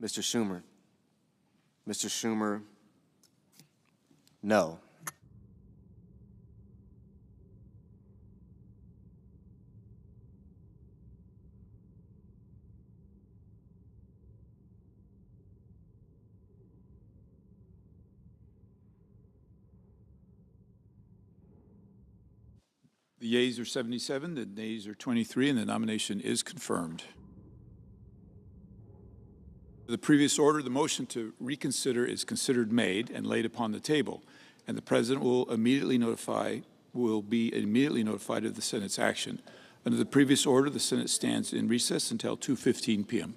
Mr. Schumer. Mr. Schumer, no. The yeas are 77, the nays are 23, and the nomination is confirmed. The previous order, the motion to reconsider is considered made and laid upon the table, and the President will be immediately notified of the Senate's action. Under the previous order, the Senate stands in recess until 2:15 p.m.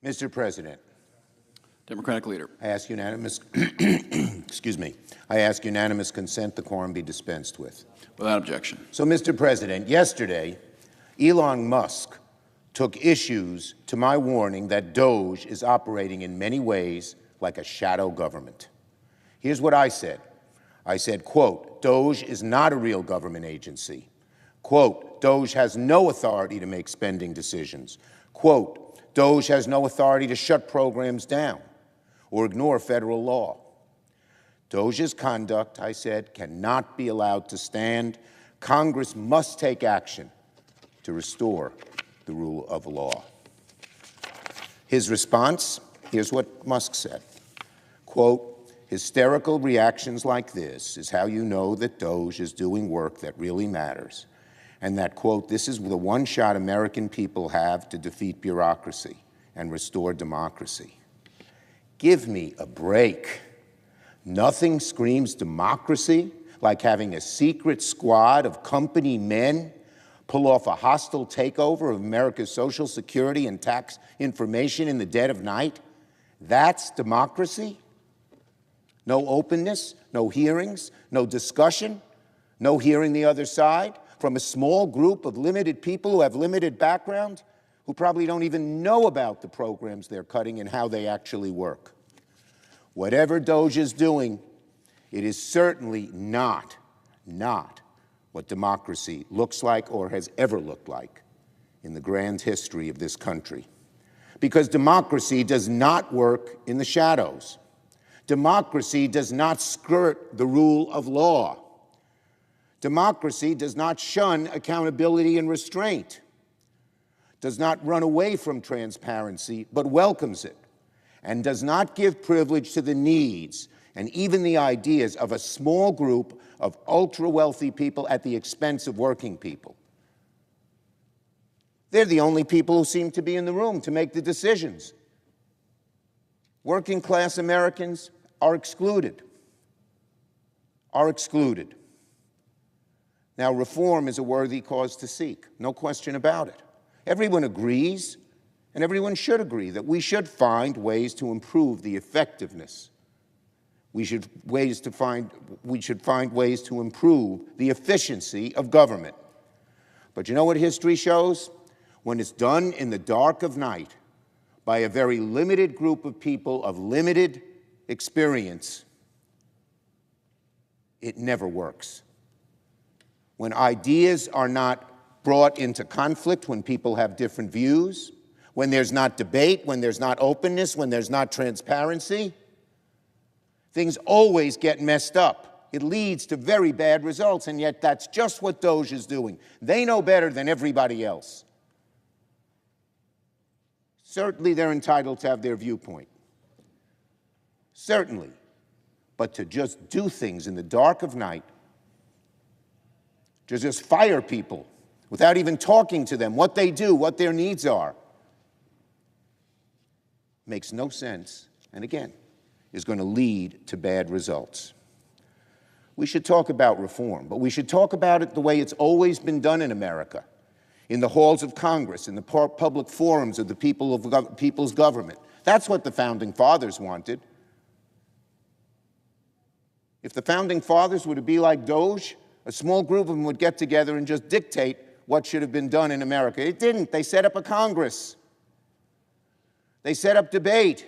Mr. President, Democratic Leader. I ask unanimous, excuse me, I ask unanimous consent the quorum be dispensed with. Without objection. So, Mr. President, yesterday, Elon Musk took issues to my warning that DOGE is operating in many ways like a shadow government. Here's what I said. I said, quote, DOGE is not a real government agency. Quote, DOGE has no authority to make spending decisions. Quote, DOGE has no authority to shut programs down or ignore federal law. DOGE's conduct, I said, cannot be allowed to stand. Congress must take action to restore the rule of law. His response, here's what Musk said, quote, hysterical reactions like this is how you know that DOGE is doing work that really matters, and that, quote, this is the one shot American people have to defeat bureaucracy and restore democracy. Give me a break. Nothing screams democracy like having a secret squad of company men pull off a hostile takeover of America's Social Security and tax information in the dead of night. That's democracy? No openness, no hearings, no discussion, no hearing the other side from a small group of limited people who have limited background, who probably don't even know about the programs they're cutting and how they actually work. Whatever DOGE is doing, it is certainly not what democracy looks like or has ever looked like in the grand history of this country. Because democracy does not work in the shadows. Democracy does not skirt the rule of law. Democracy does not shun accountability and restraint, does not run away from transparency, but welcomes it, and does not give privilege to the needs and even the ideas of a small group of ultra-wealthy people at the expense of working people. They're the only people who seem to be in the room to make the decisions. Working-class Americans are excluded. Now, reform is a worthy cause to seek, no question about it. Everyone agrees, and everyone should agree, that we should find ways to improve the effectiveness. We should find ways to improve the efficiency of government. But you know what history shows? When it's done in the dark of night by a very limited group of people of limited experience, it never works. When ideas are not brought into conflict, when people have different views, when there's not debate, when there's not openness, when there's not transparency, things always get messed up. It leads to very bad results, and yet that's just what DOGE is doing. They know better than everybody else. Certainly they're entitled to have their viewpoint. Certainly. But to just do things in the dark of night, to just fire people without even talking to them, what they do, what their needs are, makes no sense, and again, is going to lead to bad results. We should talk about reform, but we should talk about it the way it's always been done in America, in the halls of Congress, in the public forums of the people's government. That's what the Founding Fathers wanted. If the Founding Fathers were to be like DOGE, a small group of them would get together and just dictate what should have been done in America. It didn't. They set up a Congress. They set up debate.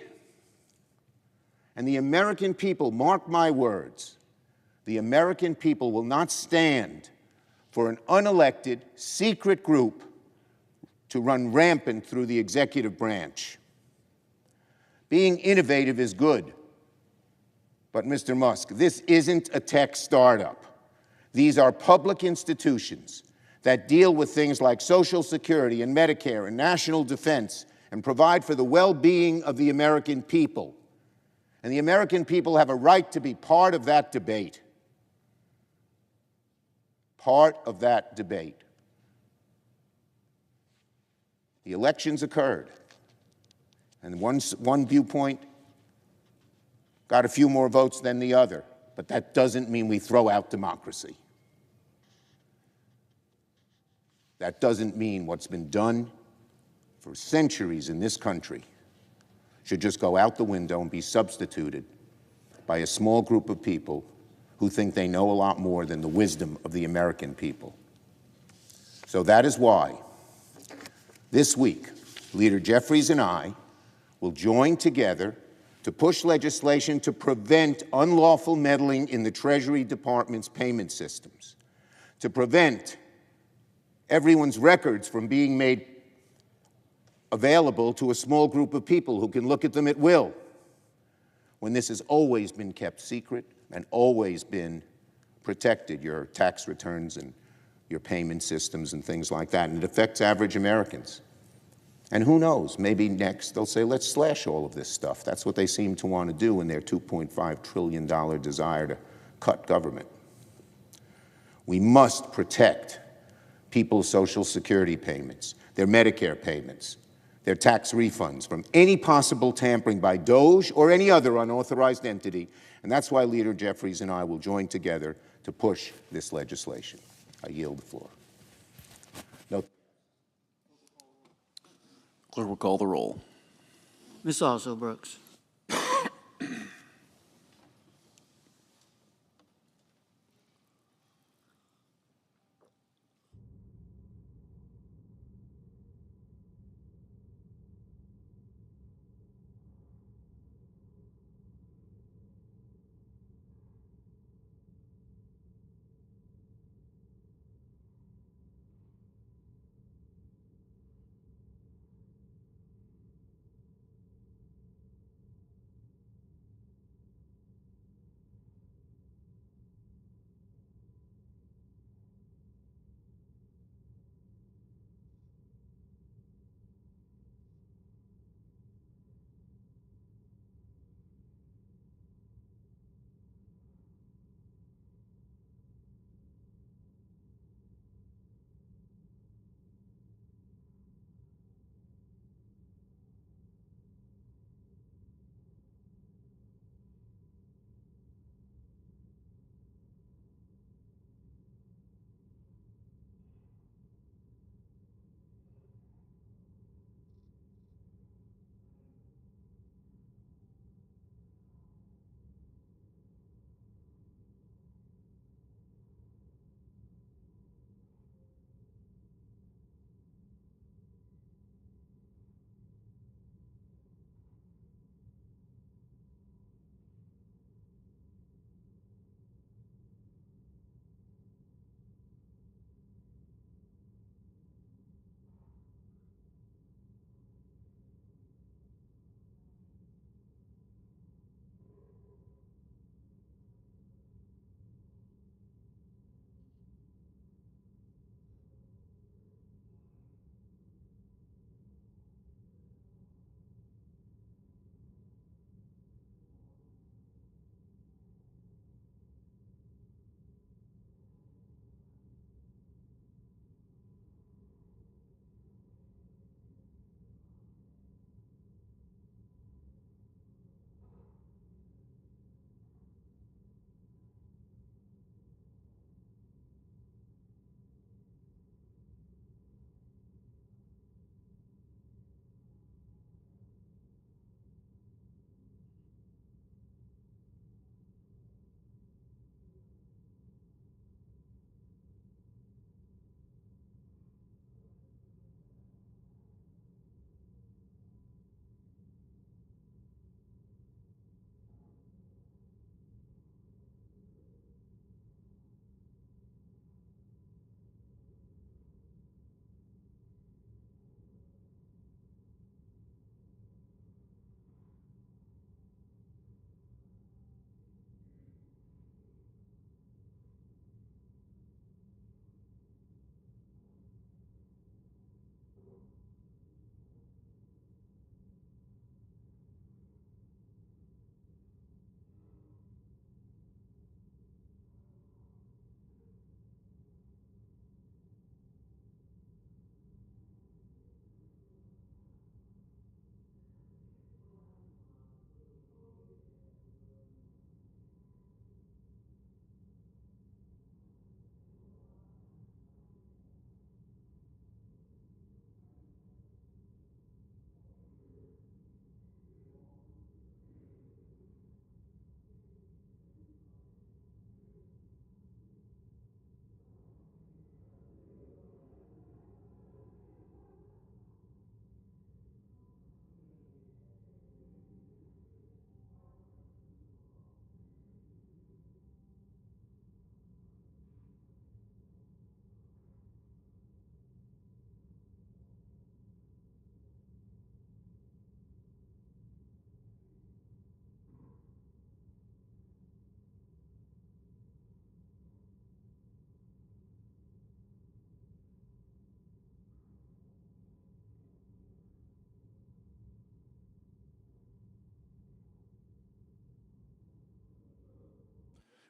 And the American people, mark my words, the American people will not stand for an unelected, secret group to run rampant through the executive branch. Being innovative is good. But, Mr. Musk, this isn't a tech startup. These are public institutions that deal with things like Social Security and Medicare and national defense and provide for the well-being of the American people. And the American people have a right to be part of that debate. Part of that debate. The elections occurred, and one viewpoint got a few more votes than the other, but that doesn't mean we throw out democracy. That doesn't mean what's been done for centuries in this country should just go out the window and be substituted by a small group of people who think they know a lot more than the wisdom of the American people. So that is why this week, Leader Jeffries and I will join together to push legislation to prevent unlawful meddling in the Treasury Department's payment systems, to prevent everyone's records from being made available to a small group of people who can look at them at will, when this has always been kept secret and always been protected, your tax returns and your payment systems and things like that, and it affects average Americans. And who knows, maybe next they'll say, let's slash all of this stuff. That's what they seem to want to do in their $2.5 trillion desire to cut government. We must protect people's Social Security payments, their Medicare payments, their tax refunds from any possible tampering by DOGE or any other unauthorized entity, and that's why Leader Jeffries and I will join together to push this legislation. I yield the floor. No. Clerk will call the roll. Ms. Also Brooks.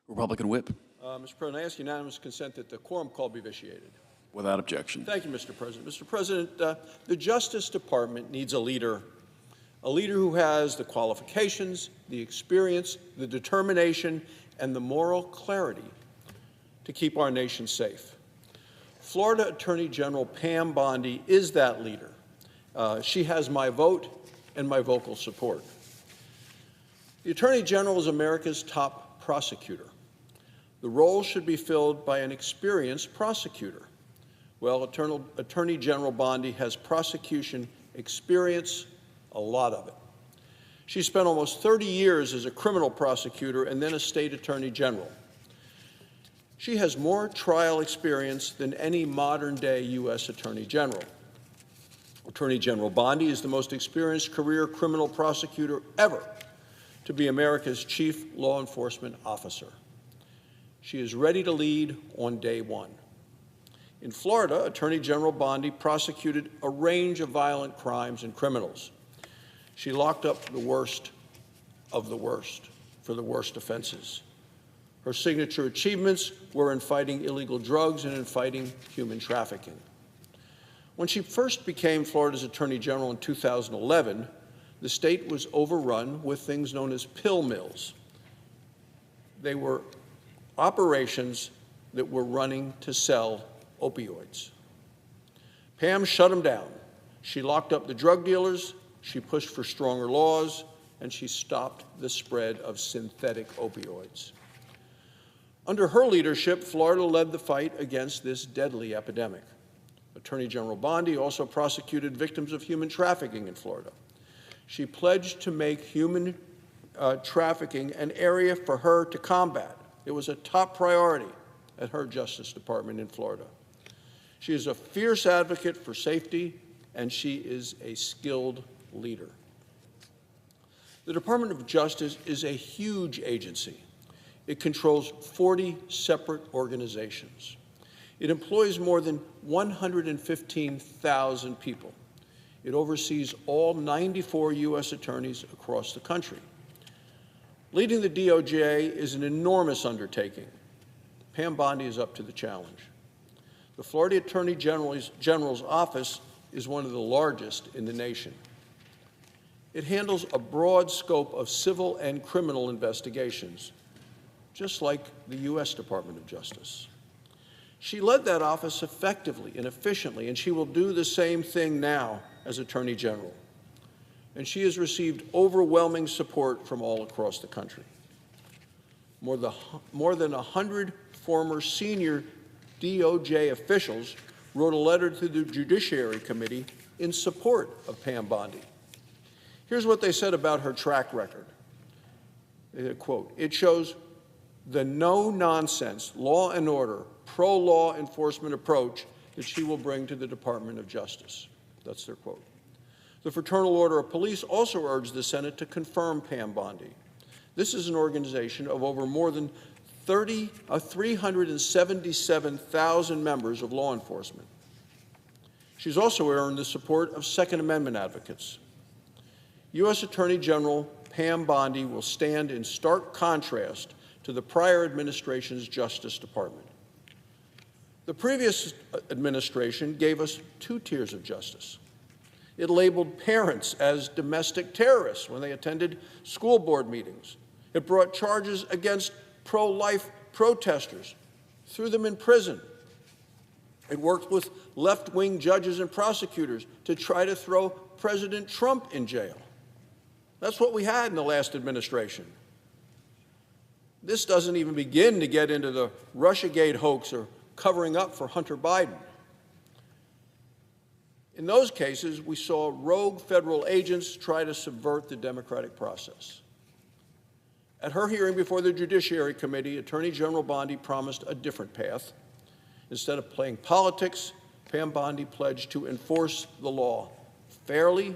Republican whip. Mr. President, I ask unanimous consent that the quorum call be vitiated. Without objection. Thank you, Mr. President. Mr. President, the Justice Department needs a leader who has the qualifications, the experience, the determination, and the moral clarity to keep our nation safe. Florida Attorney General Pam Bondi is that leader. She has my vote and my vocal support. The Attorney General is America's top prosecutor. The role should be filled by an experienced prosecutor. Well, Attorney General Bondi has prosecution experience, a lot of it. She spent almost 30 years as a criminal prosecutor and then a state attorney general. She has more trial experience than any modern-day U.S. Attorney General. Attorney General Bondi is the most experienced career criminal prosecutor ever to be America's chief law enforcement officer. She is ready to lead on day one. In Florida, Attorney General Bondi prosecuted a range of violent crimes and criminals. She locked up the worst of the worst for the worst offenses. Her signature achievements were in fighting illegal drugs and in fighting human trafficking. When she first became Florida's Attorney General in 2011, the state was overrun with things known as pill mills. They were operations that were running to sell opioids. Pam shut them down. She locked up the drug dealers, she pushed for stronger laws, and she stopped the spread of synthetic opioids. Under her leadership, Florida led the fight against this deadly epidemic. Attorney General Bondi also prosecuted victims of human trafficking in Florida. She pledged to make human trafficking an area for her to combat. It was a top priority at her Justice Department in Florida. She is a fierce advocate for safety, and she is a skilled leader. The Department of Justice is a huge agency. It controls 40 separate organizations. It employs more than 115,000 people. It oversees all 94 U.S. attorneys across the country. Leading the DOJ is an enormous undertaking. Pam Bondi is up to the challenge. The Florida Attorney General's office is one of the largest in the nation. It handles a broad scope of civil and criminal investigations, just like the U.S. Department of Justice. She led that office effectively and efficiently, and she will do the same thing now as Attorney General. And she has received overwhelming support from all across the country. More than 100 former senior DOJ officials wrote a letter to the Judiciary Committee in support of Pam Bondi. Here's what they said about her track record. They said, quote, "It shows the no-nonsense, law and order, pro-law enforcement approach that she will bring to the Department of Justice." That's their quote. The Fraternal Order of Police also urged the Senate to confirm Pam Bondi. This is an organization of over more than 377,000 members of law enforcement. She's also earned the support of Second Amendment advocates. U.S. Attorney General Pam Bondi will stand in stark contrast to the prior administration's Justice Department. The previous administration gave us 2 tiers of justice. It labeled parents as domestic terrorists when they attended school board meetings. It brought charges against pro-life protesters, threw them in prison. It worked with left-wing judges and prosecutors to try to throw President Trump in jail. That's what we had in the last administration. This doesn't even begin to get into the Russiagate hoax or covering up for Hunter Biden. In those cases, we saw rogue federal agents try to subvert the democratic process. At her hearing before the Judiciary Committee, Attorney General Bondi promised a different path. Instead of playing politics, Pam Bondi pledged to enforce the law fairly,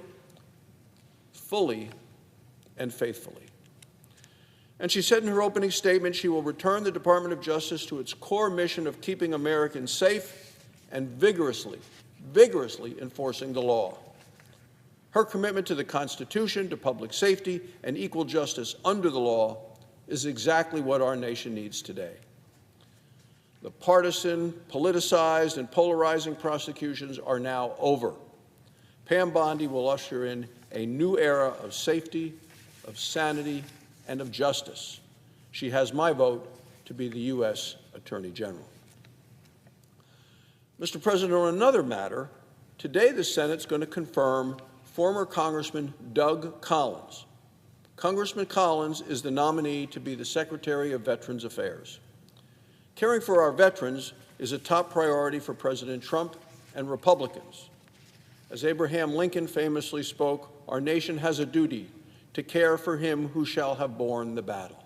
fully, and faithfully. And she said in her opening statement she will return the Department of Justice to its core mission of keeping Americans safe and vigorously enforcing the law. Her commitment to the Constitution, to public safety, and equal justice under the law is exactly what our nation needs today. The partisan, politicized, and polarizing prosecutions are now over. Pam Bondi will usher in a new era of safety, of sanity, and of justice. She has my vote to be the U.S. Attorney General. Mr. President, on another matter, today the Senate's going to confirm former Congressman Doug Collins. Congressman Collins is the nominee to be the Secretary of Veterans Affairs. Caring for our veterans is a top priority for President Trump and Republicans. As Abraham Lincoln famously spoke, our nation has a duty to care for him who shall have borne the battle.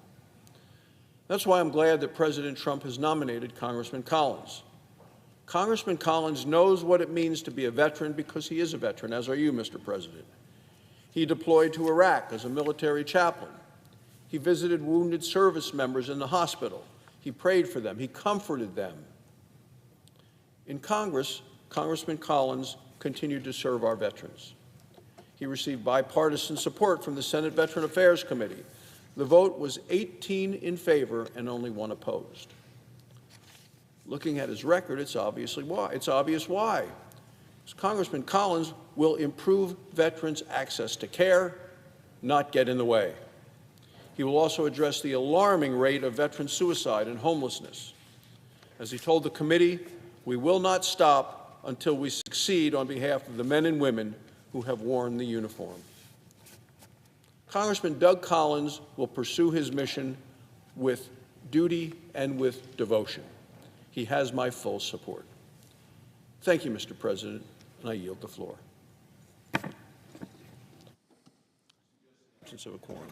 That's why I'm glad that President Trump has nominated Congressman Collins. Congressman Collins knows what it means to be a veteran because he is a veteran, as are you, Mr. President. He deployed to Iraq as a military chaplain. He visited wounded service members in the hospital. He prayed for them. He comforted them. In Congress, Congressman Collins continued to serve our veterans. He received bipartisan support from the Senate Veteran Affairs Committee. The vote was 18 in favor and only 1 opposed. Looking at his record, it's obvious why. Because Congressman Collins will improve veterans' access to care, not get in the way. He will also address the alarming rate of veteran suicide and homelessness. As he told the committee, we will not stop until we succeed on behalf of the men and women who have worn the uniform. Congressman Doug Collins will pursue his mission with duty and with devotion. He has my full support. Thank you, Mr. President, and I yield the floor. Absence of a quorum.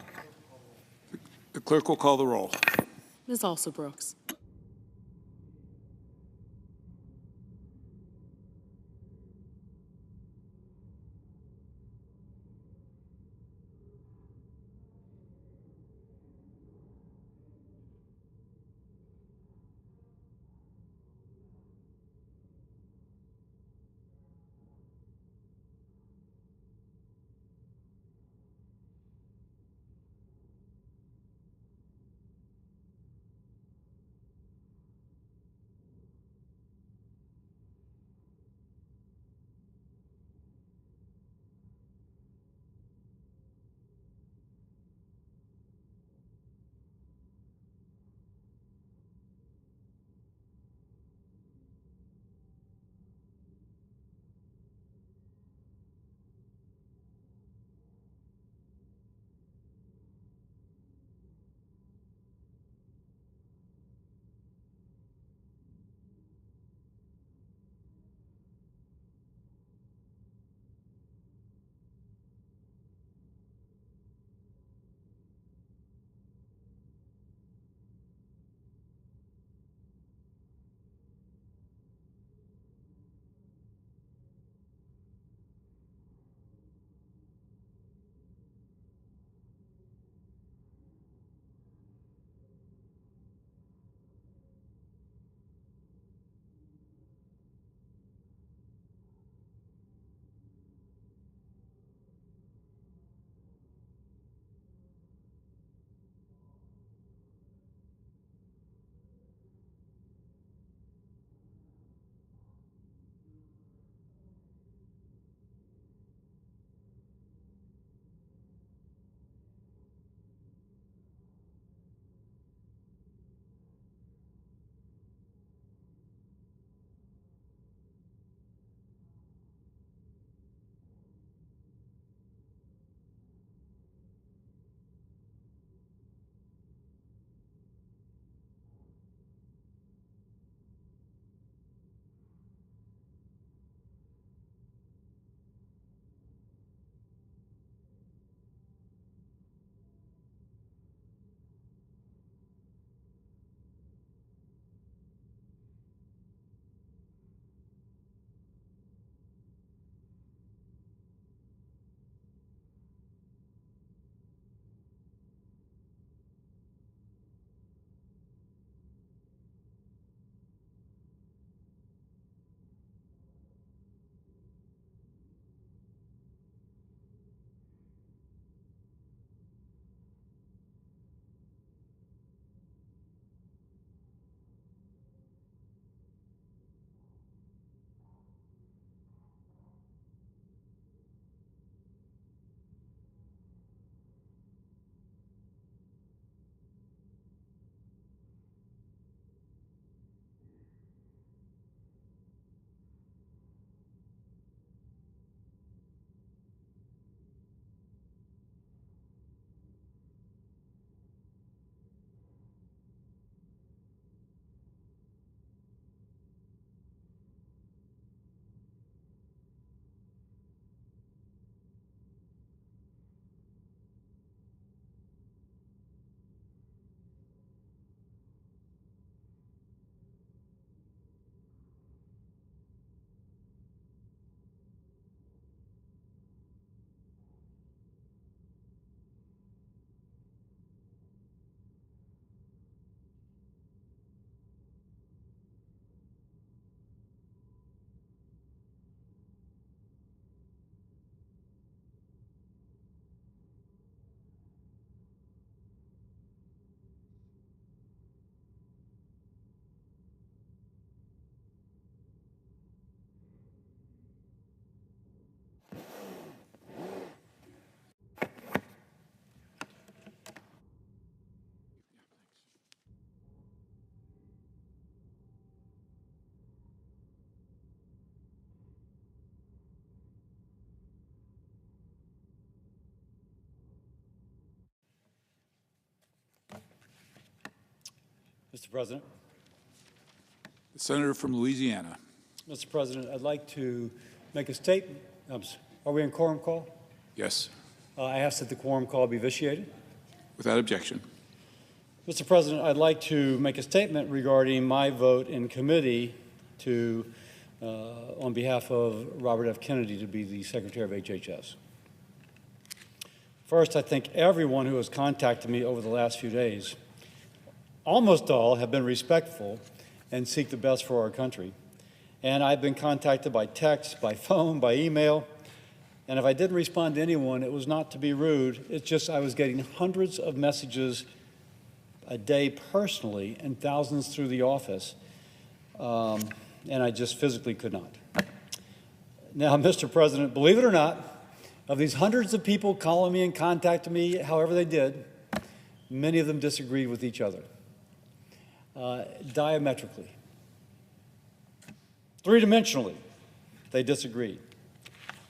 The clerk will call the roll. Ms. Also-Brooks. President. The Senator from Louisiana. Mr. President, I'd like to make a statement. Are we in quorum call? Yes, I ask that the quorum call be vitiated. without objection. Mr. President, I'd like to make a statement regarding my vote in committee to, on behalf of Robert F. Kennedy to be the Secretary of HHS. First, I thank everyone who has contacted me over the last few days. Almost all have been respectful and seek the best for our country. And I've been contacted by text, by phone, by email. And if I didn't respond to anyone, it was not to be rude. It's just I was getting hundreds of messages a day personally and thousands through the office. And I just physically could not. Now, Mr. President, believe it or not, of these hundreds of people calling me and contacting me, however they did, many of them disagreed with each other, diametrically. Three-dimensionally, they disagreed.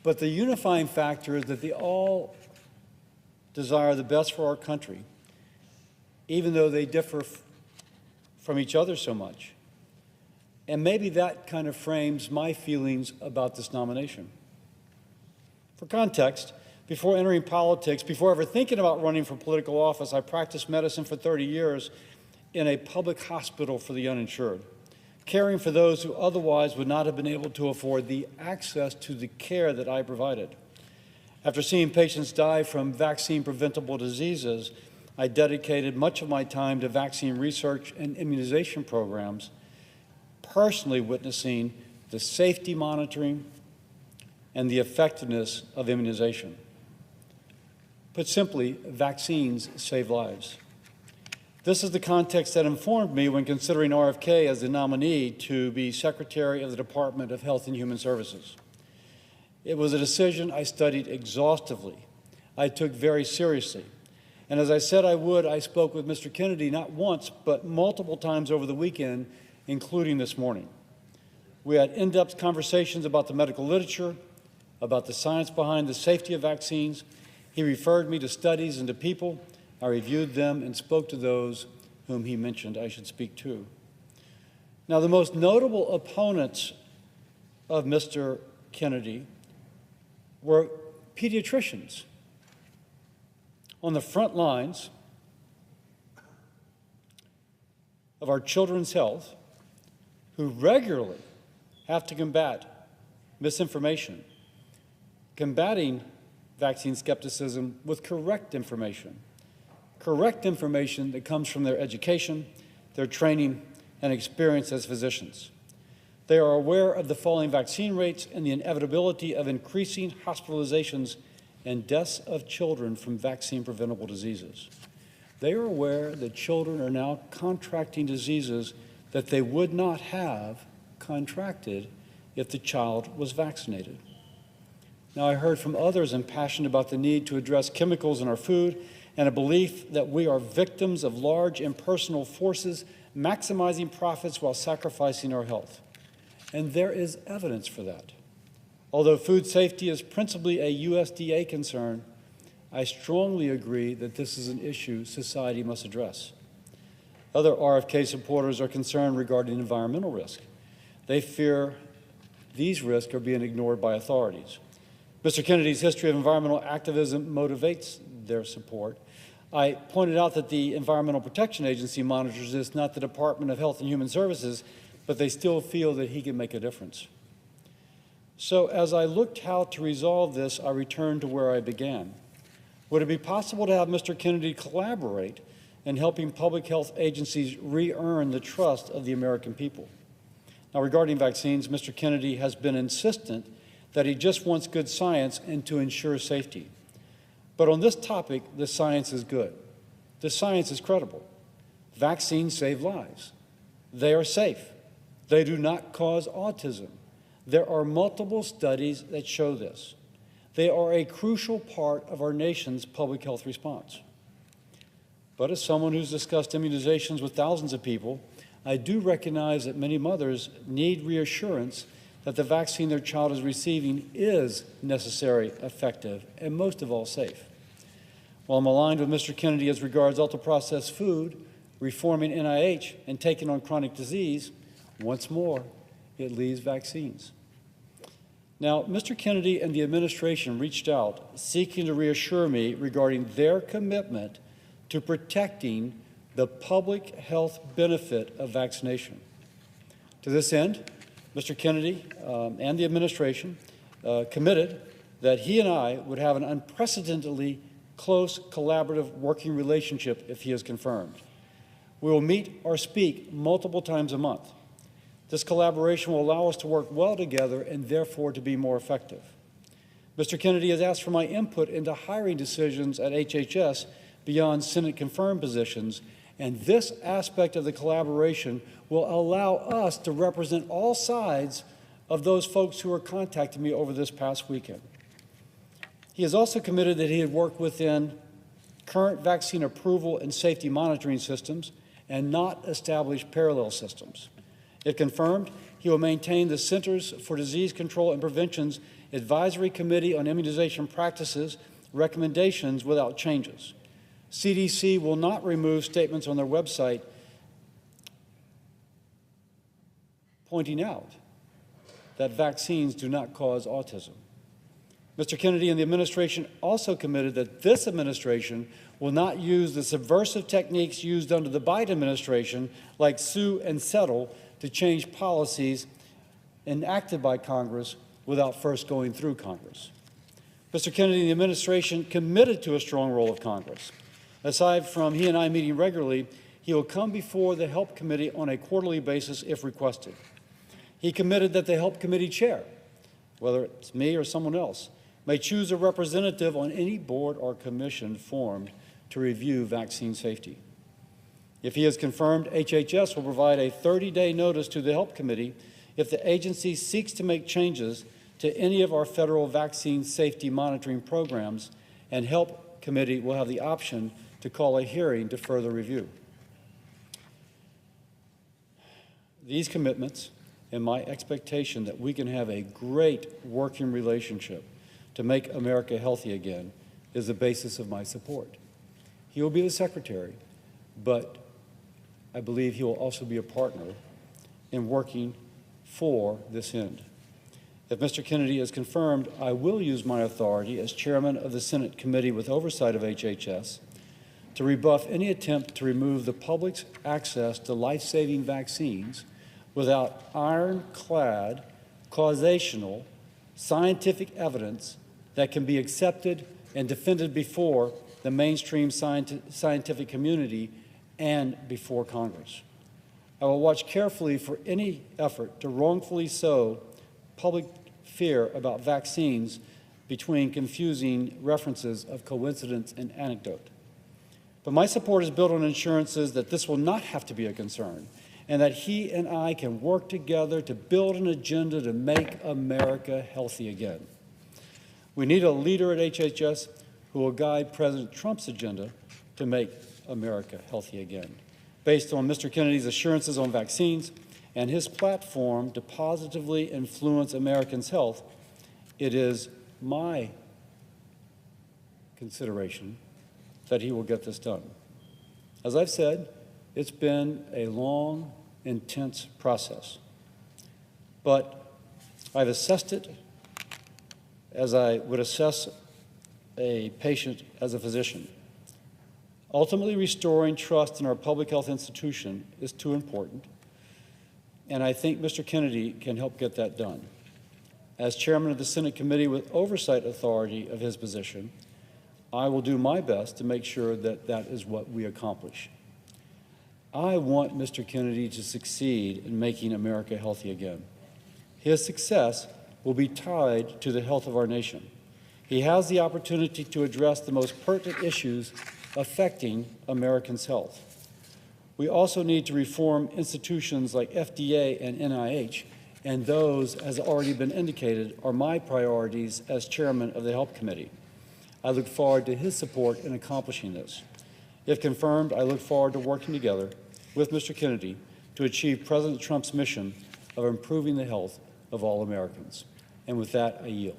But the unifying factor is that they all desire the best for our country, even though they differ from each other so much. And maybe that kind of frames my feelings about this nomination. For context, before entering politics, before ever thinking about running for political office, I practiced medicine for 30 years in a public hospital for the uninsured, caring for those who otherwise would not have been able to afford the access to the care that I provided. After seeing patients die from vaccine-preventable diseases, I dedicated much of my time to vaccine research and immunization programs, personally witnessing the safety monitoring and the effectiveness of immunization. Put simply, vaccines save lives. This is the context that informed me when considering RFK as the nominee to be Secretary of the Department of Health and Human Services. It was a decision I studied exhaustively, I took very seriously. And as I said I would, I spoke with Mr. Kennedy not once, but multiple times over the weekend, including this morning. We had in-depth conversations about the medical literature, about the science behind the safety of vaccines. He referred me to studies and to people. I reviewed them and spoke to those whom he mentioned I should speak to. Now, the most notable opponents of Mr. Kennedy were pediatricians on the front lines of our children's health who regularly have to combat misinformation, combating vaccine skepticism with correct information that comes from their education, their training, and experience as physicians. They are aware of the falling vaccine rates and the inevitability of increasing hospitalizations and deaths of children from vaccine-preventable diseases. They are aware that children are now contracting diseases that they would not have contracted if the child was vaccinated. Now, I heard from others impassioned about the need to address chemicals in our food and a belief that we are victims of large impersonal forces maximizing profits while sacrificing our health. And there is evidence for that. Although food safety is principally a USDA concern, I strongly agree that this is an issue society must address. Other RFK supporters are concerned regarding environmental risk. They fear these risks are being ignored by authorities. Mr. Kennedy's history of environmental activism motivates their support. I pointed out that the Environmental Protection Agency monitors this, not the Department of Health and Human Services, but they still feel that he can make a difference. So as I looked how to resolve this, I returned to where I began. Would it be possible to have Mr. Kennedy collaborate in helping public health agencies re-earn the trust of the American people? Now, regarding vaccines, Mr. Kennedy has been insistent that he just wants good science and to ensure safety. But on this topic, the science is good. The science is credible. Vaccines save lives. They are safe. They do not cause autism. There are multiple studies that show this. They are a crucial part of our nation's public health response. But as someone who's discussed immunizations with thousands of people, I do recognize that many mothers need reassurance that the vaccine their child is receiving is necessary, effective, and most of all safe. While I'm aligned with Mr. Kennedy as regards ultra-processed food, reforming NIH, and taking on chronic disease, once more, it leaves vaccines. Now, Mr. Kennedy and the administration reached out seeking to reassure me regarding their commitment to protecting the public health benefit of vaccination. To this end, Mr. Kennedy and the administration committed that he and I would have an unprecedentedly close collaborative working relationship if he is confirmed. We will meet or speak multiple times a month. This collaboration will allow us to work well together and therefore to be more effective. Mr. Kennedy has asked for my input into hiring decisions at HHS beyond Senate-confirmed positions, and this aspect of the collaboration will allow us to represent all sides of those folks who are contacting me over this past weekend. He has also committed that he had worked within current vaccine approval and safety monitoring systems and not establish parallel systems. If confirmed, he will maintain the Centers for Disease Control and Prevention's Advisory Committee on Immunization Practices recommendations without changes. CDC will not remove statements on their website pointing out that vaccines do not cause autism. Mr. Kennedy and the administration also committed that this administration will not use the subversive techniques used under the Biden administration, like sue and settle, to change policies enacted by Congress without first going through Congress. Mr. Kennedy and the administration committed to a strong role of Congress. Aside from he and I meeting regularly, he will come before the Help Committee on a quarterly basis if requested. He committed that the Help Committee chair, whether it's me or someone else, may choose a representative on any board or commission formed to review vaccine safety. If he is confirmed, HHS will provide a 30-day notice to the Help Committee if the agency seeks to make changes to any of our federal vaccine safety monitoring programs, and Help Committee will have the option to call a hearing to further review. These commitments and my expectation that we can have a great working relationship to make America healthy again is the basis of my support. He will be the secretary, but I believe he will also be a partner in working for this end. If Mr. Kennedy is confirmed, I will use my authority as chairman of the Senate Committee with oversight of HHS to rebuff any attempt to remove the public's access to life-saving vaccines without ironclad, causational, scientific evidence that can be accepted and defended before the mainstream scientific community and before Congress. I will watch carefully for any effort to wrongfully sow public fear about vaccines between confusing references of coincidence and anecdote. But my support is built on assurances that this will not have to be a concern, and that he and I can work together to build an agenda to make America healthy again. We need a leader at HHS who will guide President Trump's agenda to make America healthy again. Based on Mr. Kennedy's assurances on vaccines and his platform to positively influence Americans' health, it is my consideration that he will get this done. As I've said, it's been a long, intense process, but I've assessed it as I would assess a patient as a physician. Ultimately, restoring trust in our public health institution is too important, and I think Mr. Kennedy can help get that done. As chairman of the Senate Committee with oversight authority of his position, I will do my best to make sure that that is what we accomplish. I want Mr. Kennedy to succeed in making America healthy again. His success will be tied to the health of our nation. He has the opportunity to address the most pertinent issues affecting Americans' health. We also need to reform institutions like FDA and NIH, and those, as already been indicated, are my priorities as chairman of the Help Committee. I look forward to his support in accomplishing this. If confirmed, I look forward to working together with Mr. Kennedy to achieve President Trump's mission of improving the health of all Americans. And with that, I yield.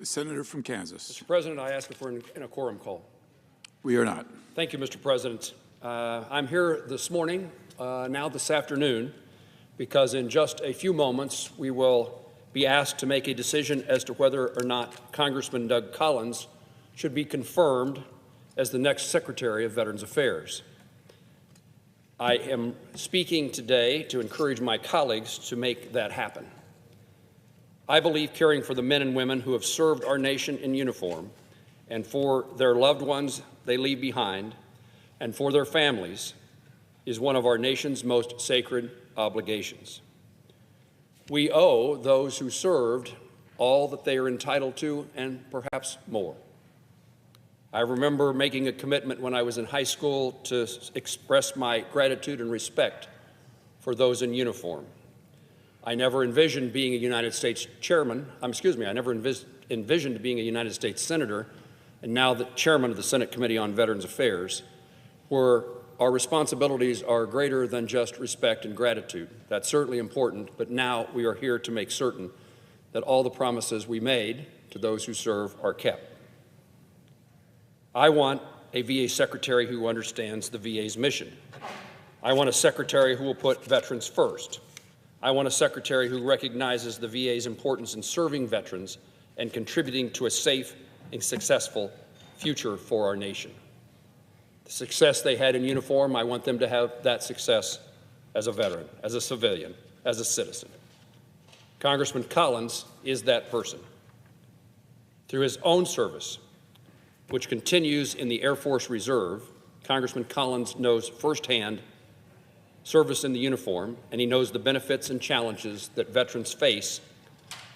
The senator from Kansas. Mr. President, I ask for an a quorum call. We are not. Thank you, Mr. President. I'm here this morning, now this afternoon, because in just a few moments we will be asked to make a decision as to whether or not Congressman Doug Collins should be confirmed as the next Secretary of Veterans Affairs. I am speaking today to encourage my colleagues to make that happen. I believe caring for the men and women who have served our nation in uniform and for their loved ones they leave behind and for their families is one of our nation's most sacred obligations. We owe those who served all that they are entitled to and perhaps more. I remember making a commitment when I was in high school to express my gratitude and respect for those in uniform. I never envisioned being a United States chairman. I never envisioned being a United States senator, and now the chairman of the Senate Committee on Veterans Affairs, where our responsibilities are greater than just respect and gratitude. That's certainly important, but now we are here to make certain that all the promises we made to those who serve are kept. I want a VA secretary who understands the VA's mission. I want a secretary who will put veterans first. I want a secretary who recognizes the VA's importance in serving veterans and contributing to a safe and successful future for our nation. The success they had in uniform, I want them to have that success as a veteran, as a civilian, as a citizen. Congressman Collins is that person. Through his own service, which continues in the Air Force Reserve, Congressman Collins knows firsthand service in the uniform, and he knows the benefits and challenges that veterans face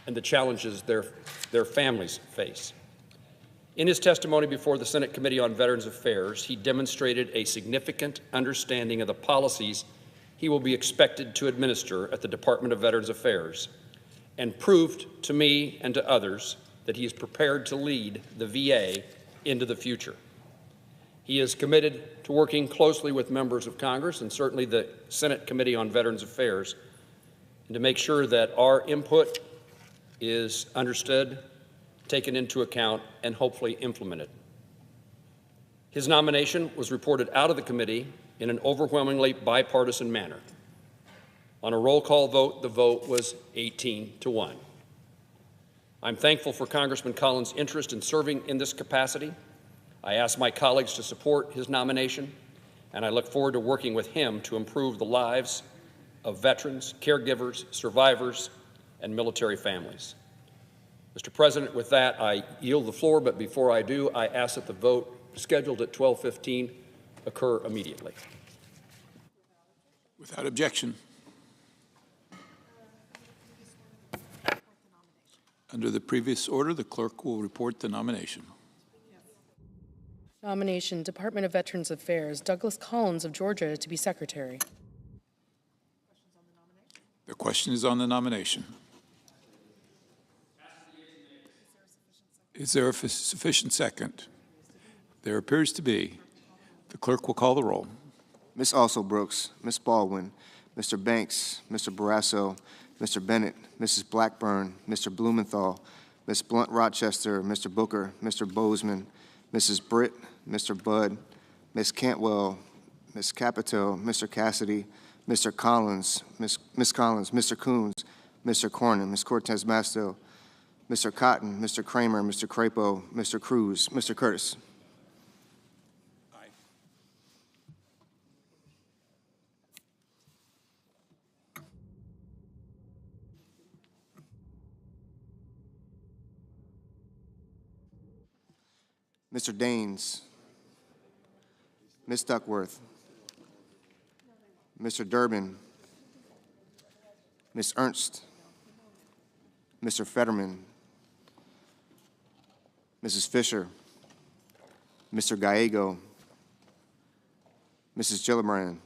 and the challenges their families face. In his testimony before the Senate Committee on Veterans Affairs, he demonstrated a significant understanding of the policies he will be expected to administer at the Department of Veterans Affairs and proved to me and to others that he is prepared to lead the VA into the future. He is committed to working closely with members of Congress and certainly the Senate Committee on Veterans Affairs and to make sure that our input is understood, taken into account, and hopefully implemented. His nomination was reported out of the committee in an overwhelmingly bipartisan manner. On a roll call vote, the vote was 18-1. I'm thankful for Congressman Collins' interest in serving in this capacity. I ask my colleagues to support his nomination, and I look forward to working with him to improve the lives of veterans, caregivers, survivors, and military families. Mr. President, with that, I yield the floor, but before I do, I ask that the vote scheduled at 12:15 occur immediately. Without objection. Under the previous order, the clerk will report the nomination. Nomination, Department of Veterans Affairs, Douglas Collins of Georgia to be Secretary. The question is on the nomination. Is there a sufficient second? There appears to be. The clerk will call the roll. Ms. Also Brooks, Ms. Baldwin, Mr. Banks, Mr. Barrasso, Mr. Bennett, Mrs. Blackburn, Mr. Blumenthal, Ms. Blunt Rochester, Mr. Booker, Mr. Bozeman, Mrs. Britt, Mr. Budd, Ms. Cantwell, Ms. Capito, Mr. Cassidy, Mr. Collins, Ms. Collins, Mr. Coons, Mr. Cornyn, Ms. Cortez Masto, Mr. Cotton, Mr. Kramer, Mr. Crapo, Mr. Cruz, Mr. Curtis. Aye. Mr. Daines, Ms. Duckworth, Mr. Durbin, Ms. Ernst, Mr. Fetterman, Mrs. Fisher, Mr. Gallego, Mrs. Gillibrand,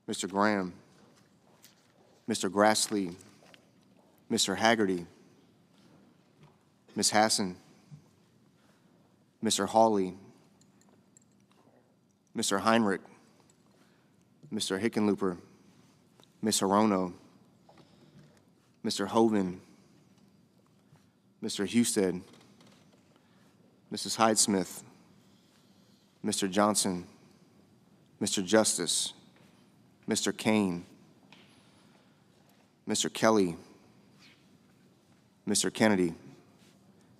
Mr. Graham, Mr. Grassley, Mr. Haggerty, Ms. Hassan, Mr. Hawley, Mr. Heinrich, Mr. Hickenlooper, Ms. Hirono, Mr. Hoven, Mr. Husted, Mrs. Hyde-Smith, Mr. Johnson, Mr. Justice, Mr. Kane, Mr. Kelly, Mr. Kennedy,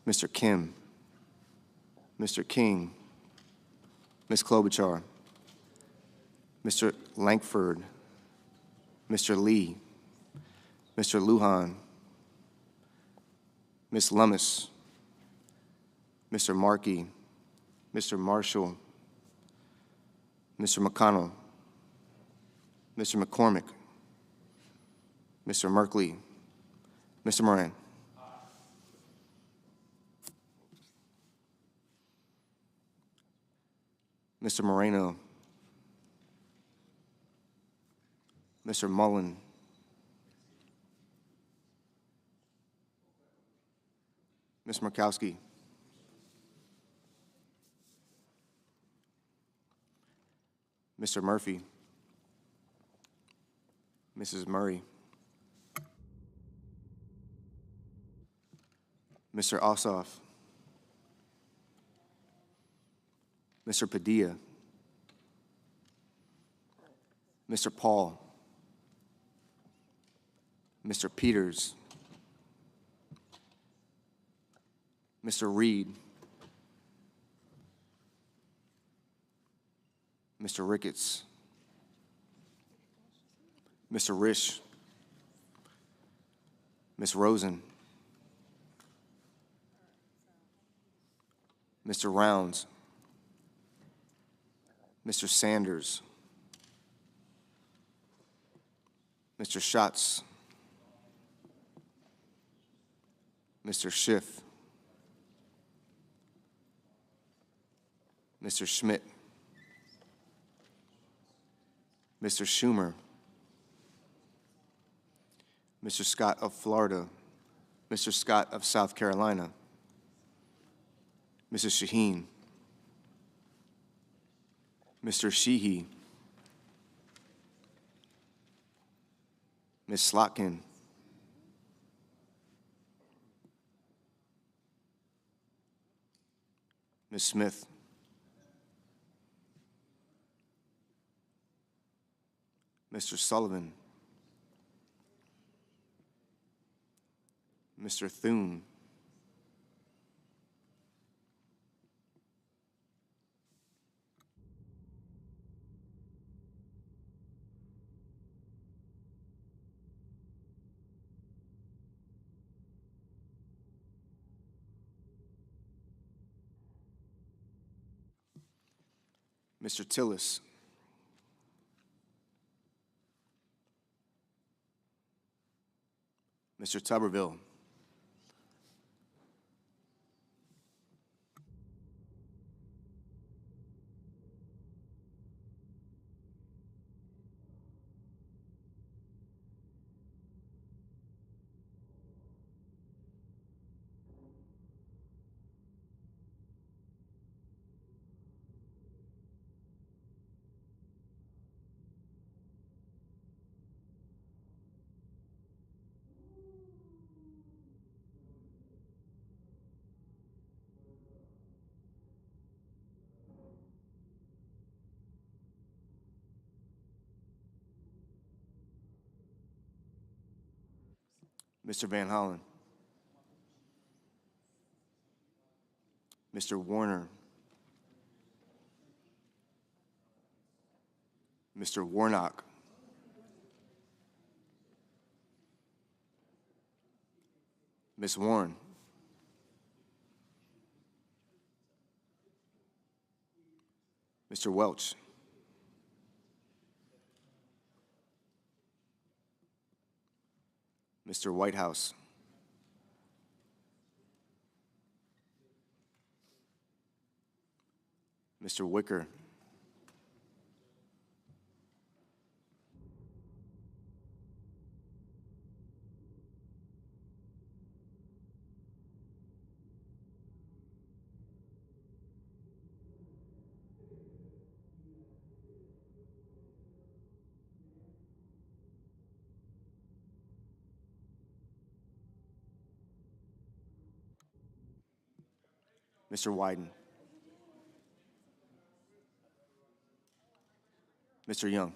Mr. Kim, Mr. King, Ms. Klobuchar, Mr. Lankford, Mr. Lee, Mr. Lujan, Ms. Lummis, Mr. Markey, Mr. Marshall, Mr. McConnell, Mr. McCormick, Mr. Merkley, Mr. Moran. Mr. Moreno, Mr. Mullen, Ms. Murkowski, Mr. Murphy, Mrs. Murray, Mr. Ossoff, Mr. Padilla, Mr. Paul, Mr. Peters, Mr. Reed, Mr. Ricketts, Mr. Risch, Ms. Rosen, Mr. Rounds, Mr. Sanders, Mr. Schatz, Mr. Schiff, Mr. Schmidt, Mr. Schumer, Mr. Scott of Florida, Mr. Scott of South Carolina, Mrs. Shaheen, Mr. Sheehy, Ms. Slotkin, Ms. Smith, Mr. Sullivan, Mr. Thune, Mr. Tillis, Mr. Tuberville, Mr. Van Hollen, Mr. Warner, Mr. Warnock, Ms. Warren, Mr. Welch, Mr. Whitehouse, Mr. Wicker, Mr. Wyden, Mr. Young,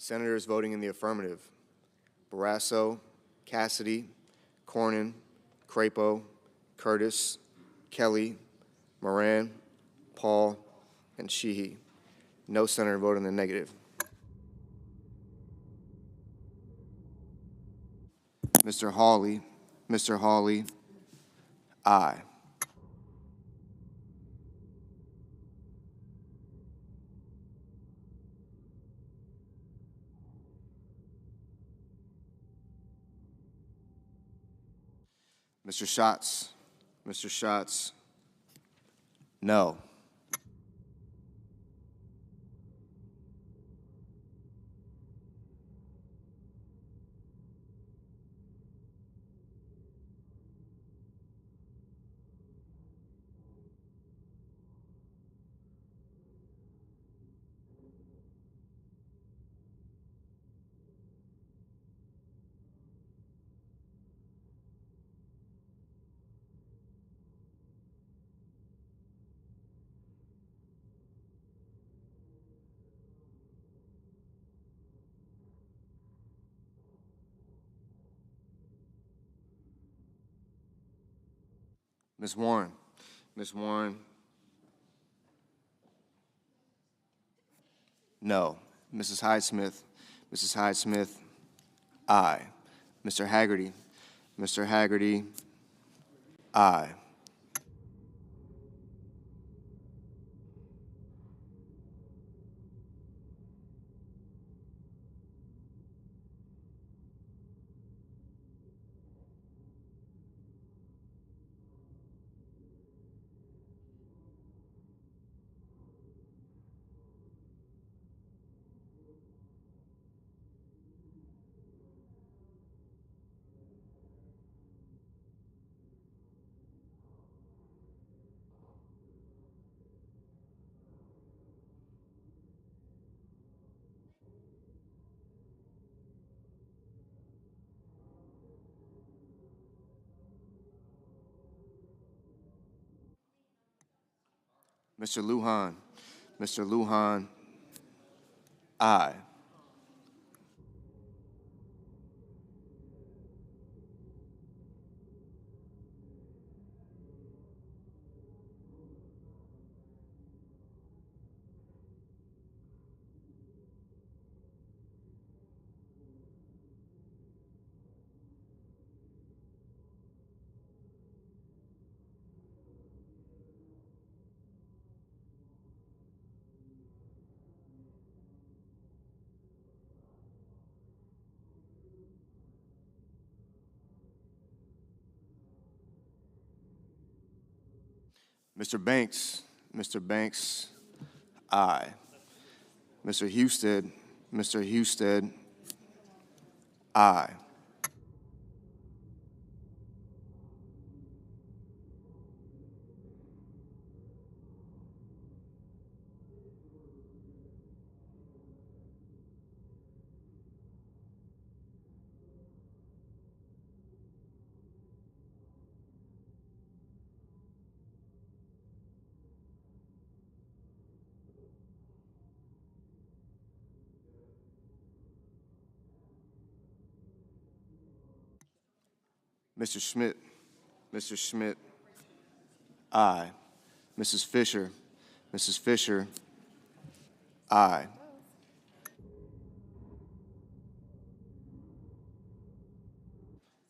Senators voting in the affirmative: Barrasso, Cassidy, Cornyn, Crapo, Curtis, Kelly, Moran, Paul, and Sheehy. No senator voted in the negative. Mr. Hawley, aye. Mr. Schatz. Mr. Schatz. No. Ms. Warren. Ms. Warren. No. Mrs. Hyde-Smith. Mrs. Hyde-Smith. Aye. Mr. Haggerty. Mr. Haggerty. Aye. Mr. Lujan. Mr. Lujan. Aye. Mr. Banks. Mr. Banks. Aye. Mr. Husted. Mr. Husted. Aye. Mr. Schmidt. Mr. Schmidt. Aye. Mrs. Fisher. Mrs. Fisher. Aye.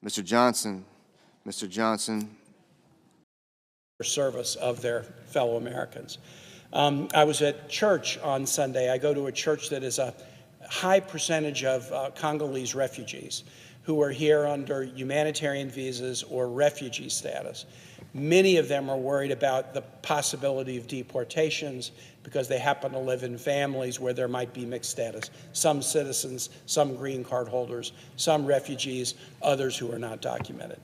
Mr. Johnson. Mr. Johnson. Service of their fellow Americans. I was at church on Sunday. I go to a church that is a high percentage of Congolese refugees who are here under humanitarian visas or refugee status. Many of them are worried about the possibility of deportations because they happen to live in families where there might be mixed status. Some citizens, some green card holders, some refugees, others who are not documented.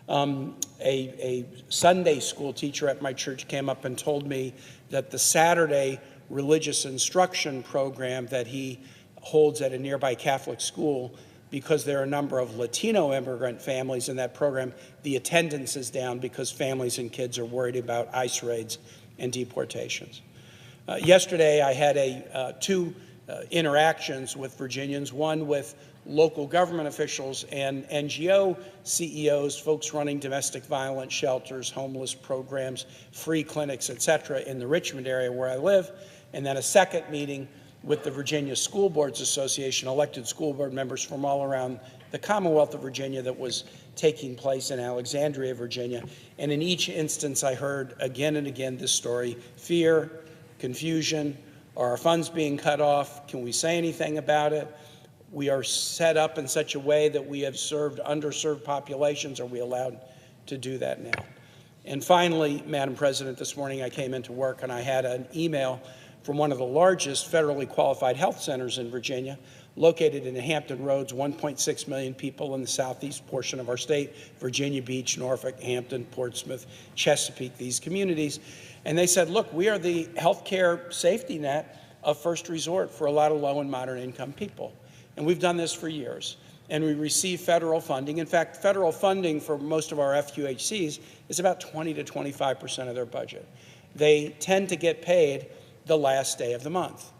A Sunday school teacher at my church came up and told me that the Saturday religious instruction program that he holds at a nearby Catholic school, because there are a number of Latino immigrant families in that program, the attendance is down because families and kids are worried about ICE raids and deportations. Yesterday, I had two interactions with Virginians, one with local government officials and NGO CEOs, folks running domestic violence shelters, homeless programs, free clinics, et cetera, in the Richmond area where I live, and then a second meeting with the Virginia School Boards Association, elected school board members from all around the Commonwealth of Virginia, that was taking place in Alexandria, Virginia. And in each instance, I heard again and again this story: fear, confusion, are our funds being cut off? Can we say anything about it? We are set up in such a way that we have served underserved populations. Are we allowed to do that now. And finally, Madam President, this morning I came into work and I had an email from one of the largest federally qualified health centers in Virginia, located in the Hampton Roads, 1.6 million people in the southeast portion of our state, Virginia Beach, Norfolk, Hampton, Portsmouth, Chesapeake, these communities. And they said, look, we are the healthcare safety net of first resort for a lot of low and moderate income people. And we've done this for years. And we receive federal funding. In fact, federal funding for most of our FQHCs is about 20 to 25% of their budget. They tend to get paid the last day of the month.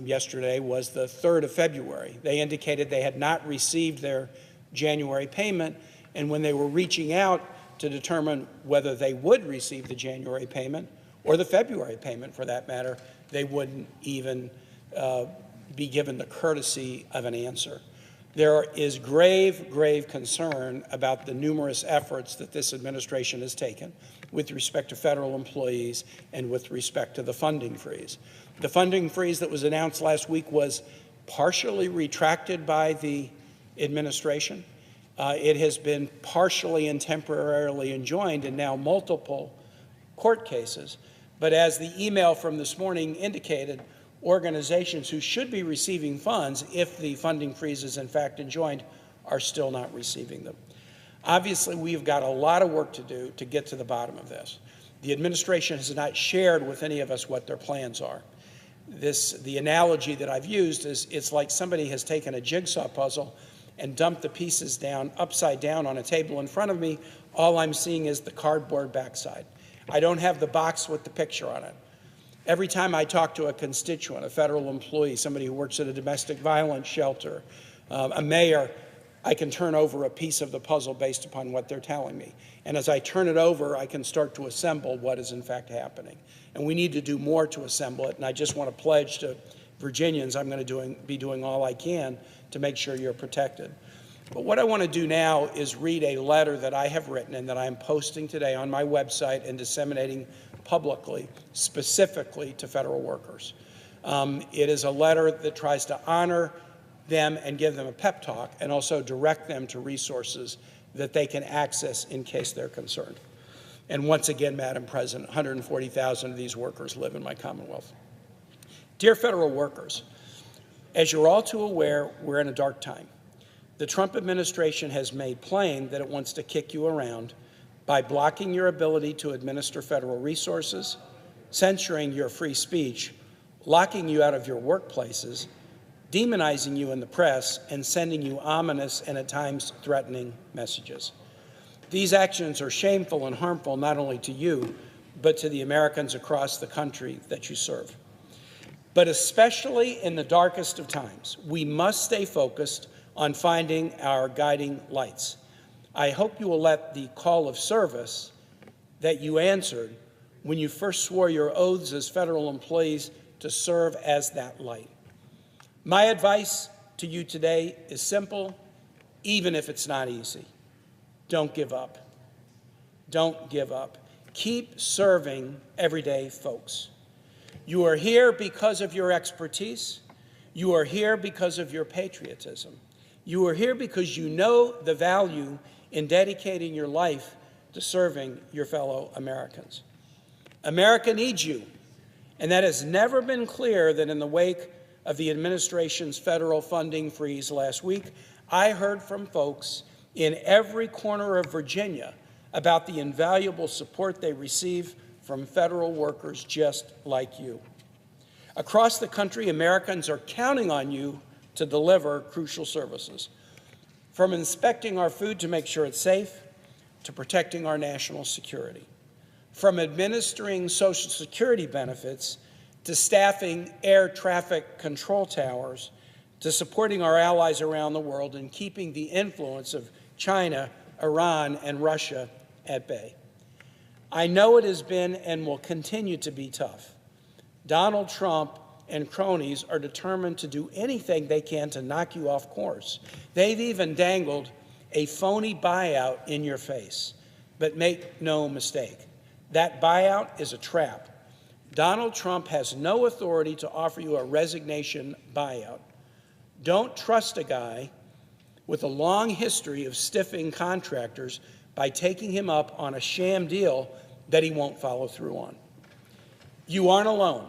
Yesterday was the 3rd of February. They indicated they had not received their January payment, and when they were reaching out to determine whether they would receive the January payment, or the February payment for that matter, they wouldn't even be given the courtesy of an answer. There is grave, grave concern about the numerous efforts that this administration has taken with respect to federal employees and with respect to the funding freeze. The funding freeze that was announced last week was partially retracted by the administration. It has been partially and temporarily enjoined in now multiple court cases. But as the email from this morning indicated, organizations who should be receiving funds, if the funding freeze is in fact enjoined, are still not receiving them. Obviously, we've got a lot of work to do to get to the bottom of this. The administration has not shared with any of us what their plans are. The analogy that I've used is it's like somebody has taken a jigsaw puzzle and dumped the pieces down upside down on a table in front of me. All I'm seeing is the cardboard backside. I don't have the box with the picture on it. Every time I talk to a constituent, a federal employee, somebody who works at a domestic violence shelter, a mayor, I can turn over a piece of the puzzle based upon what they're telling me. And as I turn it over, I can start to assemble what is in fact happening. And we need to do more to assemble it. And I just want to pledge to Virginians I'm going to be doing all I can to make sure you're protected. But what I want to do now is read a letter that I have written and that I'm posting today on my website and disseminating publicly, specifically to federal workers. It is a letter that tries to honor them and give them a pep talk and also direct them to resources that they can access in case they're concerned. And once again, Madam President, 140,000 of these workers live in my Commonwealth. Dear federal workers, as you're all too aware, we're in a dark time. The Trump administration has made plain that it wants to kick you around by blocking your ability to administer federal resources, censoring your free speech, locking you out of your workplaces, demonizing you in the press, and sending you ominous and at times threatening messages. These actions are shameful and harmful not only to you, but to the Americans across the country that you serve. But especially in the darkest of times, we must stay focused on finding our guiding lights. I hope you will let the call of service that you answered when you first swore your oaths as federal employees to serve as that light. My advice to you today is simple, even if it's not easy. Don't give up. Don't give up. Keep serving everyday folks. You are here because of your expertise. You are here because of your patriotism. You are here because you know the value in dedicating your life to serving your fellow Americans. America needs you, and that has never been clearer than in the wake of the administration's federal funding freeze last week. I heard from folks in every corner of Virginia about the invaluable support they receive from federal workers just like you. Across the country, Americans are counting on you to deliver crucial services, from inspecting our food to make sure it's safe, to protecting our national security, from administering Social Security benefits to staffing air traffic control towers, to supporting our allies around the world and keeping the influence of China, Iran, and Russia at bay. I know it has been and will continue to be tough. Donald Trump and cronies are determined to do anything they can to knock you off course. They've even dangled a phony buyout in your face. But make no mistake, that buyout is a trap. Donald Trump has no authority to offer you a resignation buyout. Don't trust a guy with a long history of stiffing contractors by taking him up on a sham deal that he won't follow through on. You aren't alone.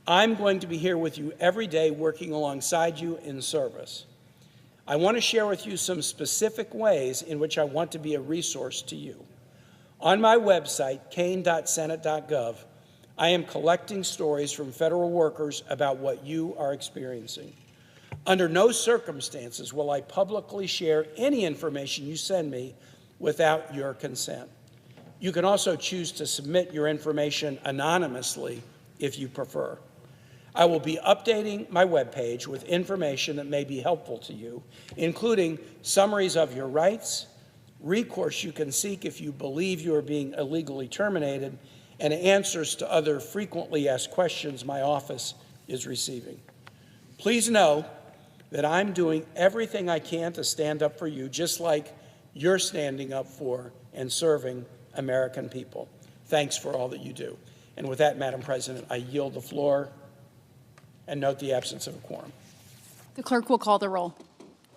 I'm going to be here with you every day working alongside you in service. I want to share with you some specific ways in which I want to be a resource to you. On my website, kane.senate.gov, I am collecting stories from federal workers about what you are experiencing. Under no circumstances will I publicly share any information you send me without your consent. You can also choose to submit your information anonymously if you prefer. I will be updating my webpage with information that may be helpful to you, including summaries of your rights, recourse you can seek if you believe you are being illegally terminated, and answers to other frequently asked questions my office is receiving. Please know that I'm doing everything I can to stand up for you, just like you're standing up for and serving American people. Thanks for all that you do. And with that, Madam President, I yield the floor and note the absence of a quorum. The clerk will call the roll.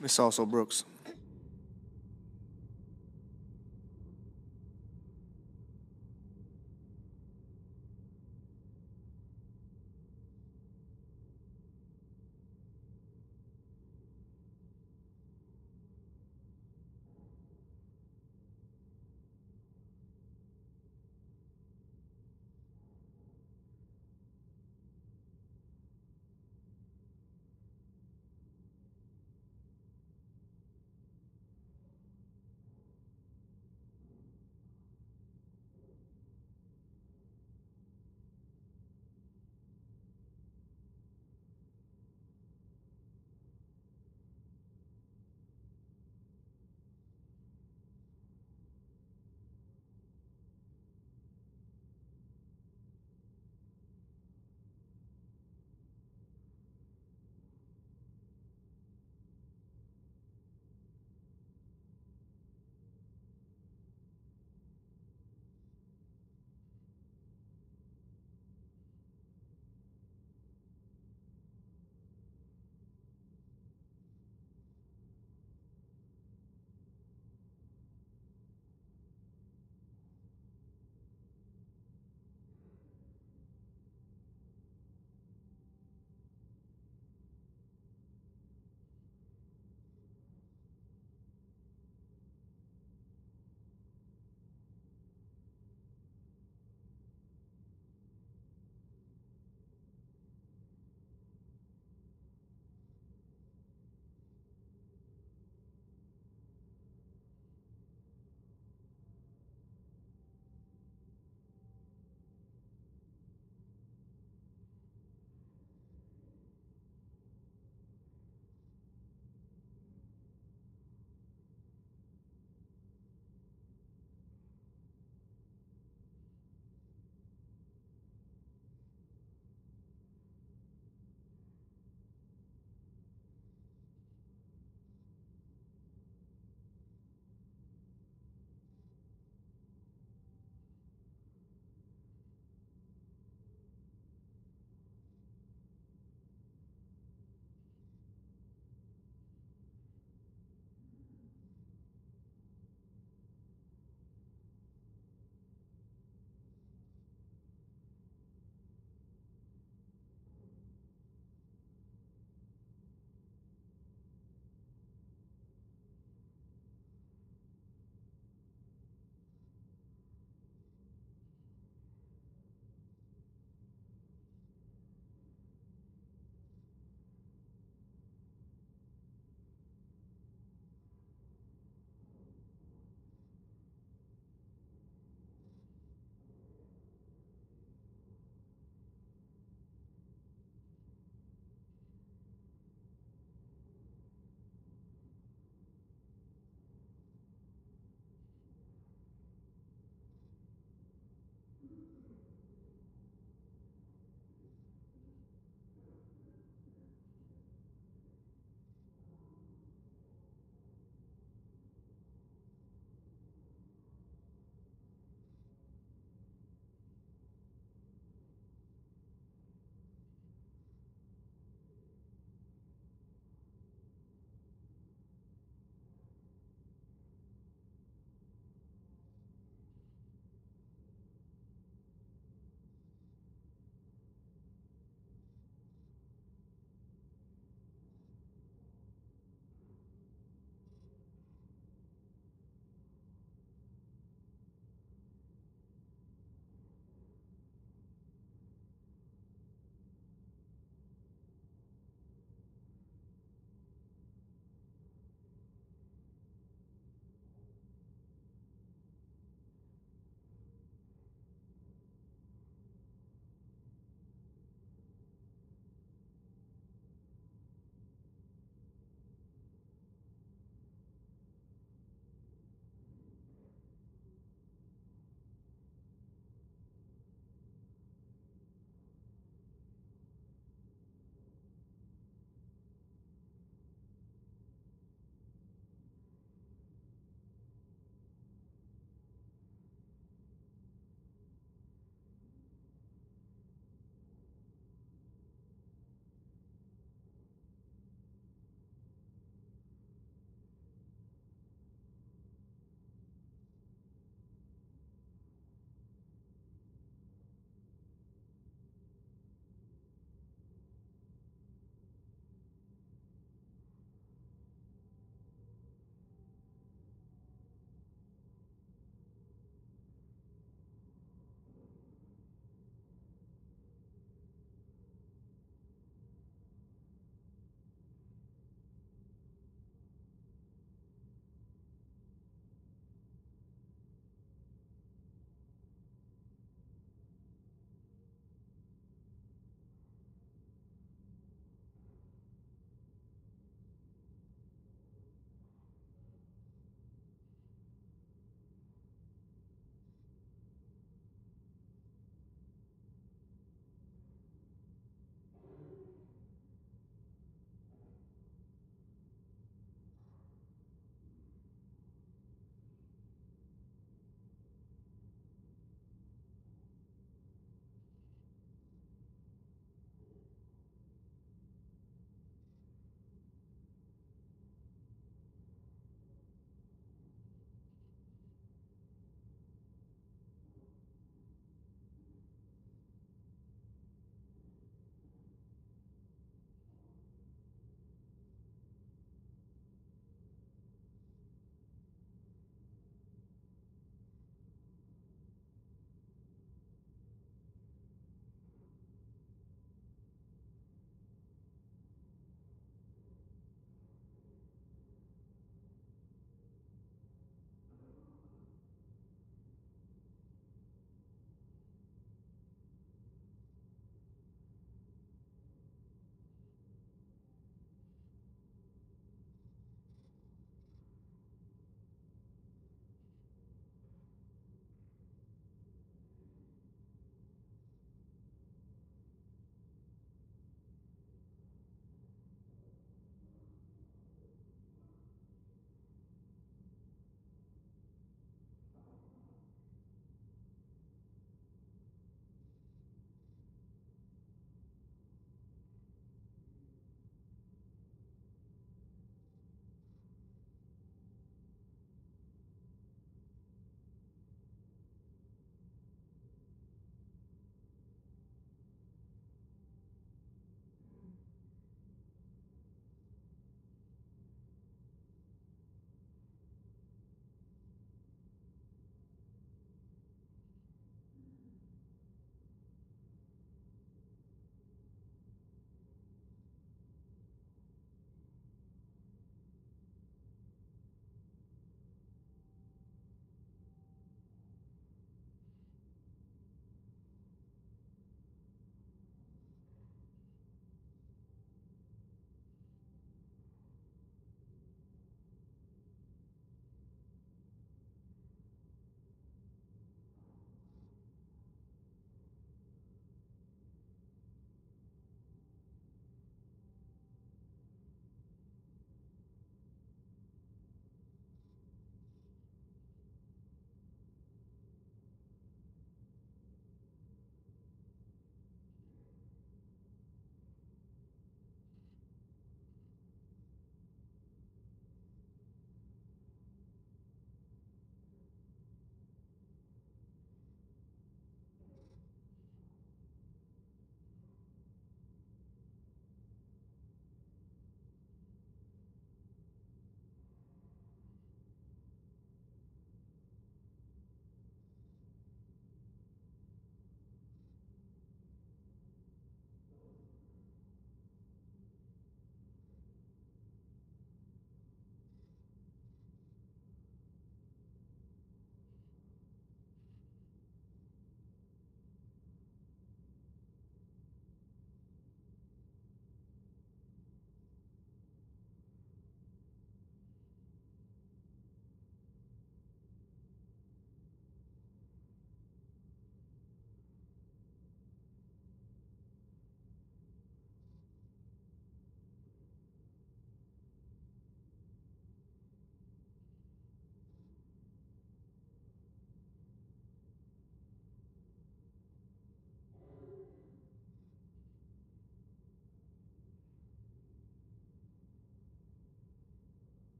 Ms. Also Brooks.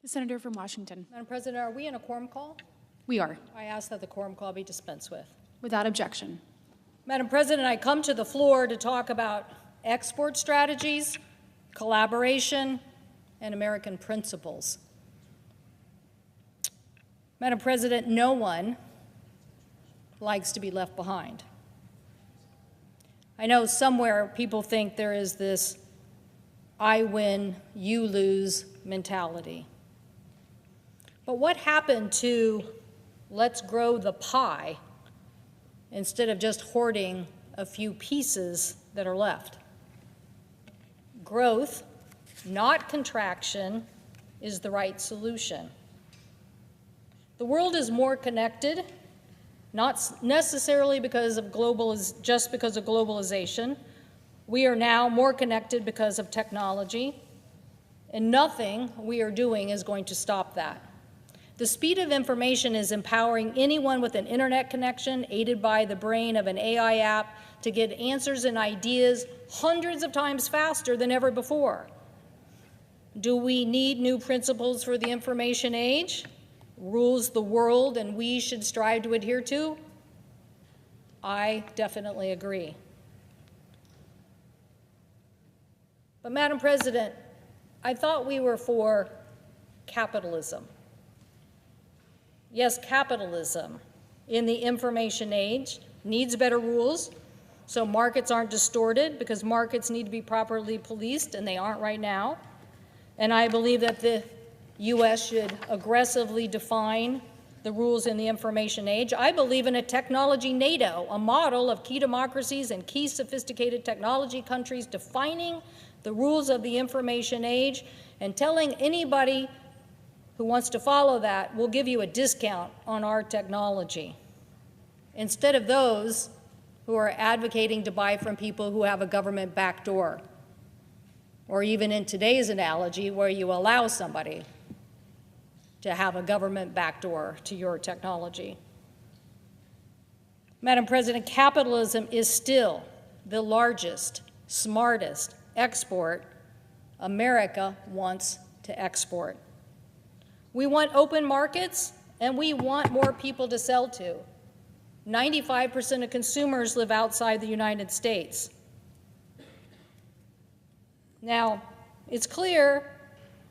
The Senator from Washington. Madam President, are we in a quorum call? We are. I ask that the quorum call be dispensed with. Without objection. Madam President, I come to the floor to talk about export strategies, collaboration, and American principles. Madam President, no one likes to be left behind. I know somewhere people think there is this I win, you lose mentality. But what happened to let's grow the pie instead of just hoarding a few pieces that are left? Growth, not contraction, is the right solution. The world is more connected, not necessarily because of just because of globalization. We are now more connected because of technology, and nothing we are doing is going to stop that. The speed of information is empowering anyone with an internet connection, aided by the brain of an AI app, to get answers and ideas hundreds of times faster than ever before. Do we need new principles for the information age? Rules the world and we should strive to adhere to? I definitely agree. But Madam President, I thought we were for capitalism. Yes, capitalism in the information age needs better rules so markets aren't distorted, because markets need to be properly policed, and they aren't right now. And I believe that the U.S. should aggressively define the rules in the information age. I believe in a technology NATO, a model of key democracies and key sophisticated technology countries defining the rules of the information age and telling anybody who wants to follow that, we'll give you a discount on our technology, instead of those who are advocating to buy from people who have a government backdoor, or even in today's analogy, where you allow somebody to have a government backdoor to your technology. Madam President, capitalism is still the largest, smartest export America wants to export. We want open markets, and we want more people to sell to. 95% of consumers live outside the United States. Now, it's clear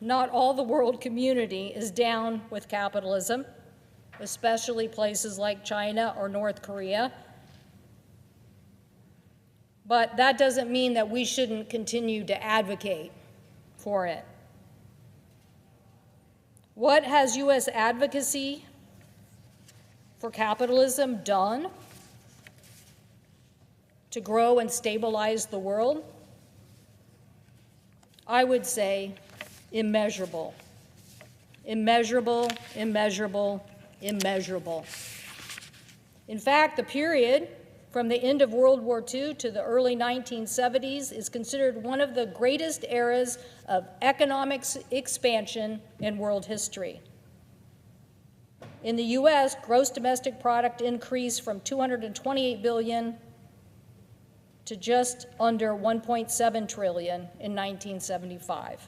not all the world community is down with capitalism, especially places like China or North Korea. But that doesn't mean that we shouldn't continue to advocate for it. What has U.S. advocacy for capitalism done to grow and stabilize the world? I would say immeasurable. Immeasurable, immeasurable, immeasurable. In fact, the period from the end of World War II to the early 1970s is considered one of the greatest eras of economic expansion in world history. In the U.S., gross domestic product increased from $228 billion to just under $1.7 trillion in 1975.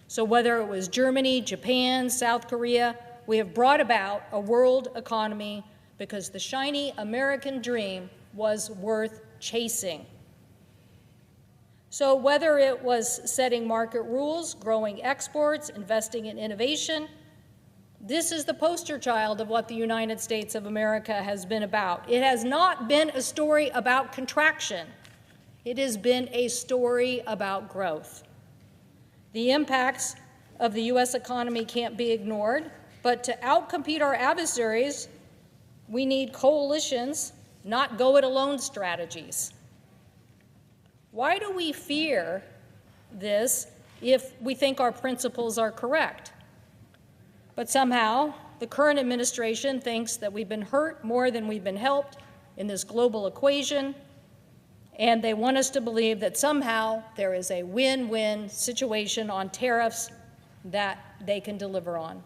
So whether it was Germany, Japan, South Korea, we have brought about a world economy because the shiny American dream was worth chasing. So whether it was setting market rules, growing exports, investing in innovation, this is the poster child of what the United States of America has been about. It has not been a story about contraction. It has been a story about growth. The impacts of the U.S. economy can't be ignored, but to outcompete our adversaries, we need coalitions, not go-it-alone strategies. Why do we fear this if we think our principles are correct? But somehow, the current administration thinks that we've been hurt more than we've been helped in this global equation, and they want us to believe that somehow there is a win-win situation on tariffs that they can deliver on.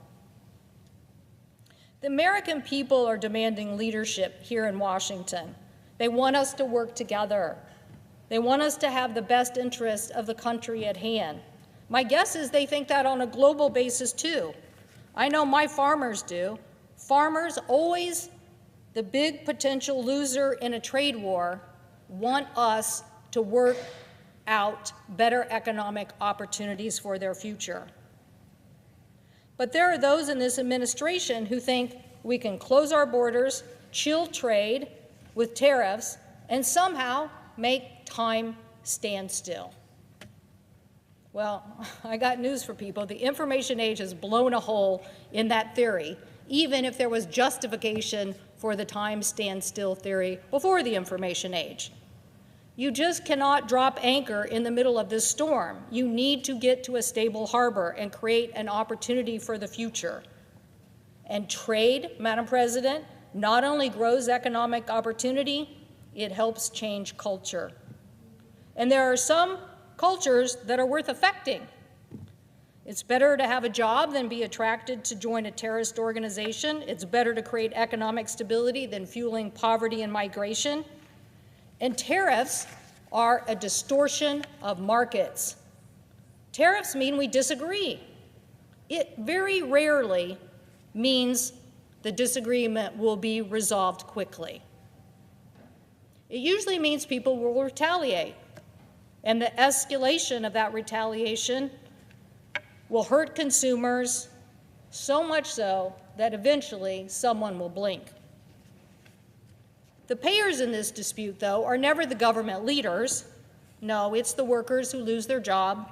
The American people are demanding leadership here in Washington. They want us to work together. They want us to have the best interests of the country at hand. My guess is they think that on a global basis too. I know my farmers do. Farmers, always the big potential loser in a trade war, want us to work out better economic opportunities for their future. But there are those in this administration who think we can close our borders, chill trade with tariffs, and somehow make time stand still. Well, I got news for people. The information age has blown a hole in that theory, even if there was justification for the time stand still theory before the information age. You just cannot drop anchor in the middle of this storm. You need to get to a stable harbor and create an opportunity for the future. And trade, Madam President, not only grows economic opportunity, it helps change culture. And there are some cultures that are worth affecting. It's better to have a job than be attracted to join a terrorist organization. It's better to create economic stability than fueling poverty and migration. And tariffs are a distortion of markets. Tariffs mean we disagree. It very rarely means the disagreement will be resolved quickly. It usually means people will retaliate, and the escalation of that retaliation will hurt consumers, so much so that eventually someone will blink. The payers in this dispute, though, are never the government leaders. No, it's the workers who lose their job.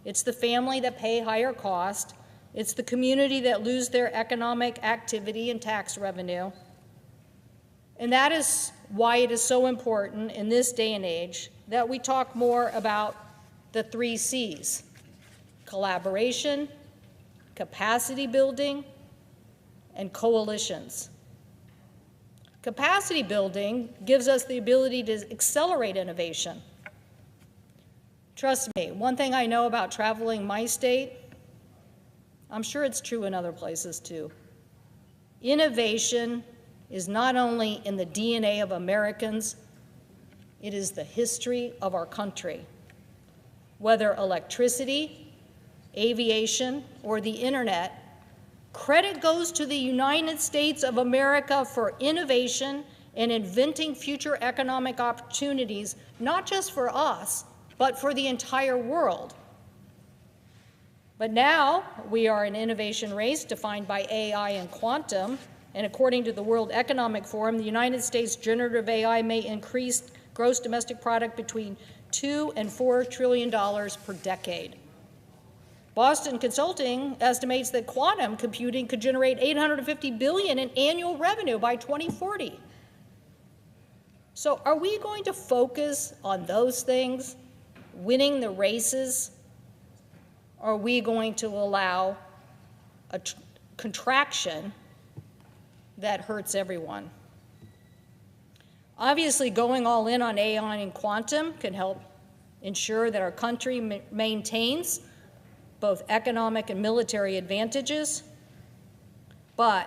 It's the family that pay higher cost. It's the community that lose their economic activity and tax revenue. And that is why it is so important in this day and age that we talk more about the 3 C's: collaboration, capacity building, and coalitions. Capacity building gives us the ability to accelerate innovation. Trust me, one thing I know about traveling my state, I'm sure it's true in other places too. Innovation is not only in the DNA of Americans, it is the history of our country. Whether electricity, aviation, or the internet, credit goes to the United States of America for innovation and inventing future economic opportunities, not just for us, but for the entire world. But now we are in an innovation race defined by AI and quantum, and according to the World Economic Forum, the United States generative AI may increase gross domestic product between $2 and $4 trillion per decade. Boston Consulting estimates that quantum computing could generate $850 billion in annual revenue by 2040. So are we going to focus on those things, winning the races, or are we going to allow a contraction that hurts everyone? Obviously, going all in on AI and quantum can help ensure that our country maintains both economic and military advantages, but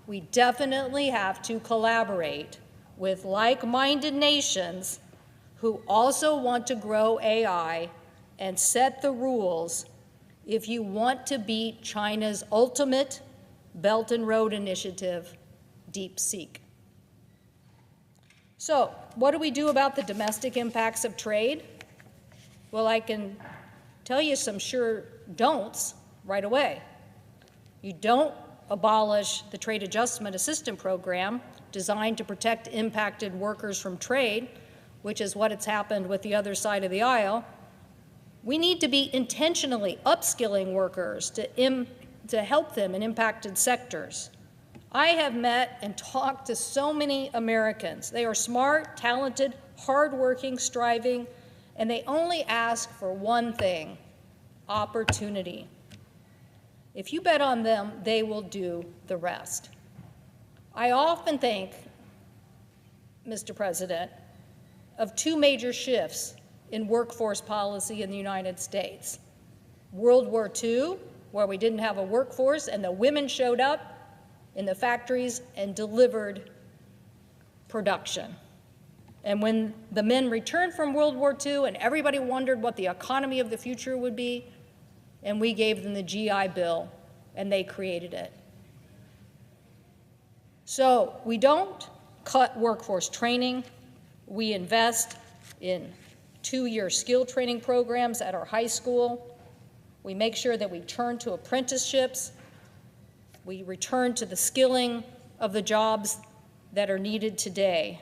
we definitely have to collaborate with like-minded nations who also want to grow AI and set the rules if you want to beat China's ultimate Belt and Road Initiative, DeepSeek. So, what do we do about the domestic impacts of trade? Well, I can tell you some sure don'ts right away. You don't abolish the Trade Adjustment Assistance Program designed to protect impacted workers from trade, which is what has happened with the other side of the aisle. We need to be intentionally upskilling workers to help them in impacted sectors. I have met and talked to so many Americans. They are smart, talented, hardworking, striving, and they only ask for one thing: opportunity. If you bet on them, they will do the rest. I often think, Mr. President, of 2 major shifts in workforce policy in the United States. World War II, where we didn't have a workforce and the women showed up in the factories and delivered production. And when the men returned from World War II and everybody wondered what the economy of the future would be, and we gave them the GI Bill, and they created it. So we don't cut workforce training. We invest in 2-year skill training programs at our high school. We make sure that we turn to apprenticeships. We return to the skilling of the jobs that are needed today.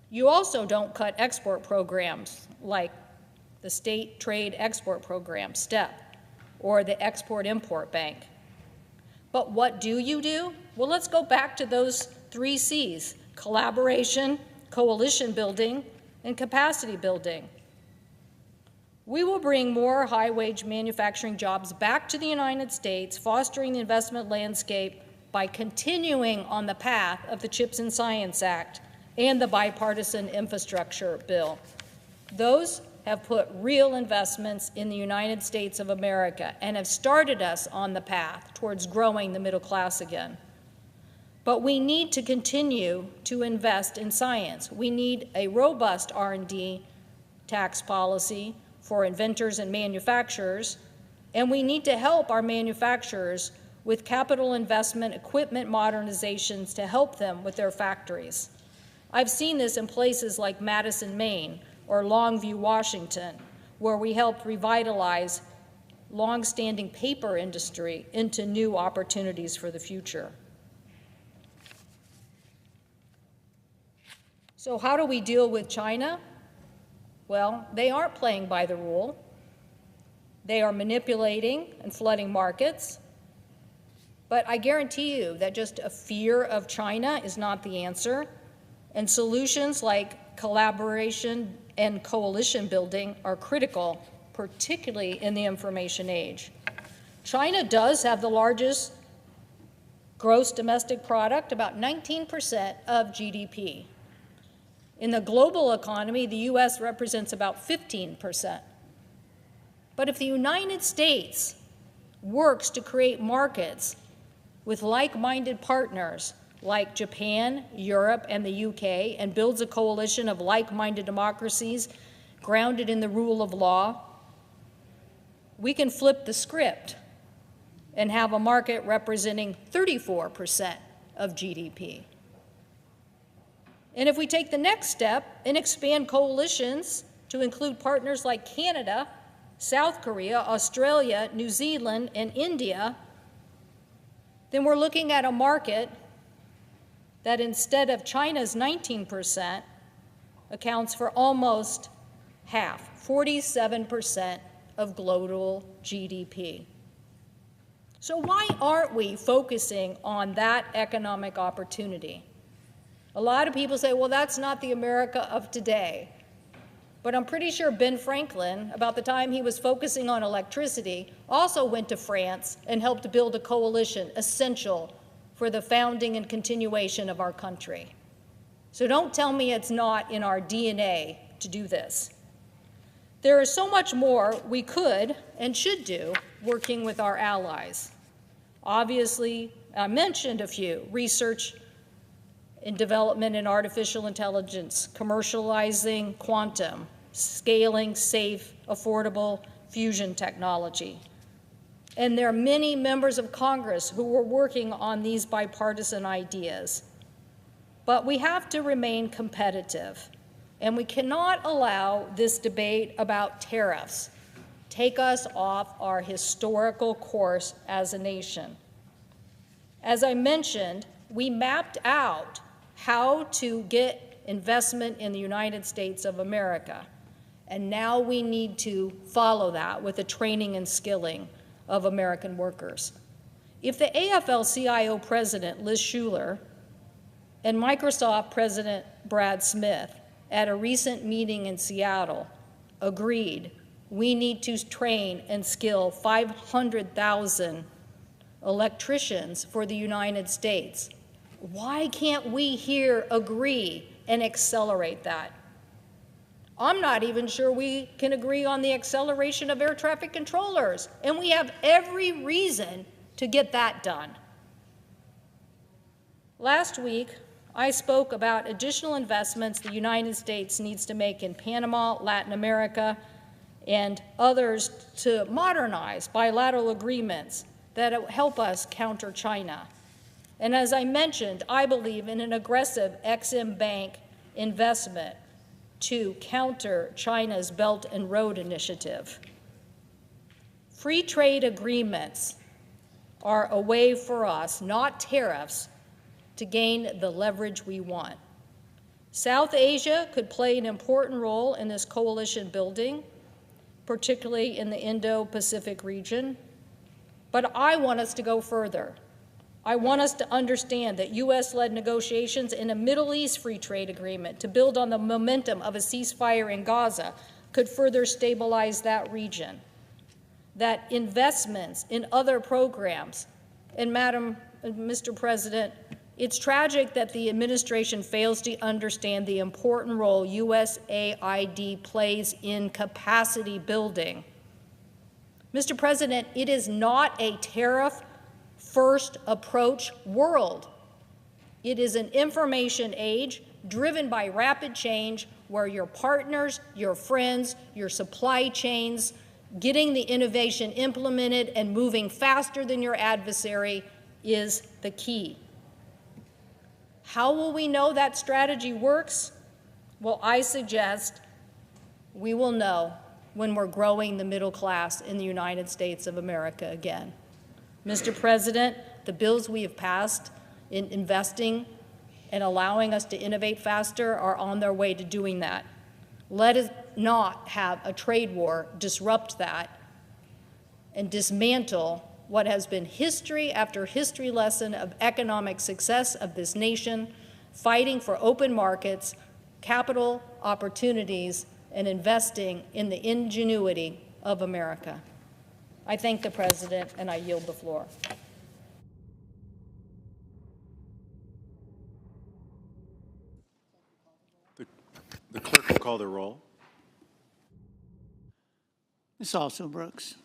You also don't cut export programs like the State Trade Export Program, STEP, or the Export-Import Bank. But what do you do? Well, let's go back to those 3 C's: collaboration, coalition building, and capacity building. We will bring more high-wage manufacturing jobs back to the United States, fostering the investment landscape by continuing on the path of the CHIPS and Science Act and the bipartisan infrastructure bill. Those have put real investments in the United States of America and have started us on the path towards growing the middle class again. But we need to continue to invest in science. We need a robust R&D tax policy for inventors and manufacturers, and we need to help our manufacturers with capital investment, equipment modernizations to help them with their factories. I've seen this in places like Madison, Maine, or Longview, Washington, where we helped revitalize long-standing paper industry into new opportunities for the future. So how do we deal with China? Well, they aren't playing by the rule. They are manipulating and flooding markets. But I guarantee you that just a fear of China is not the answer, and solutions like collaboration and coalition building are critical, particularly in the information age. China does have the largest gross domestic product, about 19% of GDP. In the global economy, the U.S. represents about 15%. But if the United States works to create markets with like-minded partners like Japan, Europe, and the UK, and builds a coalition of like-minded democracies grounded in the rule of law, we can flip the script and have a market representing 34% of GDP. And if we take the next step and expand coalitions to include partners like Canada, South Korea, Australia, New Zealand, and India, then we're looking at a market that instead of China's 19% accounts for almost half, 47% of global GDP. So why aren't we focusing on that economic opportunity? A lot of people say, well, that's not the America of today. But I'm pretty sure Ben Franklin, about the time he was focusing on electricity, also went to France and helped build a coalition essential for the founding and continuation of our country. So don't tell me it's not in our DNA to do this. There is so much more we could and should do working with our allies. Obviously, I mentioned a few: research and development in artificial intelligence, commercializing quantum, scaling safe, affordable fusion technology. And there are many members of Congress who are working on these bipartisan ideas. But we have to remain competitive, and we cannot allow this debate about tariffs take us off our historical course as a nation. As I mentioned, we mapped out how to get investment in the United States of America, and now we need to follow that with the training and skilling of American workers. If the AFL-CIO president, Liz Schuler, and Microsoft president Brad Smith at a recent meeting in Seattle agreed we need to train and skill 500,000 electricians for the United States, why can't we here agree and accelerate that? I'm not even sure we can agree on the acceleration of air traffic controllers, and we have every reason to get that done. Last week, I spoke about additional investments the United States needs to make in Panama, Latin America, and others to modernize bilateral agreements that help us counter China. And as I mentioned, I believe in an aggressive Exim Bank investment to counter China's Belt and Road Initiative. Free trade agreements are a way for us, not tariffs, to gain the leverage we want. South Asia could play an important role in this coalition building, particularly in the Indo-Pacific region. But I want us to go further. I want us to understand that U.S.-led negotiations in a Middle East free trade agreement to build on the momentum of a ceasefire in Gaza could further stabilize that region. That investments in other programs, and Mr. President, it's tragic that the administration fails to understand the important role USAID plays in capacity building. Mr. President, it is not a tariff-first approach world. It is an information age driven by rapid change where your partners, your friends, your supply chains, getting the innovation implemented and moving faster than your adversary is the key. How will we know that strategy works? Well, I suggest we will know when we're growing the middle class in the United States of America again. Mr. President, the bills we have passed in investing and allowing us to innovate faster are on their way to doing that. Let us not have a trade war disrupt that and dismantle what has been history after history lesson of economic success of this nation, fighting for open markets, capital opportunities, and investing in the ingenuity of America. I thank the President, and I yield the floor. The clerk will call the roll. Ms. Also Brooks.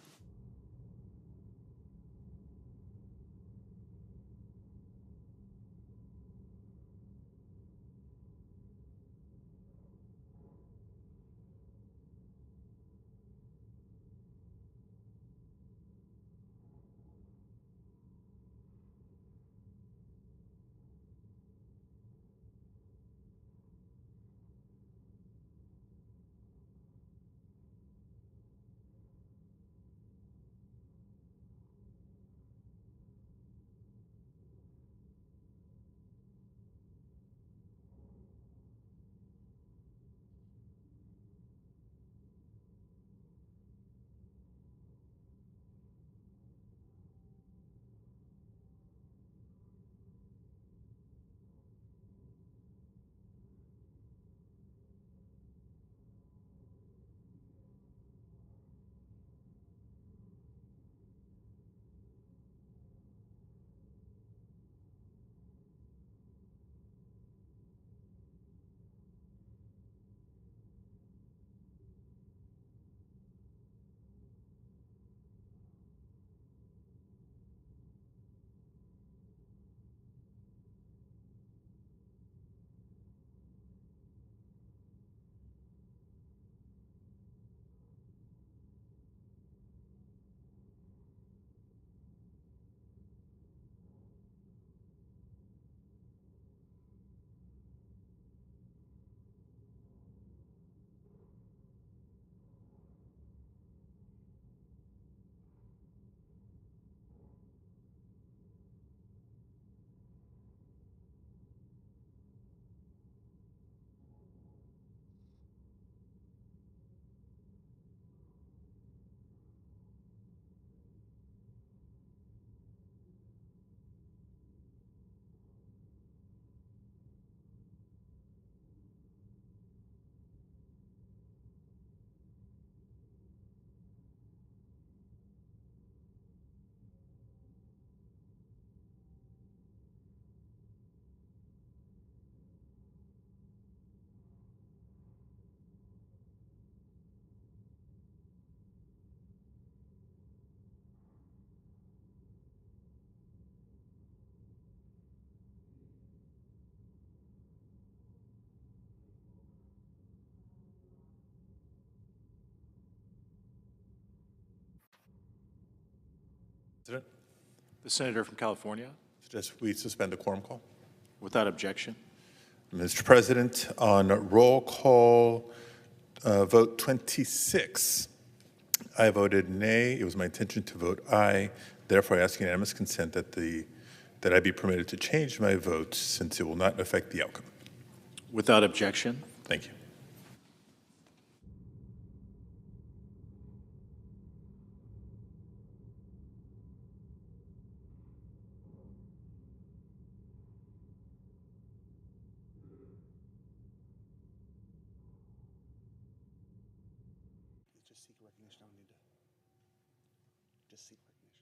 President, the senator from California, suggest we suspend the quorum call. without objection. Mr. President, on roll call vote 26, I voted nay. It was my intention to vote aye. Therefore, I ask unanimous consent that I be permitted to change my vote since it will not affect the outcome. Without objection. Thank you. Just seek recognition. I don't need to. Just seek recognition.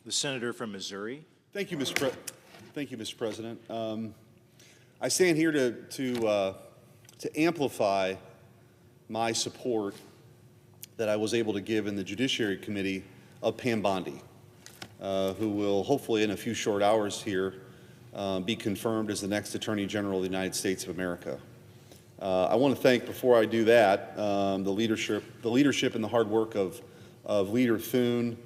The senator from Missouri. Thank you, Mr. President. I stand here to amplify my support that I was able to give in the Judiciary Committee of Pam Bondi, who will hopefully in a few short hours here be confirmed as the next Attorney General of the United States of America. I want to thank, before I do that, the leadership and the hard work of Leader Thune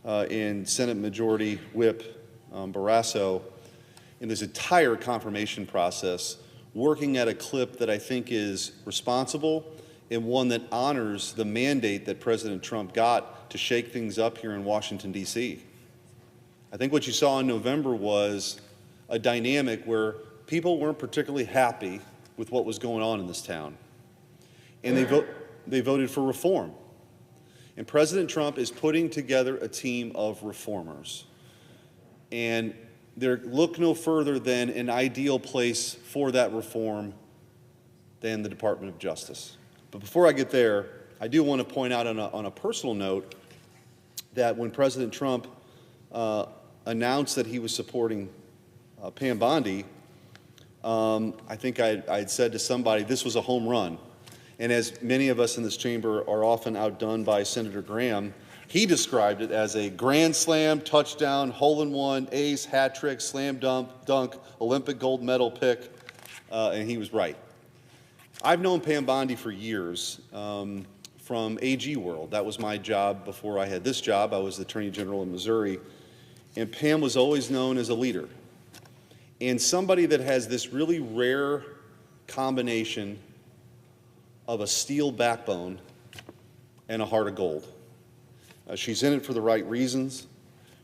and Senate Majority Whip Barrasso in this entire confirmation process, working at a clip that I think is responsible and one that honors the mandate that President Trump got to shake things up here in Washington, D.C. I think what you saw in November was a dynamic where people weren't particularly happy with what was going on in this town. And they voted for reform. And President Trump is putting together a team of reformers. And look no further than an ideal place for that reform than the Department of Justice. But before I get there, I do want to point out on a personal note that when President Trump announced that he was supporting Pam Bondi, I think I'd said to somebody, this was a home run. And as many of us in this chamber are often outdone by Senator Graham, he described it as a grand slam, touchdown, hole-in-one, ace, hat trick, slam dunk, Olympic gold medal pick, and he was right. I've known Pam Bondi for years from AG World. That was my job before I had this job. I was the Attorney General in Missouri. And Pam was always known as a leader and somebody that has this really rare combination of a steel backbone and a heart of gold. She's in it for the right reasons.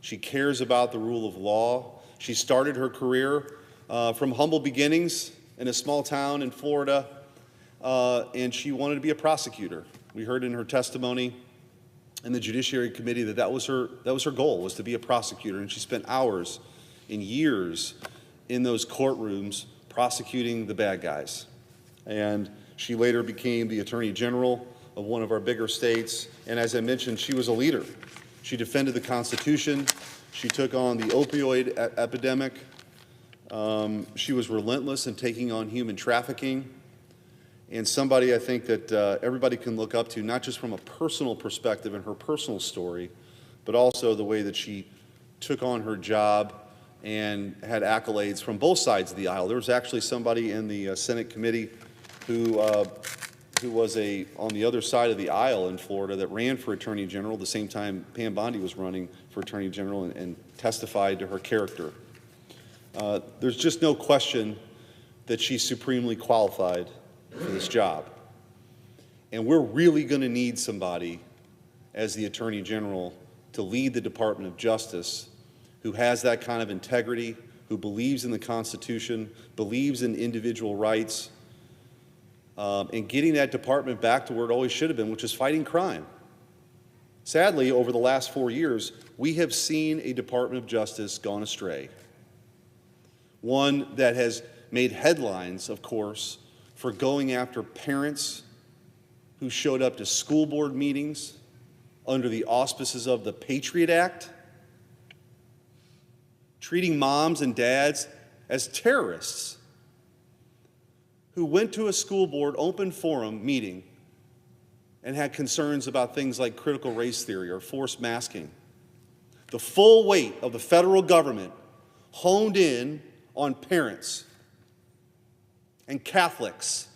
She cares about the rule of law. She started her career from humble beginnings in a small town in Florida, and she wanted to be a prosecutor. We heard in her testimony in the Judiciary Committee that was her goal, was to be a prosecutor, and she spent hours and years in those courtrooms prosecuting the bad guys. And she later became the Attorney General of one of our bigger states, and as I mentioned, she was a leader. She defended the Constitution. She took on the opioid epidemic. She was relentless in taking on human trafficking, and somebody I think that everybody can look up to, not just from a personal perspective and her personal story, but also the way that she took on her job and had accolades from both sides of the aisle. There was actually somebody in the Senate committee who was on the other side of the aisle in Florida that ran for Attorney General the same time Pam Bondi was running for Attorney General and testified to her character. There's just no question that she's supremely qualified for this job. And we're really going to need somebody as the Attorney General to lead the Department of Justice who has that kind of integrity, who believes in the Constitution, believes in individual rights, and getting that department back to where it always should have been, which is fighting crime. Sadly, over the last 4 years, we have seen a Department of Justice gone astray. One that has made headlines, of course, for going after parents who showed up to school board meetings under the auspices of the Patriot Act, treating moms and dads as terrorists, who went to a school board open forum meeting and had concerns about things like critical race theory or forced masking. The full weight of the federal government honed in on parents and Catholics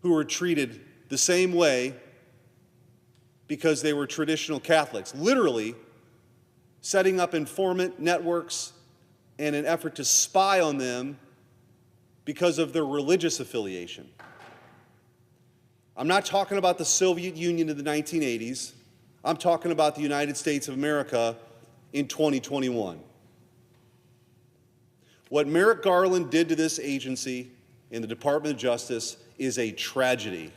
who were treated the same way because they were traditional Catholics, literally setting up informant networks in an effort to spy on them because of their religious affiliation. I'm not talking about the Soviet Union in the 1980s. I'm talking about the United States of America in 2021. What Merrick Garland did to this agency in the Department of Justice is a tragedy.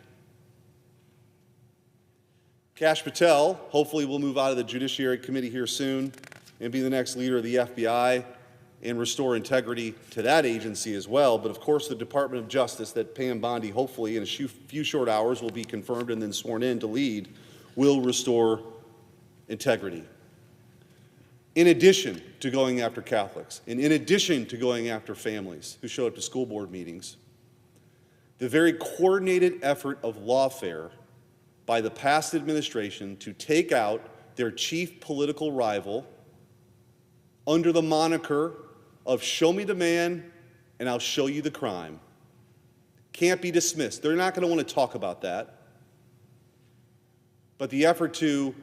Kash Patel hopefully will move out of the Judiciary Committee here soon and be the next leader of the FBI and restore integrity to that agency as well. But of course, the Department of Justice that Pam Bondi hopefully in a few short hours will be confirmed and then sworn in to lead will restore integrity. In addition to going after Catholics, and in addition to going after families who show up to school board meetings, the very coordinated effort of lawfare by the past administration to take out their chief political rival under the moniker of show me the man and I'll show you the crime can't be dismissed. They're not going to want to talk about that. But the effort to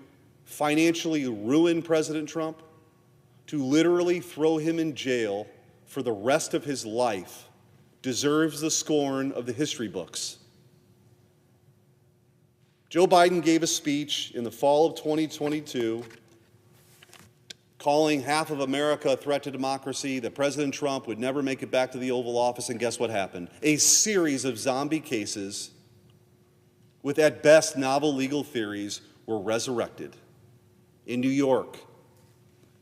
financially ruin President Trump, to literally throw him in jail for the rest of his life, deserves the scorn of the history books. Joe Biden gave a speech in the fall of 2022 calling half of America a threat to democracy, that President Trump would never make it back to the Oval Office, and guess what happened? A series of zombie cases with, at best, novel legal theories were resurrected. In New York,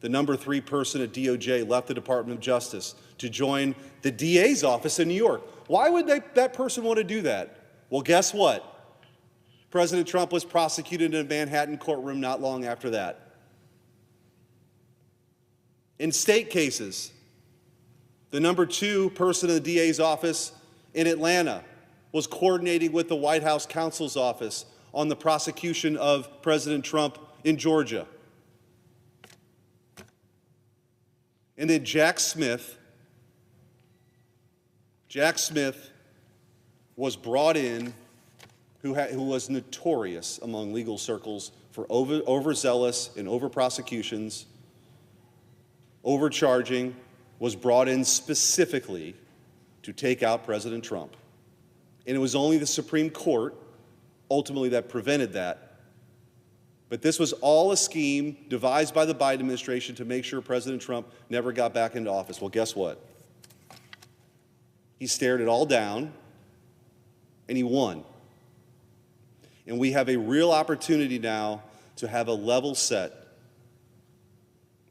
the number 3 person at DOJ left the Department of Justice to join the DA's office in New York. Why would that person want to do that? Well, guess what? President Trump was prosecuted in a Manhattan courtroom not long after that. In state cases, the number 2 person in the DA's office in Atlanta was coordinating with the White House counsel's office on the prosecution of President Trump in Georgia. And then Jack Smith was brought in, who was notorious among legal circles for overzealous and over prosecutions, overcharging, was brought in specifically to take out President Trump. And it was only the Supreme Court ultimately that prevented that. But this was all a scheme devised by the Biden administration to make sure President Trump never got back into office. Well, guess what? He stared it all down, and he won. And we have a real opportunity now to have a level set.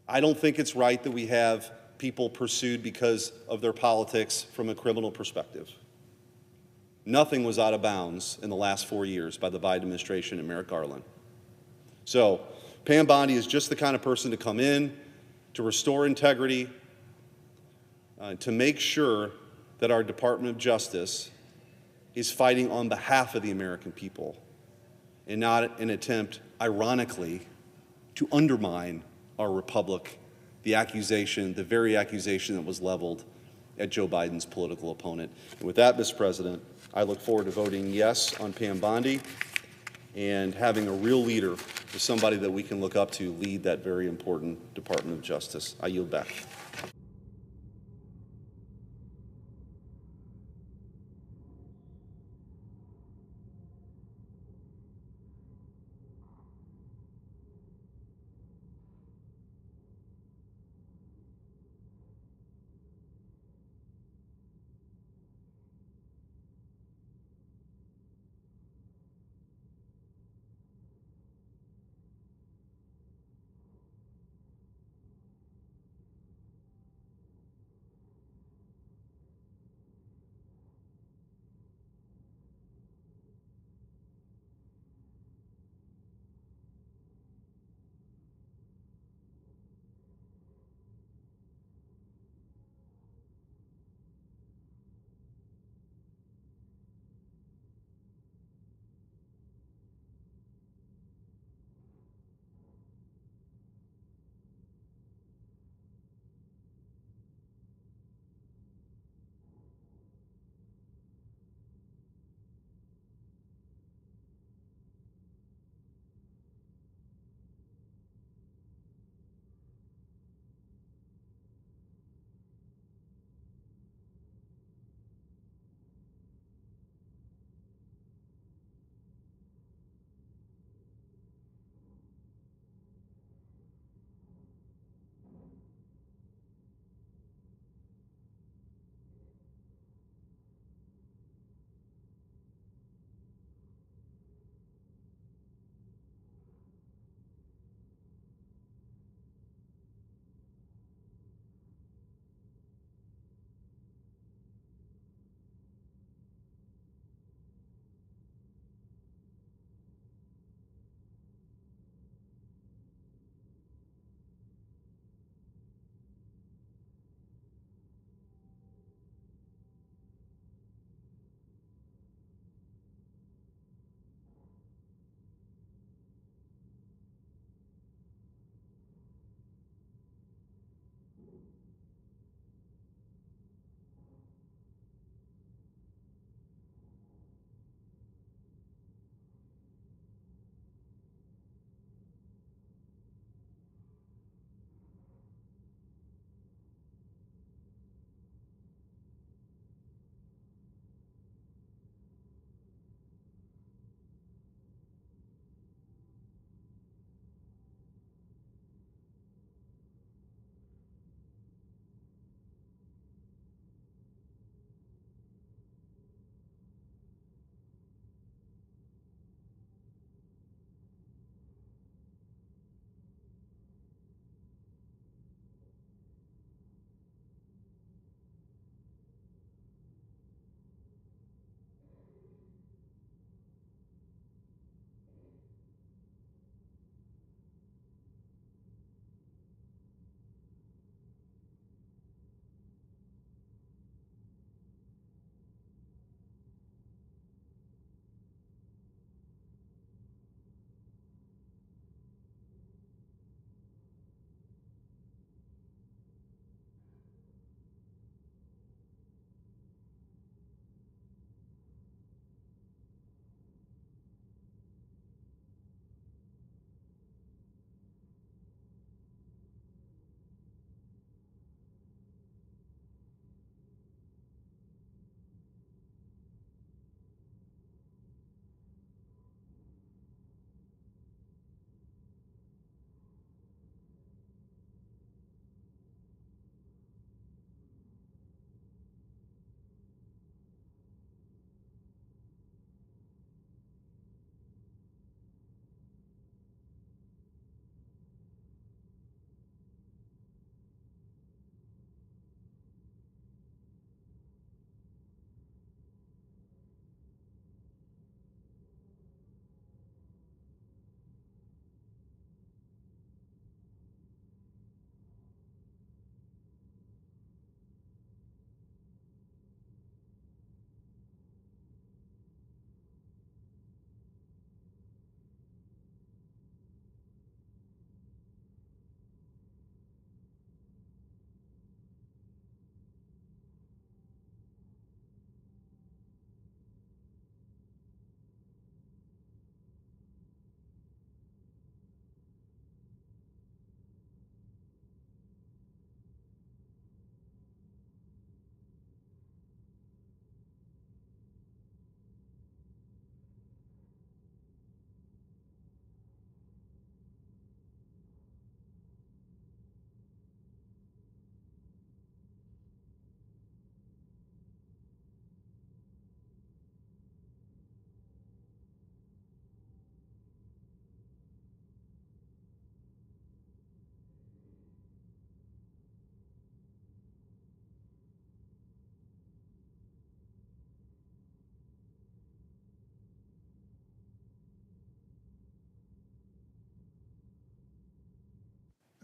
I don't think it's right that we have people pursued because of their politics from a criminal perspective. Nothing was out of bounds in the last 4 years by the Biden administration and Merrick Garland. So Pam Bondi is just the kind of person to come in, to restore integrity, to make sure that our Department of Justice is fighting on behalf of the American people and not an attempt, ironically, to undermine our republic, the very accusation that was leveled at Joe Biden's political opponent. And with that, Mr. President, I look forward to voting yes on Pam Bondi and having a real leader, somebody that we can look up to, lead that very important Department of Justice. I yield back.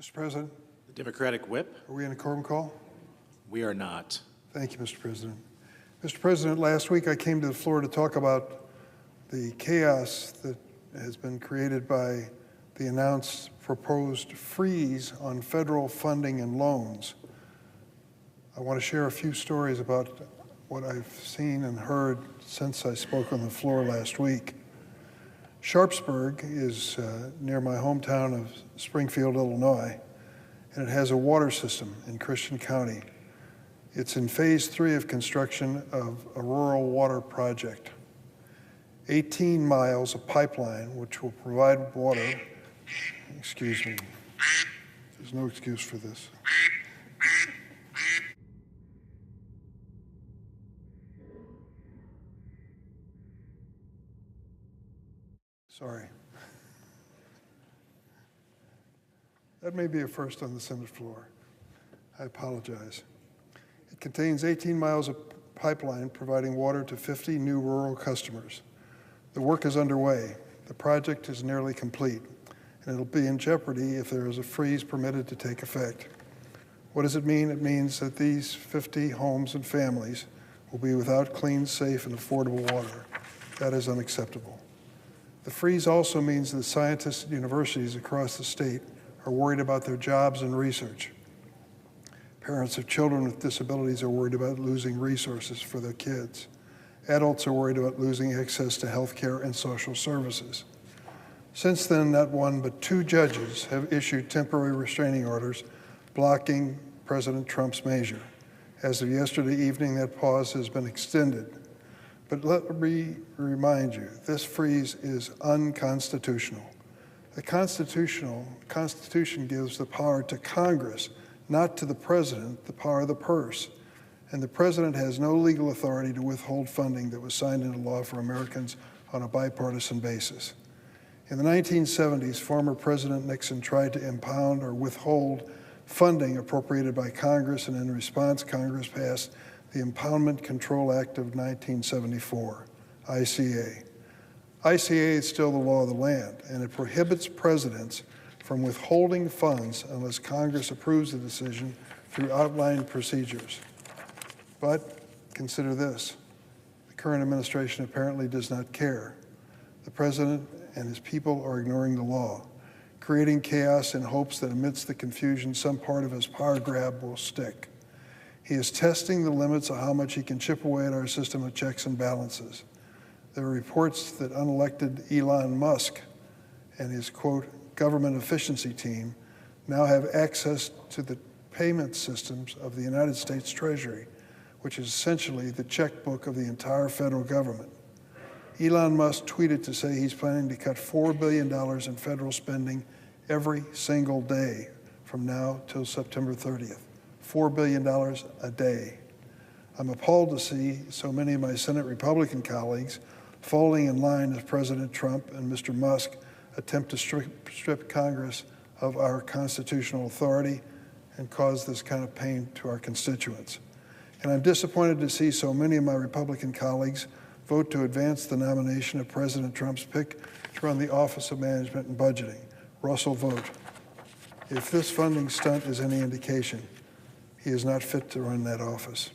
Mr. President, The Democratic Whip? are we in a quorum call? We are not. Thank you, Mr. President. Mr. President, last week I came to the floor to talk about the chaos that has been created by the announced proposed freeze on federal funding and loans. I want to share a few stories about what I've seen and heard since I spoke on the floor last week. Sharpsburg is near my hometown of Springfield, Illinois, and it has a water system in Christian County. It's in phase 3 of construction of a rural water project. 18 miles of pipeline, which will provide water. Excuse me. There's no excuse for this. Sorry. That may be a first on the Senate floor. I apologize. It contains 18 miles of pipeline providing water to 50 new rural customers. The work is underway. The project is nearly complete, and it'll be in jeopardy if there is a freeze permitted to take effect. What does it mean? It means that these 50 homes and families will be without clean, safe, and affordable water. That is unacceptable. The freeze also means that scientists at universities across the state are worried about their jobs and research. Parents of children with disabilities are worried about losing resources for their kids. Adults are worried about losing access to health care and social services. Since then, not one but 2 judges have issued temporary restraining orders blocking President Trump's measure. As of yesterday evening, that pause has been extended. But let me remind you, this freeze is unconstitutional. The Constitution gives the power to Congress, not to the President, the power of the purse. And the President has no legal authority to withhold funding that was signed into law for Americans on a bipartisan basis. In the 1970s, former President Nixon tried to impound or withhold funding appropriated by Congress, and in response, Congress passed the Impoundment Control Act of 1974, ICA. ICA is still the law of the land, and it prohibits presidents from withholding funds unless Congress approves the decision through outlined procedures. But consider this. The current administration apparently does not care. The president and his people are ignoring the law, creating chaos in hopes that amidst the confusion, some part of his power grab will stick. He is testing the limits of how much he can chip away at our system of checks and balances. There are reports that unelected Elon Musk and his, quote, government efficiency team now have access to the payment systems of the United States Treasury, which is essentially the checkbook of the entire federal government. Elon Musk tweeted to say he's planning to cut $4 billion in federal spending every single day from now till September 30th. $4 billion a day. I'm appalled to see so many of my Senate Republican colleagues falling in line as President Trump and Mr. Musk attempt to strip Congress of our constitutional authority and cause this kind of pain to our constituents. And I'm disappointed to see so many of my Republican colleagues vote to advance the nomination of President Trump's pick to run the Office of Management and Budgeting, Russell Vought. If this funding stunt is any indication, he is not fit to run that office.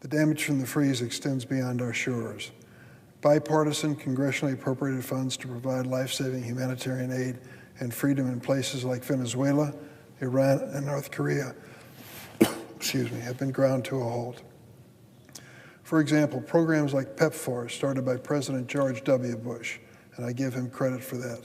The damage from the freeze extends beyond our shores. Bipartisan, congressionally appropriated funds to provide life-saving humanitarian aid and freedom in places like Venezuela, Iran, and North Korea have been ground to a halt. For example, programs like PEPFAR, started by President George W. Bush, and I give him credit for that,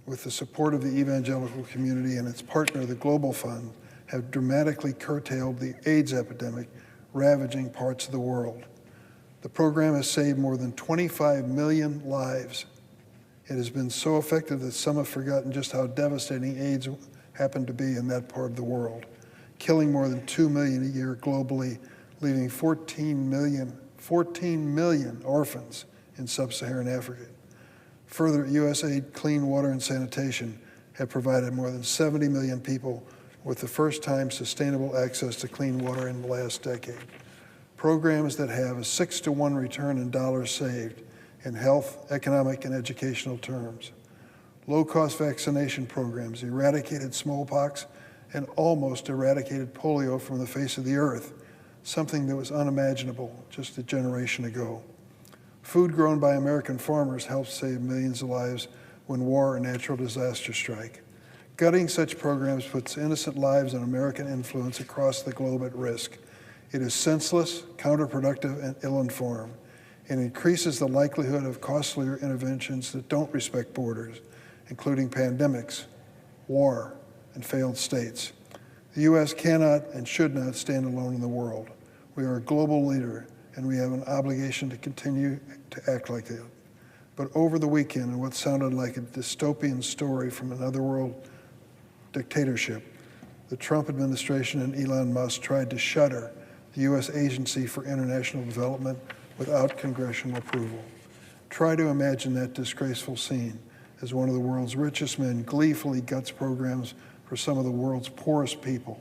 with the support of the evangelical community and its partner, the Global Fund, have dramatically curtailed the AIDS epidemic ravaging parts of the world. The program has saved more than 25 million lives. It has been so effective that some have forgotten just how devastating AIDS happened to be in that part of the world, killing more than 2 million a year globally, leaving 14 million orphans in sub-Saharan Africa. Further, USAID Clean Water and Sanitation have provided more than 70 million people with the first time sustainable access to clean water in the last decade. Programs that have a 6-to-1 return in dollars saved in health, economic, and educational terms. low-cost vaccination programs, eradicated smallpox, and almost eradicated polio from the face of the earth, something that was unimaginable just a generation ago. Food grown by American farmers helps save millions of lives when war or natural disaster strike. Gutting such programs puts innocent lives and American influence across the globe at risk. It is senseless, counterproductive, and ill-informed. It increases the likelihood of costlier interventions that don't respect borders, including pandemics, war, and failed states. The U.S. cannot and should not stand alone in the world. We are a global leader, and we have an obligation to continue to act like it. But over the weekend, in what sounded like a dystopian story from another world dictatorship, the Trump administration and Elon Musk tried to shutter the U.S. Agency for International Development without congressional approval. Try to imagine that disgraceful scene as one of the world's richest men gleefully guts programs for some of the world's poorest people.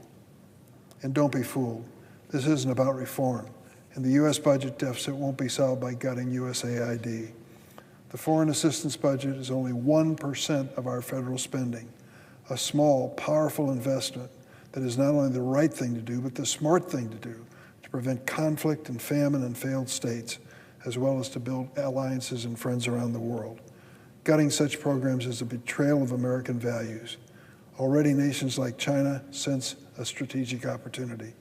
And don't be fooled. This isn't about reform, and the U.S. budget deficit won't be solved by gutting USAID. The foreign assistance budget is only 1% of our federal spending, a small, powerful investment that is not only the right thing to do, but the smart thing to do to prevent conflict and famine in failed states, as well as to build alliances and friends around the world. Gutting such programs is a betrayal of American values. Already nations like China sense a strategic opportunity.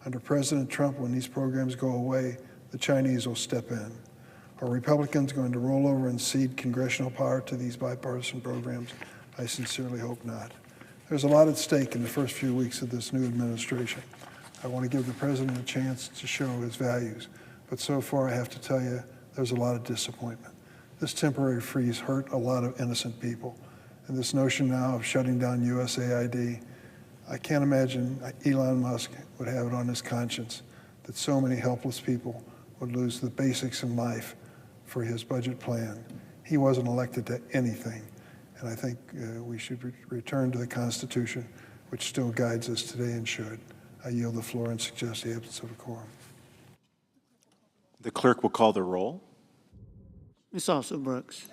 Under President Trump, when these programs go away, the Chinese will step in. Are Republicans going to roll over and cede congressional power to these bipartisan programs? I sincerely hope not. There's a lot at stake in the first few weeks of this new administration. I want to give the president a chance to show his values, but so far I have to tell you there's a lot of disappointment. This temporary freeze hurt a lot of innocent people, and this notion now of shutting down USAID, I can't imagine Elon Musk would have it on his conscience that so many helpless people would lose the basics in life for his budget plan. He wasn't elected to anything, and I think we should return to the Constitution, which still guides us today and should. I yield the floor and suggest the absence of a quorum. The clerk will call the roll. Ms. Also Brooks.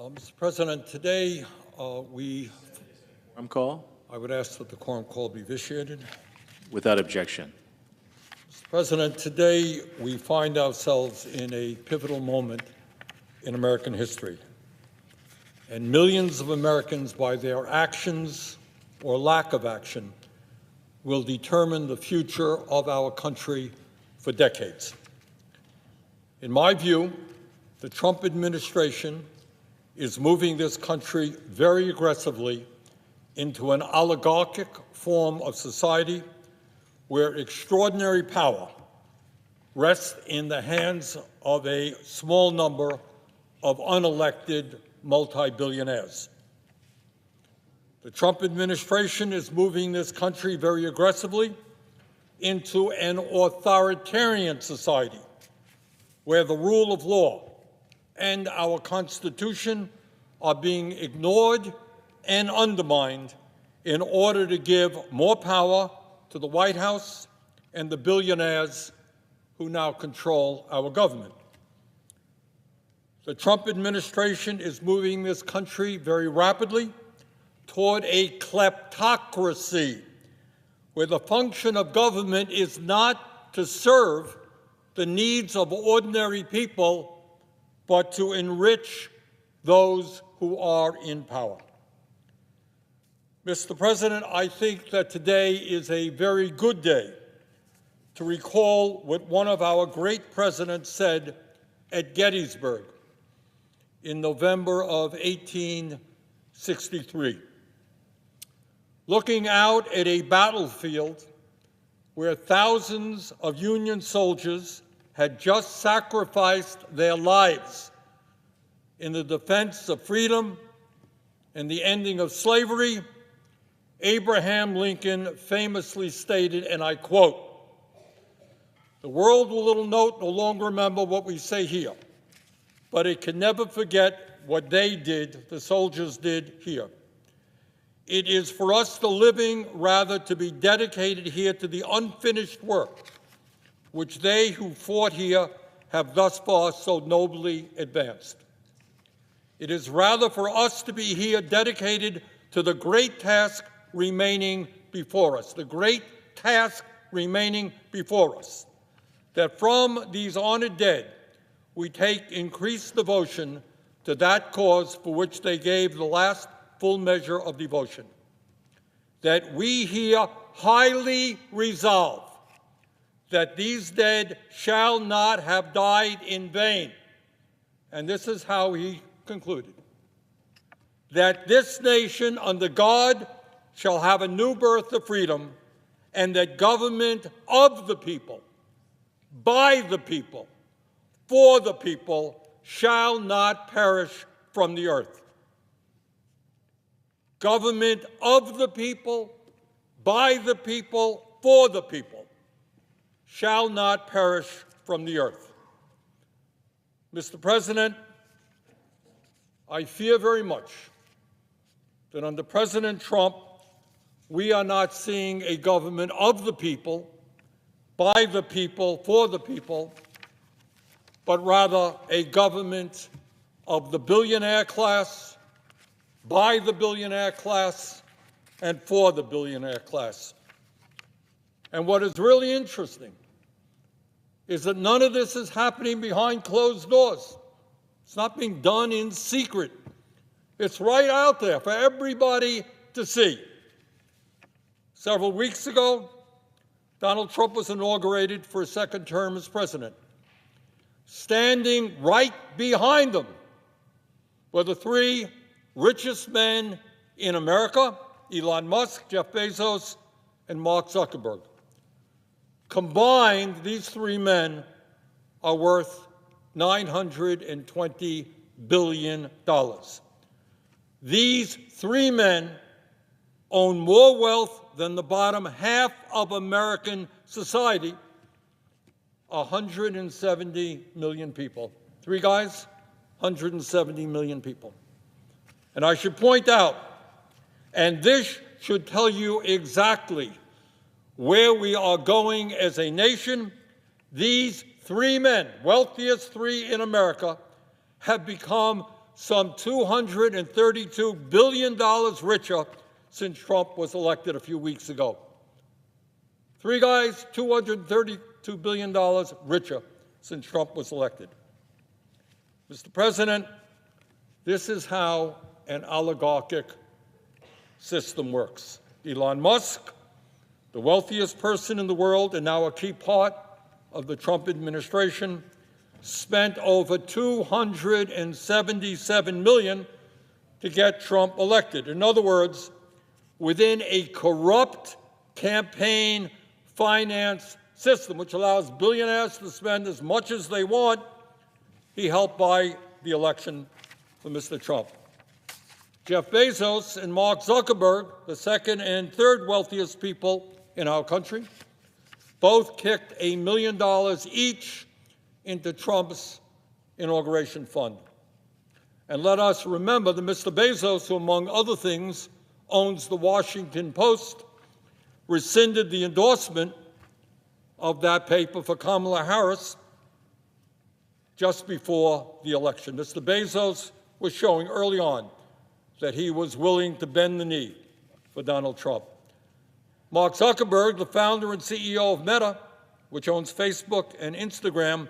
Mr. President, today Quorum call I would ask that the quorum call be vitiated. without objection. Mr. President, today we find ourselves in a pivotal moment in American history. And millions of Americans, by their actions or lack of action, will determine the future of our country for decades. In my view, the Trump administration is moving this country very aggressively into an oligarchic form of society where extraordinary power rests in the hands of a small number of unelected multi-billionaires. The Trump administration is moving this country very aggressively into an authoritarian society where the rule of law and our Constitution are being ignored and undermined in order to give more power to the White House and the billionaires who now control our government. The Trump administration is moving this country very rapidly toward a kleptocracy, where the function of government is not to serve the needs of ordinary people, but to enrich those who are in power. Mr. President, I think that today is a very good day to recall what one of our great presidents said at Gettysburg in November of 1863. Looking out at a battlefield where thousands of Union soldiers had just sacrificed their lives in the defense of freedom and the ending of slavery, Abraham Lincoln famously stated, and I quote, "The world will no longer remember what we say here, but it can never forget what they did, the soldiers did here. It is for us, the living, rather to be dedicated here to the unfinished work which they who fought here have thus far so nobly advanced. It is rather for us to be here dedicated to the great task remaining before us, the great task remaining before us, that from these honored dead we take increased devotion to that cause for which they gave the last full measure of devotion, that we here highly resolve that these dead shall not have died in vain." And this is how he concluded: "That this nation under God shall have a new birth of freedom, and that government of the people, by the people, for the people, shall not perish from the earth." Government of the people, by the people, for the people, shall not perish from the earth. Mr. President, I fear very much that under President Trump, we are not seeing a government of the people, by the people, for the people, but rather a government of the billionaire class, by the billionaire class, and for the billionaire class. And what is really interesting is that none of this is happening behind closed doors. It's not being done in secret. It's right out there for everybody to see. Several weeks ago, Donald Trump was inaugurated for a second term as president. Standing right behind him were the three richest men in America: Elon Musk, Jeff Bezos, and Mark Zuckerberg. Combined, these three men are worth $920 billion. These three men own more wealth than the bottom half of American society, 170 million people. Three guys, 170 million people. And I should point out, and this should tell you exactly where we are going as a nation, these three men, wealthiest three in America, have become some $232 billion richer since Trump was elected a few weeks ago. Three guys, $232 billion richer since Trump was elected. Mr. President, this is how an oligarchic system works. Elon Musk, the wealthiest person in the world and now a key part of the Trump administration, spent over $277 million to get Trump elected. In other words, within a corrupt campaign finance system, which allows billionaires to spend as much as they want, he helped buy the election for Mr. Trump. Jeff Bezos and Mark Zuckerberg, the second and third wealthiest people in our country, both kicked $1 million each into Trump's inauguration fund. And let us remember that Mr. Bezos, who among other things owns the Washington Post, rescinded the endorsement of that paper for Kamala Harris just before the election. Mr. Bezos was showing early on that he was willing to bend the knee for Donald Trump. Mark Zuckerberg, the founder and CEO of Meta, which owns Facebook and Instagram,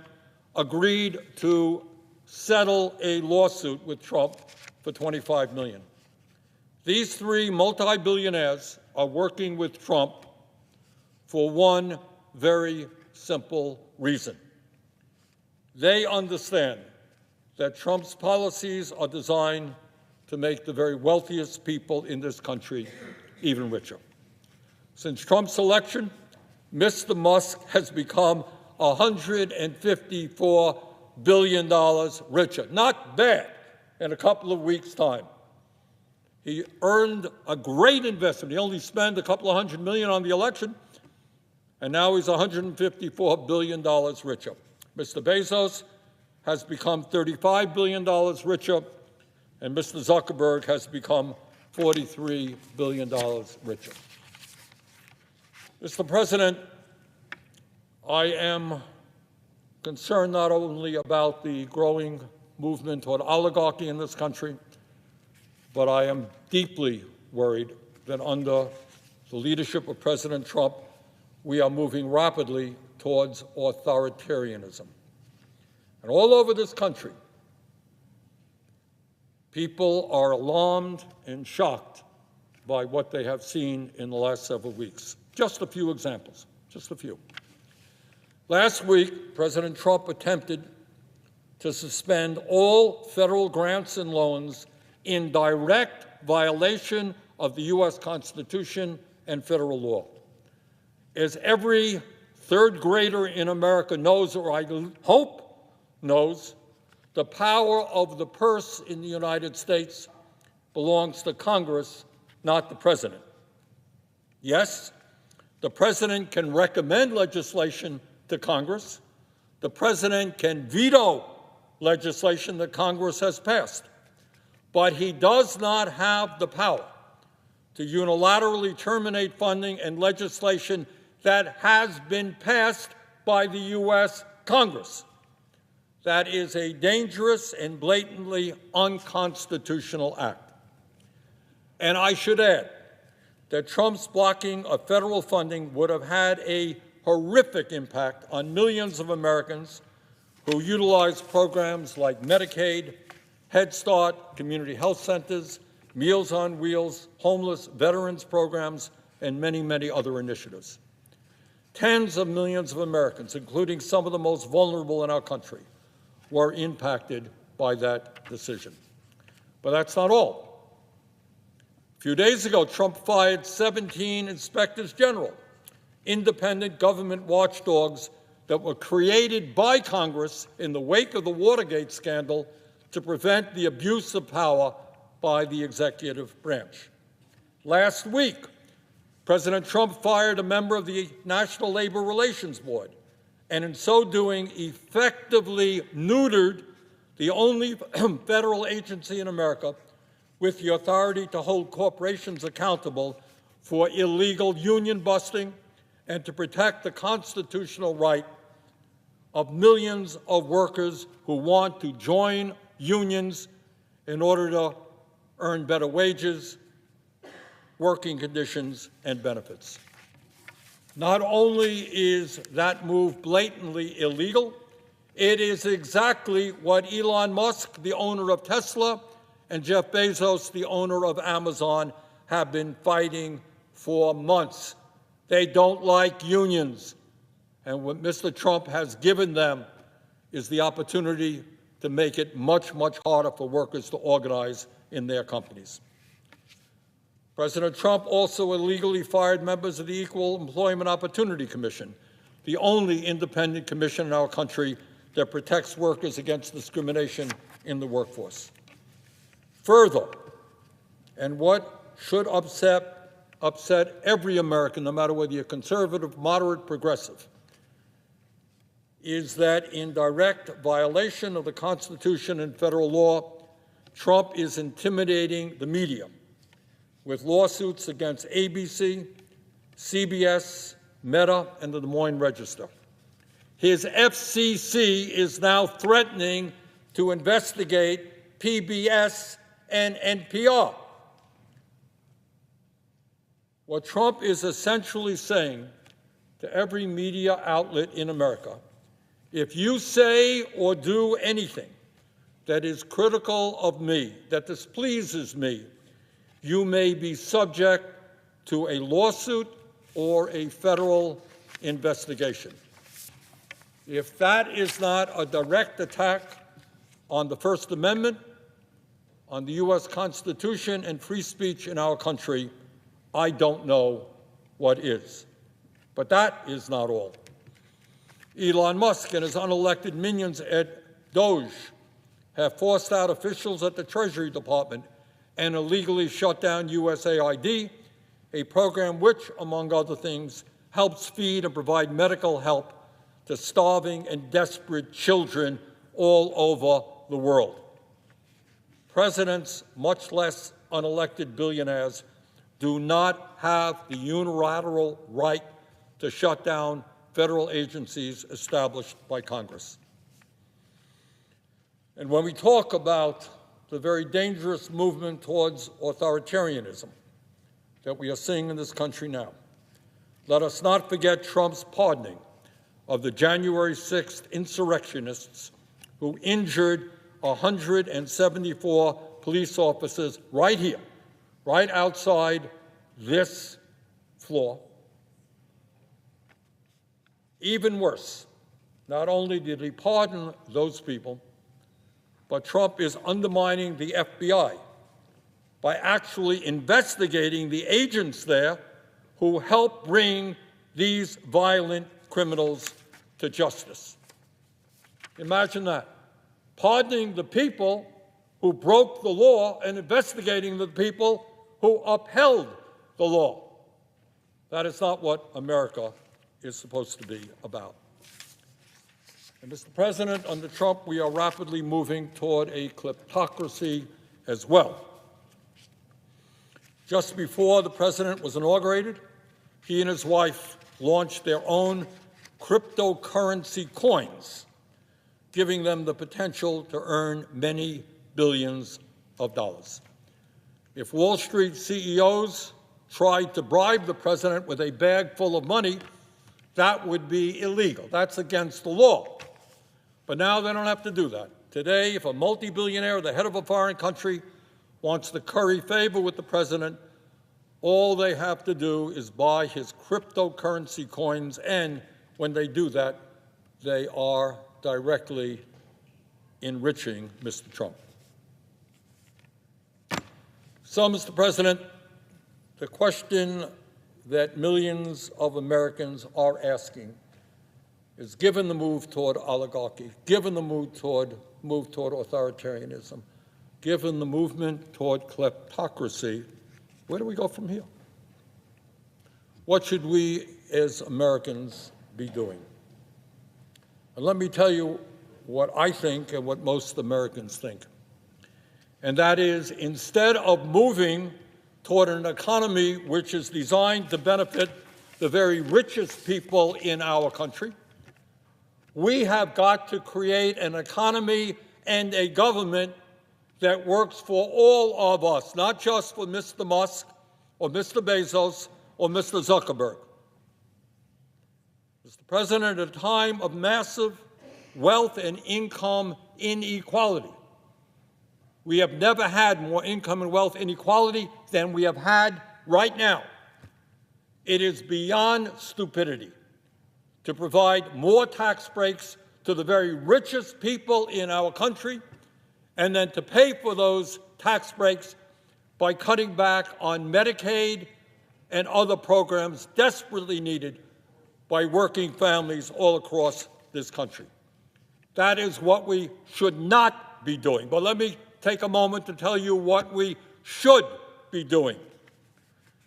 agreed to settle a lawsuit with Trump for $25 million. These three multi-billionaires are working with Trump for one very simple reason. They understand that Trump's policies are designed to make the very wealthiest people in this country even richer. Since Trump's election, Mr. Musk has become $154 billion richer. Not bad in a couple of weeks' time. He earned a great investment. He only spent a couple of $100 million on the election, and now he's $154 billion richer. Mr. Bezos has become $35 billion richer, and Mr. Zuckerberg has become $43 billion richer. Mr. President, I am concerned not only about the growing movement toward oligarchy in this country, but I am deeply worried that under the leadership of President Trump, we are moving rapidly towards authoritarianism. And all over this country, people are alarmed and shocked by what they have seen in the last several weeks. Just a few examples, just a few. Last week, President Trump attempted to suspend all federal grants and loans in direct violation of the U.S. Constitution and federal law. As every third grader in America knows, or I hope knows, the power of the purse in the United States belongs to Congress, not the president. Yes, the president can recommend legislation to Congress. The president can veto legislation that Congress has passed. But he does not have the power to unilaterally terminate funding and legislation that has been passed by the U.S. Congress. That is a dangerous and blatantly unconstitutional act. And I should add that Trump's blocking of federal funding would have had a horrific impact on millions of Americans who utilize programs like Medicaid, Head Start, community health centers, Meals on Wheels, homeless veterans programs, and many, many other initiatives. Tens of millions of Americans, including some of the most vulnerable in our country, were impacted by that decision. But that's not all. A few days ago, Trump fired 17 inspectors general, independent government watchdogs that were created by Congress in the wake of the Watergate scandal to prevent the abuse of power by the executive branch. Last week, President Trump fired a member of the National Labor Relations Board, and in so doing, effectively neutered the only federal agency in America with the authority to hold corporations accountable for illegal union busting and to protect the constitutional right of millions of workers who want to join unions in order to earn better wages, working conditions, and benefits. Not only is that move blatantly illegal, it is exactly what Elon Musk, the owner of Tesla, and Jeff Bezos, the owner of Amazon, have been fighting for months. They don't like unions, and what Mr. Trump has given them is the opportunity to make it much, much harder for workers to organize in their companies. President Trump also illegally fired members of the Equal Employment Opportunity Commission, the only independent commission in our country that protects workers against discrimination in the workforce. Further, and what should upset every American, no matter whether you're conservative, moderate, progressive, is that in direct violation of the Constitution and federal law, Trump is intimidating the media with lawsuits against ABC, CBS, Meta, and the Des Moines Register. His FCC is now threatening to investigate PBS and NPR. What Trump is essentially saying to every media outlet in America, if you say or do anything that is critical of me, that displeases me, you may be subject to a lawsuit or a federal investigation. If that is not a direct attack on the First Amendment, on the U.S. Constitution and free speech in our country, I don't know what is. But that is not all. Elon Musk and his unelected minions at DOGE have forced out officials at the Treasury Department and illegally shut down USAID, a program which, among other things, helps feed and provide medical help to starving and desperate children all over the world. Presidents, much less unelected billionaires, do not have the unilateral right to shut down federal agencies established by Congress. And when we talk about the very dangerous movement towards authoritarianism that we are seeing in this country now, let us not forget Trump's pardoning of the January 6th insurrectionists who injured 174 police officers right here, right outside this floor. Even worse, not only did he pardon those people, but Trump is undermining the FBI by actually investigating the agents there who helped bring these violent criminals to justice. Imagine that. Pardoning the people who broke the law and investigating the people who upheld the law. That is not what America is supposed to be about. And Mr. President, under Trump, we are rapidly moving toward a kleptocracy as well. Just before the president was inaugurated, he and his wife launched their own cryptocurrency coins, giving them the potential to earn many billions of dollars. If Wall Street CEOs tried to bribe the president with a bag full of money, that would be illegal. That's against the law. But now they don't have to do that. Today, if a multi-billionaire, the head of a foreign country, wants to curry favor with the president, all they have to do is buy his cryptocurrency coins, and when they do that, they are directly enriching Mr. Trump. So, Mr. President, the question that millions of Americans are asking is, given the move toward oligarchy, given the move toward authoritarianism, given the movement toward kleptocracy, where do we go from here? What should we as Americans be doing? And let me tell you what I think and what most Americans think. And that is, instead of moving toward an economy which is designed to benefit the very richest people in our country, we have got to create an economy and a government that works for all of us, not just for Mr. Musk or Mr. Bezos or Mr. Zuckerberg. Mr. President, at a time of massive wealth and income inequality, we have never had more income and wealth inequality than we have had right now. It is beyond stupidity to provide more tax breaks to the very richest people in our country and then to pay for those tax breaks by cutting back on Medicaid and other programs desperately needed by working families all across this country. That is what we should not be doing. But let me take a moment to tell you what we should be doing.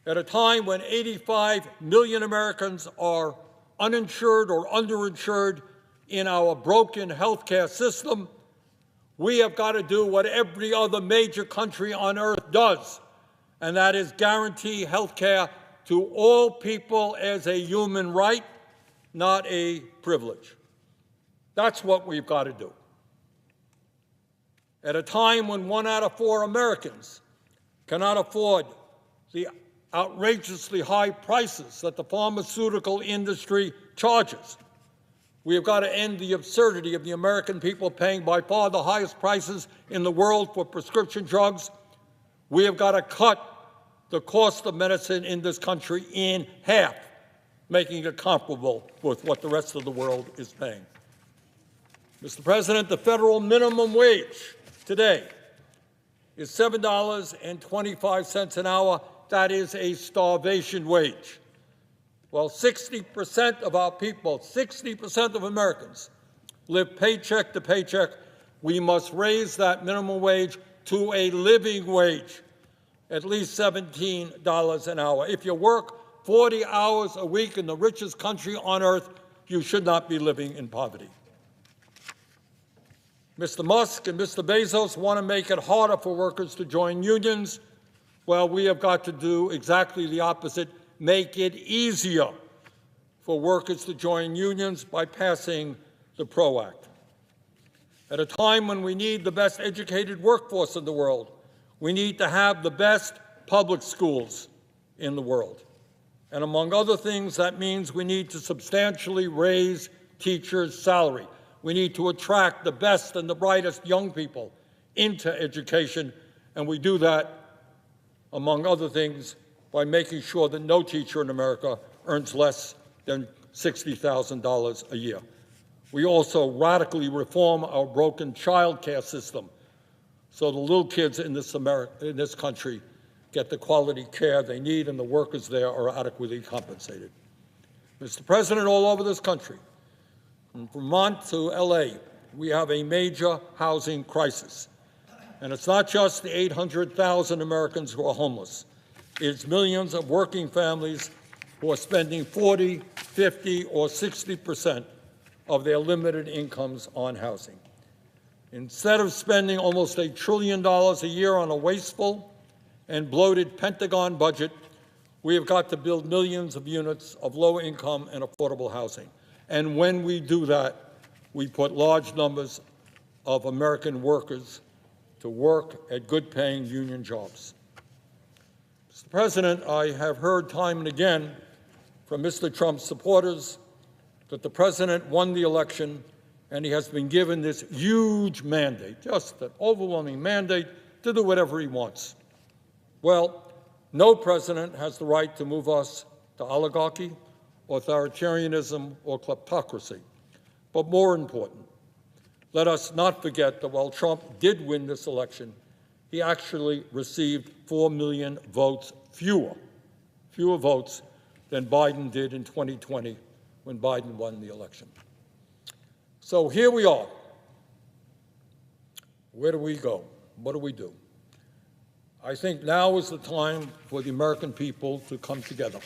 At a time when 85 million Americans are uninsured or underinsured in our broken healthcare system, we have got to do what every other major country on earth does, and that is guarantee health care to all people as a human right, not a privilege. That's what we've got to do. At a time when 1 out of 4 Americans cannot afford the outrageously high prices that the pharmaceutical industry charges, we have got to end the absurdity of the American people paying by far the highest prices in the world for prescription drugs. We have got to cut the cost of medicine in this country in half, making it comparable with what the rest of the world is paying. Mr. President, the federal minimum wage today is $7.25 an hour. That is a starvation wage. Well, 60% of our people, 60% of Americans live paycheck to paycheck. We must raise that minimum wage to a living wage, at least $17 an hour. If you work 40 hours a week in the richest country on earth, you should not be living in poverty. Mr. Musk and Mr. Bezos want to make it harder for workers to join unions. Well, we have got to do exactly the opposite, make it easier for workers to join unions by passing the PRO Act. At a time when we need the best educated workforce in the world, we need to have the best public schools in the world. And among other things, that means we need to substantially raise teachers' salary. We need to attract the best and the brightest young people into education, and we do that, among other things, by making sure that no teacher in America earns less than $60,000 a year. We also radically reform our broken child care system so the little kids in this country get the quality care they need and the workers there are adequately compensated. Mr. President, all over this country, from Vermont to LA, we have a major housing crisis. And it's not just the 800,000 Americans who are homeless. It's millions of working families who are spending 40, 50, or 60% of their limited incomes on housing. Instead of spending almost $1 trillion a year on a wasteful and bloated Pentagon budget, we have got to build millions of units of low-income and affordable housing. And when we do that, we put large numbers of American workers to work at good-paying union jobs. Mr. President, I have heard time and again from Mr. Trump's supporters that the President won the election and he has been given this huge mandate, just an overwhelming mandate to do whatever he wants. Well, no president has the right to move us to oligarchy, authoritarianism, or kleptocracy. But more important, let us not forget that while Trump did win this election, he actually received 4 million votes fewer votes than Biden did in 2020 when Biden won the election. So here we are. Where do we go? What do we do? I think now is the time for the American people to come together,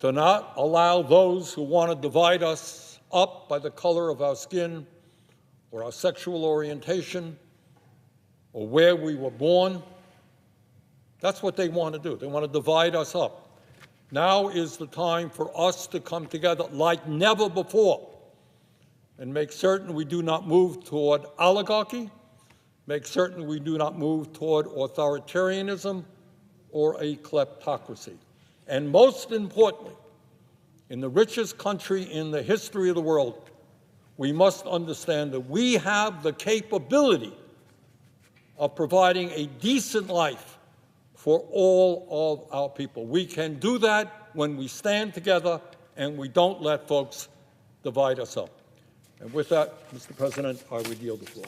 to not allow those who want to divide us up by the color of our skin or our sexual orientation or where we were born. That's what they want to do. They want to divide us up. Now is the time for us to come together like never before and make certain we do not move toward oligarchy make certain we do not move toward authoritarianism or a kleptocracy. And most importantly, in the richest country in the history of the world, we must understand that we have the capability of providing a decent life for all of our people. We can do that when we stand together and we don't let folks divide us up. And with that, Mr. President, I would yield the floor.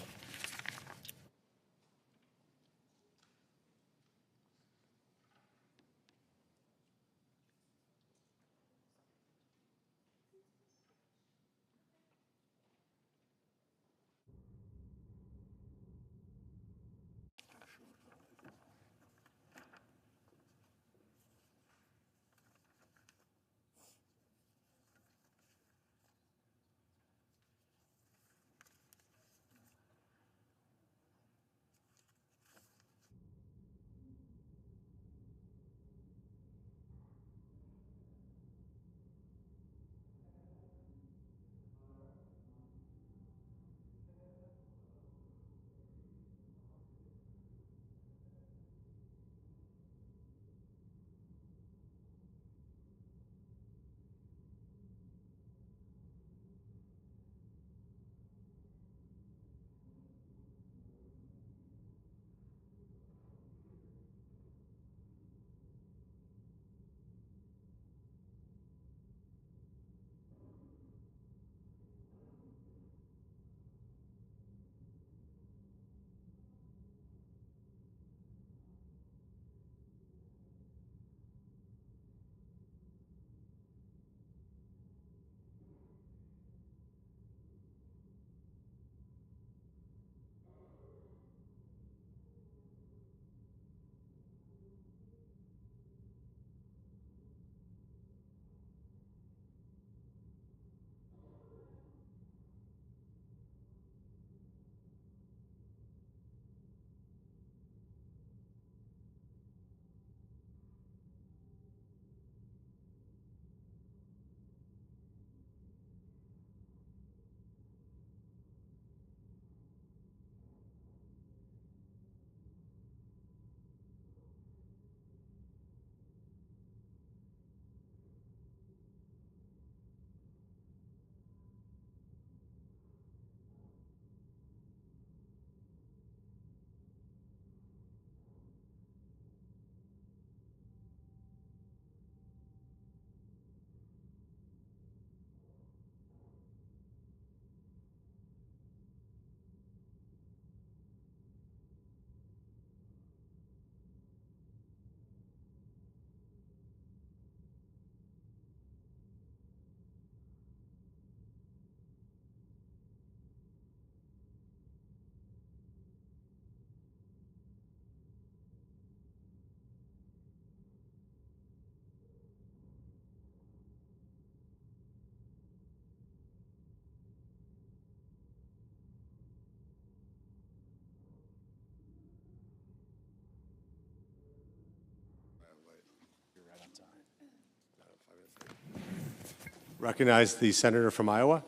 Recognize the senator from Iowa.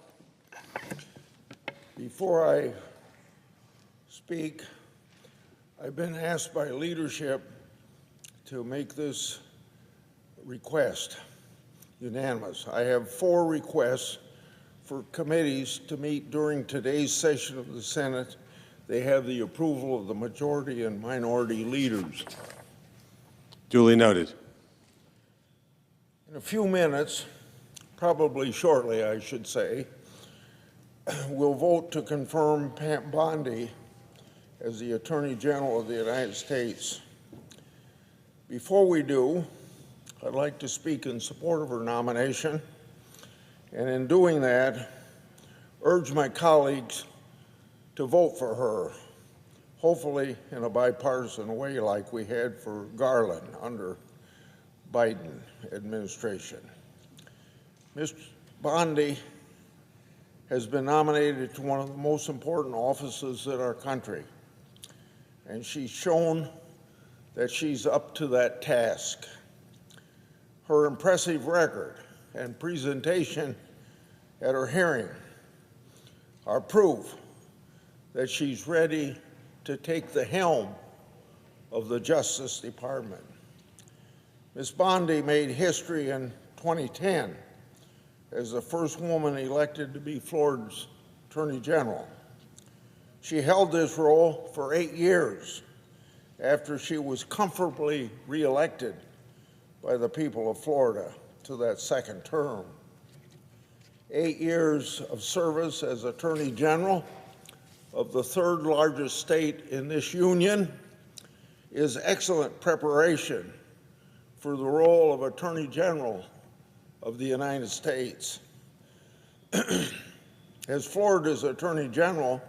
Before I speak, I've been asked by leadership to make this request unanimous. I have 4 requests for committees to meet during today's session of the Senate. They have the approval of the majority and minority leaders. Duly noted. In a few minutes, probably shortly, I should say, we'll vote to confirm Pam Bondi as the Attorney General of the United States. Before we do, I'd like to speak in support of her nomination, and in doing that, urge my colleagues to vote for her, hopefully in a bipartisan way like we had for Garland under Biden administration. Ms. Bondi has been nominated to one of the most important offices in our country, and she's shown that she's up to that task. Her impressive record and presentation at her hearing are proof that she's ready to take the helm of the Justice Department. Ms. Bondi made history in 2010 as the first woman elected to be Florida's Attorney General. She held this role for 8 years after she was comfortably reelected by the people of Florida to that second term. 8 years of service as Attorney General of the third largest state in this union is excellent preparation for the role of Attorney General of the United States. As Florida's Attorney General,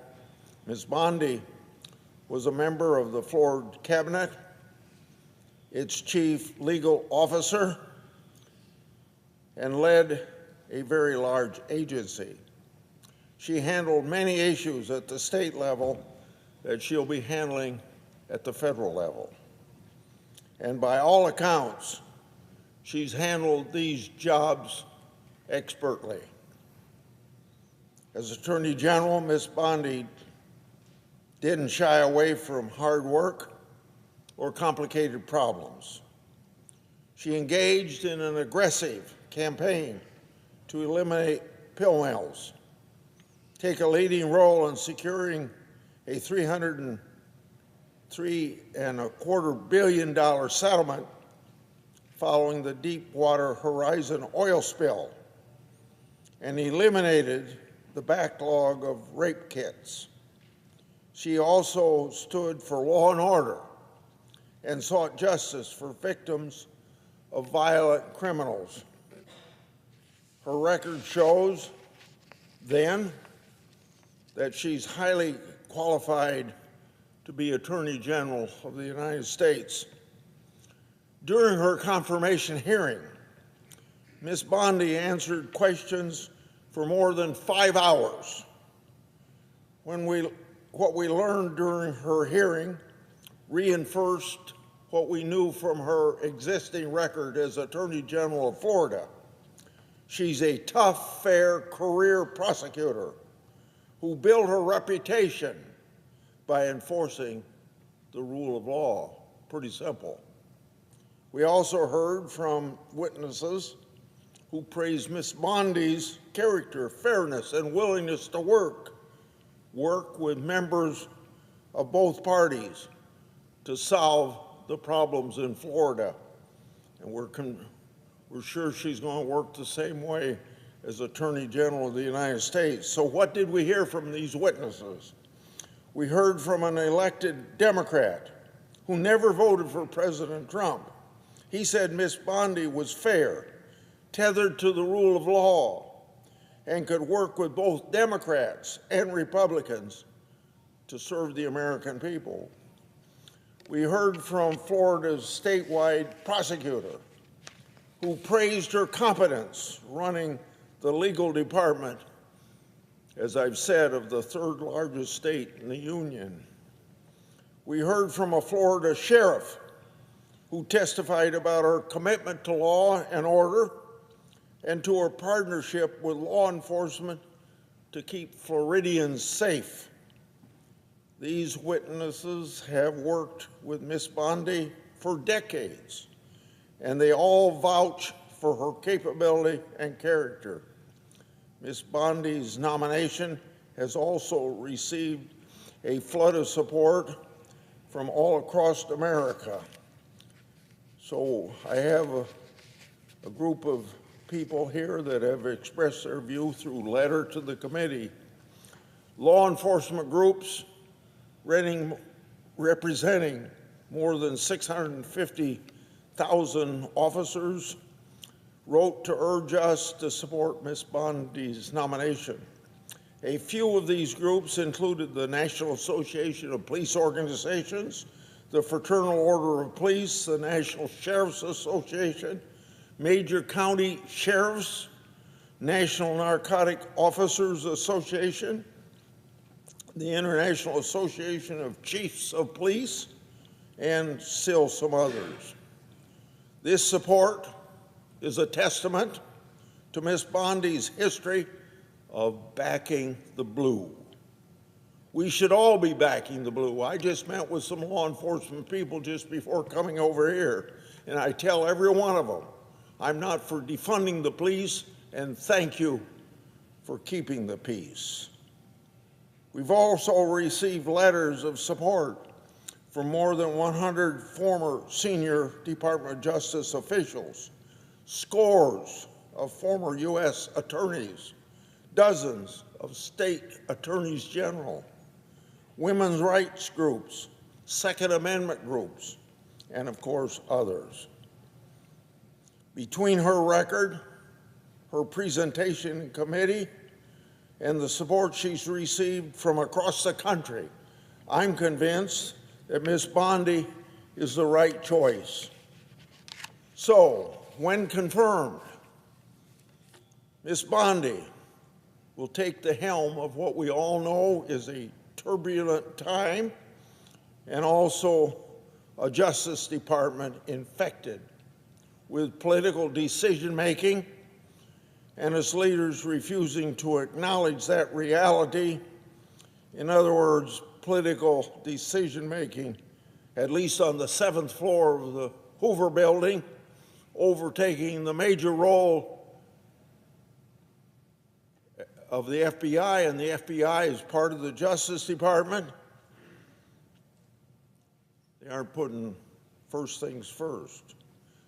Ms. Bondi was a member of the Florida Cabinet, its chief legal officer, and led a very large agency. She handled many issues at the state level that she'll be handling at the federal level. And by all accounts, she's handled these jobs expertly. As Attorney General, Ms. Bondi didn't shy away from hard work or complicated problems. She engaged in an aggressive campaign to eliminate pill mills, take a leading role in securing a $303.25 billion settlement following the Deepwater Horizon oil spill, and eliminated the backlog of rape kits. She also stood for law and order and sought justice for victims of violent criminals. Her record shows then that she's highly qualified to be Attorney General of the United States. During her confirmation hearing, Ms. Bondi answered questions for more than 5 hours. What we learned during her hearing reinforced what we knew from her existing record as Attorney General of Florida. She's a tough, fair career prosecutor who built her reputation by enforcing the rule of law. Pretty simple. We also heard from witnesses who praised Ms. Bondi's character, fairness, and willingness to work with members of both parties to solve the problems in Florida. And we're sure she's going to work the same way as Attorney General of the United States. So what did we hear from these witnesses? We heard from an elected Democrat who never voted for President Trump. He said Ms. Bondi was fair, tethered to the rule of law, and could work with both Democrats and Republicans to serve the American people. We heard from Florida's statewide prosecutor, who praised her competence running the legal department, as I've said, of the third largest state in the union. We heard from a Florida sheriff who testified about her commitment to law and order and to her partnership with law enforcement to keep Floridians safe. These witnesses have worked with Ms. Bondi for decades, and they all vouch for her capability and character. Ms. Bondi's nomination has also received a flood of support from all across America. So I have a group of people here that have expressed their view through letter to the committee. Law enforcement groups representing more than 650,000 officers wrote to urge us to support Ms. Bondi's nomination. A few of these groups included the National Association of Police Organizations, the Fraternal Order of Police, the National Sheriff's Association, major county sheriffs, National Narcotic Officers Association, the International Association of Chiefs of Police, and still some others. This support is a testament to Ms. Bondi's history of backing the blue. We should all be backing the blue. I just met with some law enforcement people just before coming over here, and I tell every one of them, I'm not for defunding the police, and thank you for keeping the peace. We've also received letters of support from more than 100 former senior Department of Justice officials, scores of former U.S. attorneys, dozens of state attorneys general, women's rights groups, Second Amendment groups, and of course others. Between her record, her presentation in committee, and the support she's received from across the country, I'm convinced that Ms. Bondi is the right choice. So, when confirmed, Ms. Bondi will take the helm of what we all know is a turbulent time and also a Justice Department infected with political decision-making and its leaders refusing to acknowledge that reality. In other words, political decision-making, at least on the 7th floor of the Hoover Building, overtaking the major role of the FBI, and the FBI is part of the Justice Department. They aren't putting first things first.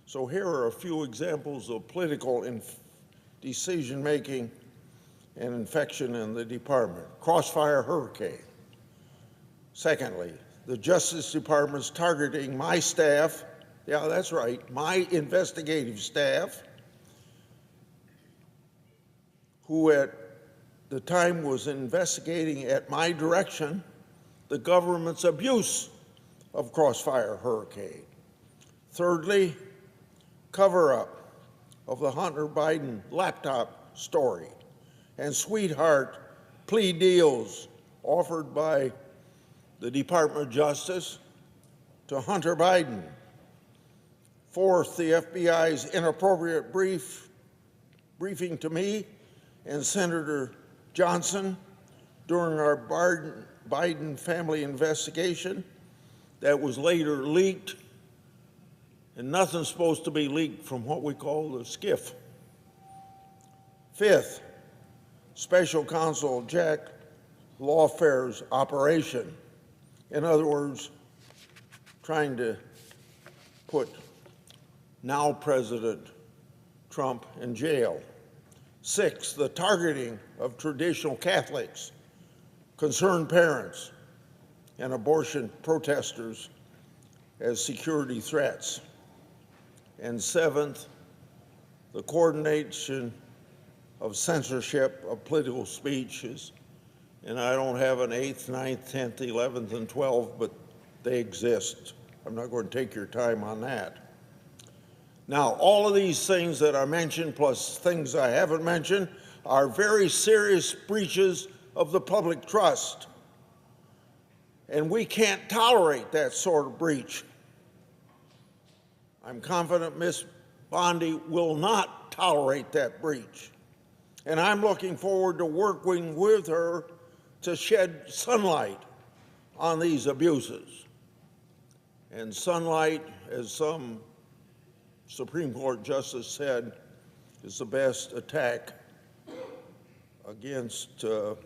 So here are a few examples of political decision-making and infection in the department. Crossfire hurricane. Secondly, the Justice Department's targeting my staff, yeah, that's right, my investigative staff, who at the time was investigating at my direction the government's abuse of Crossfire hurricane. Thirdly, cover-up of the Hunter Biden laptop story and sweetheart plea deals offered by the Department of Justice to Hunter Biden. Fourth, the FBI's inappropriate briefing to me and Senator Johnson during our Biden family investigation that was later leaked, and nothing's supposed to be leaked from what we call the SCIF. Fifth, Special Counsel Jack Lawfare's operation. In other words, trying to put now President Trump in jail. Sixth, the targeting of traditional Catholics, concerned parents, and abortion protesters as security threats. And seventh, the coordination of censorship of political speeches. And I don't have an 8th, 9th, 10th, 11th, and 12th, but they exist. I'm not going to take your time on that. Now, all of these things that I mentioned, plus things I haven't mentioned, are very serious breaches of the public trust. And we can't tolerate that sort of breach. I'm confident Ms. Bondi will not tolerate that breach. And I'm looking forward to working with her to shed sunlight on these abuses. And sunlight, as some Supreme Court justice said, is the best attack against, oh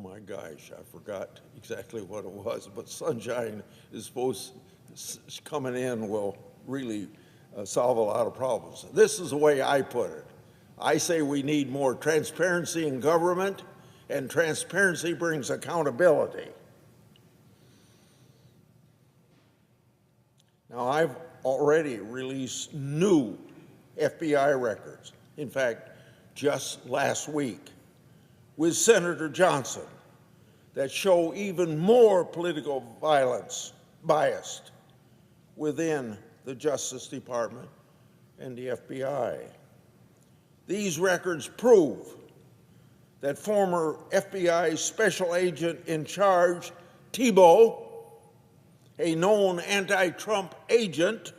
my gosh, I forgot exactly what it was, but sunshine is supposed, coming in will really solve a lot of problems. This is the way I put it. I say we need more transparency in government, and transparency brings accountability. Now, I've already released new FBI records, in fact, just last week, with Senator Johnson, that show even more political violence biased within the Justice Department and the FBI. These records prove that former FBI special agent in charge, Thibault, a known anti-Trump agent,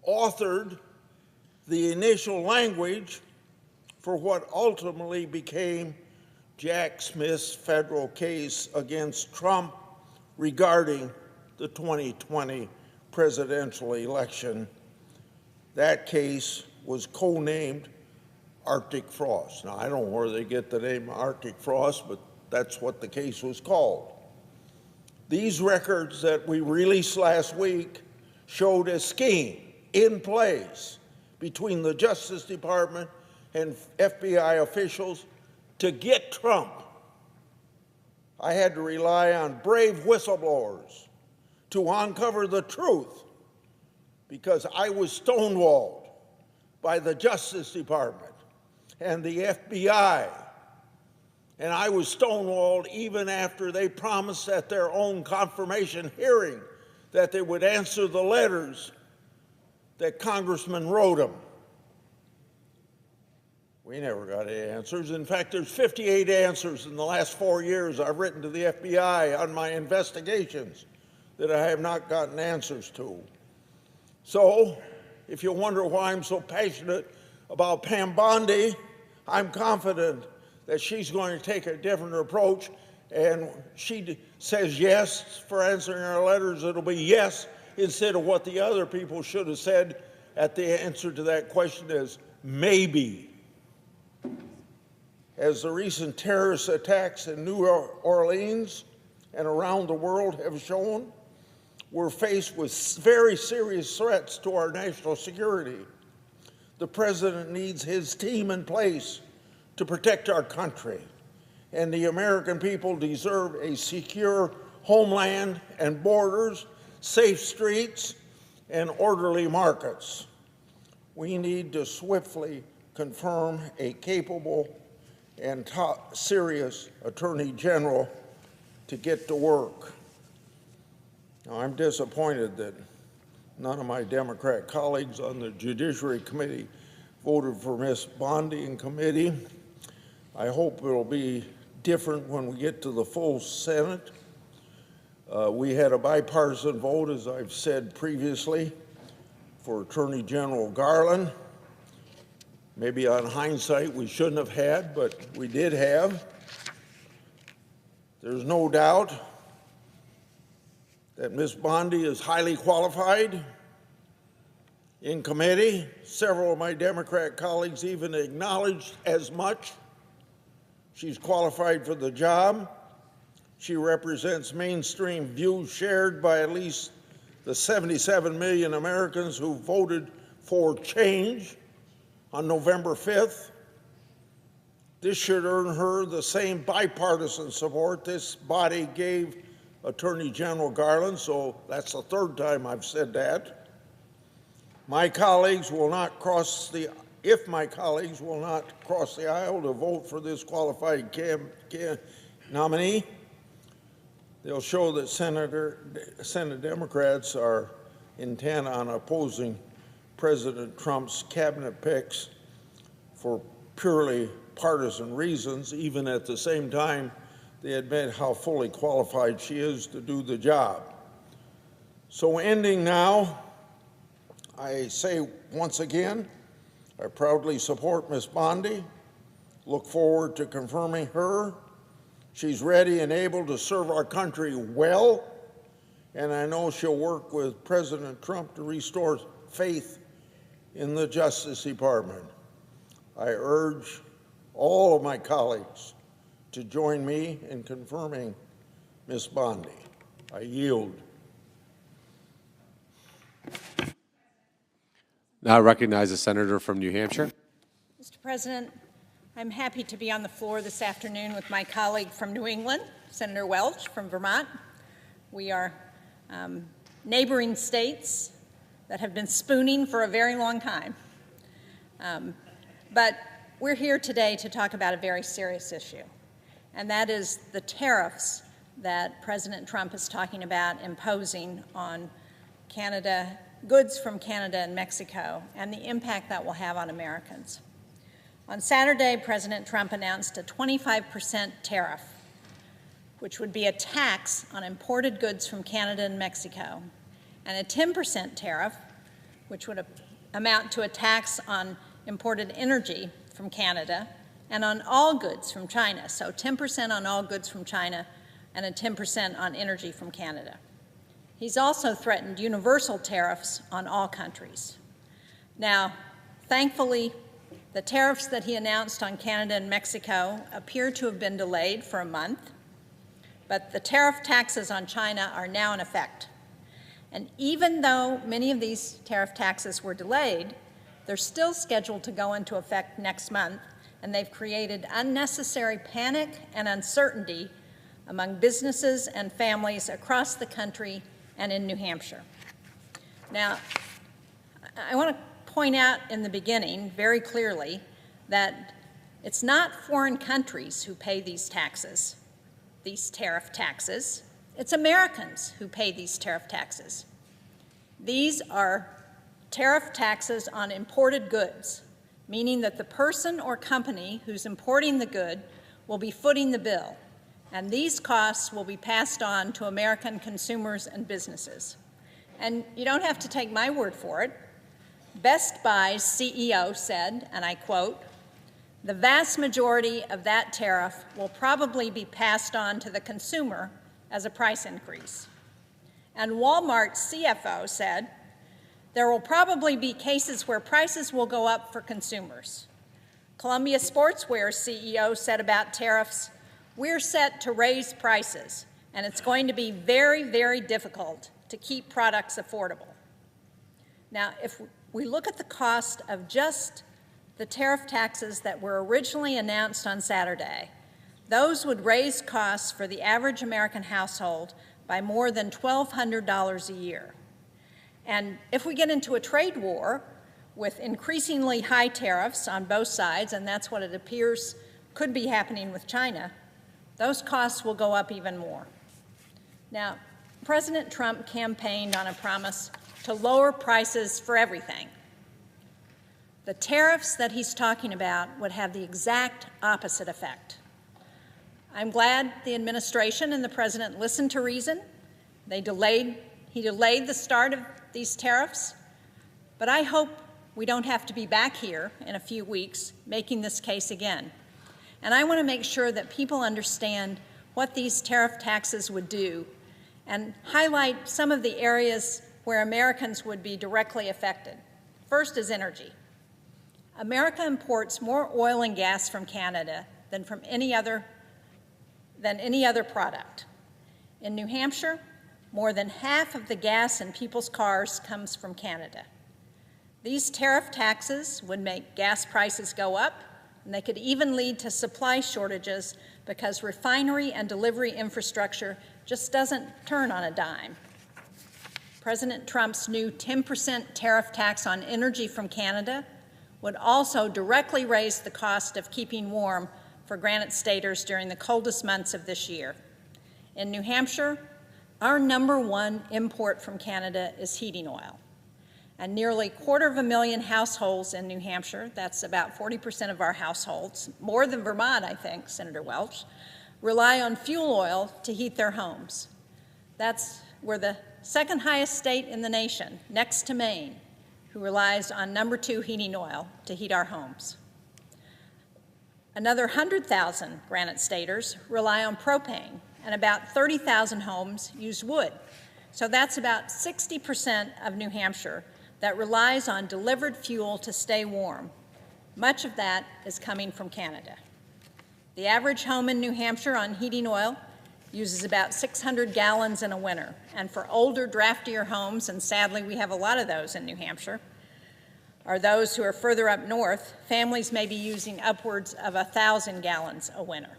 authored the initial language for what ultimately became Jack Smith's federal case against Trump regarding the 2020 presidential election. That case was codenamed Arctic Frost. Now, I don't know where they get the name Arctic Frost, but that's what the case was called. These records that we released last week showed a scheme in place between the Justice Department and FBI officials to get Trump. I had to rely on brave whistleblowers to uncover the truth because I was stonewalled by the Justice Department and the FBI. And I was stonewalled even after they promised at their own confirmation hearing that they would answer the letters that congressmen wrote them. We never got any answers. In fact, there's 58 answers in the last 4 years I've written to the FBI on my investigations that I have not gotten answers to. So, if you wonder why I'm so passionate about Pam Bondi, I'm confident that she's going to take a different approach, and she says yes for answering our letters. It'll be yes instead of what the other people should have said at the answer to that question is maybe. As the recent terrorist attacks in New Orleans and around the world have shown, we're faced with very serious threats to our national security. The president needs his team in place to protect our country, and the American people deserve a secure homeland and borders, safe streets, and orderly markets. We need to swiftly confirm a capable and serious Attorney General to get to work. Now, I'm disappointed that none of my Democrat colleagues on the Judiciary Committee voted for Ms. Bondi in committee. I hope it'll be different when we get to the full Senate. We had a bipartisan vote, as I've said previously, for Attorney General Garland. Maybe on hindsight we shouldn't have had, but we did have. There's no doubt that Ms. Bondi is highly qualified. In committee, several of my Democrat colleagues even acknowledged as much. She's qualified for the job. She represents mainstream views shared by at least the 77 million Americans who voted for change on November 5th. This should earn her the same bipartisan support this body gave Attorney General Garland, so that's the third time I've said that. My colleagues will not cross the If my colleagues will not cross the aisle to vote for this qualified nominee, they'll show that Senate Democrats are intent on opposing President Trump's cabinet picks for purely partisan reasons, even at the same time they admit how fully qualified she is to do the job. So ending now, I say once again, I proudly support Ms. Bondi, look forward to confirming her. She's ready and able to serve our country well, and I know she'll work with President Trump to restore faith in the Justice Department. I urge all of my colleagues to join me in confirming Ms. Bondi. I yield. Now I recognize the senator from New Hampshire. Mr. President, I'm happy to be on the floor this afternoon with my colleague from New England, Senator Welch from Vermont. We are neighboring states that have been spooning for a very long time. But we're here today to talk about a very serious issue, and that is the tariffs that President Trump is talking about imposing on Canada, goods from Canada and Mexico, and the impact that will have on Americans. On Saturday, President Trump announced a 25% tariff, which would be a tax on imported goods from Canada and Mexico, and a 10% tariff, which would amount to a tax on imported energy from Canada and on all goods from China, so 10% on all goods from China and a 10% on energy from Canada. He's also threatened universal tariffs on all countries. Now, thankfully, the tariffs that he announced on Canada and Mexico appear to have been delayed for a month, but the tariff taxes on China are now in effect. And even though many of these tariff taxes were delayed, they're still scheduled to go into effect next month, and they've created unnecessary panic and uncertainty among businesses and families across the country and in New Hampshire. Now, I want to point out in the beginning very clearly that it's not foreign countries who pay these taxes, these tariff taxes. It's Americans who pay these tariff taxes. These are tariff taxes on imported goods, meaning that the person or company who's importing the good will be footing the bill, and these costs will be passed on to American consumers and businesses. And you don't have to take my word for it. Best Buy's CEO said, and I quote, "The vast majority of that tariff will probably be passed on to the consumer as a price increase." And Walmart's CFO said, "There will probably be cases where prices will go up for consumers." Columbia Sportswear's CEO said about tariffs, "We're set to raise prices, and it's going to be very, very difficult to keep products affordable." Now, if we look at the cost of just the tariff taxes that were originally announced on Saturday, those would raise costs for the average American household by more than $1,200 a year. And if we get into a trade war with increasingly high tariffs on both sides, and that's what it appears could be happening with China, those costs will go up even more. Now, President Trump campaigned on a promise to lower prices for everything. The tariffs that he's talking about would have the exact opposite effect. I'm glad the administration and the president listened to reason. He delayed the start of these tariffs, but I hope we don't have to be back here in a few weeks making this case again. And I want to make sure that people understand what these tariff taxes would do and highlight some of the areas where Americans would be directly affected. First is energy. America imports more oil and gas from Canada than from any other product. In New Hampshire, more than half of the gas in people's cars comes from Canada. These tariff taxes would make gas prices go up, and they could even lead to supply shortages because refinery and delivery infrastructure just doesn't turn on a dime. President Trump's new 10% tariff tax on energy from Canada would also directly raise the cost of keeping warm for Granite Staters during the coldest months of this year. In New Hampshire, our #1 import from Canada is heating oil. And nearly 250,000 households in New Hampshire, that's about 40% of our households, more than Vermont, I think, Senator Welch, rely on fuel oil to heat their homes. We're the second highest state in the nation, next to Maine, who relies on #2 heating oil to heat our homes. Another 100,000 Granite Staters rely on propane, and about 30,000 homes use wood. So that's about 60% of New Hampshire that relies on delivered fuel to stay warm. Much of that is coming from Canada. The average home in New Hampshire on heating oil uses about 600 gallons in a winter. And for older, draftier homes, and sadly we have a lot of those in New Hampshire, or those who are further up north, families may be using upwards of 1,000 gallons a winter.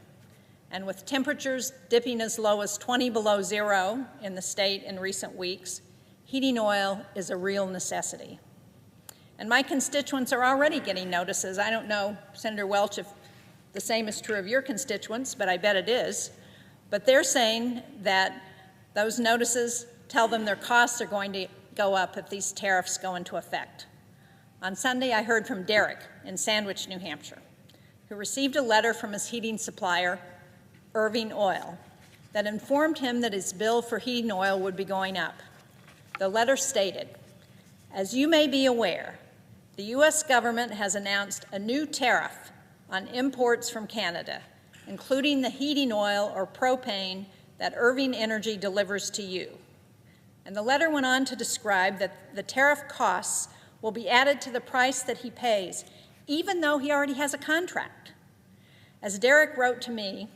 And with temperatures dipping as low as 20 below zero in the state in recent weeks, heating oil is a real necessity. And my constituents are already getting notices. I don't know, Senator Welch, if the same is true of your constituents, but I bet it is. But they're saying that those notices tell them their costs are going to go up if these tariffs go into effect. On Sunday, I heard from Derek in Sandwich, New Hampshire, who received a letter from his heating supplier, Irving Oil, that informed him that his bill for heating oil would be going up. The letter stated, "As you may be aware, the U.S. government has announced a new tariff on imports from Canada, including the heating oil or propane that Irving Energy delivers to you. And the letter went on to describe that the tariff costs will be added to the price that he pays, even though he already has a contract. As Derek wrote to me,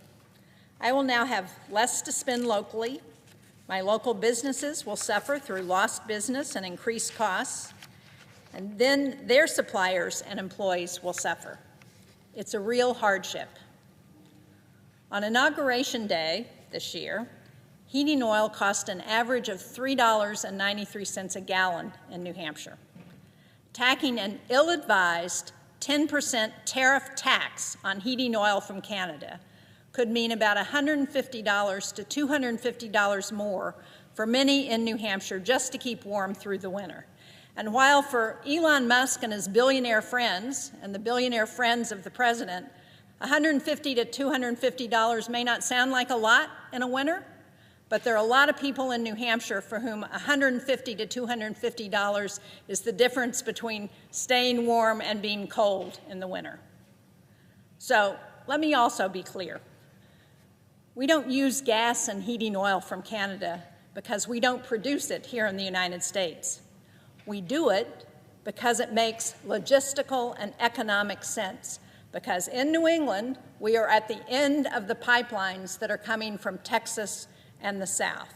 I will now have less to spend locally. My local businesses will suffer through lost business and increased costs, and then their suppliers and employees will suffer. It's a real hardship. On Inauguration Day this year, heating oil cost an average of $3.93 a gallon in New Hampshire. Tacking an ill-advised 10% tariff tax on heating oil from Canada could mean about $150 to $250 more for many in New Hampshire just to keep warm through the winter. And while for Elon Musk and his billionaire friends and the billionaire friends of the president, $150 to $250 may not sound like a lot in a winter, but there are a lot of people in New Hampshire for whom $150 to $250 is the difference between staying warm and being cold in the winter. So let me also be clear. We don't use gas and heating oil from Canada because we don't produce it here in the United States. We do it because it makes logistical and economic sense, because in New England, we are at the end of the pipelines that are coming from Texas and the South.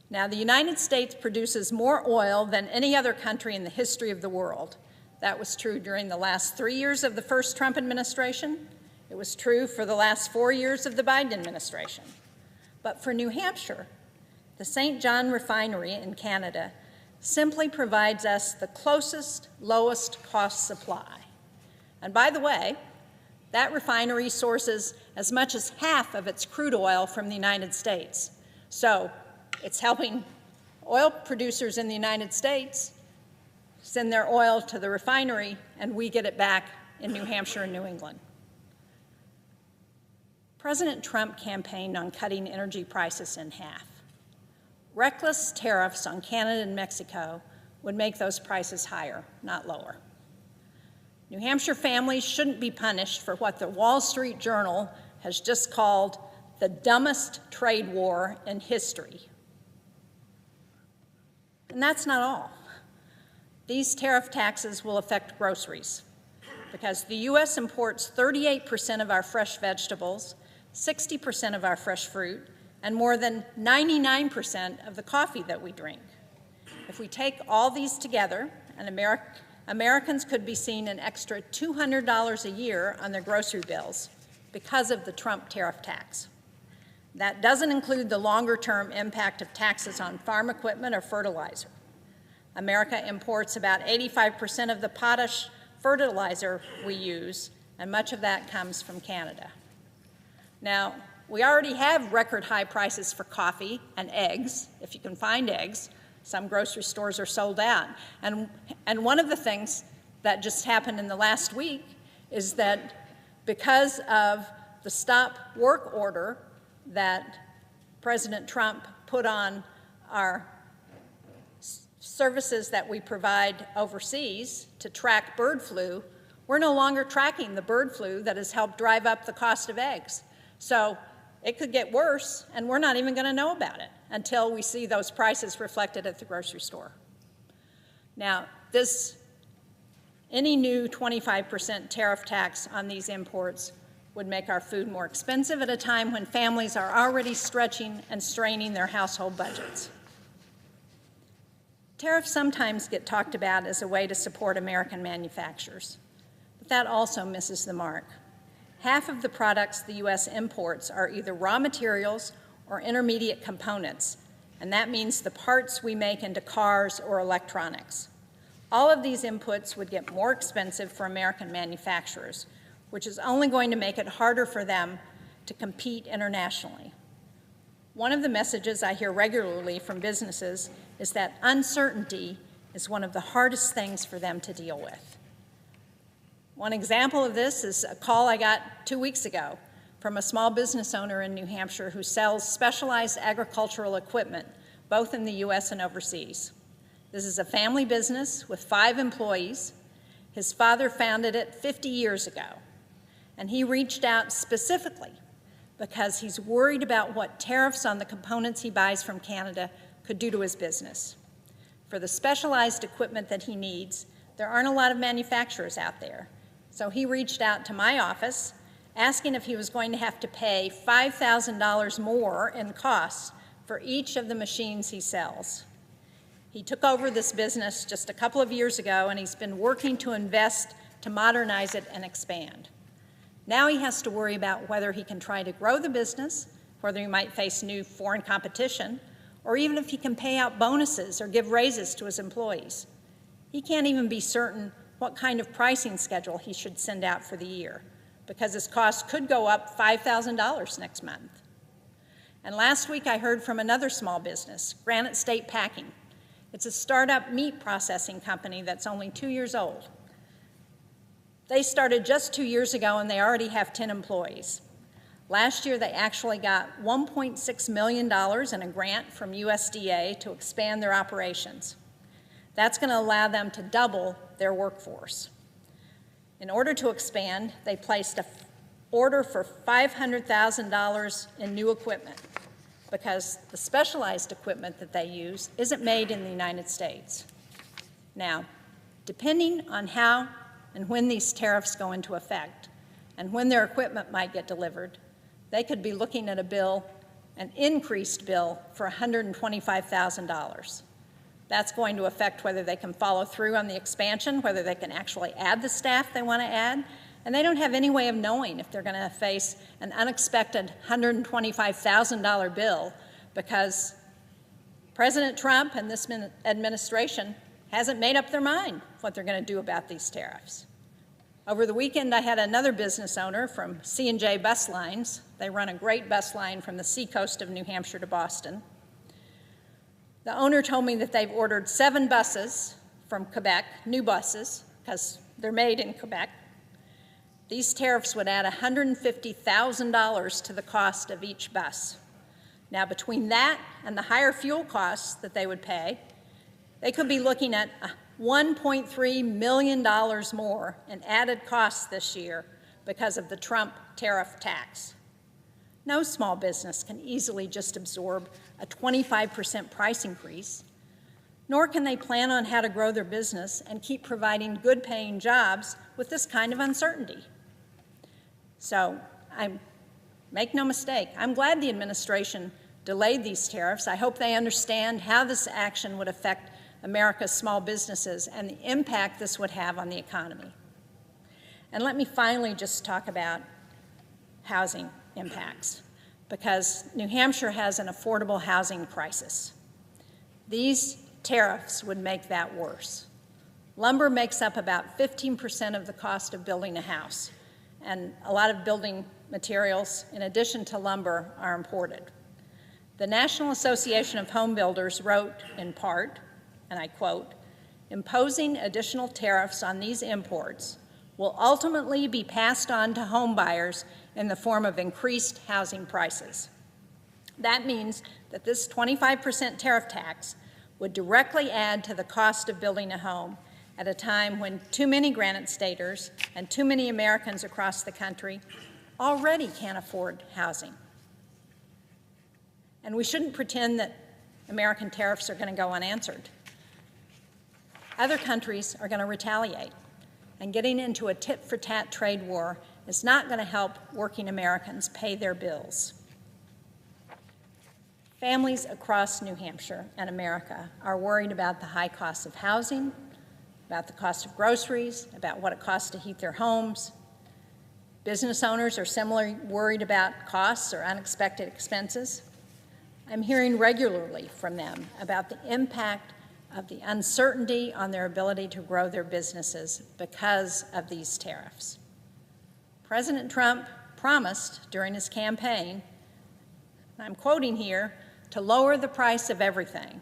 Now, the United States produces more oil than any other country in the history of the world. That was true during the last 3 years of the first Trump administration. It was true for the last 4 years of the Biden administration. But for New Hampshire, the St. John refinery in Canada simply provides us the closest, lowest cost supply. And by the way, that refinery sources as much as half of its crude oil from the United States. So it's helping oil producers in the United States send their oil to the refinery, and we get it back in New Hampshire and New England. President Trump campaigned on cutting energy prices in half. Reckless tariffs on Canada and Mexico would make those prices higher, not lower. New Hampshire families shouldn't be punished for what the Wall Street Journal has just called the dumbest trade war in history. And that's not all. These tariff taxes will affect groceries, because the U.S. imports 38% of our fresh vegetables, 60% of our fresh fruit, and more than 99% of the coffee that we drink. If we take all these together, Americans could be seeing an extra $200 a year on their grocery bills because of the Trump tariff tax. That doesn't include the longer-term impact of taxes on farm equipment or fertilizer. America imports about 85% of the potash fertilizer we use, and much of that comes from Canada. Now, we already have record high prices for coffee and eggs, if you can find eggs. Some grocery stores are sold out. And one of the things that just happened in the last week is that because of the stop work order that President Trump put on our services that we provide overseas to track bird flu, we're no longer tracking the bird flu that has helped drive up the cost of eggs. So it could get worse, and we're not even going to know about it until we see those prices reflected at the grocery store. Now, any new 25% tariff tax on these imports would make our food more expensive at a time when families are already stretching and straining their household budgets. Tariffs sometimes get talked about as a way to support American manufacturers, but that also misses the mark. Half of the products the U.S. imports are either raw materials or intermediate components, and that means the parts we make into cars or electronics. All of these inputs would get more expensive for American manufacturers, which is only going to make it harder for them to compete internationally. One of the messages I hear regularly from businesses is that uncertainty is one of the hardest things for them to deal with. One example of this is a call I got 2 weeks ago from a small business owner in New Hampshire who sells specialized agricultural equipment, both in the U.S. and overseas. This is a family business with 5 employees. His father founded it 50 years ago. And he reached out specifically because he's worried about what tariffs on the components he buys from Canada could do to his business. For the specialized equipment that he needs, there aren't a lot of manufacturers out there. So he reached out to my office, asking if he was going to have to pay $5,000 more in costs for each of the machines he sells. He took over this business just a couple of years ago, and he's been working to invest to modernize it and expand. Now he has to worry about whether he can try to grow the business, whether he might face new foreign competition, or even if he can pay out bonuses or give raises to his employees. He can't even be certain what kind of pricing schedule he should send out for the year, because his costs could go up $5,000 next month. And last week I heard from another small business, Granite State Packing. It's a startup meat processing company that's only 2 years old. They started just 2 years ago, and they already have 10 employees. Last year, they actually got $1.6 million in a grant from USDA to expand their operations. That's going to allow them to double their workforce. In order to expand, they placed an order for $500,000 in new equipment because the specialized equipment that they use isn't made in the United States. Now, depending on how and when these tariffs go into effect, and when their equipment might get delivered, they could be looking at a bill, an increased bill for $125,000. That's going to affect whether they can follow through on the expansion, whether they can actually add the staff they want to add, and they don't have any way of knowing if they're going to face an unexpected $125,000 bill because President Trump and this administration hasn't made up their mind what they're going to do about these tariffs. Over the weekend, I had another business owner from C&J Bus Lines. They run a great bus line from the seacoast of New Hampshire to Boston. The owner told me that they've ordered 7 buses from Quebec, new buses, because they're made in Quebec. These tariffs would add $150,000 to the cost of each bus. Now, between that and the higher fuel costs that they would pay, they could be looking at $1.3 million more in added costs this year because of the Trump tariff tax. No small business can easily just absorb a 25% price increase, nor can they plan on how to grow their business and keep providing good-paying jobs with this kind of uncertainty. So, make no mistake, I'm glad the administration delayed these tariffs. I hope they understand how this action would affect America's small businesses and the impact this would have on the economy. And let me finally just talk about housing impacts, because New Hampshire has an affordable housing crisis. These tariffs would make that worse. Lumber makes up about 15% of the cost of building a house, and a lot of building materials, in addition to lumber, are imported. The National Association of Home Builders wrote, in part, and I quote, "Imposing additional tariffs on these imports will ultimately be passed on to home buyers in the form of increased housing prices." That means that this 25% tariff tax would directly add to the cost of building a home at a time when too many Granite Staters and too many Americans across the country already can't afford housing. And we shouldn't pretend that American tariffs are going to go unanswered. Other countries are going to retaliate, and getting into a tit-for-tat trade war is not going to help working Americans pay their bills. Families across New Hampshire and America are worried about the high costs of housing, about the cost of groceries, about what it costs to heat their homes. Business owners are similarly worried about costs or unexpected expenses. I'm hearing regularly from them about the impact of the uncertainty on their ability to grow their businesses because of these tariffs. President Trump promised during his campaign, and I'm quoting here, to lower the price of everything.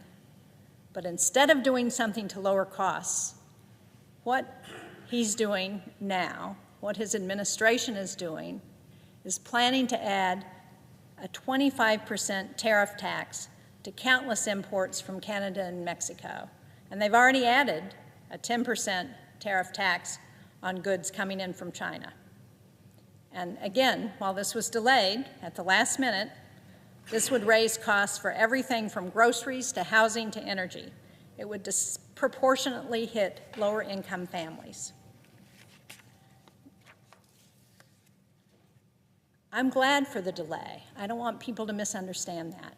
But instead of doing something to lower costs, what he's doing now, what his administration is doing, is planning to add a 25% tariff tax to countless imports from Canada and Mexico. And they've already added a 10% tariff tax on goods coming in from China. And again, while this was delayed at the last minute, this would raise costs for everything from groceries to housing to energy. It would disproportionately hit lower-income families. I'm glad for the delay. I don't want people to misunderstand that.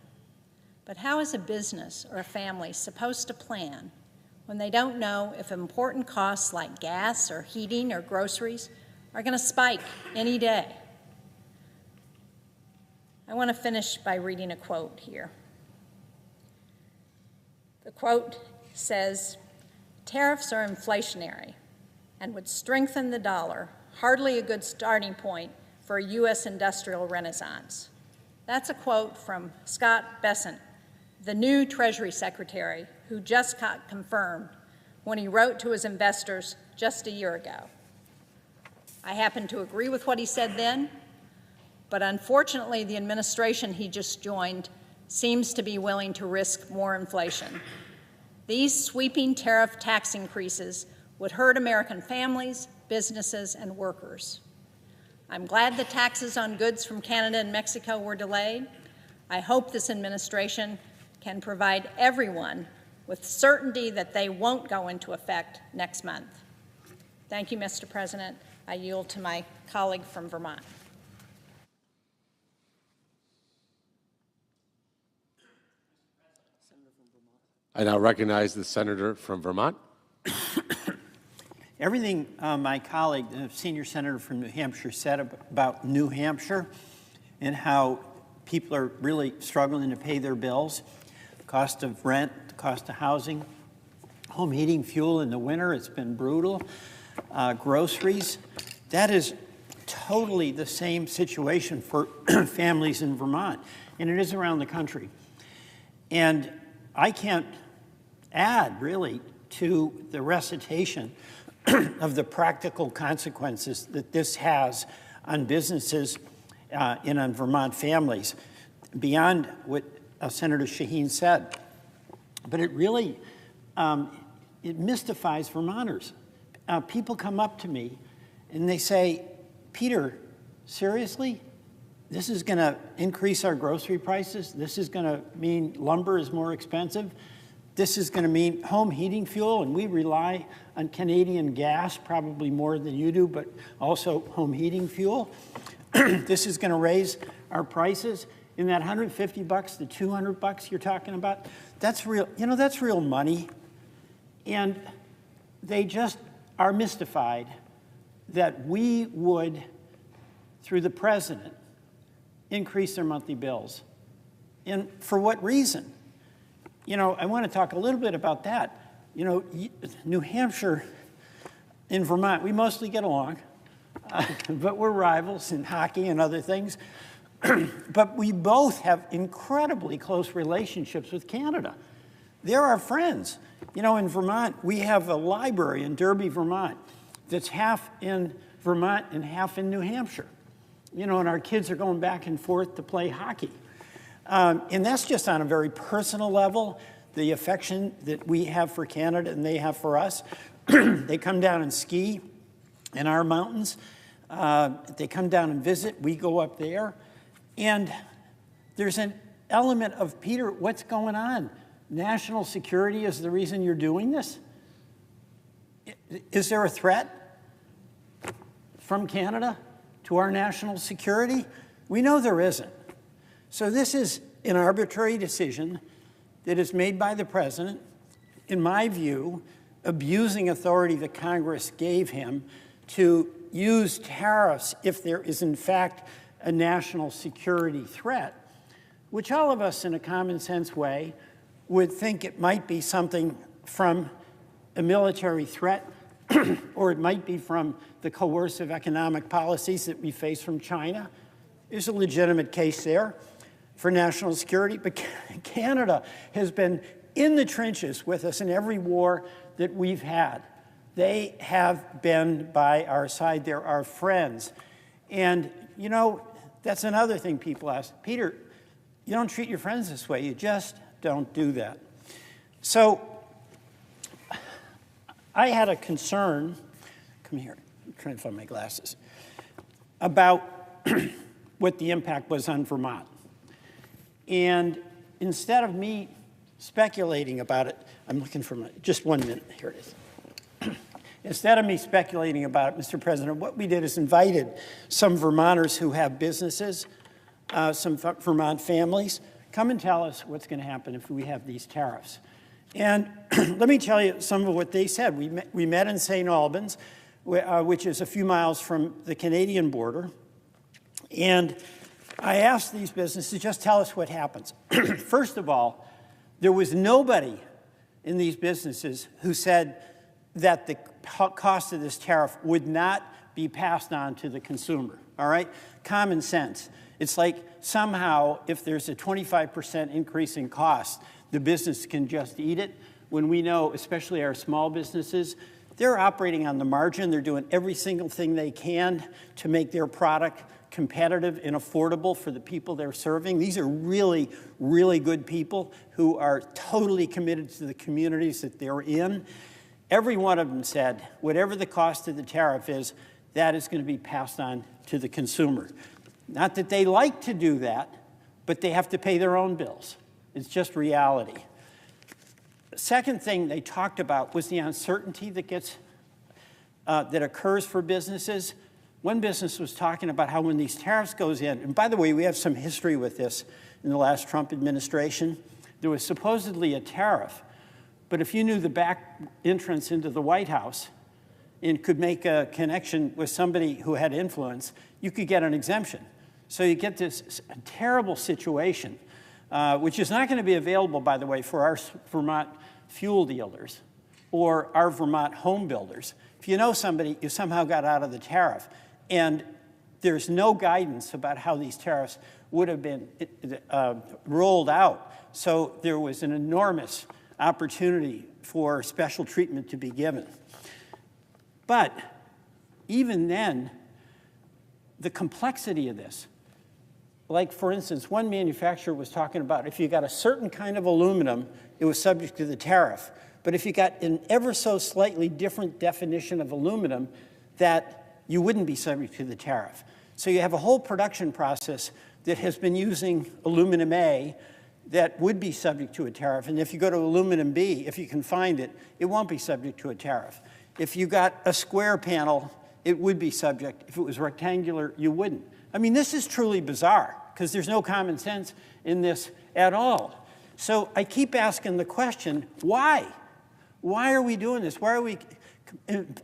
But how is a business or a family supposed to plan when they don't know if important costs like gas or heating or groceries are going to spike any day? I want to finish by reading a quote here. The quote says, "Tariffs are inflationary and would strengthen the dollar, hardly a good starting point for a U.S. industrial renaissance." That's a quote from Scott Bessent, the new Treasury Secretary, who just got confirmed when he wrote to his investors just a year ago. I happen to agree with what he said then, but unfortunately the administration he just joined seems to be willing to risk more inflation. These sweeping tariff tax increases would hurt American families, businesses, and workers. I'm glad the taxes on goods from Canada and Mexico were delayed. I hope this administration can provide everyone with certainty that they won't go into effect next month. Thank you, Mr. President. I yield to my colleague from Vermont. I now recognize the senator from Vermont. Everything my colleague, the senior senator from New Hampshire, said about New Hampshire and how people are really struggling to pay their bills, the cost of rent, the cost of housing, home heating fuel in the winter, it's been brutal, groceries. That is totally the same situation for families in Vermont, and it is around the country. And I can't add, really, to the recitation of the practical consequences that this has on businesses and on Vermont families, beyond what Senator Shaheen said. But it really, it mystifies Vermonters. People come up to me and they say, "Peter, seriously? This is going to increase our grocery prices? This is going to mean lumber is more expensive? This is going to mean home heating fuel, and we rely on Canadian gas probably more than you do, but also home heating fuel. This is going to raise our prices." In that $150 to $200 you're talking about, that's real, that's real money. And they just are mystified that we would, through the president, increase their monthly bills. And for what reason? I want to talk a little bit about that. New Hampshire and Vermont, we mostly get along, but we're rivals in hockey and other things. But we both have incredibly close relationships with Canada. They're our friends. In Vermont, we have a library in Derby, Vermont, that's half in Vermont and half in New Hampshire. And our kids are going back and forth to play hockey. And that's just on a very personal level, the affection that we have for Canada and they have for us. They come down and ski in our mountains. They come down and visit. We go up there. And there's an element of, "Peter, what's going on? National security is the reason you're doing this? Is there a threat from Canada to our national security?" We know there isn't. So this is an arbitrary decision that is made by the president, in my view, abusing authority that Congress gave him to use tariffs if there is, in fact, a national security threat, which all of us in a common sense way would think it might be something from a military threat, or it might be from the coercive economic policies that we face from China. There's a legitimate case there for national security, but Canada has been in the trenches with us in every war that we've had. They have been by our side. They're our friends. And, that's another thing people ask. "Peter, you don't treat your friends this way. You just don't do that." So I had a concern. Come here. I'm trying to find my glasses. about what the impact was on Vermont. And instead of me speculating about it, I'm looking for just 1 minute, here it is. Instead of me speculating about it, Mr. President, what we did is invited some Vermonters who have businesses, some Vermont families, come and tell us what's going to happen if we have these tariffs. And let me tell you some of what they said. We met in St. Albans, which is a few miles from the Canadian border. And I asked these businesses, just tell us what happens. First of all, there was nobody in these businesses who said that the cost of this tariff would not be passed on to the consumer, all right? Common sense. It's like somehow if there's a 25% increase in cost, the business can just eat it, when we know, especially our small businesses, they're operating on the margin. They're doing every single thing they can to make their product competitive and affordable for the people they're serving. These are really, really good people who are totally committed to the communities that they're in. Every one of them said, whatever the cost of the tariff is, that is going to be passed on to the consumer. Not that they like to do that, but they have to pay their own bills. It's just reality. The second thing they talked about was the uncertainty that occurs for businesses. One business was talking about how when these tariffs goes in, and by the way, we have some history with this in the last Trump administration, there was supposedly a tariff, but if you knew the back entrance into the White House and could make a connection with somebody who had influence, you could get an exemption. So you get this terrible situation, which is not going to be available, by the way, for our Vermont fuel dealers or our Vermont home builders. If you know somebody, you somehow got out of the tariff. And there's no guidance about how these tariffs would have been rolled out. So there was an enormous opportunity for special treatment to be given. But even then, the complexity of this, like for instance, one manufacturer was talking about if you got a certain kind of aluminum, it was subject to the tariff. But if you got an ever so slightly different definition of aluminum, that you wouldn't be subject to the tariff. So you have a whole production process that has been using aluminum A that would be subject to a tariff. And if you go to aluminum B, if you can find it, it won't be subject to a tariff. If you got a square panel, it would be subject. If it was rectangular, you wouldn't. I mean, this is truly bizarre because there's no common sense in this at all. So I keep asking the question, why? Why are we doing this? Why are we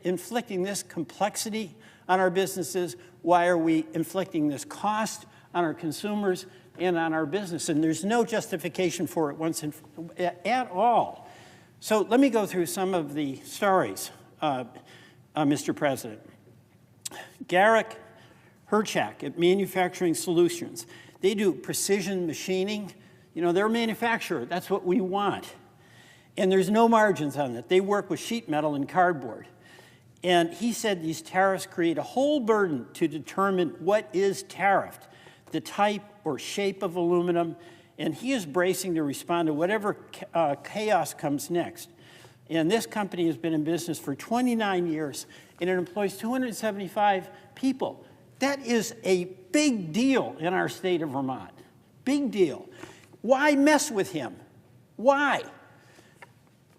inflicting this complexity on our businesses? Why are we inflicting this cost on our consumers and on our business? And there's no justification for it at all. So let me go through some of the stories, Mr. President. Garrick Herchak at Manufacturing Solutions. They do precision machining. You know, they're a manufacturer. That's what we want. And there's no margins on it. They work with sheet metal and cardboard. And he said these tariffs create a whole burden to determine what is tariffed, the type or shape of aluminum, and he is bracing to respond to whatever chaos comes next. And this company has been in business for 29 years, and it employs 275 people. That is a big deal in our state of Vermont. Big deal. Why mess with him? Why?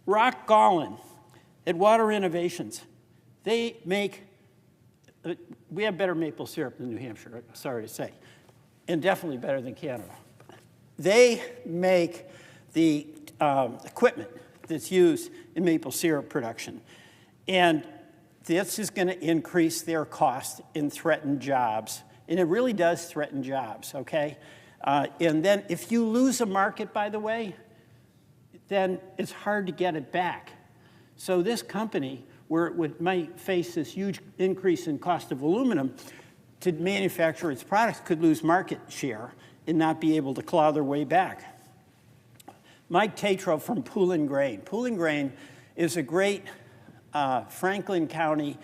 Rock Gollin at Water Innovations. They make, we have better maple syrup than New Hampshire, sorry to say, and definitely better than Canada. They make the equipment that's used in maple syrup production. And this is going to increase their cost and threaten jobs. And it really does threaten jobs, okay? And then if you lose a market, by the way, then it's hard to get it back. So this company, where it might face this huge increase in cost of aluminum to manufacture its products, could lose market share and not be able to claw their way back. Mike Tatro from Poulin Grain. Poulin Grain is a great Franklin County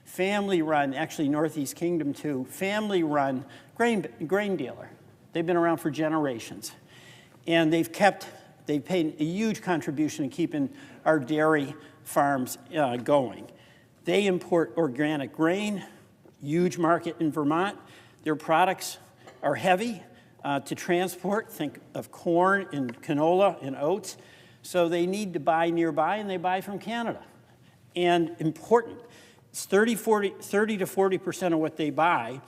family-run, actually Northeast Kingdom too, family-run grain dealer. They've been around for generations. And they've paid a huge contribution in keeping our dairy farms going. They import organic grain, huge market in Vermont. Their products are heavy to transport. Think of corn and canola and oats. So they need to buy nearby, and they buy from Canada. And important, it's 30 to 40% of what they buy,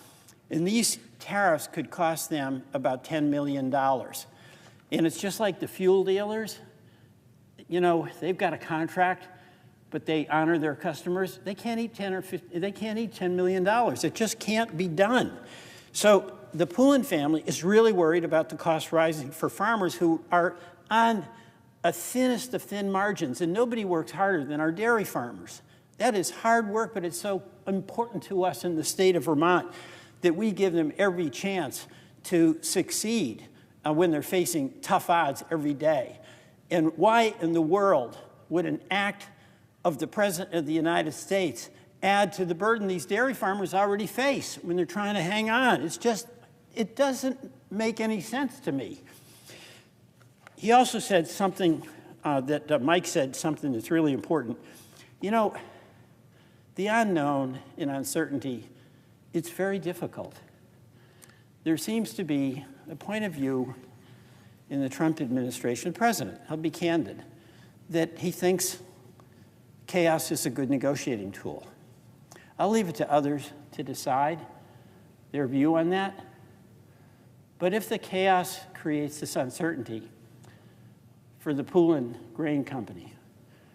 and these tariffs could cost them about $10 million. And it's just like the fuel dealers. You know, they've got a contract, but they honor their customers. They can't eat $10 million. It just can't be done. So the Poulin family is really worried about the cost rising for farmers who are on a thinnest of thin margins, and nobody works harder than our dairy farmers. That is hard work, but it's so important to us in the state of Vermont that we give them every chance to succeed when they're facing tough odds every day. And why in the world would an act of the President of the United States add to the burden these dairy farmers already face when they're trying to hang on? It's just, it doesn't make any sense to me. He also said something that Mike said, something that's really important. You know, the unknown and uncertainty, it's very difficult. There seems to be a point of view in the Trump administration, president, I'll be candid, that he thinks chaos is a good negotiating tool. I'll leave it to others to decide their view on that. But if the chaos creates this uncertainty for the Poulin Grain Company,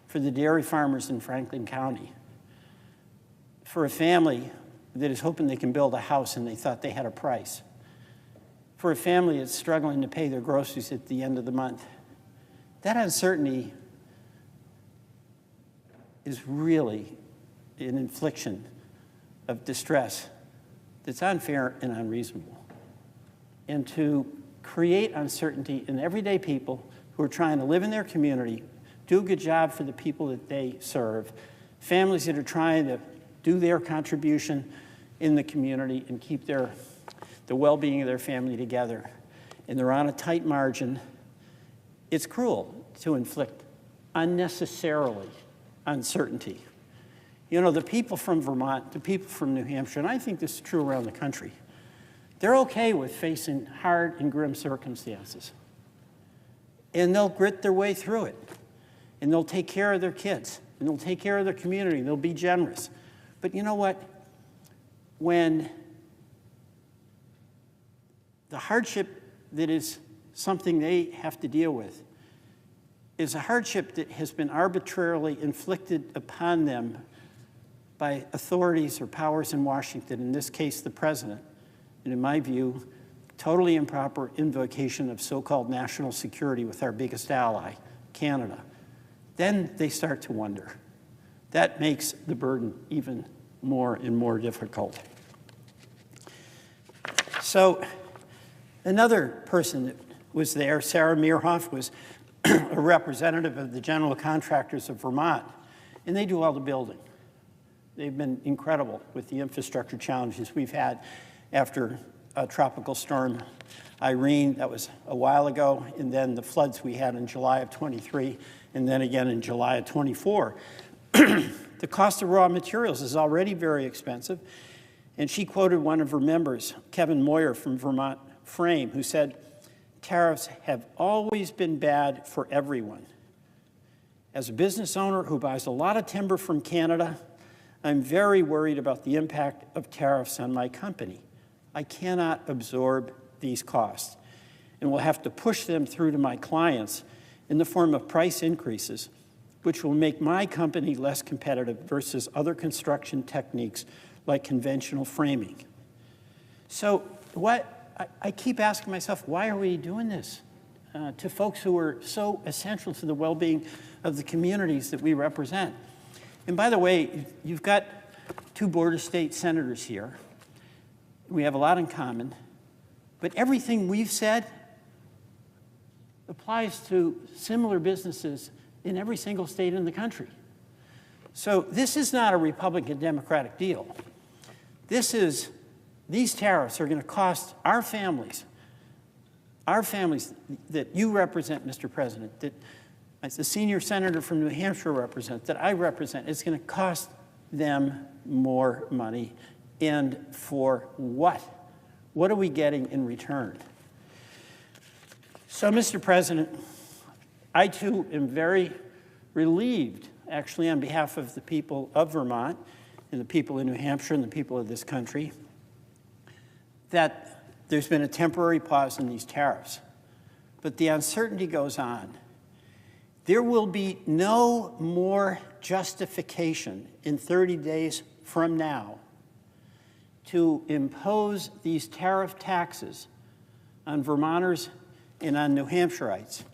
for the dairy farmers in Franklin County, for a family that is hoping they can build a house and they thought they had a price, for a family that's struggling to pay their groceries at the end of the month, that uncertainty is really an infliction of distress that's unfair and unreasonable. And to create uncertainty in everyday people who are trying to live in their community, do a good job for the people that they serve, families that are trying to do their contribution in the community and keep the well-being of their family together, and they're on a tight margin, it's cruel to inflict unnecessarily uncertainty. You know, the people from Vermont, the people from New Hampshire, and I think this is true around the country, they're okay with facing hard and grim circumstances. And they'll grit their way through it. And they'll take care of their kids. And they'll take care of their community. They'll be generous. But you know what? When the hardship that is something they have to deal with is a hardship that has been arbitrarily inflicted upon them by authorities or powers in Washington, in this case the president, and in my view, totally improper invocation of so-called national security with our biggest ally, Canada, then they start to wonder. That makes the burden even more and more difficult. So another person that was there, Sarah Meerhoff, was a representative of the general contractors of Vermont, and they do all the building. They've been incredible with the infrastructure challenges we've had after Tropical Storm Irene, that was a while ago, and then the floods we had in July of 23, and then again in July of 24. The cost of raw materials is already very expensive, and she quoted one of her members, Kevin Moyer from Vermont Frame, who said, "Tariffs have always been bad for everyone. As a business owner who buys a lot of timber from Canada, I'm very worried about the impact of tariffs on my company. I cannot absorb these costs and will have to push them through to my clients in the form of price increases, which will make my company less competitive versus other construction techniques like conventional framing." So I keep asking myself, why are we doing this to folks who are so essential to the well-being of the communities that we represent? And by the way, you've got two border state senators here. We have a lot in common, but everything we've said applies to similar businesses in every single state in the country. So this is not a Republican-Democratic deal. These tariffs are going to cost our families that you represent, Mr. President, that as the senior senator from New Hampshire represent, that I represent, it's going to cost them more money And for what? What are we getting in return? So, Mr. President, I too am very relieved, actually, on behalf of the people of Vermont and the people in New Hampshire and the people of this country, that there's been a temporary pause in these tariffs. But the uncertainty goes on. There will be no more justification in 30 days from now to impose these tariff taxes on Vermonters and on New Hampshireites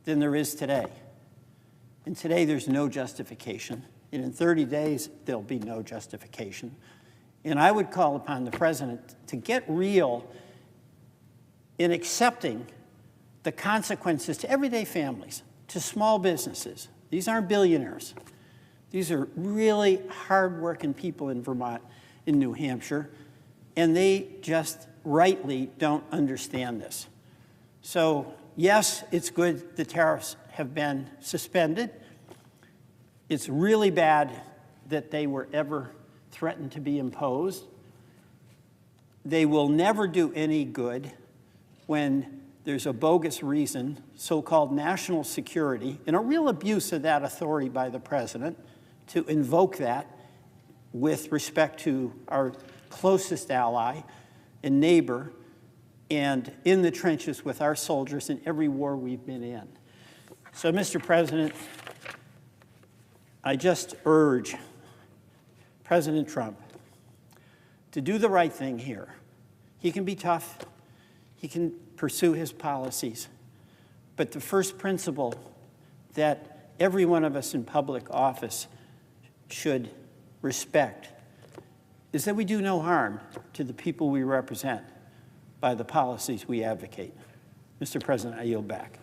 than there is today. And today there's no justification. And in 30 days, there'll be no justification. And I would call upon the President to get real in accepting the consequences to everyday families, to small businesses. These aren't billionaires. These are really hardworking people in Vermont, in New Hampshire, and they just rightly don't understand this. So, yes, it's good the tariffs have been suspended. It's really bad that they were ever threatened to be imposed. They will never do any good when there's a bogus reason, so-called national security, and a real abuse of that authority by the President to invoke that with respect to our closest ally and neighbor and in the trenches with our soldiers in every war we've been in. So, Mr. President, I just urge President Trump to do the right thing here. He can be tough. He can pursue his policies. But the first principle that every one of us in public office should respect is that we do no harm to the people we represent by the policies we advocate. Mr. President, I yield back.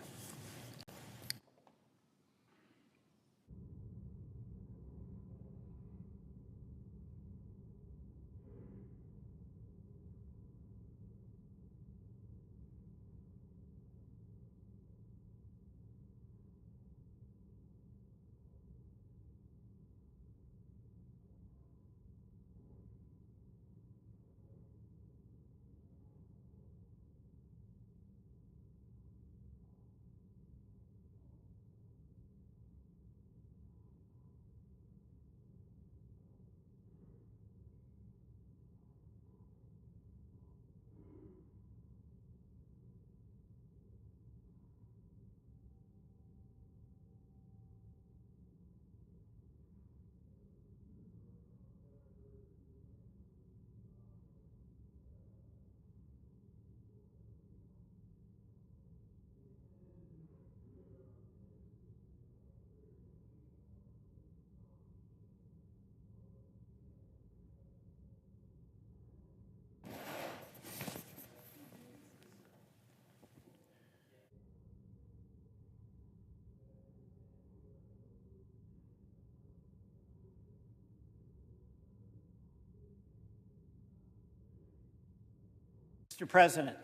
Mr. President.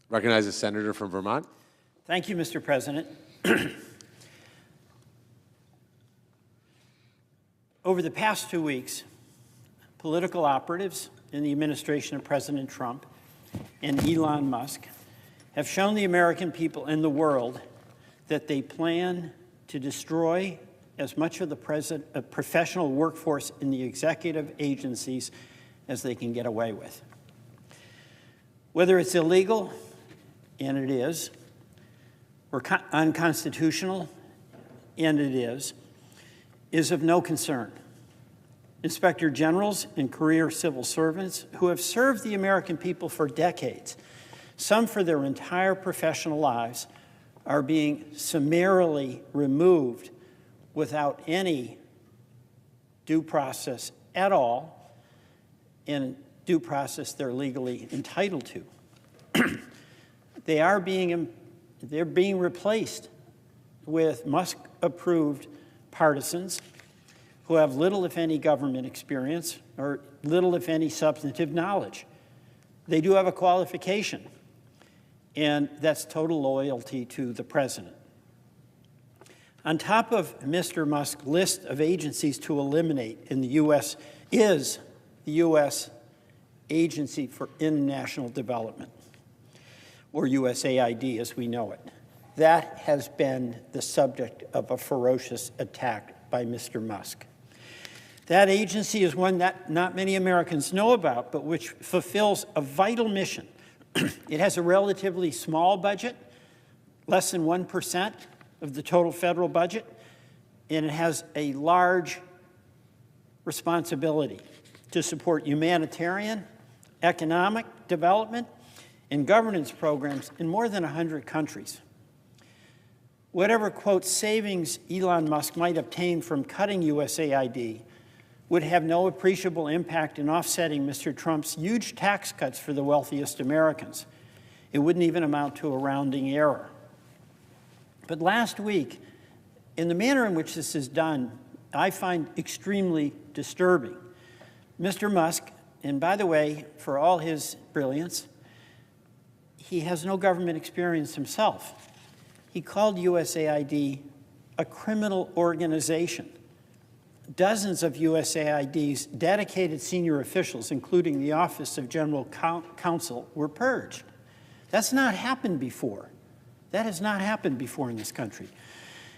Recognize the senator from Vermont. Thank you, Mr. President. Over the past 2 weeks, political operatives in the administration of President Trump and Elon Musk have shown the American people and the world that they plan to destroy as much of the professional workforce in the executive agencies as they can get away with. Whether it's illegal, and it is, or unconstitutional, and it is of no concern. Inspector generals and career civil servants who have served the American people for decades, some for their entire professional lives, are being summarily removed without any due process at all, and due process they're legally entitled to. They're being replaced with Musk-approved partisans who have little, if any, government experience or little, if any, substantive knowledge. They do have a qualification, and that's total loyalty to the president. On top of Mr. Musk's list of agencies to eliminate in the U.S. is the U.S. Agency for International Development, or USAID as we know it. That has been the subject of a ferocious attack by Mr. Musk. That agency is one that not many Americans know about, but which fulfills a vital mission. It has a relatively small budget, less than 1% of the total federal budget, and it has a large responsibility to support humanitarian, economic development, and governance programs in more than 100 countries. Whatever, quote, savings Elon Musk might obtain from cutting USAID would have no appreciable impact in offsetting Mr. Trump's huge tax cuts for the wealthiest Americans. It wouldn't even amount to a rounding error. But last week, in the manner in which this is done, I find extremely disturbing. Mr. Musk, and by the way, for all his brilliance, he has no government experience himself. He called USAID a criminal organization. Dozens of USAID's dedicated senior officials, including the Office of General Counsel, were purged. That's not happened before. That has not happened before in this country.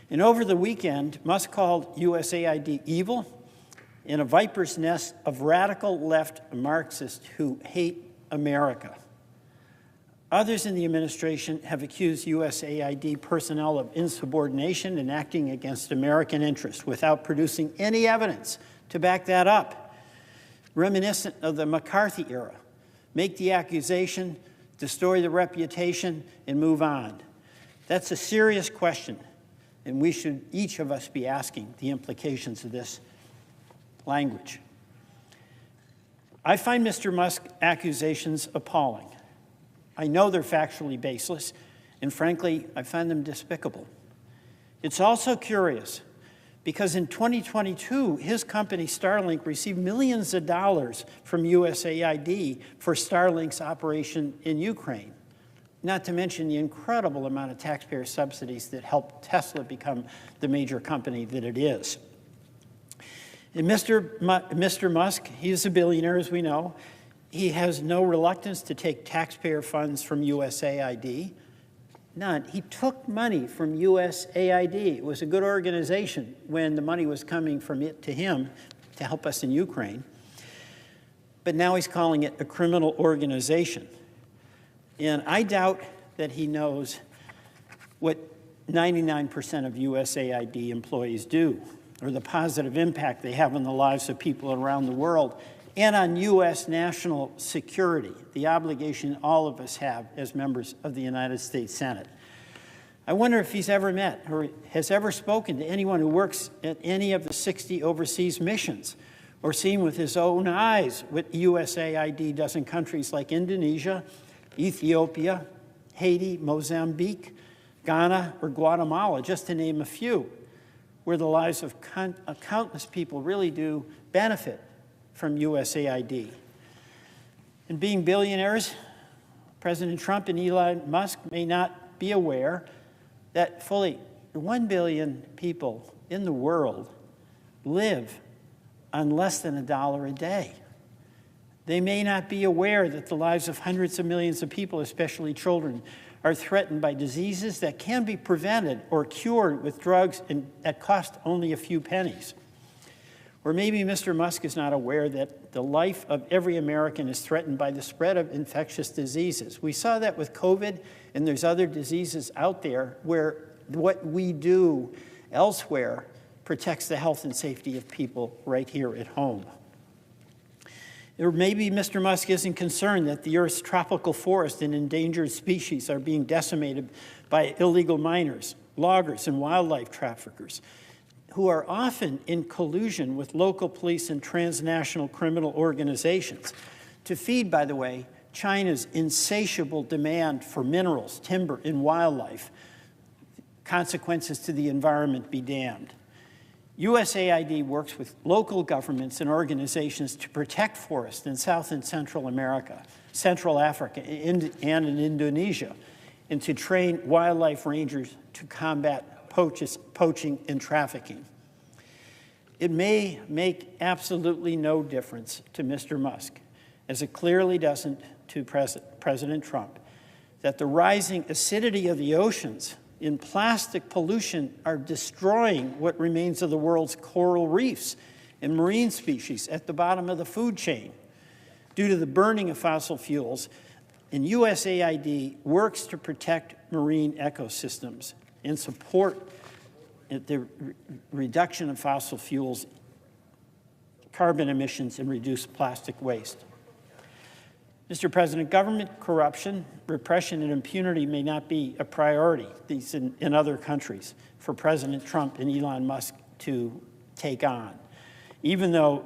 And over the weekend, Musk called USAID evil and a viper's nest of radical left Marxists who hate America. Others in the administration have accused USAID personnel of insubordination and acting against American interests without producing any evidence to back that up. Reminiscent of the McCarthy era, make the accusation, destroy the reputation, and move on. That's a serious question, and we should, each of us, be asking the implications of this language. I find Mr. Musk's accusations appalling. I know they're factually baseless, and frankly, I find them despicable. It's also curious because in 2022, his company Starlink received millions of dollars from USAID for Starlink's operation in Ukraine, not to mention the incredible amount of taxpayer subsidies that helped Tesla become the major company that it is. And Mr. Musk, he's a billionaire, as we know. He has no reluctance to take taxpayer funds from USAID. None. He took money from USAID. It was a good organization when the money was coming from it to him to help us in Ukraine. But now he's calling it a criminal organization. And I doubt that he knows what 99% of USAID employees do, or the positive impact they have on the lives of people around the world and on U.S. national security, the obligation all of us have as members of the United States Senate. I wonder if he's ever met or has ever spoken to anyone who works at any of the 60 overseas missions or seen with his own eyes what USAID does in countries like Indonesia, Ethiopia, Haiti, Mozambique, Ghana, or Guatemala, just to name a few, where the lives of countless people really do benefit from USAID. And being billionaires, President Trump and Elon Musk may not be aware that fully 1 billion people in the world live on less than $1 a day. They may not be aware that the lives of hundreds of millions of people, especially children, are threatened by diseases that can be prevented or cured with drugs that cost only a few pennies. Or maybe Mr. Musk is not aware that the life of every American is threatened by the spread of infectious diseases. We saw that with COVID, and there's other diseases out there where what we do elsewhere protects the health and safety of people right here at home. Or maybe Mr. Musk isn't concerned that the Earth's tropical forest and endangered species are being decimated by illegal miners, loggers, and wildlife traffickers, who are often in collusion with local police and transnational criminal organizations to feed, by the way, China's insatiable demand for minerals, timber, and wildlife. Consequences to the environment be damned. USAID works with local governments and organizations to protect forests in South and Central America, Central Africa, and in Indonesia, and to train wildlife rangers to combat poaching and trafficking. It may make absolutely no difference to Mr. Musk, as it clearly doesn't to President Trump, that the rising acidity of the oceans in plastic pollution are destroying what remains of the world's coral reefs and marine species at the bottom of the food chain. Due to the burning of fossil fuels, and USAID works to protect marine ecosystems and support the reduction of fossil fuels, carbon emissions, and reduce plastic waste. Mr. President, government corruption, repression, and impunity may not be a priority in other countries for President Trump and Elon Musk to take on, even though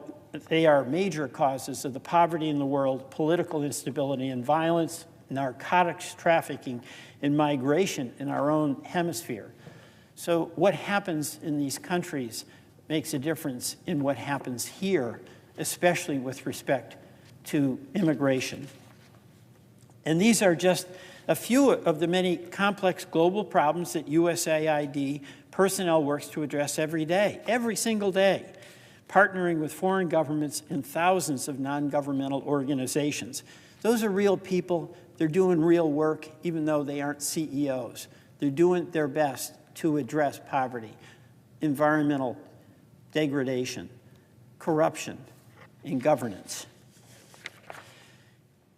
they are major causes of the poverty in the world, political instability and violence, narcotics trafficking, and migration in our own hemisphere. So what happens in these countries makes a difference in what happens here, especially with respect to immigration. And these are just a few of the many complex global problems that USAID personnel works to address every day, every single day, partnering with foreign governments and thousands of non-governmental organizations. Those are real people. They're doing real work, even though they aren't CEOs. They're doing their best to address poverty, environmental degradation, corruption, and governance.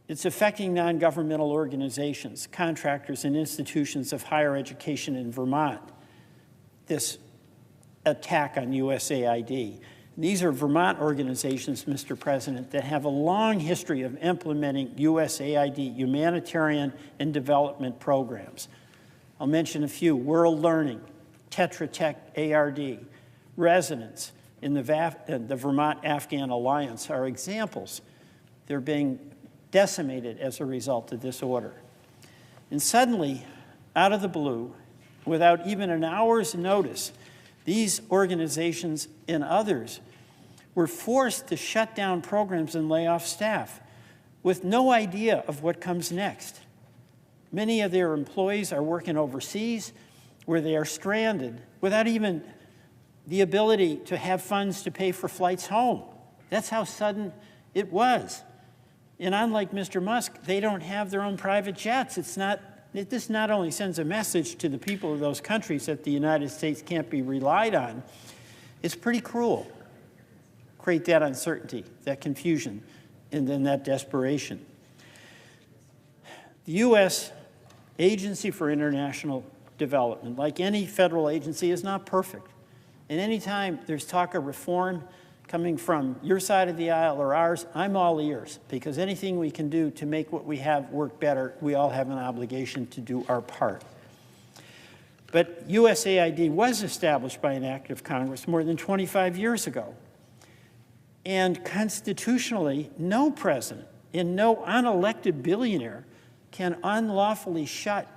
It's affecting non-governmental organizations, contractors, and institutions of higher education in Vermont, this attack on USAID. These are Vermont organizations, Mr. President, that have a long history of implementing USAID humanitarian and development programs. I'll mention a few: World Learning, Tetra Tech ARD, Resonance, and the Vermont Afghan Alliance are examples. They're being decimated as a result of this order. And suddenly, out of the blue, without even an hour's notice, these organizations and others were forced to shut down programs and lay off staff with no idea of what comes next. Many of their employees are working overseas where they are stranded without even the ability to have funds to pay for flights home. That's how sudden it was. And unlike Mr. Musk, they don't have their own private jets. This not only sends a message to the people of those countries that the United States can't be relied on, it's pretty cruel. Create that uncertainty, that confusion, and then that desperation. The U.S. Agency for International Development, like any federal agency, is not perfect. And anytime there's talk of reform coming from your side of the aisle or ours, I'm all ears, because anything we can do to make what we have work better, we all have an obligation to do our part. But USAID was established by an act of Congress more than 25 years ago. And constitutionally, no president and no unelected billionaire can unlawfully shut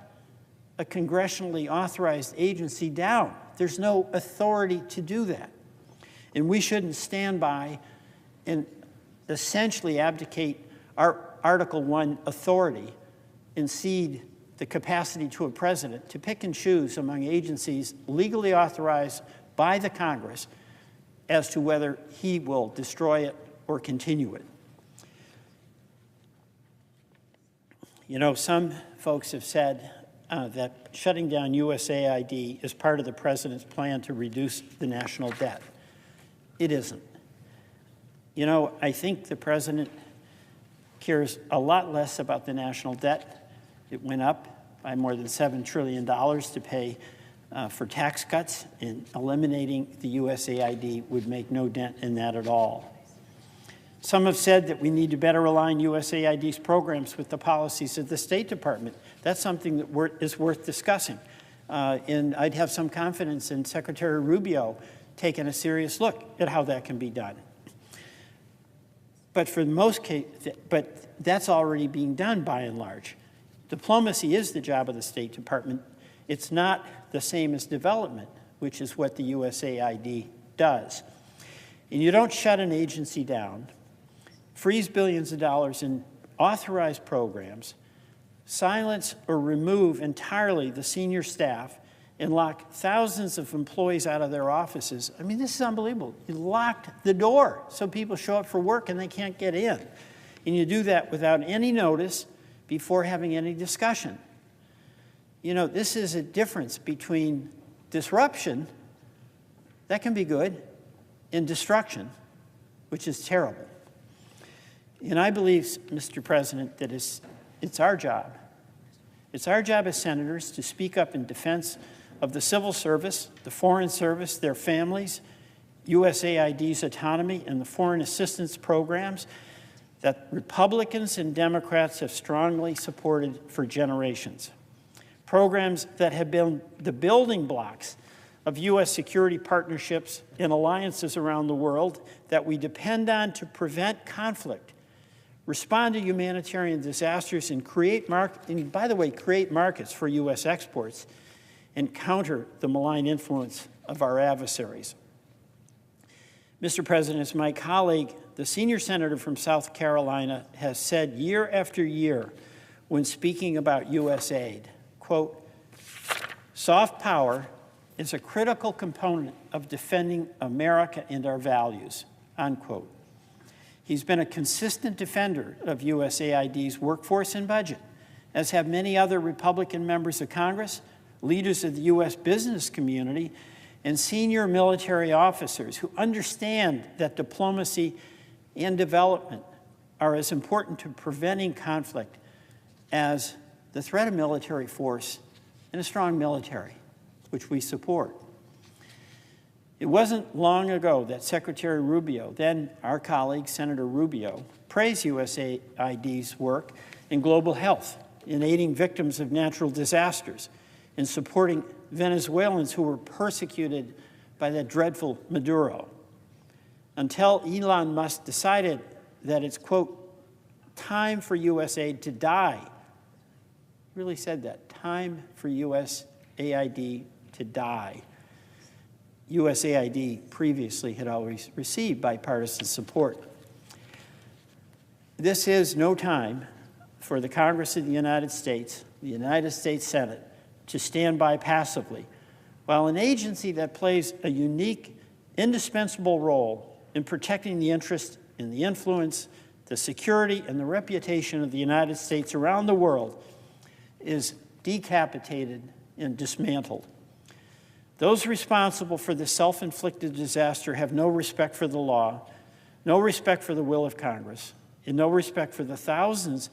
a congressionally authorized agency down. There's no authority to do that. And we shouldn't stand by and essentially abdicate our Article I authority and cede the capacity to a president to pick and choose among agencies legally authorized by the Congress as to whether he will destroy it or continue it. You know, some folks have said that shutting down USAID is part of the president's plan to reduce the national debt. It isn't. You know, I think the president cares a lot less about the national debt. It went up by more than $7 trillion to pay for tax cuts, and eliminating the USAID would make no dent in that at all. Some have said that we need to better align USAID's programs with the policies of the State Department. That's something that is worth discussing. And I'd have some confidence in Secretary Rubio taking a serious look at how that can be done. But for the most case, that's already being done by and large. Diplomacy is the job of the State Department. It's not the same as development, which is what the USAID does. And you don't shut an agency down, freeze billions of dollars in authorized programs, silence or remove entirely the senior staff, and lock thousands of employees out of their offices. I mean, this is unbelievable. You locked the door so people show up for work and they can't get in. And you do that without any notice before having any discussion. You know, this is a difference between disruption, that can be good, and destruction, which is terrible. And I believe, Mr. President, that it's our job. It's our job as senators to speak up in defense of the civil service, the foreign service, their families, USAID's autonomy, and the foreign assistance programs that Republicans and Democrats have strongly supported for generations. Programs that have been the building blocks of U.S. security partnerships and alliances around the world that we depend on to prevent conflict, respond to humanitarian disasters, and create markets for U.S. exports and counter the malign influence of our adversaries. Mr. President, as my colleague, the senior senator from South Carolina, has said year after year when speaking about USAID, quote, soft power is a critical component of defending America and our values, unquote. He's been a consistent defender of USAID's workforce and budget, as have many other Republican members of Congress, leaders of the U.S. business community, and senior military officers who understand that diplomacy and development are as important to preventing conflict as the threat of military force and a strong military, which we support. It wasn't long ago that Secretary Rubio, then our colleague Senator Rubio, praised USAID's work in global health, in aiding victims of natural disasters, in supporting Venezuelans who were persecuted by that dreadful Maduro, until Elon Musk decided that it's, quote, time for USAID to die. Really said that, time for USAID to die. USAID previously had always received bipartisan support. This is no time for the Congress of the United States Senate, to stand by passively, while an agency that plays a unique, indispensable role in protecting the interest and the influence, the security and the reputation of the United States around the world is decapitated and dismantled. Those responsible for this self-inflicted disaster have no respect for the law, no respect for the will of Congress, and no respect for the thousands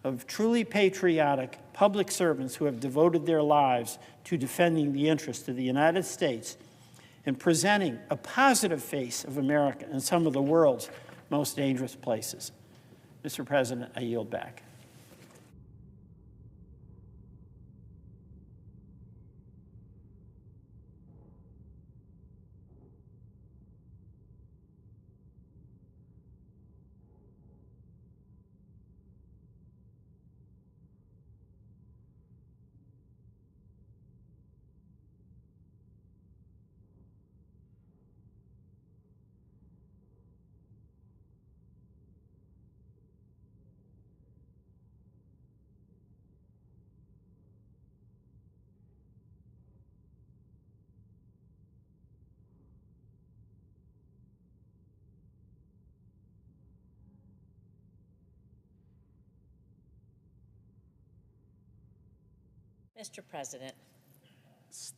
of truly patriotic public servants who have devoted their lives to defending the interests of the United States and presenting a positive face of America in some of the world's most dangerous places. Mr. President, I yield back. Mr. President.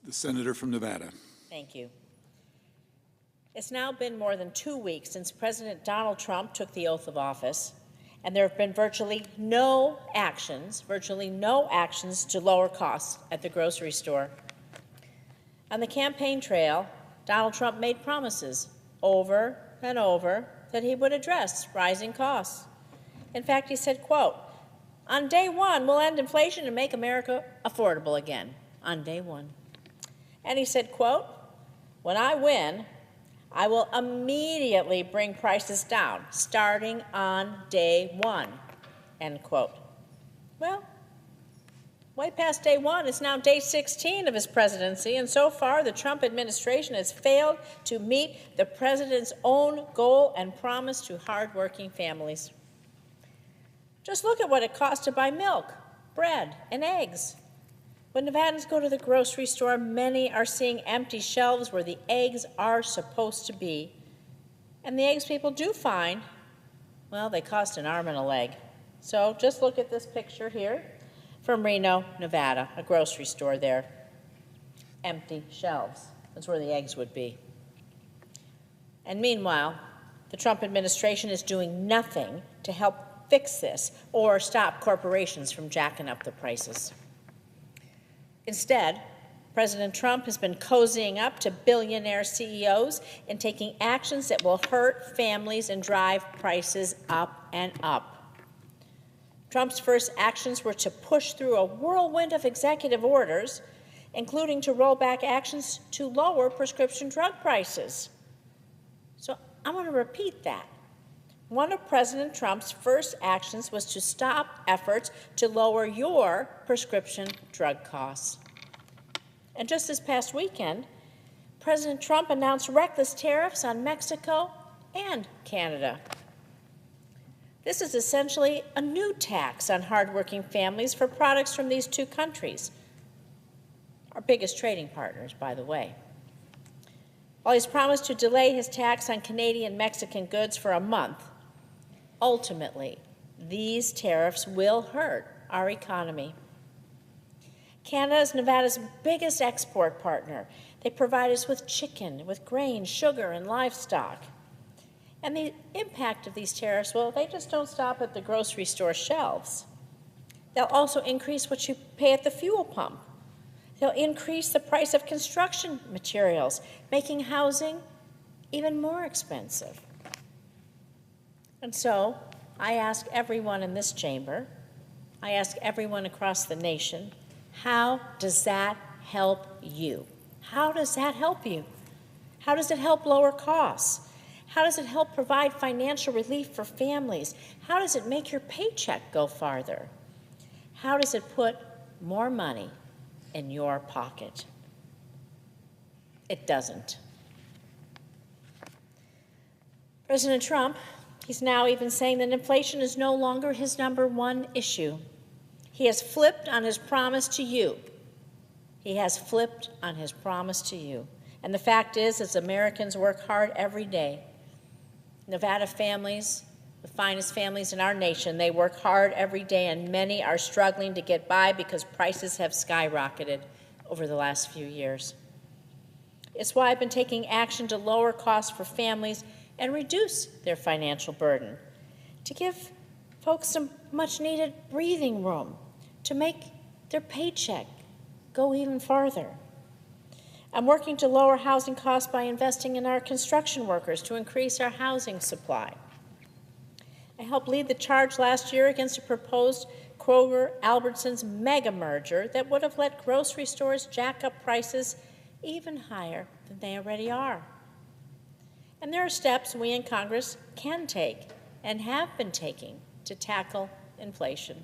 The senator from Nevada. Thank you. It's now been more than 2 weeks since President Donald Trump took the oath of office, and there have been virtually no actions to lower costs at the grocery store. On the campaign trail, Donald Trump made promises over and over that he would address rising costs. In fact, he said, quote, on day one, we'll end inflation and make America affordable again. On day one. And he said, quote, when I win, I will immediately bring prices down, starting on day one, end quote. Well, way past day one, it's now day 16 of his presidency, and so far the Trump administration has failed to meet the president's own goal and promise to hardworking families. Just look at what it costs to buy milk, bread, and eggs. When Nevadans go to the grocery store, many are seeing empty shelves where the eggs are supposed to be. And the eggs people do find, well, they cost an arm and a leg. So just look at this picture here from Reno, Nevada, a grocery store there. Empty shelves. That's where the eggs would be. And meanwhile, the Trump administration is doing nothing to help fix this or stop corporations from jacking up the prices. Instead, President Trump has been cozying up to billionaire CEOs and taking actions that will hurt families and drive prices up and up. Trump's first actions were to push through a whirlwind of executive orders, including to roll back actions to lower prescription drug prices. So I'm going to repeat that. One of President Trump's first actions was to stop efforts to lower your prescription drug costs. And just this past weekend, President Trump announced reckless tariffs on Mexico and Canada. This is essentially a new tax on hardworking families for products from these two countries, our biggest trading partners, by the way. While he's promised to delay his tax on Canadian Mexican goods for a month, ultimately, these tariffs will hurt our economy. Canada is Nevada's biggest export partner. They provide us with chicken, with grain, sugar, and livestock. And the impact of these tariffs, well, they just don't stop at the grocery store shelves. They'll also increase what you pay at the fuel pump. They'll increase the price of construction materials, making housing even more expensive. And so I ask everyone in this chamber, I ask everyone across the nation, how does that help you? How does that help you? How does it help lower costs? How does it help provide financial relief for families? How does it make your paycheck go farther? How does it put more money in your pocket? It doesn't. President Trump, he's now even saying that inflation is no longer his #1 issue. He has flipped on his promise to you. He has flipped on his promise to you. And the fact is, as Americans work hard every day, Nevada families, the finest families in our nation, they work hard every day, and many are struggling to get by because prices have skyrocketed over the last few years. It's why I've been taking action to lower costs for families and reduce their financial burden, to give folks some much-needed breathing room, to make their paycheck go even farther. I'm working to lower housing costs by investing in our construction workers to increase our housing supply. I helped lead the charge last year against a proposed Kroger-Albertsons mega merger that would have let grocery stores jack up prices even higher than they already are. And there are steps we in Congress can take and have been taking to tackle inflation.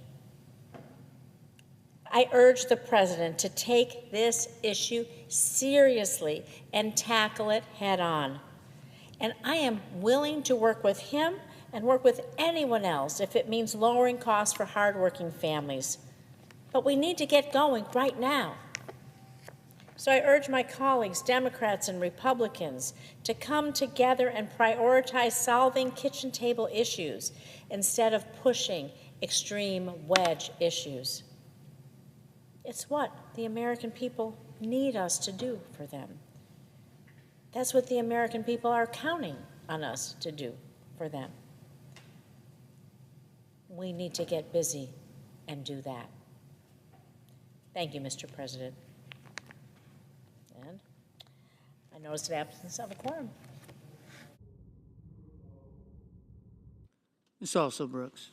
I urge the President to take this issue seriously and tackle it head on. And I am willing to work with him and work with anyone else if it means lowering costs for hardworking families. But we need to get going right now. So I urge my colleagues, Democrats and Republicans, to come together and prioritize solving kitchen table issues instead of pushing extreme wedge issues. It's what the American people need us to do for them. That's what the American people are counting on us to do for them. We need to get busy and do that. Thank you, Mr. President. And I notice the absence of a quorum. Ms. Also Brooks.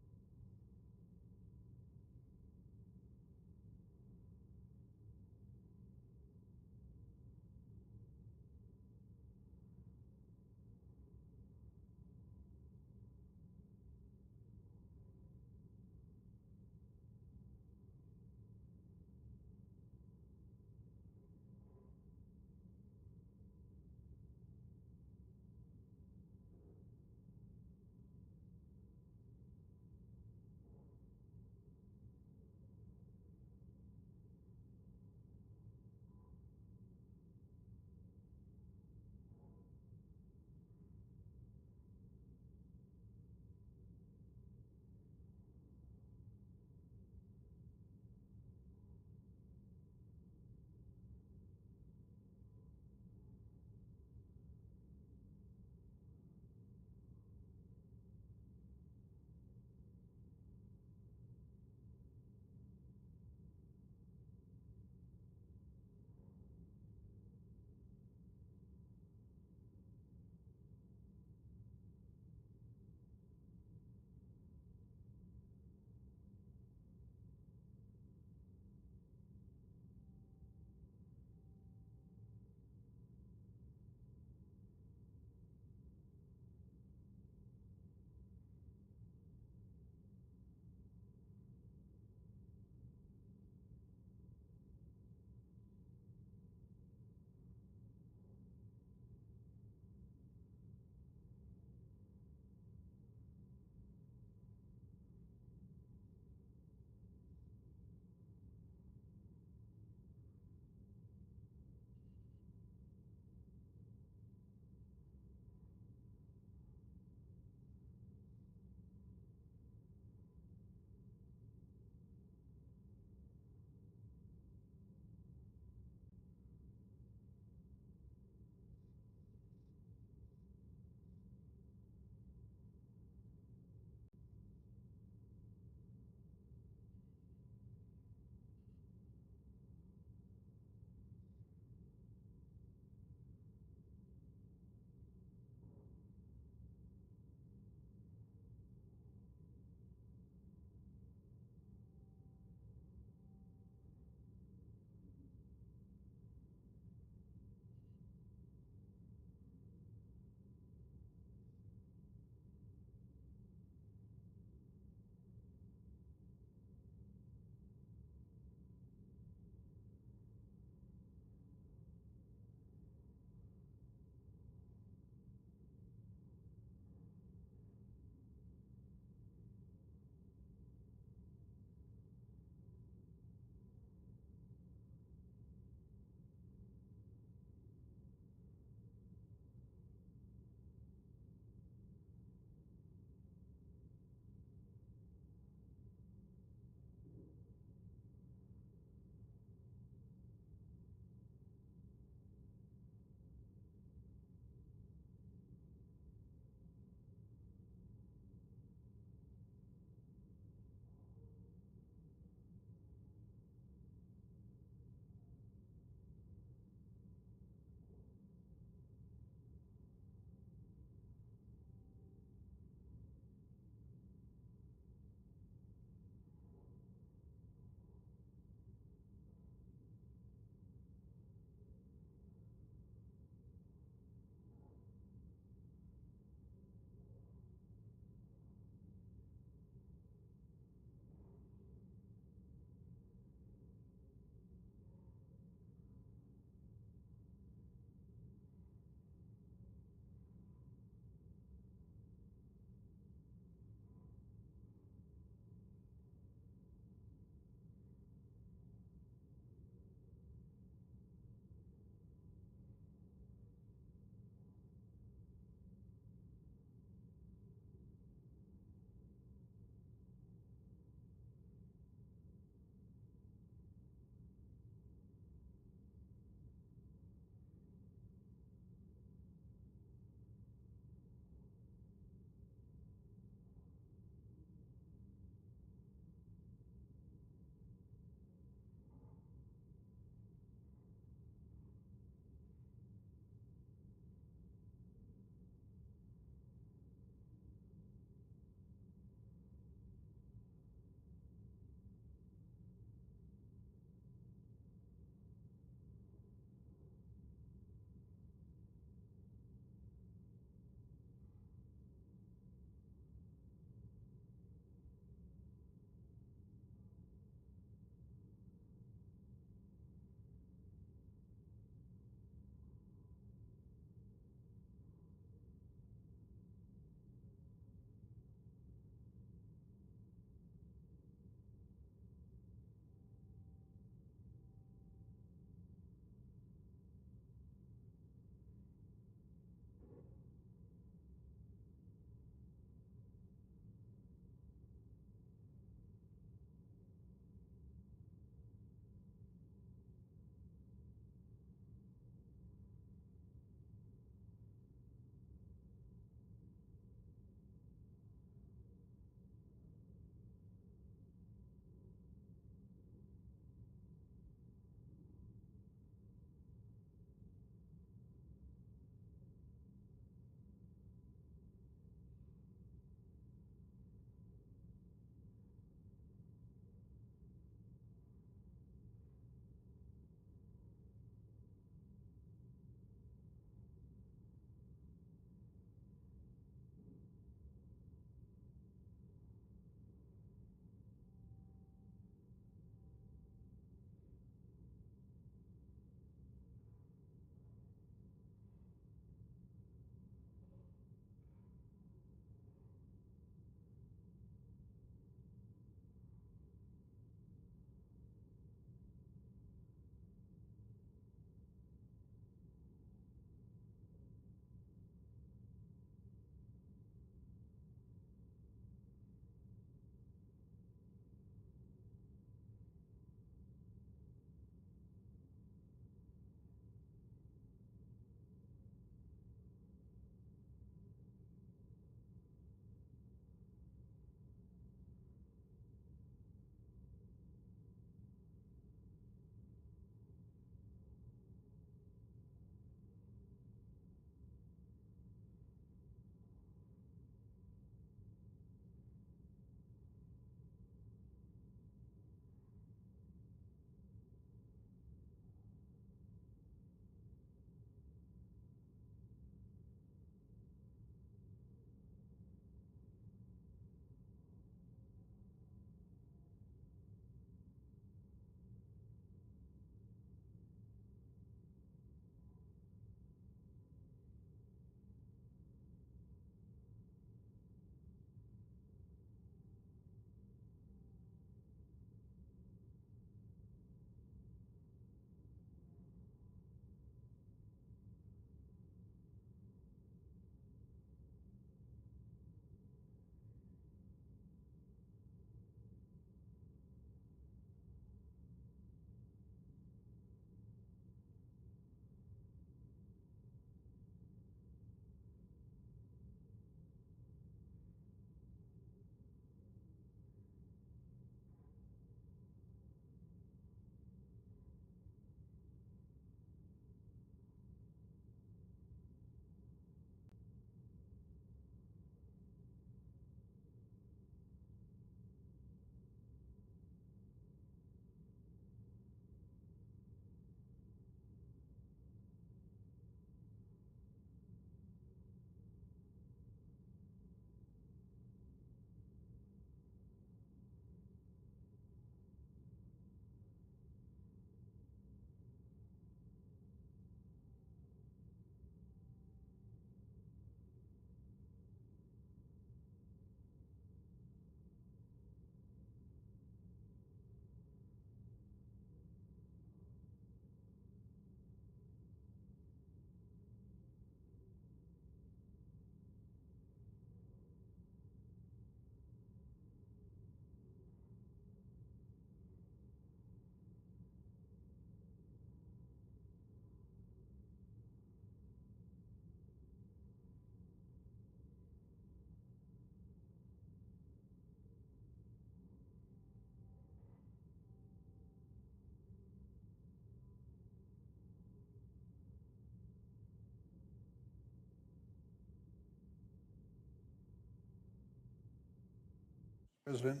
President,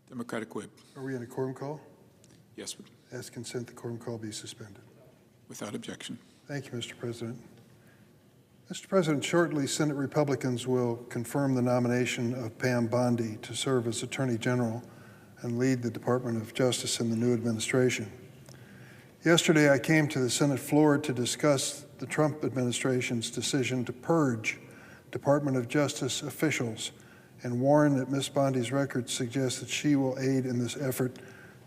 Democratic Whip. are we in a quorum call? Yes, Ask consent the quorum call be suspended. without objection. Thank you, Mr. President. Mr. President, shortly, Senate Republicans will confirm the nomination of Pam Bondi to serve as Attorney General and lead the Department of Justice in the new administration. Yesterday, I came to the Senate floor to discuss the Trump administration's decision to purge Department of Justice officials and warn that Ms. Bondi's record suggests that she will aid in this effort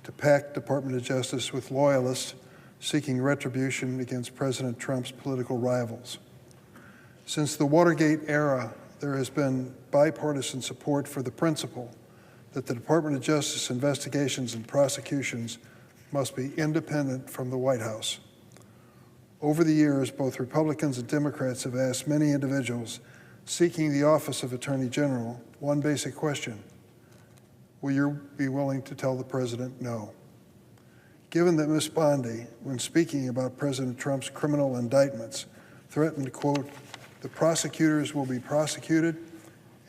to pack Department of Justice with loyalists seeking retribution against President Trump's political rivals. Since the Watergate era, there has been bipartisan support for the principle that the Department of Justice investigations and prosecutions must be independent from the White House. Over the years, both Republicans and Democrats have asked many individuals seeking the office of Attorney General one basic question: will you be willing to tell the President no? Given that Ms. Bondi, when speaking about President Trump's criminal indictments, threatened, quote, "The prosecutors will be prosecuted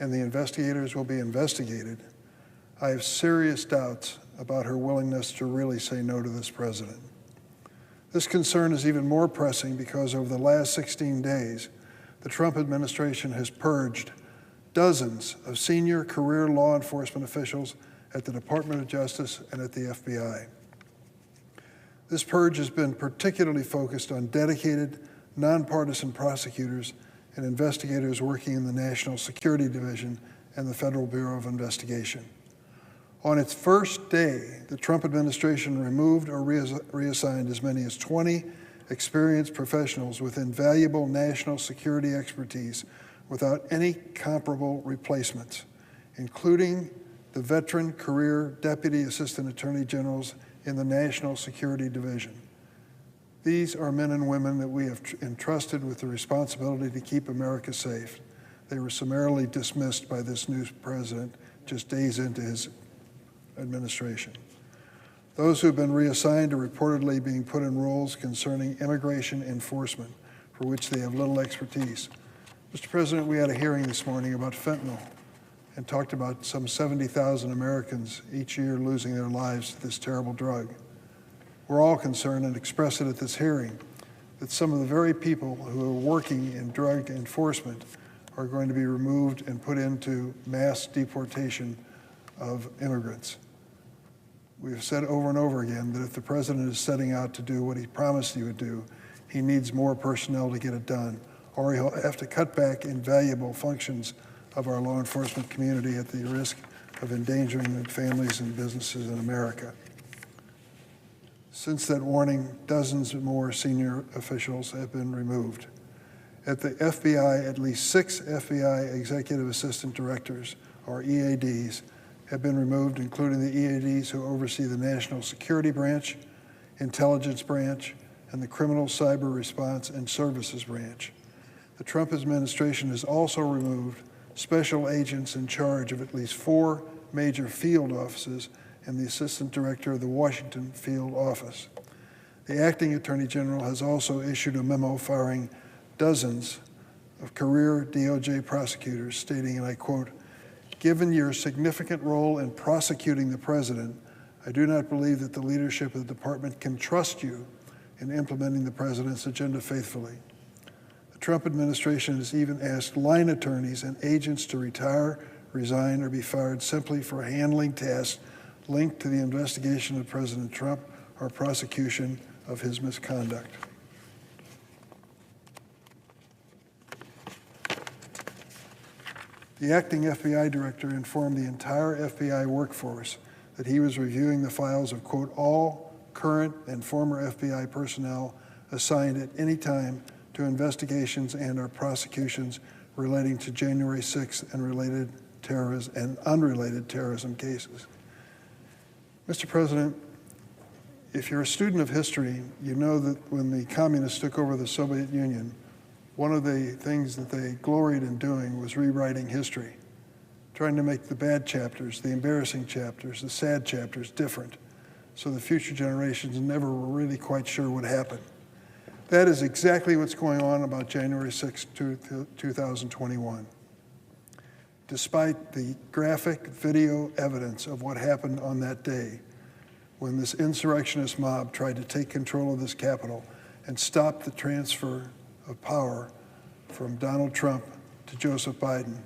and the investigators will be investigated," I have serious doubts about her willingness to really say no to this president. This concern is even more pressing because over the last 16 days, the Trump administration has purged dozens of senior career law enforcement officials at the Department of Justice and at the FBI. This purge has been particularly focused on dedicated, nonpartisan prosecutors and investigators working in the National Security Division and the Federal Bureau of Investigation. On its first day, the Trump administration removed or reassigned as many as 20 experienced professionals with invaluable national security expertise without any comparable replacements, including the veteran career Deputy Assistant Attorney Generals in the National Security Division. These are men and women that we have entrusted with the responsibility to keep America safe. They were summarily dismissed by this new president just days into his administration. Those who have been reassigned are reportedly being put in roles concerning immigration enforcement, for which they have little expertise. Mr. President, we had a hearing this morning about fentanyl and talked about some 70,000 Americans each year losing their lives to this terrible drug. We're all concerned and expressed it at this hearing that some of the very people who are working in drug enforcement are going to be removed and put into mass deportation of immigrants. We've said over and over again that if the president is setting out to do what he promised he would do, he needs more personnel to get it done, or he'll have to cut back invaluable functions of our law enforcement community at the risk of endangering the families and businesses in America. Since that warning, dozens more senior officials have been removed. At the FBI, at least 6 FBI executive assistant directors, or EADs, have been removed, including the EADs who oversee the National Security Branch, Intelligence Branch, and the Criminal Cyber Response and Services Branch. The Trump administration has also removed special agents in charge of at least 4 major field offices and the assistant director of the Washington field office. The acting attorney general has also issued a memo firing dozens of career DOJ prosecutors, stating, and I quote, "Given your significant role in prosecuting the president, I do not believe that the leadership of the department can trust you in implementing the president's agenda faithfully." The Trump administration has even asked line attorneys and agents to retire, resign, or be fired simply for handling tasks linked to the investigation of President Trump or prosecution of his misconduct. The acting FBI director informed the entire FBI workforce that he was reviewing the files of, quote, all current and former FBI personnel assigned at any time to investigations and or prosecutions relating to January 6th and related terrorism and unrelated terrorism cases. Mr. President, if you're a student of history, you know that when the communists took over the Soviet Union, one of the things that they gloried in doing was rewriting history, trying to make the bad chapters, the embarrassing chapters, the sad chapters different, so the future generations never were really quite sure what happened. That is exactly what's going on about January 6, 2021. despite the graphic video evidence of what happened on that day when this insurrectionist mob tried to take control of this Capitol and stop the transfer of power from Donald Trump to Joseph Biden.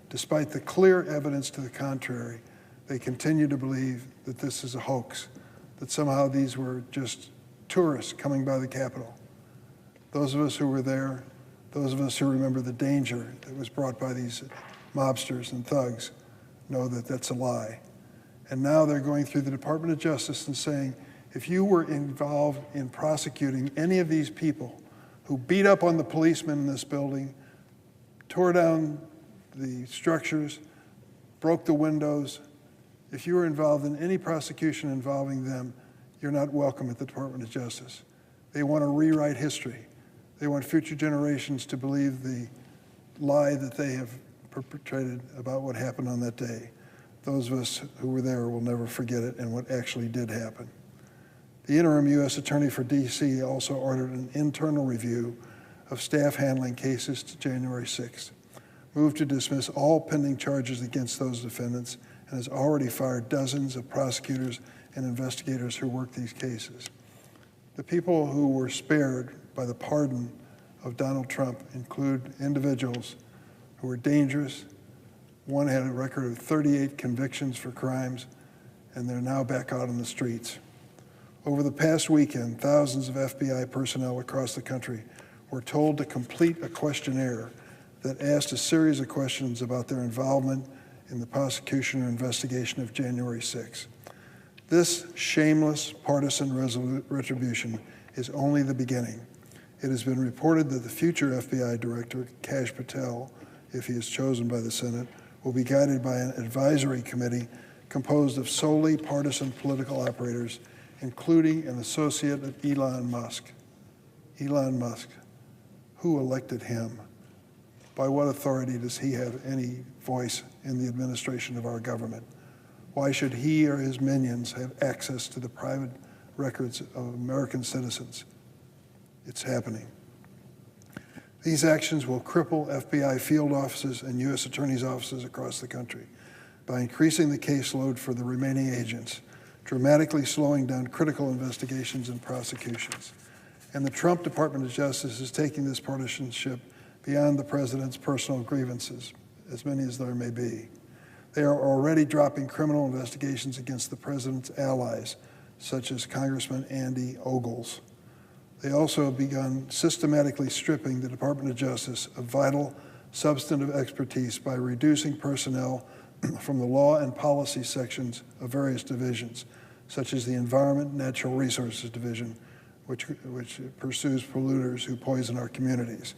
Despite the clear evidence to the contrary, they continue to believe that this is a hoax, that somehow these were just tourists coming by the Capitol. Those of us who were there, those of us who remember the danger that was brought by these mobsters and thugs, know that that's a lie. And now they're going through the Department of Justice and saying, if you were involved in prosecuting any of these people who beat up on the policemen in this building, tore down the structures, broke the windows, if you were involved in any prosecution involving them, you're not welcome at the Department of Justice. They want to rewrite history. They want future generations to believe the lie that they have perpetrated about what happened on that day. Those of us who were there will never forget it and what actually did happen. The interim U.S. Attorney for D.C. also ordered an internal review of staff handling cases to January 6th, moved to dismiss all pending charges against those defendants, and has already fired dozens of prosecutors and investigators who worked these cases. The people who were spared by the pardon of Donald Trump include individuals who were dangerous. One had a record of 38 convictions for crimes, and they're now back out on the streets. Over the past weekend, thousands of FBI personnel across the country were told to complete a questionnaire that asked a series of questions about their involvement in the prosecution or investigation of January 6th. This shameless partisan retribution is only the beginning. It has been reported that the future FBI director, Kash Patel, if he is chosen by the Senate, will be guided by an advisory committee composed of solely partisan political operators, including an associate of Elon Musk. Elon Musk, who elected him? By what authority does he have any voice in the administration of our government? Why should he or his minions have access to the private records of American citizens? It's happening. These actions will cripple FBI field offices and U.S. attorneys' offices across the country by increasing the caseload for the remaining agents, dramatically slowing down critical investigations and prosecutions. And the Trump Department of Justice is taking this partisanship beyond the president's personal grievances, as many as there may be. They are already dropping criminal investigations against the president's allies, such as Congressman Andy Ogles. They also have begun systematically stripping the Department of Justice of vital substantive expertise by reducing personnel from the law and policy sections of various divisions, such as the Environment and Natural Resources Division, which pursues polluters who poison our communities.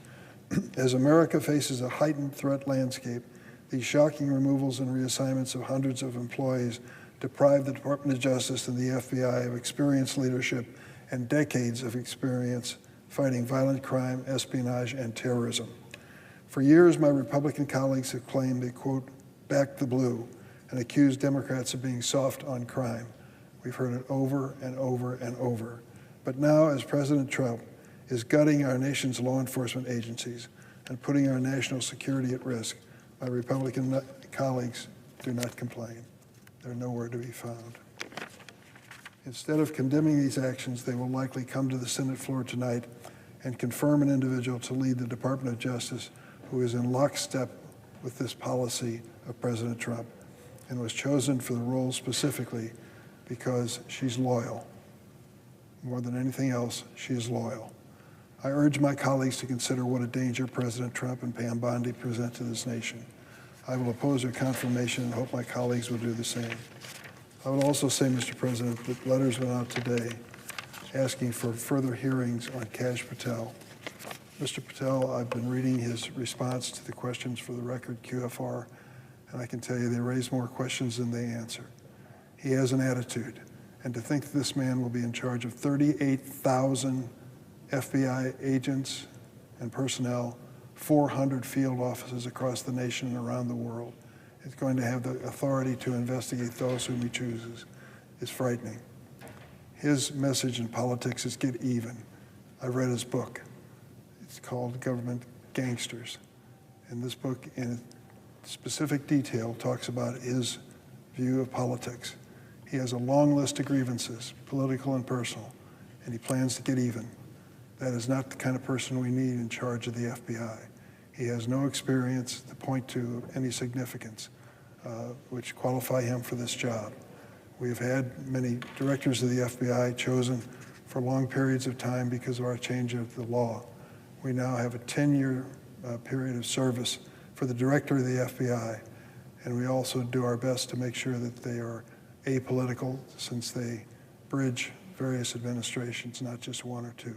As America faces a heightened threat landscape, these shocking removals and reassignments of hundreds of employees deprive the Department of Justice and the FBI of experienced leadership and decades of experience fighting violent crime, espionage, and terrorism. For years, my Republican colleagues have claimed they, quote, back the blue and accused Democrats of being soft on crime. We've heard it over and over and over. But now, as President Trump is gutting our nation's law enforcement agencies and putting our national security at risk, my Republican colleagues do not complain. They're nowhere to be found. Instead of condemning these actions, they will likely come to the Senate floor tonight and confirm an individual to lead the Department of Justice who is in lockstep with this policy of President Trump and was chosen for the role specifically because she's loyal. More than anything else, she is loyal. I urge my colleagues to consider what a danger President Trump and Pam Bondi present to this nation. I will oppose their confirmation and hope my colleagues will do the same. I would also say, Mr. President, that letters went out today asking for further hearings on Kash Patel. Mr. Patel, I've been reading his response to the questions for the record, QFR, and I can tell you they raise more questions than they answer. He has an attitude, and to think that this man will be in charge of 38,000 FBI agents and personnel, 400 field offices across the nation and around the world, is going to have the authority to investigate those whom he chooses is frightening. His message in politics is get even. I read his book. It's called Government Gangsters. And this book specific detail talks about his view of politics. He has a long list of grievances, political and personal, and he plans to get even. That is not the kind of person we need in charge of the FBI. He has no experience to point to any significance which qualify him for this job. We have had many directors of the FBI chosen for long periods of time because of our change of the law. We now have a 10-year period of service for the director of the FBI, and we also do our best to make sure that they are apolitical, since they bridge various administrations, not just one or two.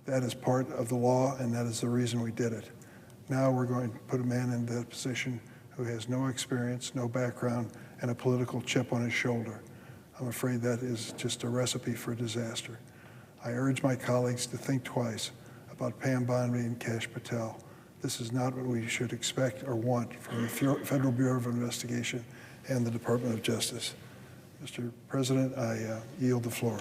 That is part of the law, and that is the reason we did it. Now we're going to put a man in that position who has no experience, no background, and a political chip on his shoulder. I'm afraid that is just a recipe for disaster. I urge my colleagues to think twice about Pam Bondi and Kash Patel. This is not what we should expect or want from the Federal Bureau of Investigation and the Department of Justice. Mr. President, I yield the floor.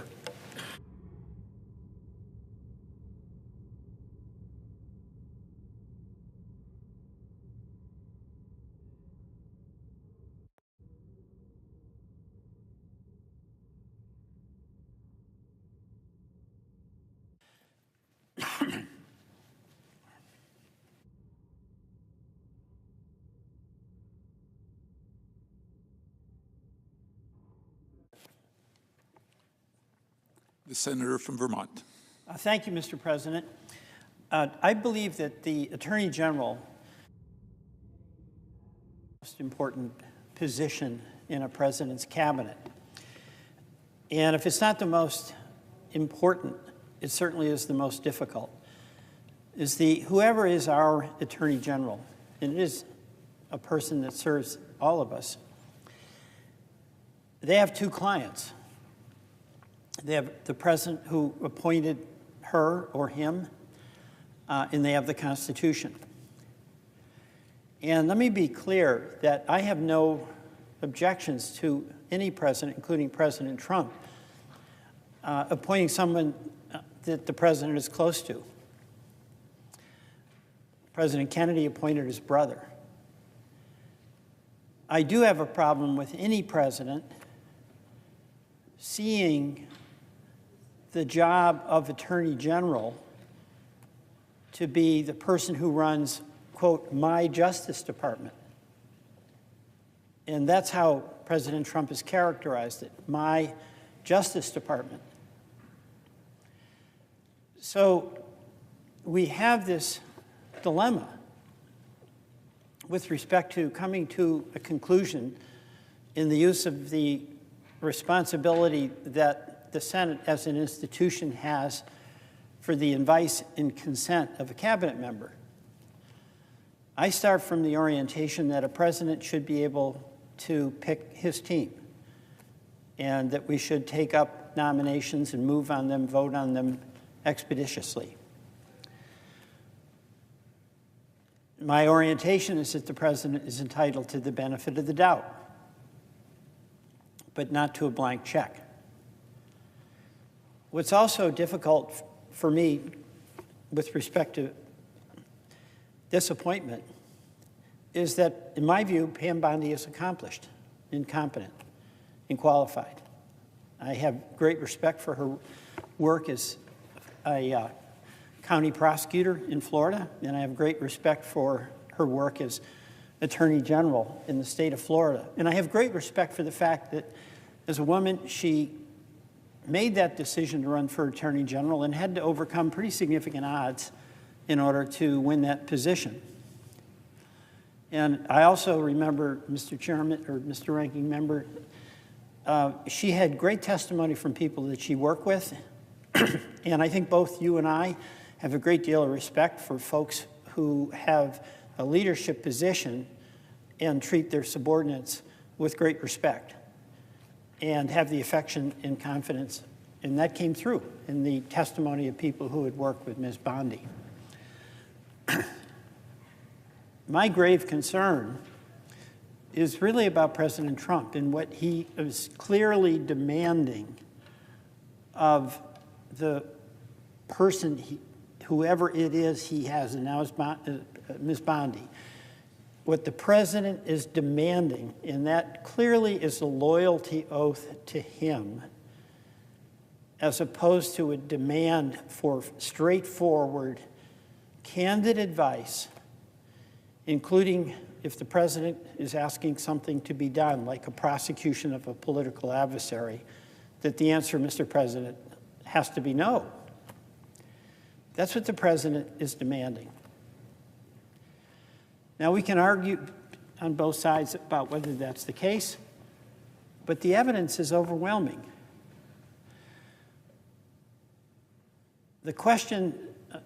The senator from Vermont. Thank you, Mr. President. I believe that the Attorney General is the most important position in a president's cabinet. And if it's not the most important, it certainly is the most difficult. Whoever is our Attorney General, and it is a person that serves all of us, they have two clients. They have the president who appointed her or him, and they have the Constitution. And let me be clear that I have no objections to any president, including President Trump, appointing someone that the president is close to. President Kennedy appointed his brother. I do have a problem with any president seeing the job of Attorney General to be the person who runs, quote, my Justice Department. And that's how President Trump has characterized it, my Justice Department. So we have this dilemma with respect to coming to a conclusion in the use of the responsibility that the Senate as an institution has for the advice and consent of a cabinet member. I start from the orientation that a president should be able to pick his team, and that we should take up nominations and move on them, vote on them expeditiously. My orientation is that the president is entitled to the benefit of the doubt, but not to a blank check. What's also difficult for me with respect to this appointment is that, in my view, Pam Bondi is accomplished, incompetent, and qualified. I have great respect for her work as a county prosecutor in Florida, and I have great respect for her work as Attorney General in the state of Florida. And I have great respect for the fact that, as a woman, she made that decision to run for Attorney General and had to overcome pretty significant odds in order to win that position. And I also remember, Mr. Chairman, or Mr. Ranking Member, she had great testimony from people that she worked with. And I think both you and I have a great deal of respect for folks who have a leadership position and treat their subordinates with great respect and have the affection and confidence. And that came through in the testimony of people who had worked with Ms. Bondi. My grave concern is really about President Trump and what he is clearly demanding of the person, whoever it is he has, and now it's Ms. Bondi. what the president is demanding, and that clearly is a loyalty oath to him, as opposed to a demand for straightforward, candid advice, including if the president is asking something to be done, like a prosecution of a political adversary, that the answer, Mr. President, has to be no. That's what the president is demanding. Now, we can argue on both sides about whether that's the case, but the evidence is overwhelming. The question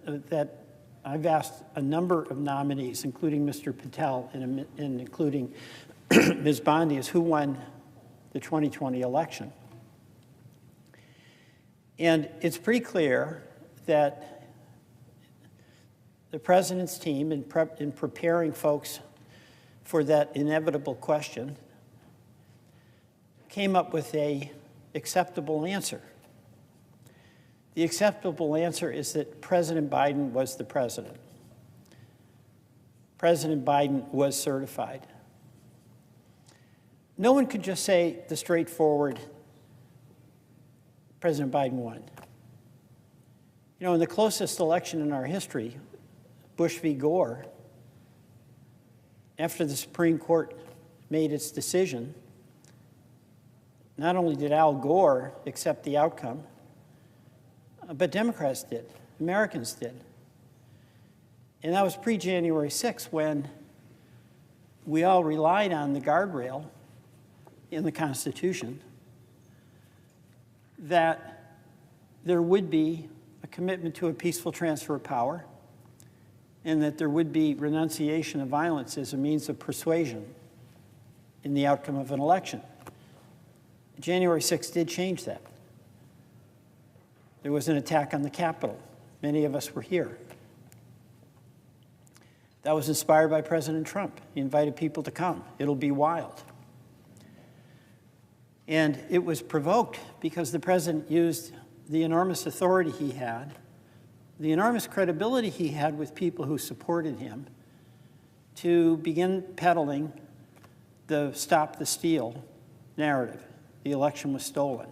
that I've asked a number of nominees, including Mr. Patel and including Ms. Bondi, is who won the 2020 election. And it's pretty clear that the president's team, in preparing folks for that inevitable question, came up with an acceptable answer. The acceptable answer is that President Biden was the president. President Biden was certified. No one could just say the straightforward, President Biden won. You know, in the closest election in our history, Bush v. Gore, after the Supreme Court made its decision, not only did Al Gore accept the outcome, but Democrats did, Americans did. And that was pre-January 6th, when we all relied on the guardrail in the Constitution that there would be a commitment to a peaceful transfer of power, and that there would be renunciation of violence as a means of persuasion in the outcome of an election. January 6th did change that. There was an attack on the Capitol. Many of us were here. That was inspired by President Trump. He invited people to come. It'll be wild. And it was provoked because the president used the enormous authority he had, the enormous credibility he had with people who supported him, to begin peddling the stop the steal narrative. The election was stolen.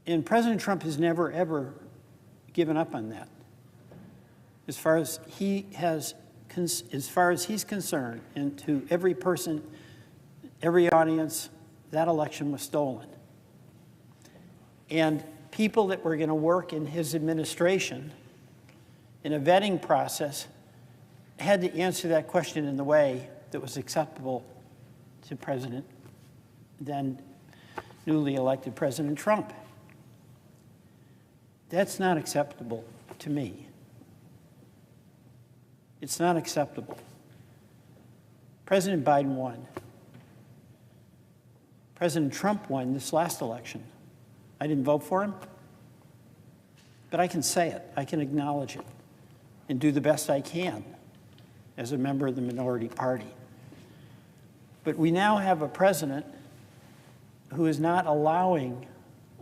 And President Trump has never, ever given up on that. As far as he's concerned, and to every person, every audience, that election was stolen. And people that were going to work in his administration in a vetting process had to answer that question in the way that was acceptable to then newly elected President Trump. That's not acceptable to me. It's not acceptable. President Biden won. President Trump won this last election. I didn't vote for him, but I can say it. I can acknowledge it and do the best I can as a member of the minority party. But we now have a president who is not allowing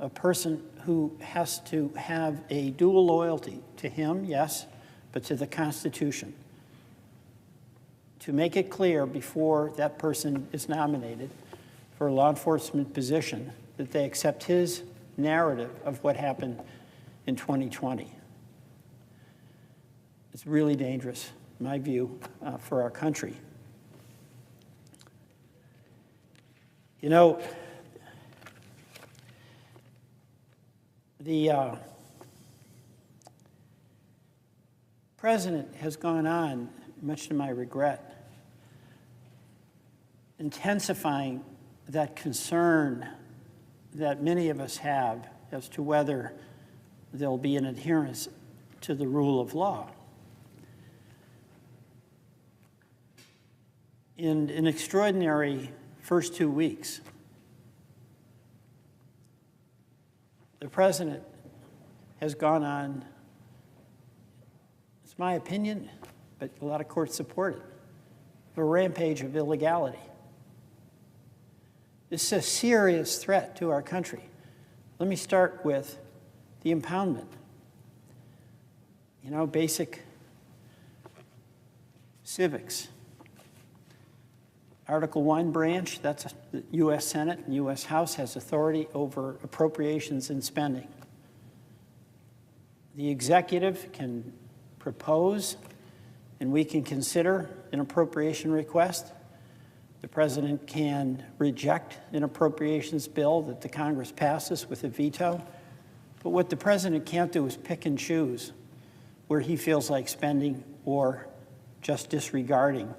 a person who has to have a dual loyalty to him, yes, but to the Constitution, to make it clear before that person is nominated for a law enforcement position that they accept his narrative of what happened in 2020. It's really dangerous, in my view, for our country. You know, the president has gone on, much to my regret, intensifying that concern that many of us have as to whether there'll be an adherence to the rule of law. In an extraordinary first 2 weeks, the president has gone on, it's my opinion, but a lot of courts support it, a rampage of illegality. This is a serious threat to our country. Let me start with the impoundment. You know, basic civics, Article 1 branch, that's the U.S. Senate and U.S. House, has authority over appropriations and spending. The executive can propose, and we can consider an appropriation request. The president can reject an appropriations bill that the Congress passes with a veto. But what the president can't do is pick and choose where he feels like spending or just disregarding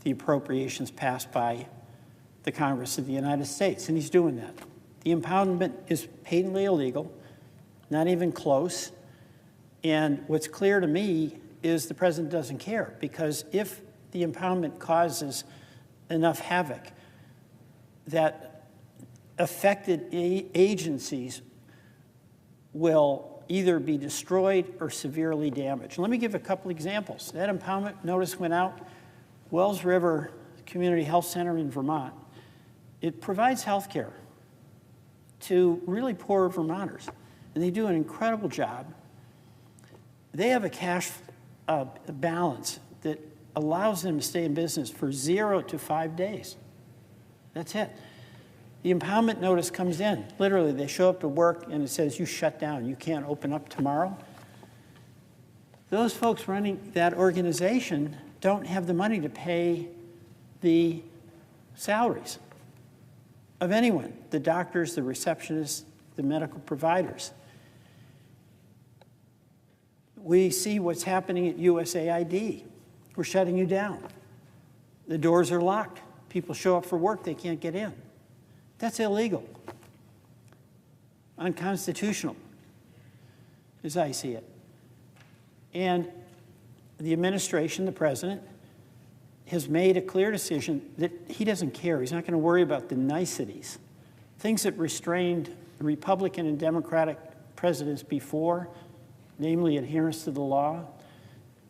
the appropriations passed by the Congress of the United States, and he's doing that. The impoundment is patently illegal, not even close, and what's clear to me is the president doesn't care, because if the impoundment causes enough havoc that affected agencies will either be destroyed or severely damaged. Let me give a couple examples. That impoundment notice went out. Wells River Community Health Center in Vermont. It provides health care to really poor Vermonters, and they do an incredible job. They have a cash balance that allows them to stay in business for 0 to 5 days. That's it. The impoundment notice comes in. Literally, they show up to work and it says, you shut down. You can't open up tomorrow. Those folks running that organization don't have the money to pay the salaries of anyone, the doctors, the receptionists, the medical providers. We see what's happening at USAID. We're shutting you down. The doors are locked. People show up for work, they can't get in. That's illegal, unconstitutional, as I see it. And the administration, the president, has made a clear decision that he doesn't care. He's not going to worry about the niceties, things that restrained Republican and Democratic presidents before, namely adherence to the law,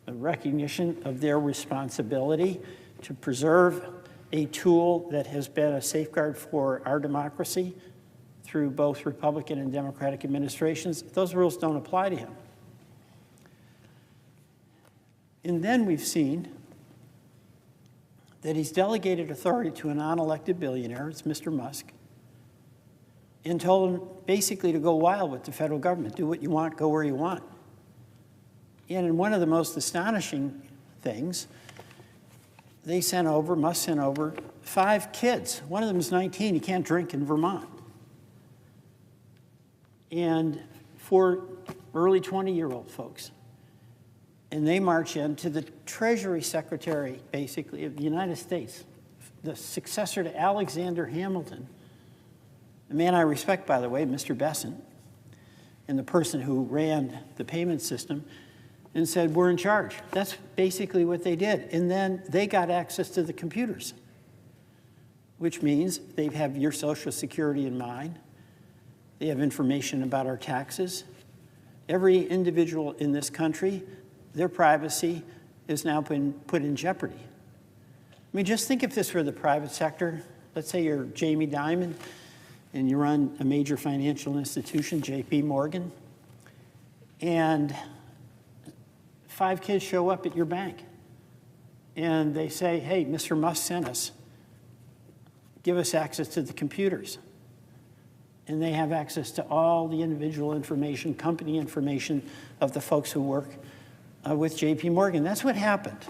a recognition of their responsibility to preserve a tool that has been a safeguard for our democracy through both Republican and Democratic administrations. Those rules don't apply to him. And then we've seen that he's delegated authority to a non-elected billionaire, it's Mr. Musk, and told him basically to go wild with the federal government, do what you want, go where you want. And in one of the most astonishing things, Musk sent over 5 kids. One of them is 19, he can't drink in Vermont. And 4 early 20-year-old folks. And they march into the Treasury Secretary, basically, of the United States, the successor to Alexander Hamilton, a man I respect, by the way, Mr. Besant, and the person who ran the payment system, and said, we're in charge. That's basically what they did. And then they got access to the computers, which means they have your Social Security in mind. They have information about our taxes. Every individual in this country, their privacy has now been put in jeopardy. I mean, just think if this were the private sector. Let's say you're Jamie Dimon and you run a major financial institution, JP Morgan, and 5 kids show up at your bank and they say, hey, Mr. Musk sent us. Give us access to the computers. And they have access to all the individual information, company information of the folks who work with JP Morgan. That's what happened.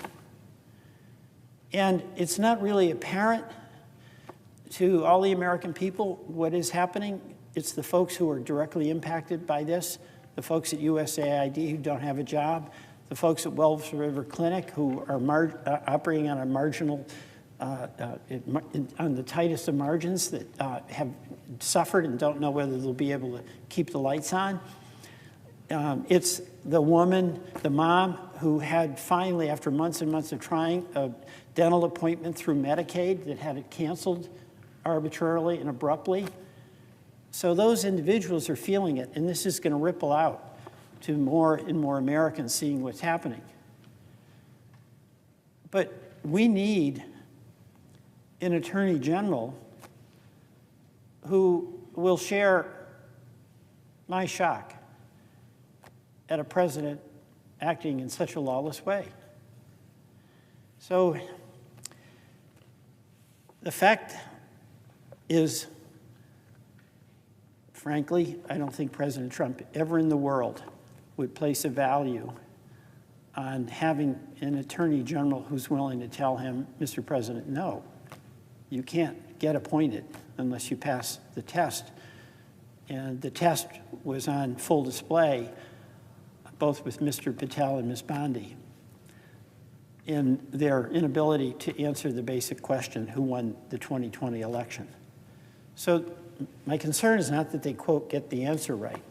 And it's not really apparent to all the American people what is happening. It's the folks who are directly impacted by this, the folks at USAID who don't have a job, the folks at Wells River Clinic who are operating on a marginal, on the tightest of margins, that have suffered and don't know whether they'll be able to keep the lights on. It's the woman, the mom, who had finally, after months and months of trying, a dental appointment through Medicaid that had it canceled arbitrarily and abruptly. So those individuals are feeling it, and this is going to ripple out to more and more Americans seeing what's happening. But we need an attorney general who will share my shock at a president acting in such a lawless way. So The fact is, frankly, I don't think President Trump ever in the world would place a value on having an attorney general who's willing to tell him, Mr. President, no, you can't get appointed unless you pass the test. And the test was on full display, both with Mr. Patel and Ms. Bondi, in their inability to answer the basic question, who won the 2020 election. So my concern is not that they, quote, get the answer right.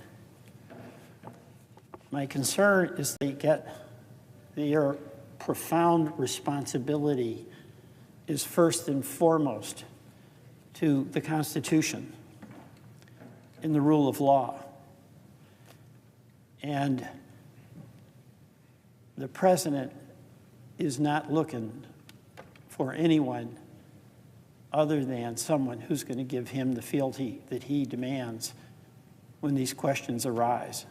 My concern is they get their profound responsibility is first and foremost to the Constitution and the rule of law. And the president is not looking for anyone other than someone who's going to give him the fealty that he demands when these questions arise.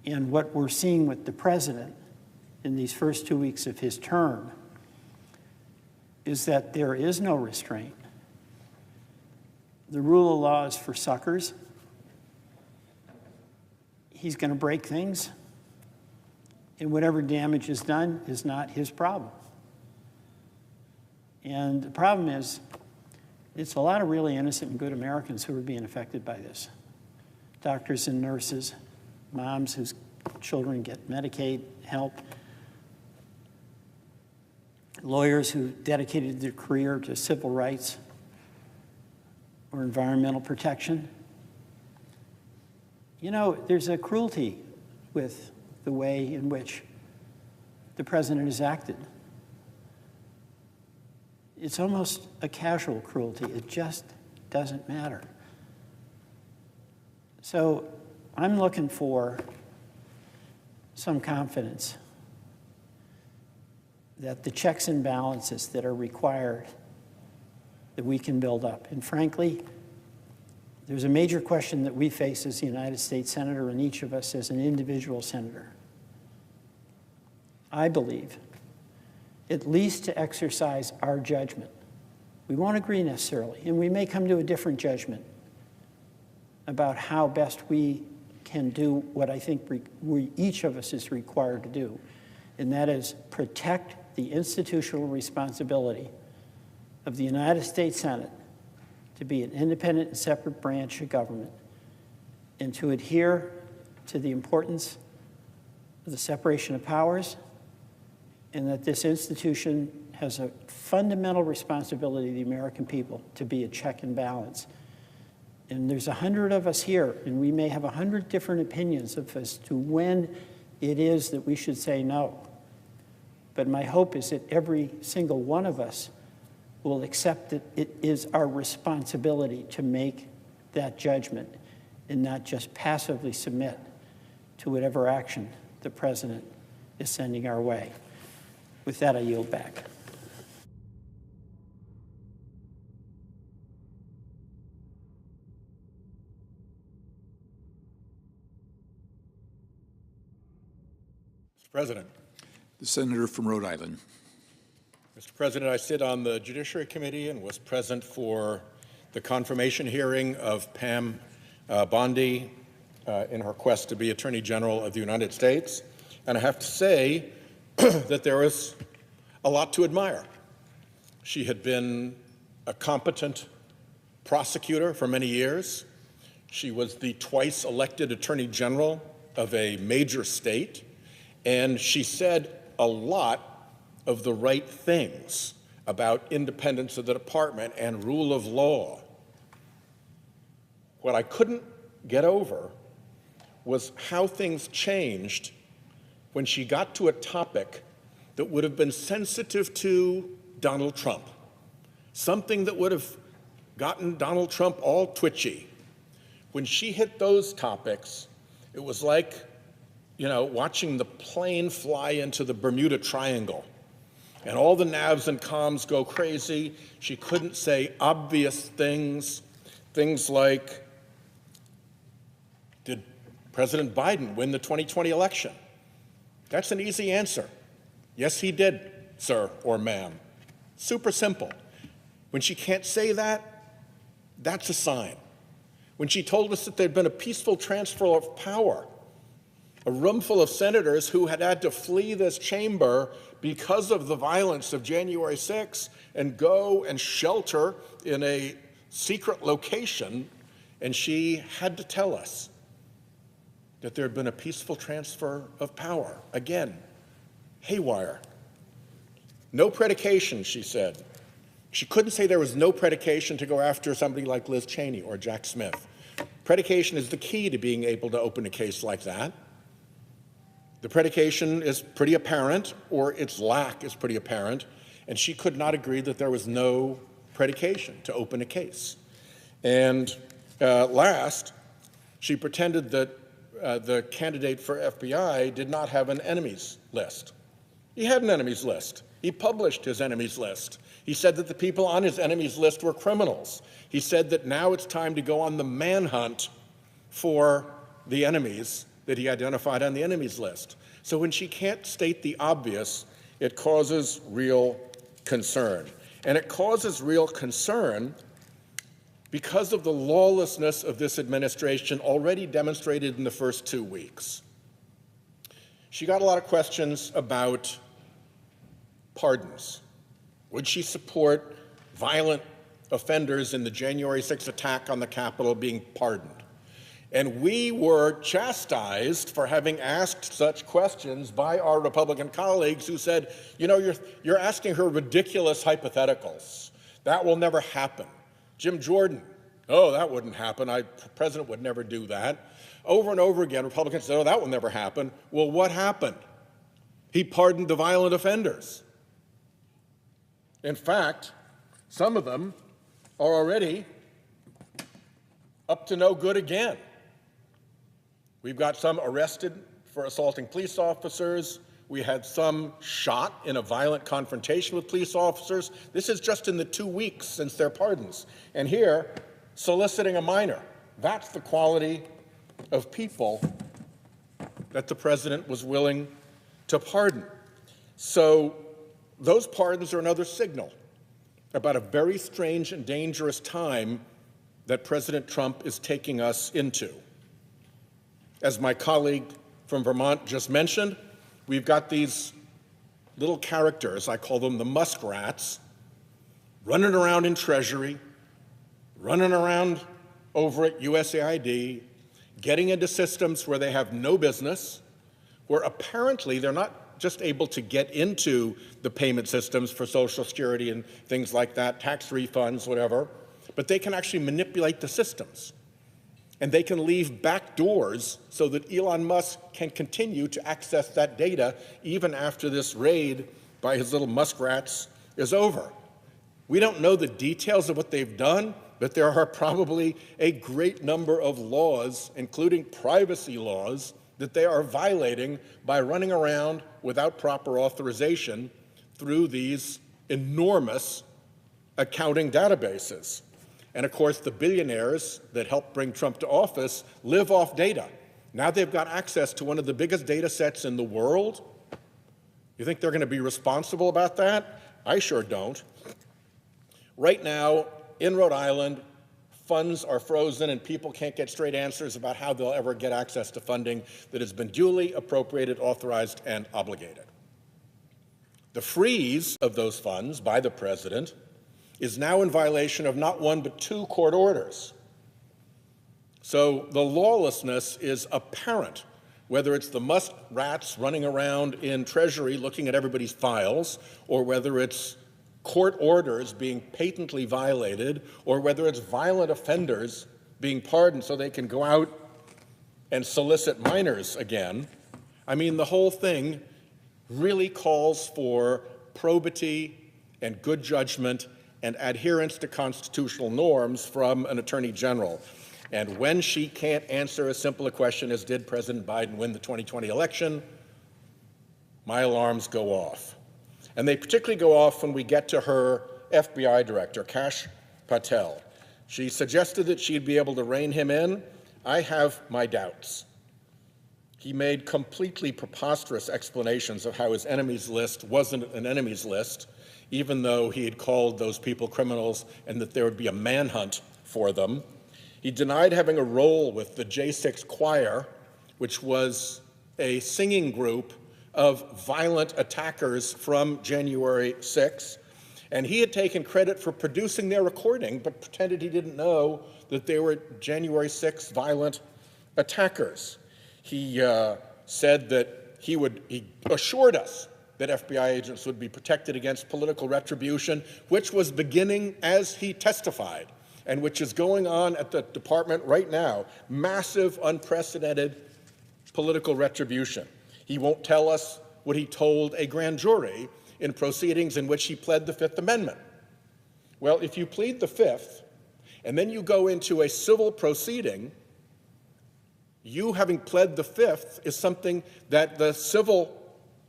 And what we're seeing with the president in these first 2 weeks of his term is that there is no restraint. The rule of law is for suckers. He's going to break things, and whatever damage is done is not his problem. And the problem is, it's a lot of really innocent and good Americans who are being affected by this. Doctors and nurses, moms whose children get Medicaid help, lawyers who dedicated their career to civil rights or environmental protection. You know, there's a cruelty with the way in which the president has acted. It's almost a casual cruelty. It just doesn't matter. So I'm looking for some confidence that the checks and balances that are required, that we can build up. And frankly, there's a major question that we face as a United States Senator, and each of us as an individual senator. I believe, at least to exercise our judgment. We won't agree necessarily, and we may come to a different judgment about how best we can do what I think each of us is required to do, and that is protect the institutional responsibility of the United States Senate to be an independent and separate branch of government, and to adhere to the importance of the separation of powers, and that this institution has a fundamental responsibility to the American people to be a check and balance. And there's 100 of us here, and we may have 100 different opinions as to when it is that we should say no. But my hope is that every single one of us will accept that it is our responsibility to make that judgment and not just passively submit to whatever action the president is sending our way. With that, I yield back. Mr. President. The senator from Rhode Island. Mr. President, I sit on the Judiciary Committee and was present for the confirmation hearing of Pam Bondi in her quest to be Attorney General of the United States. And I have to say that there is a lot to admire. She had been a competent prosecutor for many years. She was the twice elected Attorney General of a major state, and she said a lot of the right things about independence of the department and rule of law. What I couldn't get over was how things changed when she got to a topic that would have been sensitive to Donald Trump, something that would have gotten Donald Trump all twitchy. When she hit those topics, it was like, watching the plane fly into the Bermuda Triangle. And all the navs and comms go crazy. She couldn't say obvious things like, did President Biden win the 2020 election? That's an easy answer. Yes, he did, sir or ma'am. Super simple. When she can't say that, that's a sign. When she told us that there'd been a peaceful transfer of power, a room full of senators who had to flee this chamber because of the violence of January 6th and go and shelter in a secret location, and she had to tell us that there had been a peaceful transfer of power. Again, haywire. No predication, she said. She couldn't say there was no predication to go after somebody like Liz Cheney or Jack Smith. Predication is the key to being able to open a case like that. The predication is pretty apparent, or its lack is pretty apparent, and she could not agree that there was no predication to open a case. And last, she pretended that the candidate for FBI did not have an enemies list. He had an enemies list. He published his enemies list. He said that the people on his enemies list were criminals. He said that now it's time to go on the manhunt for the enemies that he identified on the enemies list. So when she can't state the obvious, it causes real concern. And it causes real concern because of the lawlessness of this administration already demonstrated in the first 2 weeks. She got a lot of questions about pardons. Would she support violent offenders in the January 6th attack on the Capitol being pardoned? And we were chastised for having asked such questions by our Republican colleagues who said, you know, you're asking her ridiculous hypotheticals. That will never happen. Jim Jordan, oh, that wouldn't happen. The president would never do that. Over and over again, Republicans said, oh, that will never happen. Well, what happened? He pardoned the violent offenders. In fact, some of them are already up to no good again. We've got some arrested for assaulting police officers. We had some shot in a violent confrontation with police officers. This is just in the 2 weeks since their pardons. And here, soliciting a minor. That's the quality of people that the president was willing to pardon. So those pardons are another signal about a very strange and dangerous time that President Trump is taking us into. As my colleague from Vermont just mentioned, we've got these little characters, I call them the muskrats, running around in Treasury, running around over at USAID, getting into systems where they have no business, where apparently they're not just able to get into the payment systems for Social Security and things like that, tax refunds, whatever, but they can actually manipulate the systems. And they can leave back doors so that Elon Musk can continue to access that data even after this raid by his little muskrats is over. We don't know the details of what they've done, but there are probably a great number of laws, including privacy laws, that they are violating by running around without proper authorization through these enormous accounting databases. And of course, the billionaires that helped bring Trump to office live off data. Now they've got access to one of the biggest data sets in the world. You think they're going to be responsible about that? I sure don't. Right now, in Rhode Island, funds are frozen and people can't get straight answers about how they'll ever get access to funding that has been duly appropriated, authorized, and obligated. The freeze of those funds by the president is now in violation of not one but two court orders. So the lawlessness is apparent, whether it's the muskrats running around in Treasury looking at everybody's files, or whether it's court orders being patently violated, or whether it's violent offenders being pardoned so they can go out and solicit minors again. I mean, the whole thing really calls for probity and good judgment and adherence to constitutional norms from an attorney general. And when she can't answer as simple a question as did President Biden win the 2020 election, my alarms go off. And they particularly go off when we get to her FBI director, Kash Patel. She suggested that she'd be able to rein him in. I have my doubts. He made completely preposterous explanations of how his enemies list wasn't an enemies list, even though he had called those people criminals and that there would be a manhunt for them. He denied having a role with the J6 Choir, which was a singing group of violent attackers from January 6th. And he had taken credit for producing their recording, but pretended he didn't know that they were January 6th violent attackers. He said that he assured us that FBI agents would be protected against political retribution, which was beginning as he testified, and which is going on at the department right now, massive, unprecedented political retribution. He won't tell us what he told a grand jury in proceedings in which he pled the Fifth Amendment. Well, if you plead the Fifth, and then you go into a civil proceeding, you having pled the Fifth is something that the civil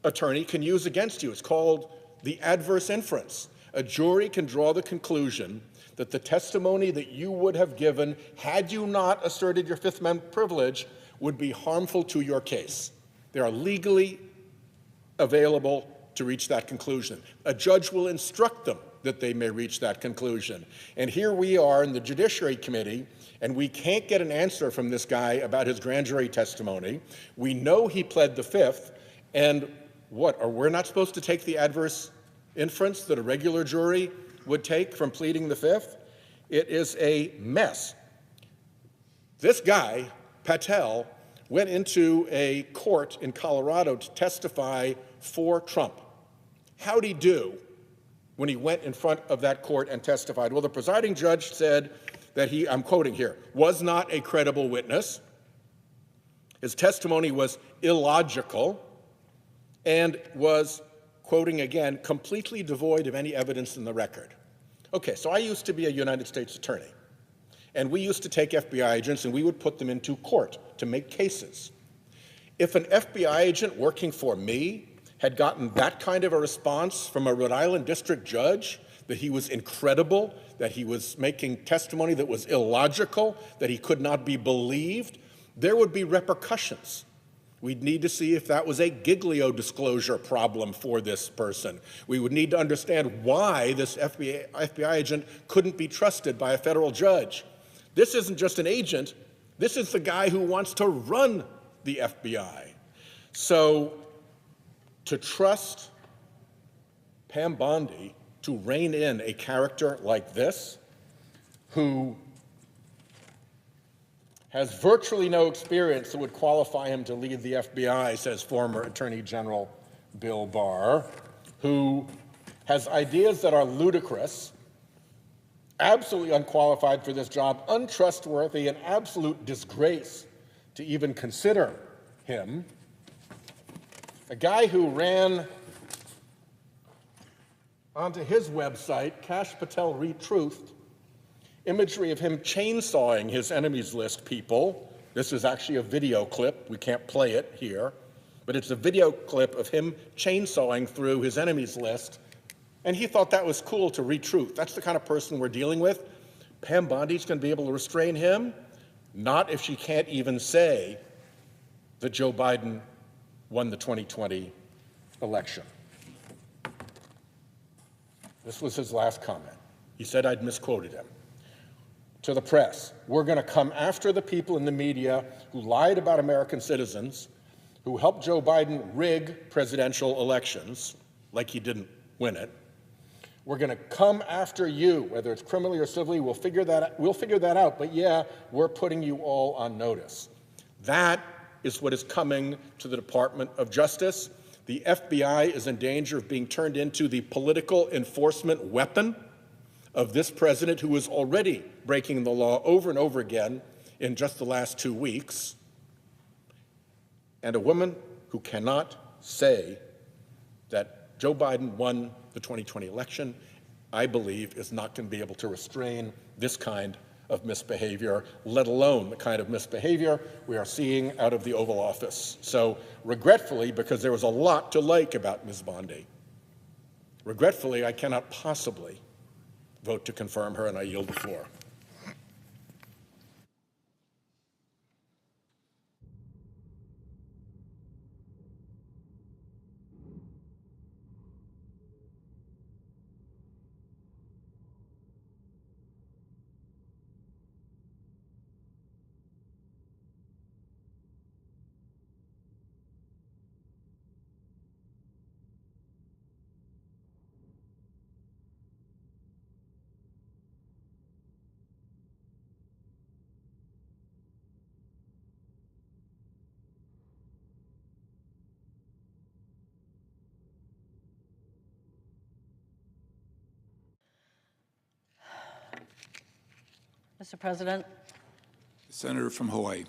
attorney can use against you. It's called the adverse inference. A jury can draw the conclusion that the testimony that you would have given had you not asserted your Fifth Amendment privilege would be harmful to your case. They are legally available to reach that conclusion. A judge will instruct them that they may reach that conclusion. And here we are in the Judiciary Committee, and we can't get an answer from this guy about his grand jury testimony. We know he pled the Fifth, and what, are we not supposed to take the adverse inference that a regular jury would take from pleading the Fifth? It is a mess. This guy, Patel, went into a court in Colorado to testify for Trump. How'd he do when he went in front of that court and testified? Well, the presiding judge said that he, I'm quoting here, was not a credible witness. His testimony was illogical and was, quoting again, completely devoid of any evidence in the record. Okay, so I used to be a United States attorney, and we used to take FBI agents and we would put them into court to make cases. If an FBI agent working for me had gotten that kind of a response from a Rhode Island district judge, that he was incredible, that he was making testimony that was illogical, that he could not be believed, there would be repercussions. We'd need to see if that was a Giglio disclosure problem for this person. We would need to understand why this FBI agent couldn't be trusted by a federal judge. This isn't just an agent. This is the guy who wants to run the FBI. So to trust Pam Bondi to rein in a character like this, who has virtually no experience that would qualify him to lead the FBI, says former Attorney General Bill Barr, who has ideas that are ludicrous, absolutely unqualified for this job, untrustworthy, an absolute disgrace to even consider him. A guy who ran onto his website, Kash Patel Retruthed, imagery of him chainsawing his enemies list people. This is actually a video clip. We can't play it here, but it's a video clip of him chainsawing through his enemies list, and he thought that was cool to retruth. That's the kind of person we're dealing with. Pam Bondi's going to be able to restrain him? Not if she can't even say that Joe Biden won the 2020 election. This was his last comment. He said I'd misquoted him. To the press, we're going to come after the people in the media who lied about American citizens, who helped Joe Biden rig presidential elections, like he didn't win it. We're going to come after you, whether it's criminally or civilly. We'll figure that out. But yeah, we're putting you all on notice. That is what is coming to the Department of Justice. The FBI is in danger of being turned into the political enforcement weapon of this president, who is already breaking the law over and over again in just the last 2 weeks, and a woman who cannot say that Joe Biden won the 2020 election, I believe, is not going to be able to restrain this kind of misbehavior, let alone the kind of misbehavior we are seeing out of the Oval Office. So regretfully, because there was a lot to like about Ms. Bondi, regretfully, I cannot possibly vote to confirm her, and I yield the floor. Mr. President. Senator from Hawaii.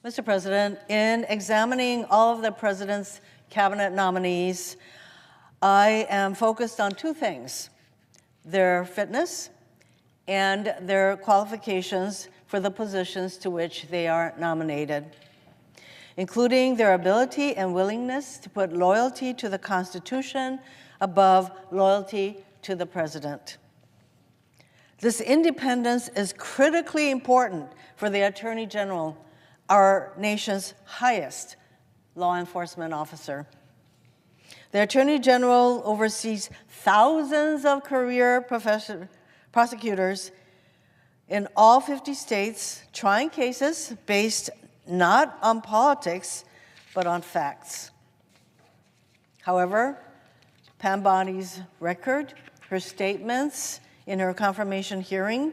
Mr. President, in examining all of the President's cabinet nominees, I am focused on two things: their fitness and their qualifications for the positions to which they are nominated, including their ability and willingness to put loyalty to the Constitution above loyalty to the President. This independence is critically important for the Attorney General, our nation's highest law enforcement officer. The Attorney General oversees thousands of career prosecutors in all 50 states, trying cases based not on politics, but on facts. However, Pam Bondi's record, her statements in her confirmation hearing,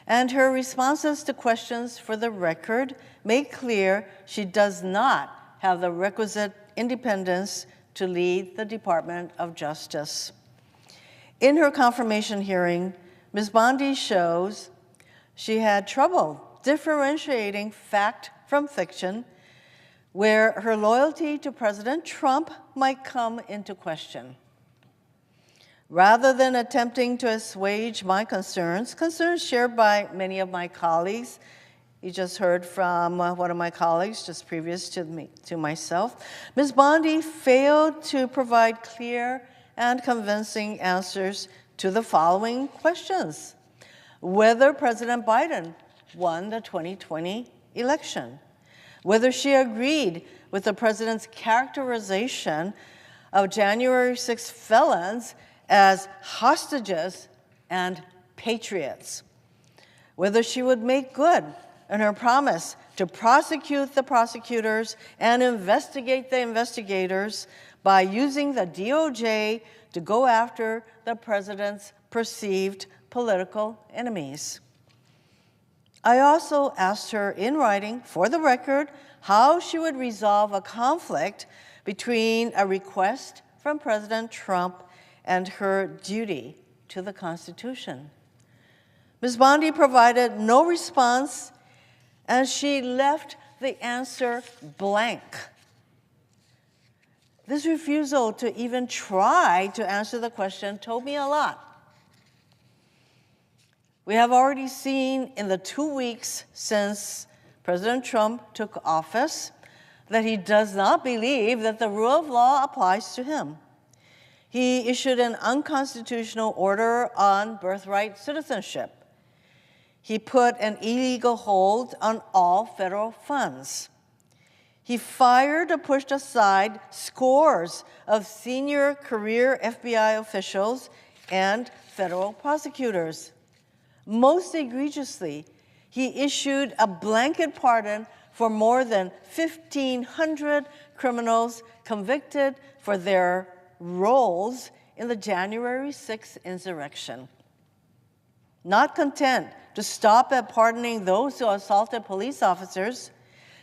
and her responses to questions for the record make clear she does not have the requisite independence to lead the Department of Justice. In her confirmation hearing, Ms. Bondi shows she had trouble differentiating fact from fiction, where her loyalty to President Trump might come into question. Rather than attempting to assuage my concerns shared by many of my colleagues, you just heard from one of my colleagues just previous to myself, Ms. Bondi failed to provide clear and convincing answers to the following questions: whether President Biden won the 2020 election, whether she agreed with the President's characterization of January 6 felons as hostages and patriots, whether she would make good on her promise to prosecute the prosecutors and investigate the investigators by using the DOJ to go after the President's perceived political enemies. I also asked her in writing, for the record, how she would resolve a conflict between a request from President Trump and her duty to the Constitution. Ms. Bondi provided no response, and she left the answer blank. This refusal to even try to answer the question told me a lot. We have already seen in the 2 weeks since President Trump took office that he does not believe that the rule of law applies to him. He issued an unconstitutional order on birthright citizenship. He put an illegal hold on all federal funds. He fired or pushed aside scores of senior career FBI officials and federal prosecutors. Most egregiously, he issued a blanket pardon for more than 1,500 criminals convicted for their roles in the January 6th insurrection. Not content to stop at pardoning those who assaulted police officers,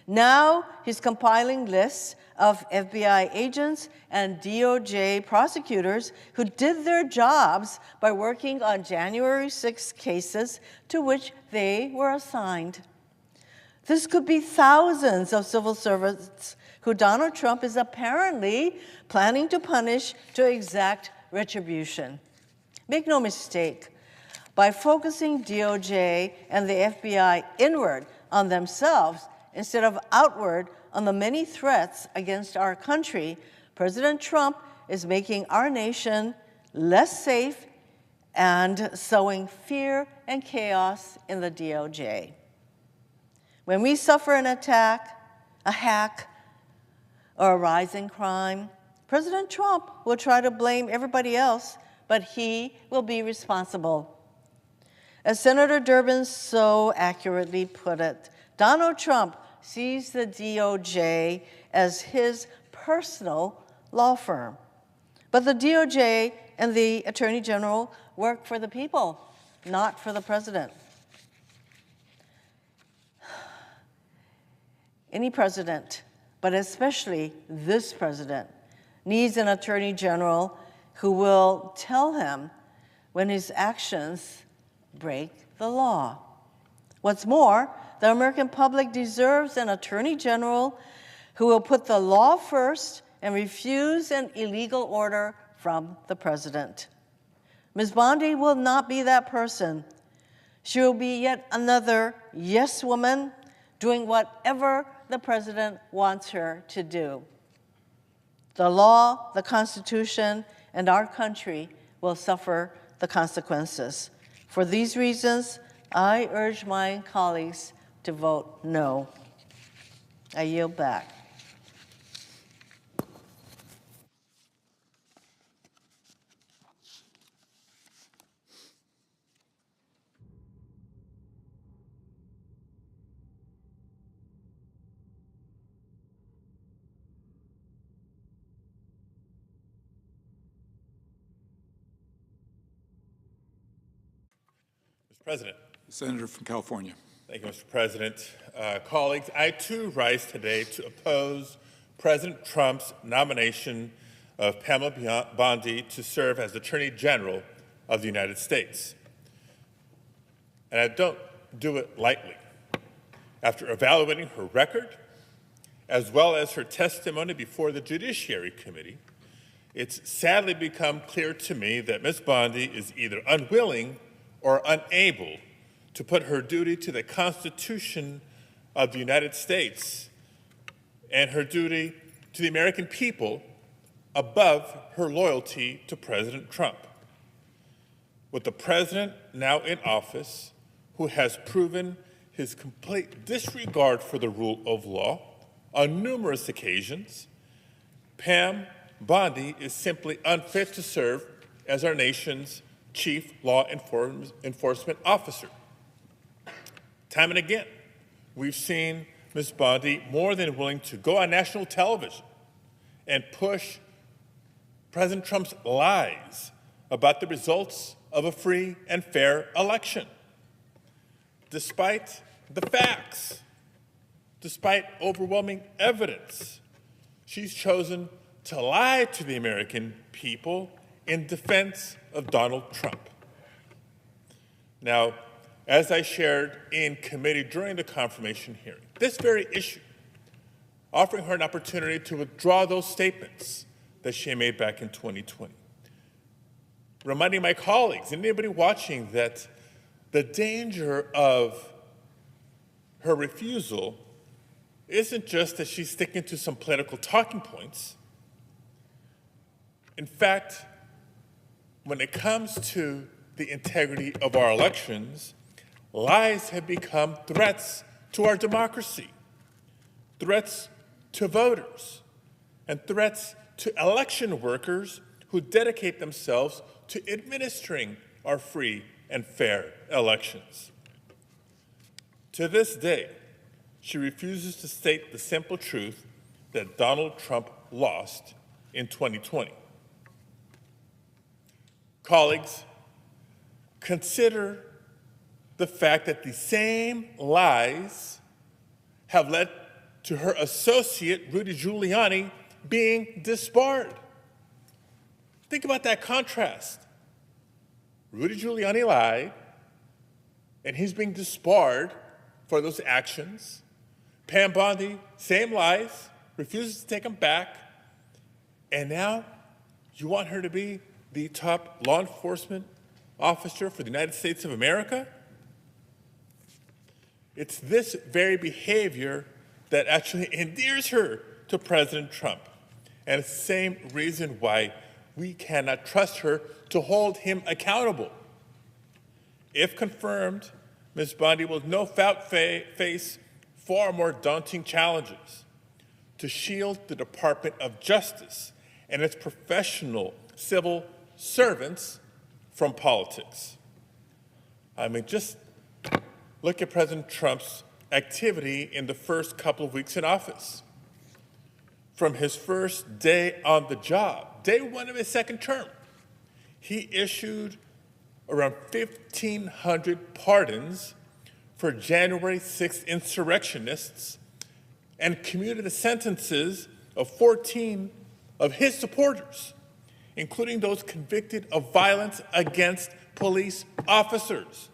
now he's compiling lists of FBI agents and DOJ prosecutors who did their jobs by working on January 6 cases to which they were assigned. This could be thousands of civil servants who Donald Trump is apparently planning to punish to exact retribution. Make no mistake, by focusing DOJ and the FBI inward on themselves instead of outward on the many threats against our country, President Trump is making our nation less safe and sowing fear and chaos in the DOJ. When we suffer an attack, a hack, or a rise in crime, President Trump will try to blame everybody else, but he will be responsible. As Senator Durbin so accurately put it, Donald Trump sees the DOJ as his personal law firm. But the DOJ and the Attorney General work for the people, not for the president. Any president, but especially this president, needs an Attorney General who will tell him when his actions break the law. What's more, the American public deserves an attorney general who will put the law first and refuse an illegal order from the president. Ms. Bondi will not be that person. She will be yet another yes woman doing whatever the president wants her to do. The law, the Constitution, and our country will suffer the consequences. For these reasons, I urge my colleagues to vote no. I yield back. Mr. President. Senator from California. Thank you, Mr. President. Colleagues, I too rise today to oppose President Trump's nomination of Pamela Bondi to serve as Attorney General of the United States. And I don't do it lightly. After evaluating her record, as well as her testimony before the Judiciary Committee, it's sadly become clear to me that Ms. Bondi is either unwilling or unable to put her duty to the Constitution of the United States and her duty to the American people above her loyalty to President Trump. With the president now in office, who has proven his complete disregard for the rule of law on numerous occasions, Pam Bondi is simply unfit to serve as our nation's chief law enforcement officer. Time and again, we've seen Ms. Bondi more than willing to go on national television and push President Trump's lies about the results of a free and fair election. Despite the facts, despite overwhelming evidence, she's chosen to lie to the American people in defense of Donald Trump. Now, as I shared in committee during the confirmation hearing, this very issue, offering her an opportunity to withdraw those statements that she made back in 2020. Reminding my colleagues and anybody watching that the danger of her refusal isn't just that she's sticking to some political talking points. In fact, when it comes to the integrity of our elections, lies have become threats to our democracy, threats to voters, and threats to election workers who dedicate themselves to administering our free and fair elections. To this day, she refuses to state the simple truth that Donald Trump lost in 2020. Colleagues, consider the fact that the same lies have led to her associate, Rudy Giuliani, being disbarred. Think about that contrast. Rudy Giuliani lied, and he's being disbarred for those actions. Pam Bondi, same lies, refuses to take them back, and now you want her to be the top law enforcement officer for the United States of America? It's this very behavior that actually endears her to President Trump. And it's the same reason why we cannot trust her to hold him accountable. If confirmed, Ms. Bondi will no doubt face far more daunting challenges to shield the Department of Justice and its professional civil servants from politics. I mean, just look at President Trump's activity in the first couple of weeks in office. From his first day on the job, day one of his second term, he issued around 1,500 pardons for January 6th insurrectionists and commuted the sentences of 14 of his supporters, including those convicted of violence against police officers.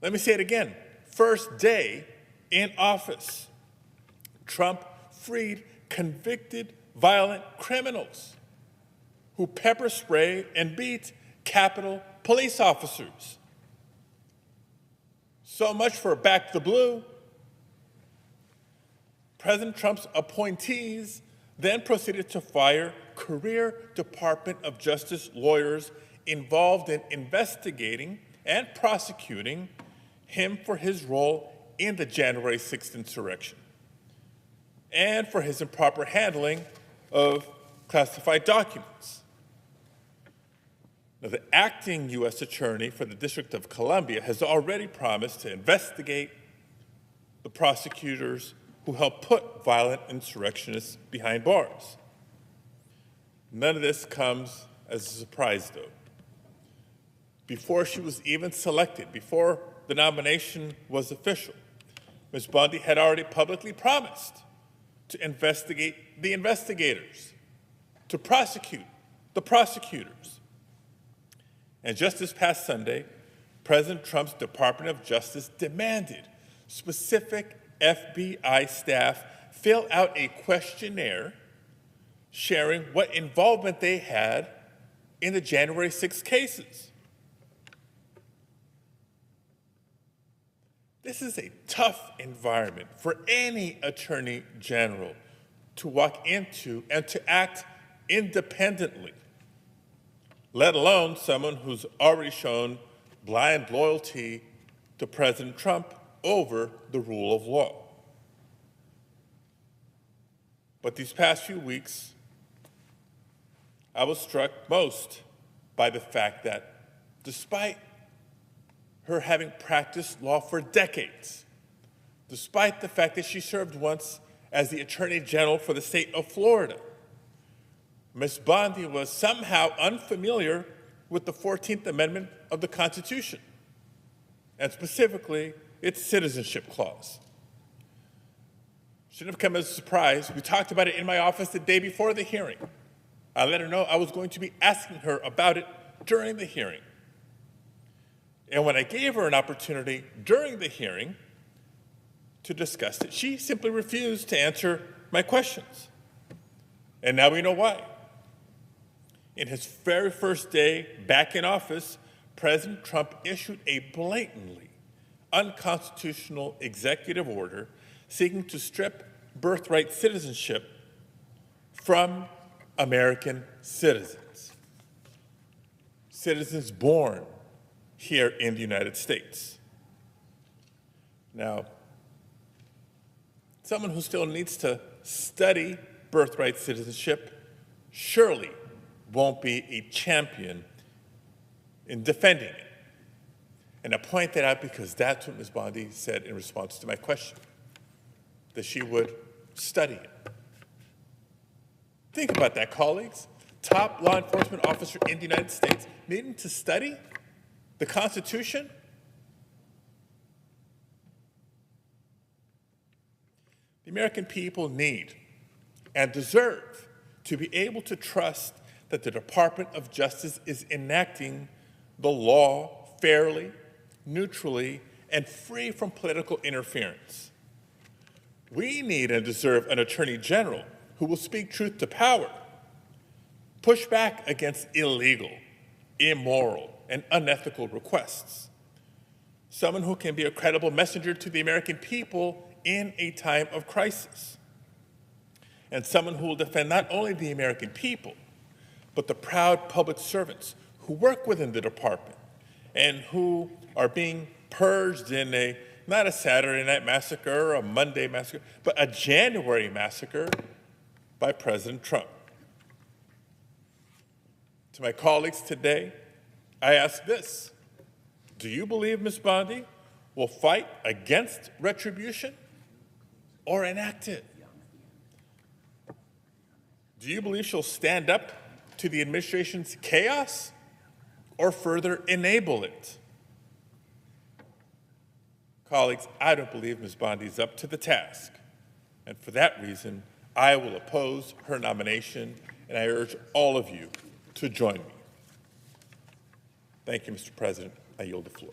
Let me say it again. First day in office, Trump freed convicted violent criminals who pepper sprayed and beat Capitol police officers. So much for back the blue. President Trump's appointees then proceeded to fire career Department of Justice lawyers involved in investigating and prosecuting him for his role in the January 6th insurrection and for his improper handling of classified documents. Now, the acting U.S. Attorney for the District of Columbia has already promised to investigate the prosecutors who helped put violent insurrectionists behind bars. None of this comes as a surprise, though. Before she was even selected, before the nomination was official, Ms. Bondi had already publicly promised to investigate the investigators, to prosecute the prosecutors. And just this past Sunday, President Trump's Department of Justice demanded specific FBI staff fill out a questionnaire sharing what involvement they had in the January 6 cases. This is a tough environment for any attorney general to walk into and to act independently, let alone someone who's already shown blind loyalty to President Trump over the rule of law. But these past few weeks, I was struck most by the fact that despite her having practiced law for decades, despite the fact that she served once as the Attorney General for the state of Florida, Ms. Bondi was somehow unfamiliar with the 14th Amendment of the Constitution, and specifically its citizenship clause. Shouldn't have come as a surprise. We talked about it in my office the day before the hearing. I let her know I was going to be asking her about it during the hearing. And when I gave her an opportunity during the hearing to discuss it, she simply refused to answer my questions. And now we know why. In his very first day back in office, President Trump issued a blatantly unconstitutional executive order seeking to strip birthright citizenship from American citizens, citizens born here in the United States. Now, someone who still needs to study birthright citizenship surely won't be a champion in defending it. And I point that out because that's what Ms. Bondi said in response to my question, that she would study it. Think about that, colleagues. Top law enforcement officer in the United States needing to study the Constitution? The American people need and deserve to be able to trust that the Department of Justice is enacting the law fairly, neutrally, and free from political interference. We need and deserve an Attorney General who will speak truth to power, push back against illegal, immoral, and unethical requests, someone who can be a credible messenger to the American people in a time of crisis, and someone who will defend not only the American people, but the proud public servants who work within the department and who are being purged in not a Saturday night massacre or a Monday massacre, but a January massacre by President Trump. To my colleagues today, I ask this: do you believe Ms. Bondi will fight against retribution or enact it? Do you believe she'll stand up to the administration's chaos or further enable it? Colleagues, I don't believe Ms. Bondi is up to the task, and for that reason, I will oppose her nomination, and I urge all of you to join me. Thank you, Mr. President. I yield the floor.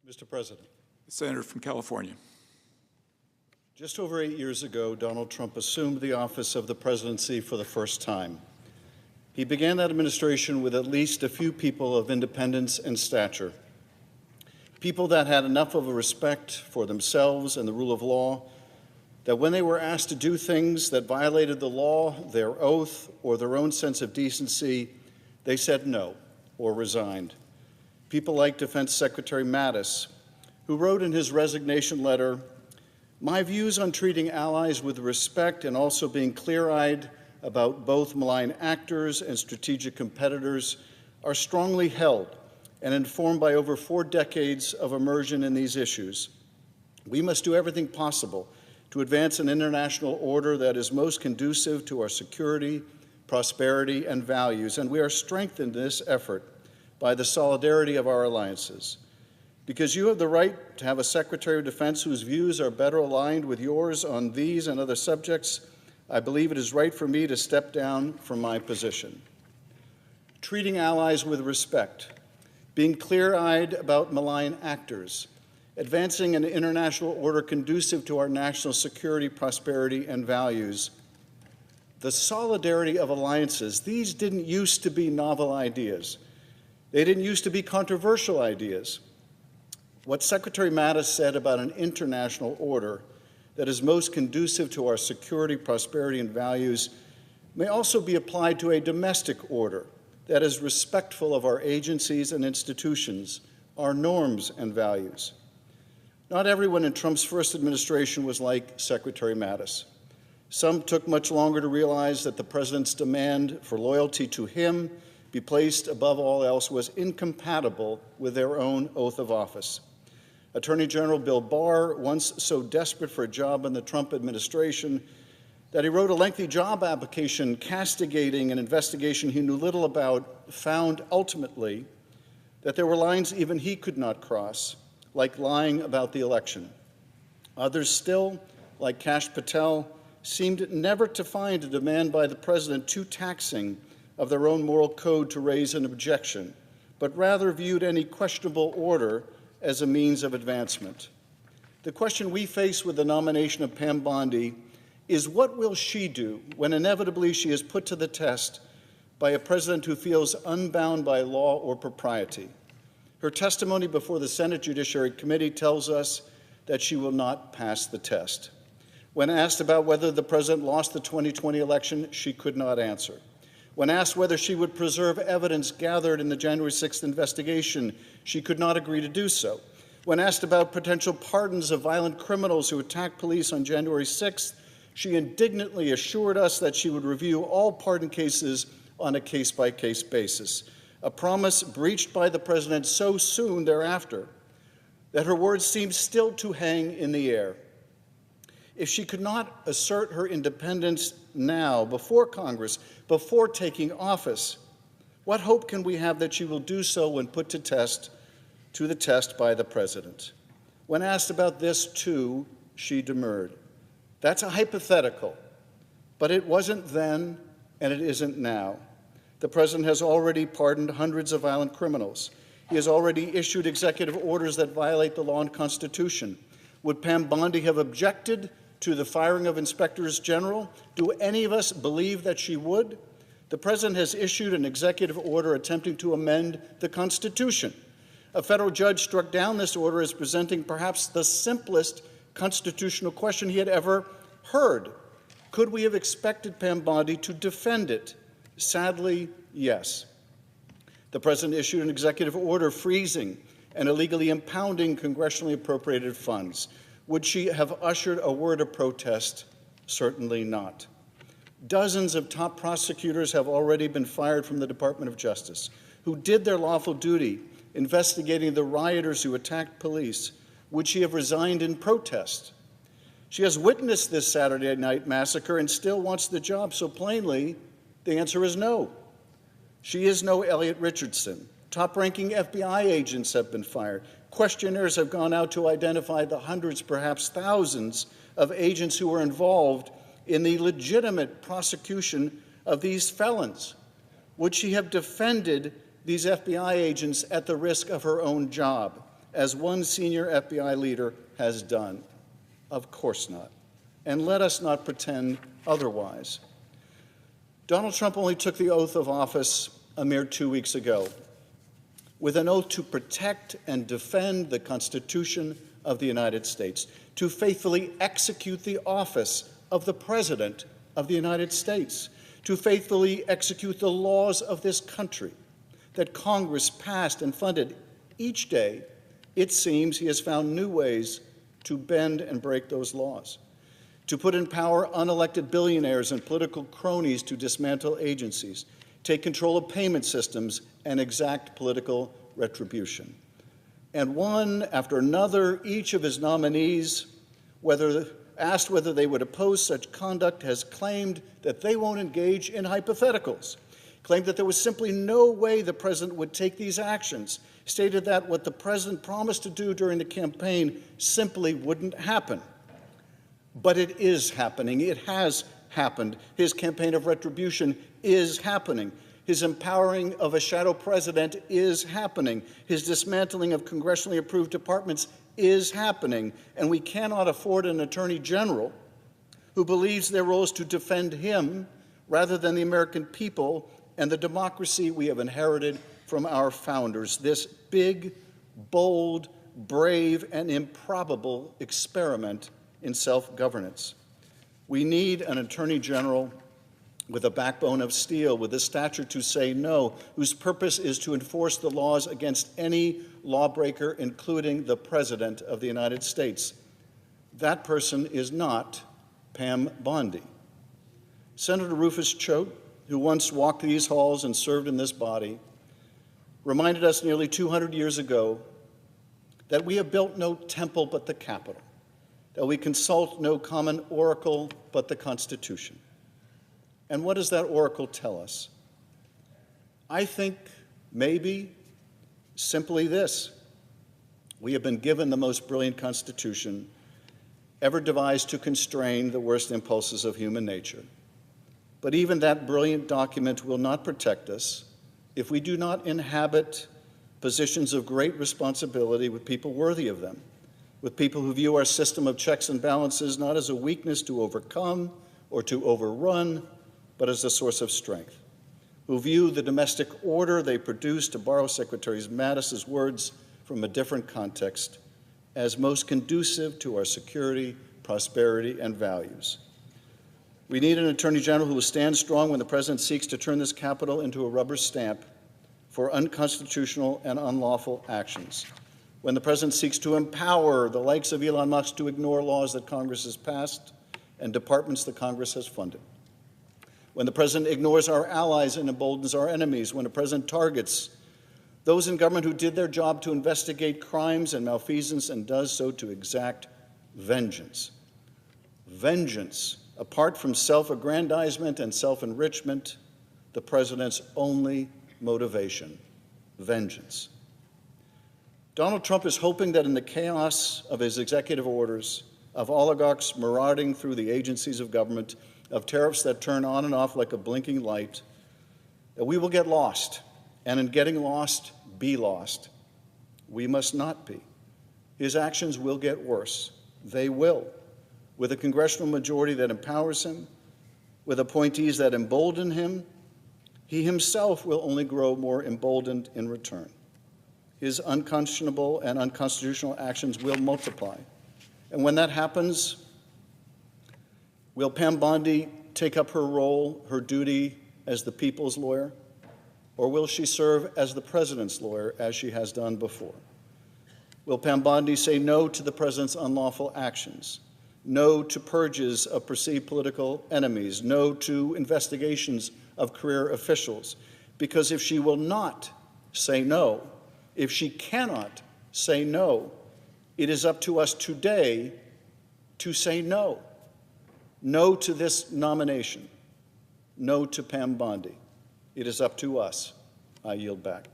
Mr. President. The senator from California. Just over 8 years ago, Donald Trump assumed the office of the presidency for the first time. He began that administration with at least a few people of independence and stature, people that had enough of a respect for themselves and the rule of law that when they were asked to do things that violated the law, their oath, or their own sense of decency, they said no or resigned. People like Defense Secretary Mattis, who wrote in his resignation letter, "My views on treating allies with respect and also being clear-eyed about both malign actors and strategic competitors are strongly held and informed by over 4 decades of immersion in these issues. We must do everything possible to advance an international order that is most conducive to our security, prosperity, and values, and we are strengthened in this effort by the solidarity of our alliances. Because you have the right to have a Secretary of Defense whose views are better aligned with yours on these and other subjects, I believe it is right for me to step down from my position." Treating allies with respect, being clear-eyed about malign actors, advancing an international order conducive to our national security, prosperity, and values. The solidarity of alliances, these didn't used to be novel ideas. They didn't used to be controversial ideas. What Secretary Mattis said about an international order that is most conducive to our security, prosperity, and values may also be applied to a domestic order that is respectful of our agencies and institutions, our norms and values. Not everyone in Trump's first administration was like Secretary Mattis. Some took much longer to realize that the president's demand for loyalty to him be placed above all else was incompatible with their own oath of office. Attorney General Bill Barr, once so desperate for a job in the Trump administration that he wrote a lengthy job application castigating an investigation he knew little about, found ultimately that there were lines even he could not cross, like lying about the election. Others still, like Kash Patel, seemed never to find a demand by the president too taxing of their own moral code to raise an objection, but rather viewed any questionable order as a means of advancement. The question we face with the nomination of Pam Bondi is, what will she do when inevitably she is put to the test by a president who feels unbound by law or propriety? Her testimony before the Senate Judiciary Committee tells us that she will not pass the test. When asked about whether the president lost the 2020 election, she could not answer. When asked whether she would preserve evidence gathered in the January 6th investigation, she could not agree to do so. When asked about potential pardons of violent criminals who attacked police on January 6th, she indignantly assured us that she would review all pardon cases on a case-by-case basis, a promise breached by the president so soon thereafter that her words seemed still to hang in the air. If she could not assert her independence now, before Congress, before taking office, what hope can we have that she will do so when put to the test by the president? When asked about this, too, she demurred. That's a hypothetical, but it wasn't then, and it isn't now. The president has already pardoned hundreds of violent criminals. He has already issued executive orders that violate the law and Constitution. Would Pam Bondi have objected to the firing of inspectors general? Do any of us believe that she would? The president has issued an executive order attempting to amend the Constitution. A federal judge struck down this order as presenting perhaps the simplest constitutional question he had ever heard. Could we have expected Pam Bondi to defend it? Sadly, yes. The president issued an executive order freezing and illegally impounding congressionally appropriated funds. Would she have ushered a word of protest? Certainly not. Dozens of top prosecutors have already been fired from the Department of Justice, who did their lawful duty investigating the rioters who attacked police. Would she have resigned in protest? She has witnessed this Saturday night massacre and still wants the job, so plainly, the answer is no. She is no Elliot Richardson. Top-ranking FBI agents have been fired. Questionnaires have gone out to identify the hundreds, perhaps thousands, of agents who were involved in the legitimate prosecution of these felons. Would she have defended these FBI agents at the risk of her own job? as one senior FBI leader has done. Of course not. And let us not pretend otherwise. Donald Trump only took the oath of office a mere 2 weeks ago, with an oath to protect and defend the Constitution of the United States, to faithfully execute the office of the President of the United States, to faithfully execute the laws of this country that Congress passed and funded. Each day, it seems he has found new ways to bend and break those laws, to put in power unelected billionaires and political cronies to dismantle agencies, take control of payment systems, and exact political retribution. And one after another, each of his nominees, asked whether they would oppose such conduct, has claimed that they won't engage in hypotheticals, claimed that there was simply no way the president would take these actions, stated that what the president promised to do during the campaign simply wouldn't happen. But it is happening. It has happened. His campaign of retribution is happening. His empowering of a shadow president is happening. His dismantling of congressionally approved departments is happening. And we cannot afford an attorney general who believes their role is to defend him rather than the American people and the democracy we have inherited from our founders. This big, bold, brave, and improbable experiment in self-governance. We need an attorney general with a backbone of steel, with the stature to say no, whose purpose is to enforce the laws against any lawbreaker, including the President of the United States. That person is not Pam Bondi. Senator Rufus Choate, who once walked these halls and served in this body, reminded us nearly 200 years ago that we have built no temple but the Capitol, that we consult no common oracle but the Constitution. And what does that oracle tell us? I think maybe simply this: we have been given the most brilliant Constitution ever devised to constrain the worst impulses of human nature. But even that brilliant document will not protect us if we do not inhabit positions of great responsibility with people worthy of them, with people who view our system of checks and balances not as a weakness to overcome or to overrun, but as a source of strength, who view the domestic order they produce, to borrow Secretary Mattis's words from a different context, as most conducive to our security, prosperity, and values. We need an Attorney General who will stand strong when the President seeks to turn this Capitol into a rubber stamp for unconstitutional and unlawful actions, when the President seeks to empower the likes of Elon Musk to ignore laws that Congress has passed and departments that Congress has funded, when the President ignores our allies and emboldens our enemies, when the President targets those in government who did their job to investigate crimes and malfeasance and does so to exact vengeance. Vengeance, apart from self-aggrandizement and self-enrichment, the President's only motivation: vengeance. Donald Trump is hoping that in the chaos of his executive orders, of oligarchs marauding through the agencies of government, of tariffs that turn on and off like a blinking light, that we will get lost, and in getting lost, be lost. We must not be. His actions will get worse. They will. With a congressional majority that empowers him, with appointees that embolden him, he himself will only grow more emboldened in return. His unconscionable and unconstitutional actions will multiply. And when that happens, will Pam Bondi take up her role, her duty as the people's lawyer? Or will she serve as the President's lawyer, as she has done before? Will Pam Bondi say no to the President's unlawful actions, no to purges of perceived political enemies, no to investigations of career officials? Because if she will not say no, if she cannot say no, it is up to us today to say no. No to this nomination. No to Pam Bondi. It is up to us. I yield back.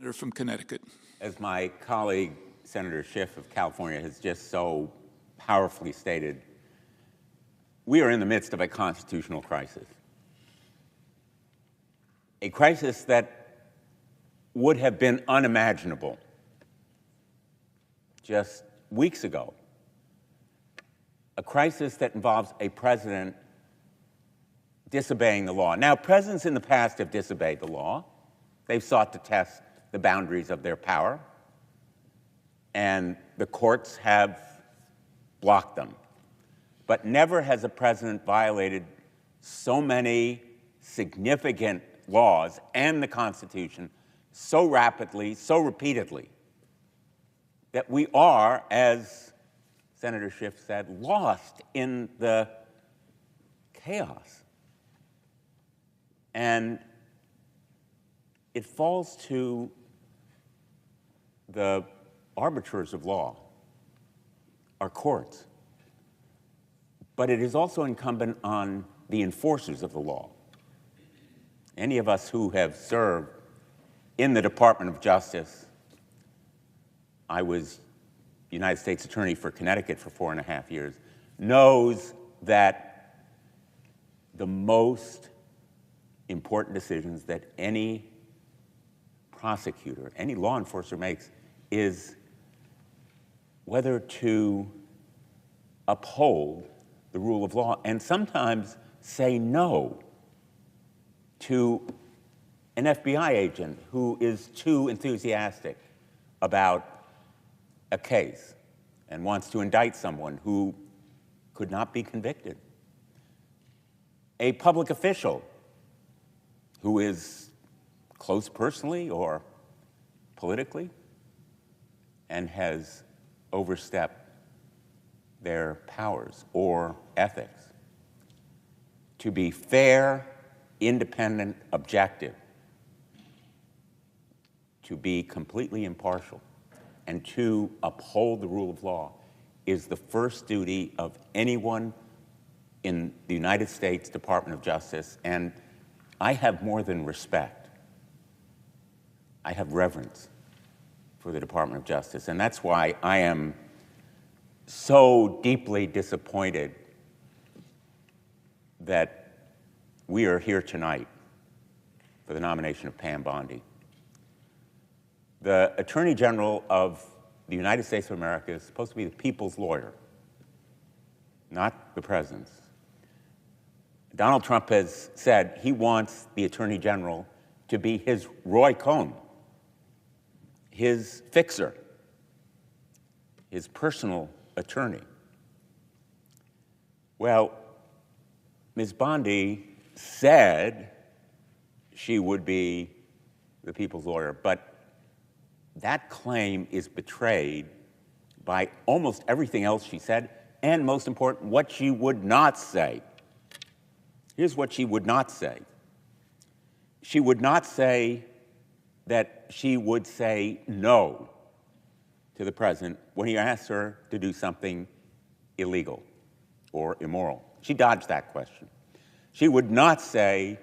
Senator from Connecticut. As my colleague, Senator Schiff of California, has just so powerfully stated, we are in the midst of a constitutional crisis. A crisis that would have been unimaginable just weeks ago. A crisis that involves a president disobeying the law. Now, presidents in the past have disobeyed the law. They've sought to test the boundaries of their power, and the courts have blocked them. But never has a president violated so many significant laws and the Constitution so rapidly, so repeatedly, that we are, as Senator Schiff said, lost in the chaos. And it falls to the arbiters of law, our courts. But it is also incumbent on the enforcers of the law. Any of us who have served in the Department of Justice, I was United States Attorney for Connecticut for 4.5 years, knows that the most important decisions that any prosecutor, any law enforcer makes is whether to uphold the rule of law and sometimes say no to an FBI agent who is too enthusiastic about a case and wants to indict someone who could not be convicted. A public official who is close personally or politically and has overstepped their powers or ethics. To be fair, independent, objective, to be completely impartial, and to uphold the rule of law is the first duty of anyone in the United States Department of Justice. And I have more than respect. I have reverence for the Department of Justice. And that's why I am so deeply disappointed that we are here tonight for the nomination of Pam Bondi. The Attorney General of the United States of America is supposed to be the people's lawyer, not the president's. Donald Trump has said he wants the Attorney General to be his Roy Cohn, his fixer, his personal attorney. Well, Ms. Bondi said she would be the people's lawyer, but that claim is betrayed by almost everything else she said, and most important, what she would not say. Here's what she would not say. She would not say that she would say no to the president when he asked her to do something illegal or immoral. She dodged that question. She would not say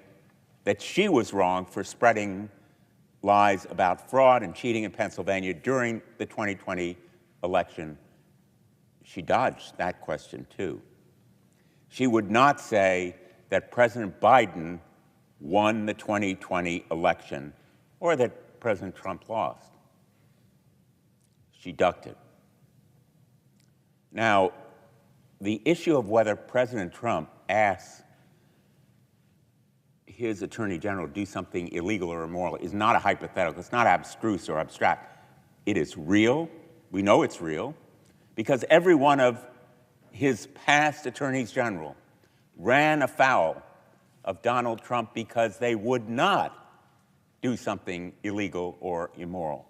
that she was wrong for spreading lies about fraud and cheating in Pennsylvania during the 2020 election. She dodged that question, too. She would not say that President Biden won the 2020 election or that President Trump lost. She ducked it. Now, the issue of whether President Trump asks his Attorney General to do something illegal or immoral is not a hypothetical. It's not abstruse or abstract. It is real. We know it's real because every one of his past attorneys general ran afoul of Donald Trump because they would not do something illegal or immoral.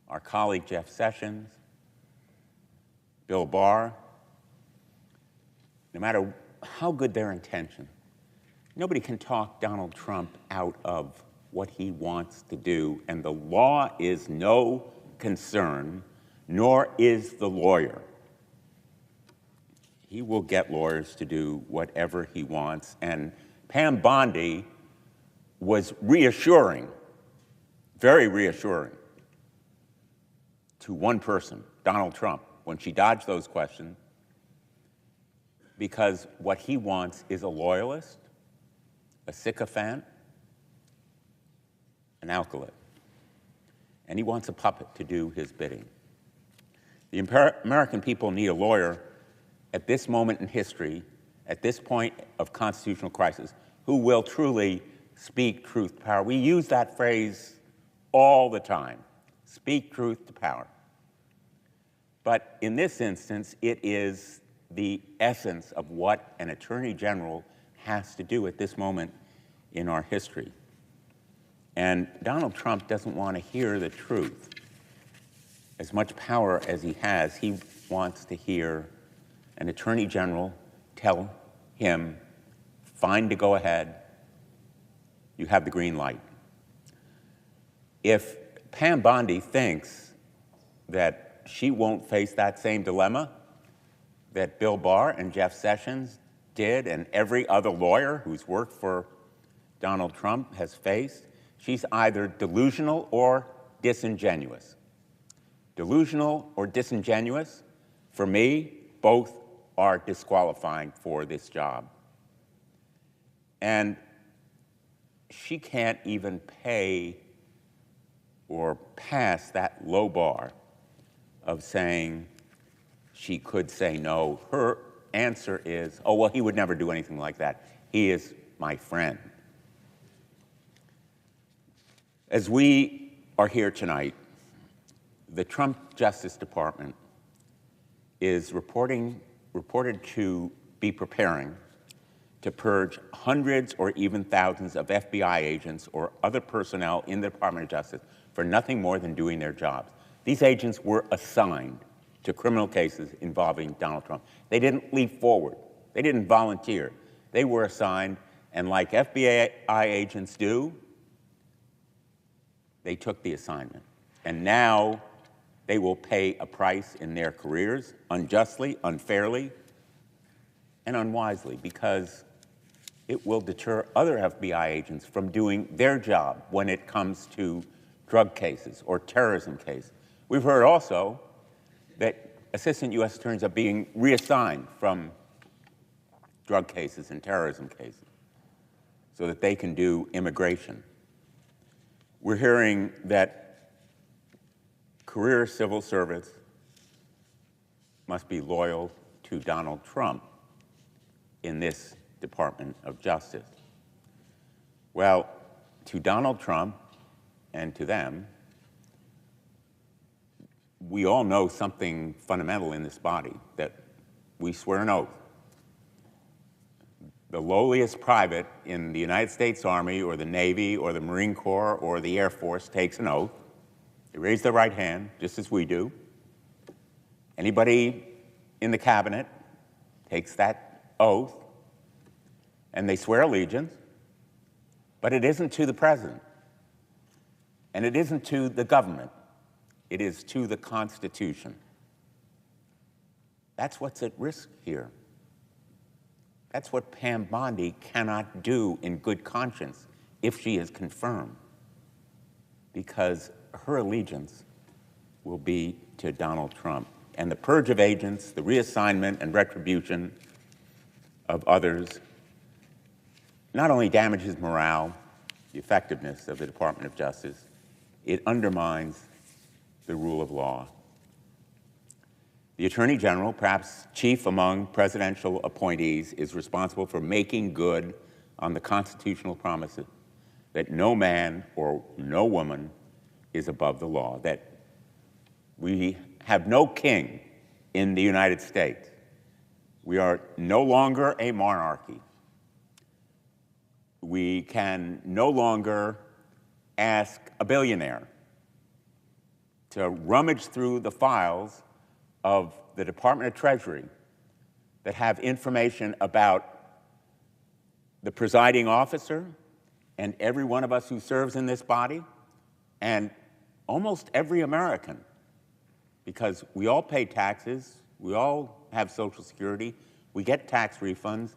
Our colleague Jeff Sessions, Bill Barr, no matter how good their intention, nobody can talk Donald Trump out of what he wants to do, and the law is no concern, nor is the lawyer. He will get lawyers to do whatever he wants, and Pam Bondi was reassuring very reassuring to one person, Donald Trump, when she dodged those questions, because what he wants is a loyalist, a sycophant, an alcoholic. And he wants a puppet to do his bidding. The American people need a lawyer at this moment in history, at this point of constitutional crisis, who will truly speak truth to power. We use that phrase all the time, speak truth to power. But in this instance, it is the essence of what an attorney general has to do at this moment in our history. And Donald Trump doesn't want to hear the truth. As much power as he has, he wants to hear an attorney general tell him, fine to go ahead, you have the green light. If Pam Bondi thinks that she won't face that same dilemma that Bill Barr and Jeff Sessions did and every other lawyer who's worked for Donald Trump has faced, she's either delusional or disingenuous. Delusional or disingenuous, for me, both are disqualifying for this job. And she can't even pay or pass that low bar of saying she could say no. Her answer is, oh, well, he would never do anything like that. He is my friend. As we are here tonight, the Trump Justice Department is reported to be preparing to purge hundreds or even thousands of FBI agents or other personnel in the Department of Justice for nothing more than doing their jobs. These agents were assigned to criminal cases involving Donald Trump. They didn't leap forward. They didn't volunteer. They were assigned, and like FBI agents do, they took the assignment. And now they will pay a price in their careers, unjustly, unfairly, and unwisely, because it will deter other FBI agents from doing their job when it comes to drug cases or terrorism cases. We've heard also that assistant U.S. attorneys are being reassigned from drug cases and terrorism cases so that they can do immigration. We're hearing that career civil service must be loyal to Donald Trump in this Department of Justice. Well, to Donald Trump and to them, we all know something fundamental in this body, that we swear an oath. The lowliest private in the United States Army or the Navy or the Marine Corps or the Air Force takes an oath. They raise their right hand, just as we do. Anybody in the cabinet takes that oath, and they swear allegiance, but it isn't to the president, and it isn't to the government. It is to the Constitution. That's what's at risk here. That's what Pam Bondi cannot do in good conscience if she is confirmed, because her allegiance will be to Donald Trump. And the purge of agents, the reassignment and retribution of others, not only damages morale, the effectiveness of the Department of Justice, it undermines the rule of law. The Attorney General, perhaps chief among presidential appointees, is responsible for making good on the constitutional promises that no man or no woman is above the law, that we have no king in the United States. We are no longer a monarchy. We can no longer ask a billionaire to rummage through the files of the Department of Treasury that have information about the presiding officer and every one of us who serves in this body and almost every American, because we all pay taxes, we all have Social Security, we get tax refunds,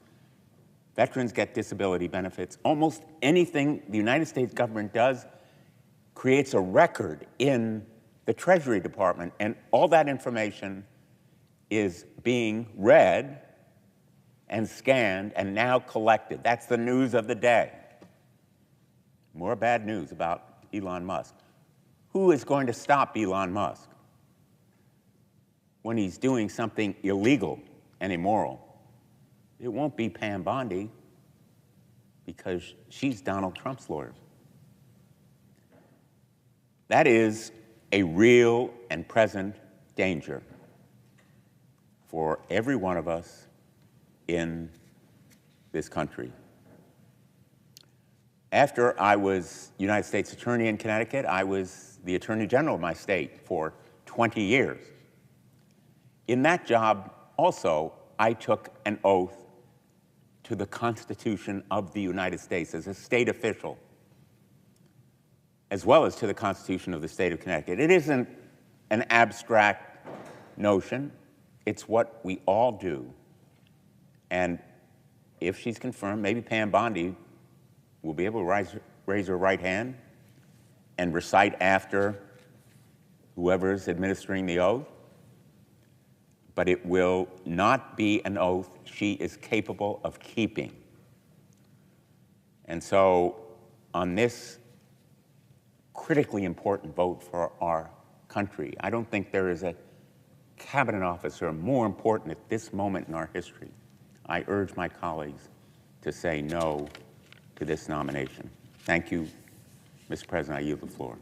veterans get disability benefits. Almost anything the United States government does creates a record in the Treasury Department, and all that information is being read and scanned and now collected. That's the news of the day. More bad news about Elon Musk. Who is going to stop Elon Musk when he's doing something illegal and immoral? It won't be Pam Bondi, because she's Donald Trump's lawyer. That is a real and present danger for every one of us in this country. After I was United States Attorney in Connecticut, I was the Attorney General of my state for 20 years. In that job also, I took an oath to the Constitution of the United States as a state official, as well as to the Constitution of the state of Connecticut. It isn't an abstract notion. It's what we all do. And if she's confirmed, maybe Pam Bondi will be able to raise her right hand and recite after whoever's administering the oath. But it will not be an oath she is capable of keeping. And so on this critically important vote for our country, I don't think there is a cabinet officer more important at this moment in our history. I urge my colleagues to say no to this nomination. Thank you, Mr. President. I yield the floor.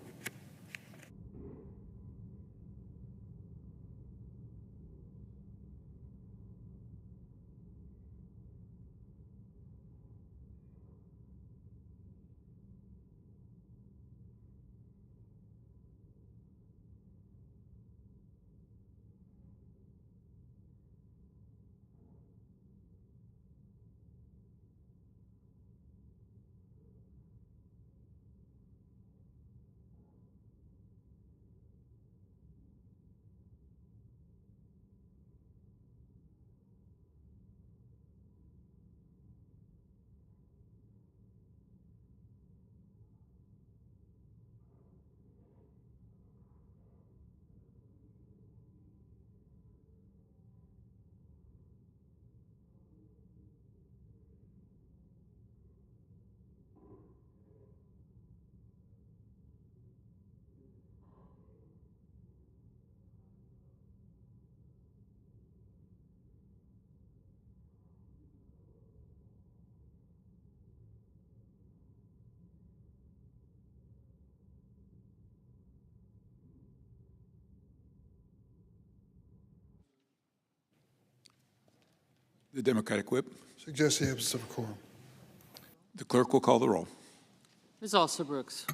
The Democratic Whip. Suggest the absence of a quorum. The clerk will call the roll. Ms. Alsobrooks.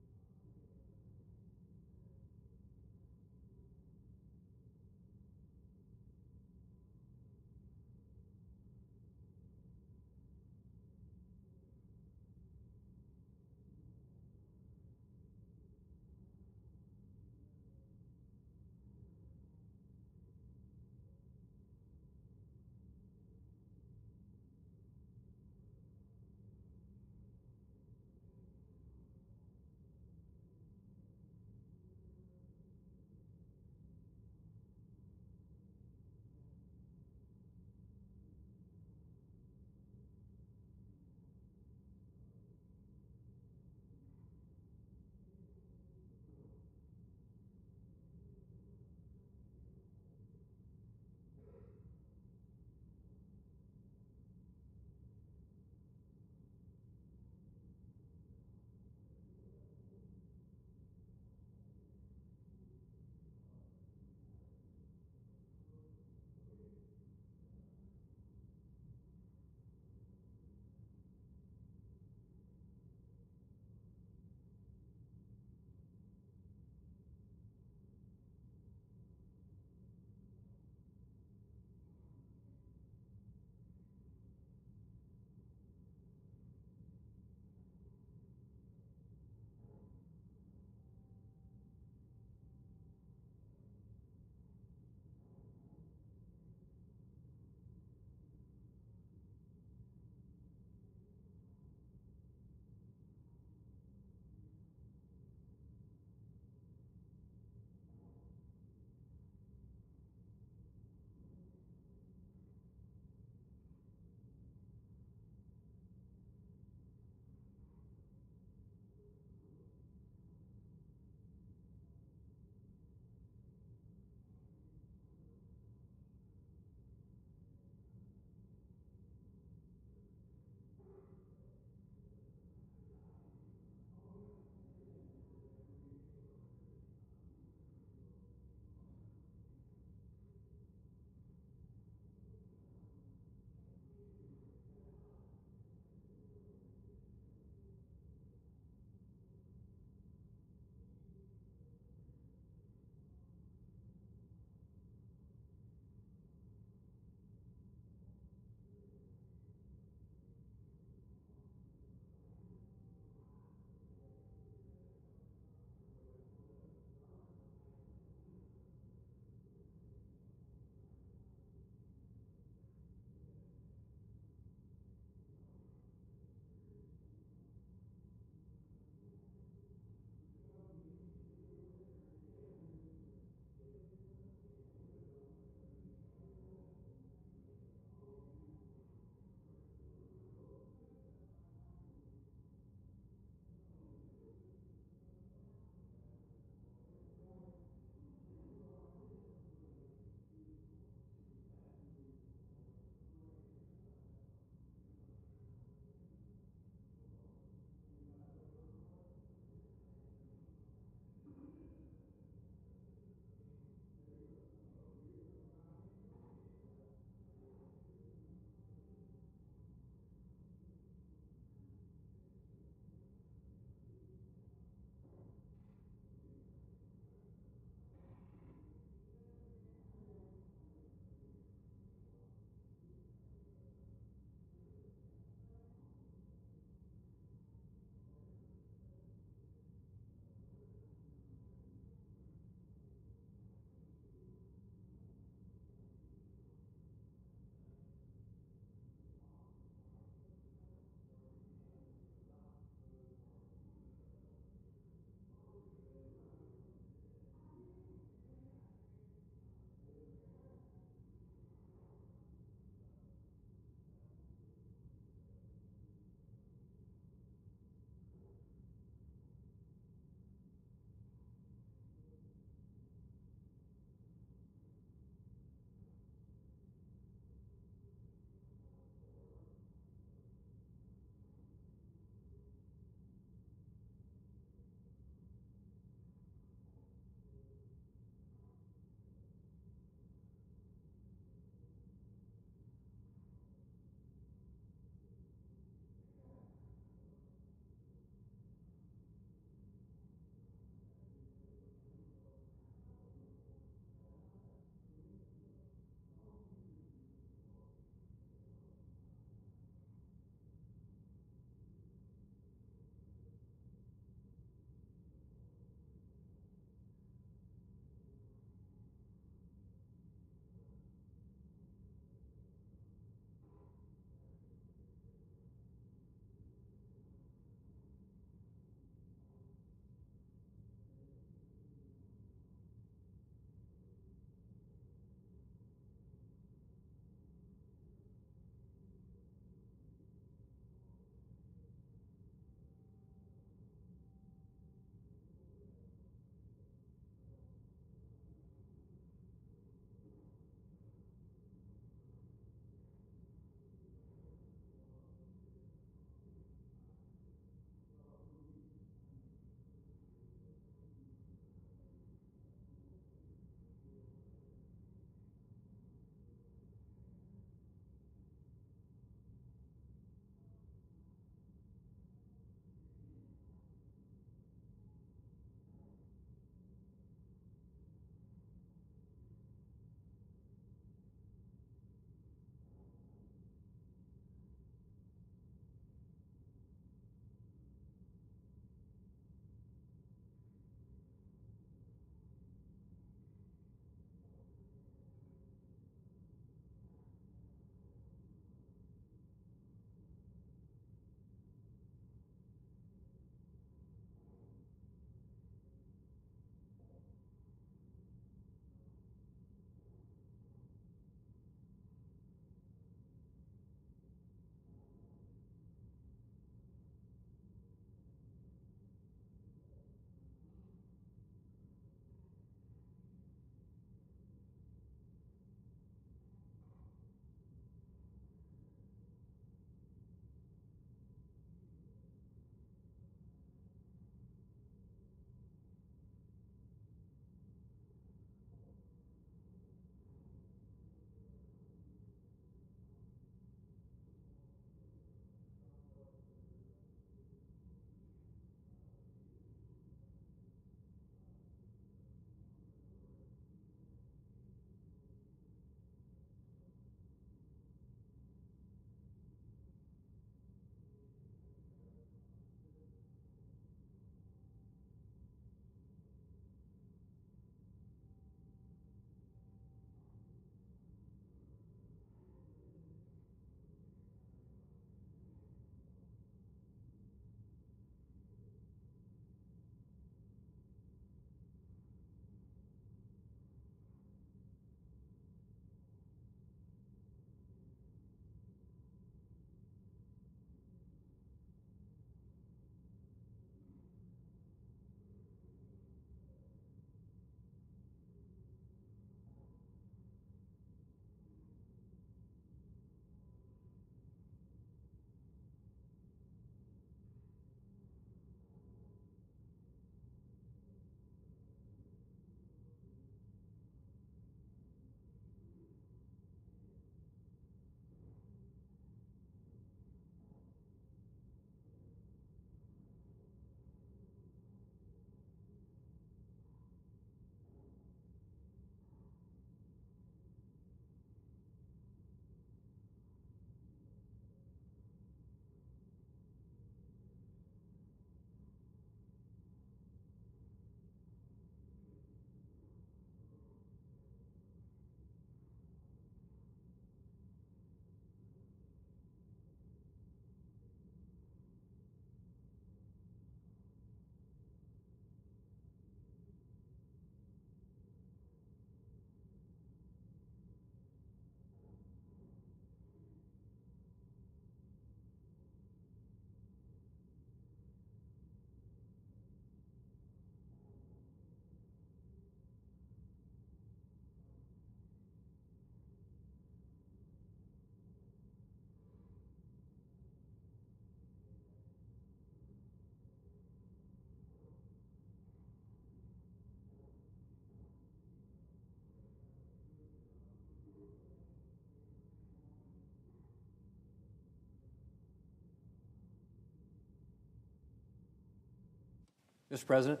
Mr. President,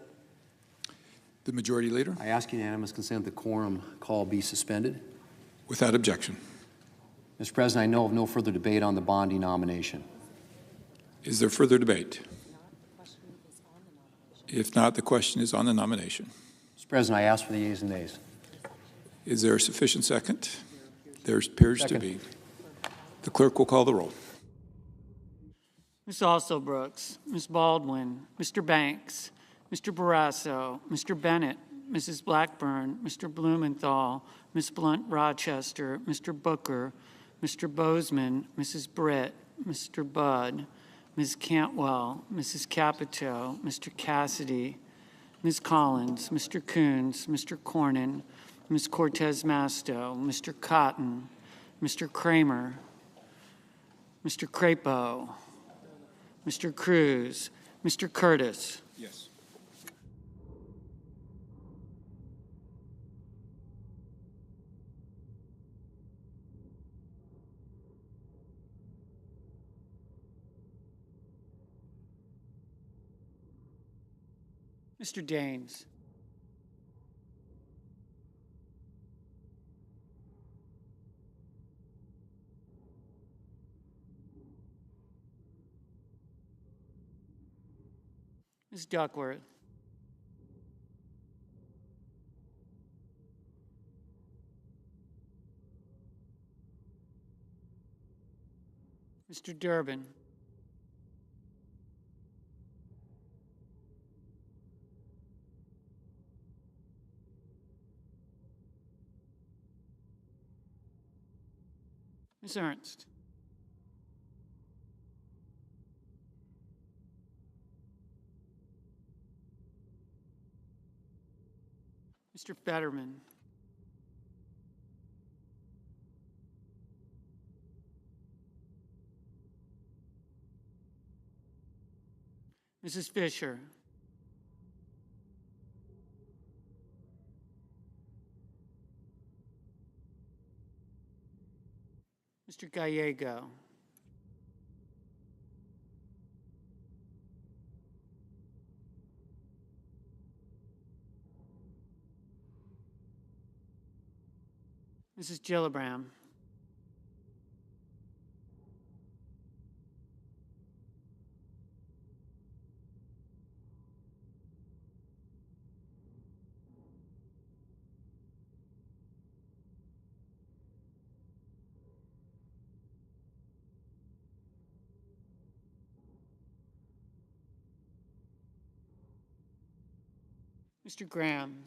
The Majority Leader, I ask unanimous consent the quorum call be suspended. without objection. Mr. President, I know of no further debate on the Bondi nomination. Is there further debate? If not, the question is on the nomination. Mr. President, I ask for the yeas and nays. Is there a sufficient second? There appears to Second. be. The clerk will call the roll. Ms. Alsobrooks, Ms. Baldwin, Mr. Banks, Mr. Barrasso, Mr. Bennett, Mrs. Blackburn, Mr. Blumenthal, Ms. Blunt Rochester, Mr. Booker, Mr. Bozeman, Mrs. Britt, Mr. Budd, Ms. Cantwell, Mrs. Capito, Mr. Cassidy, Ms. Collins, Mr. Coons, Mr. Cornyn, Ms. Cortez Masto, Mr. Cotton, Mr. Kramer, Mr. Crapo, Mr. Cruz, Mr. Curtis. Yes. Mr. Daines. Ms. Duckworth. Mr. Durbin. Ms. Ernst. Mr. Fetterman. Mrs. Fisher. Mr. Gallego. Mrs. Gillibrand. Mr. Graham.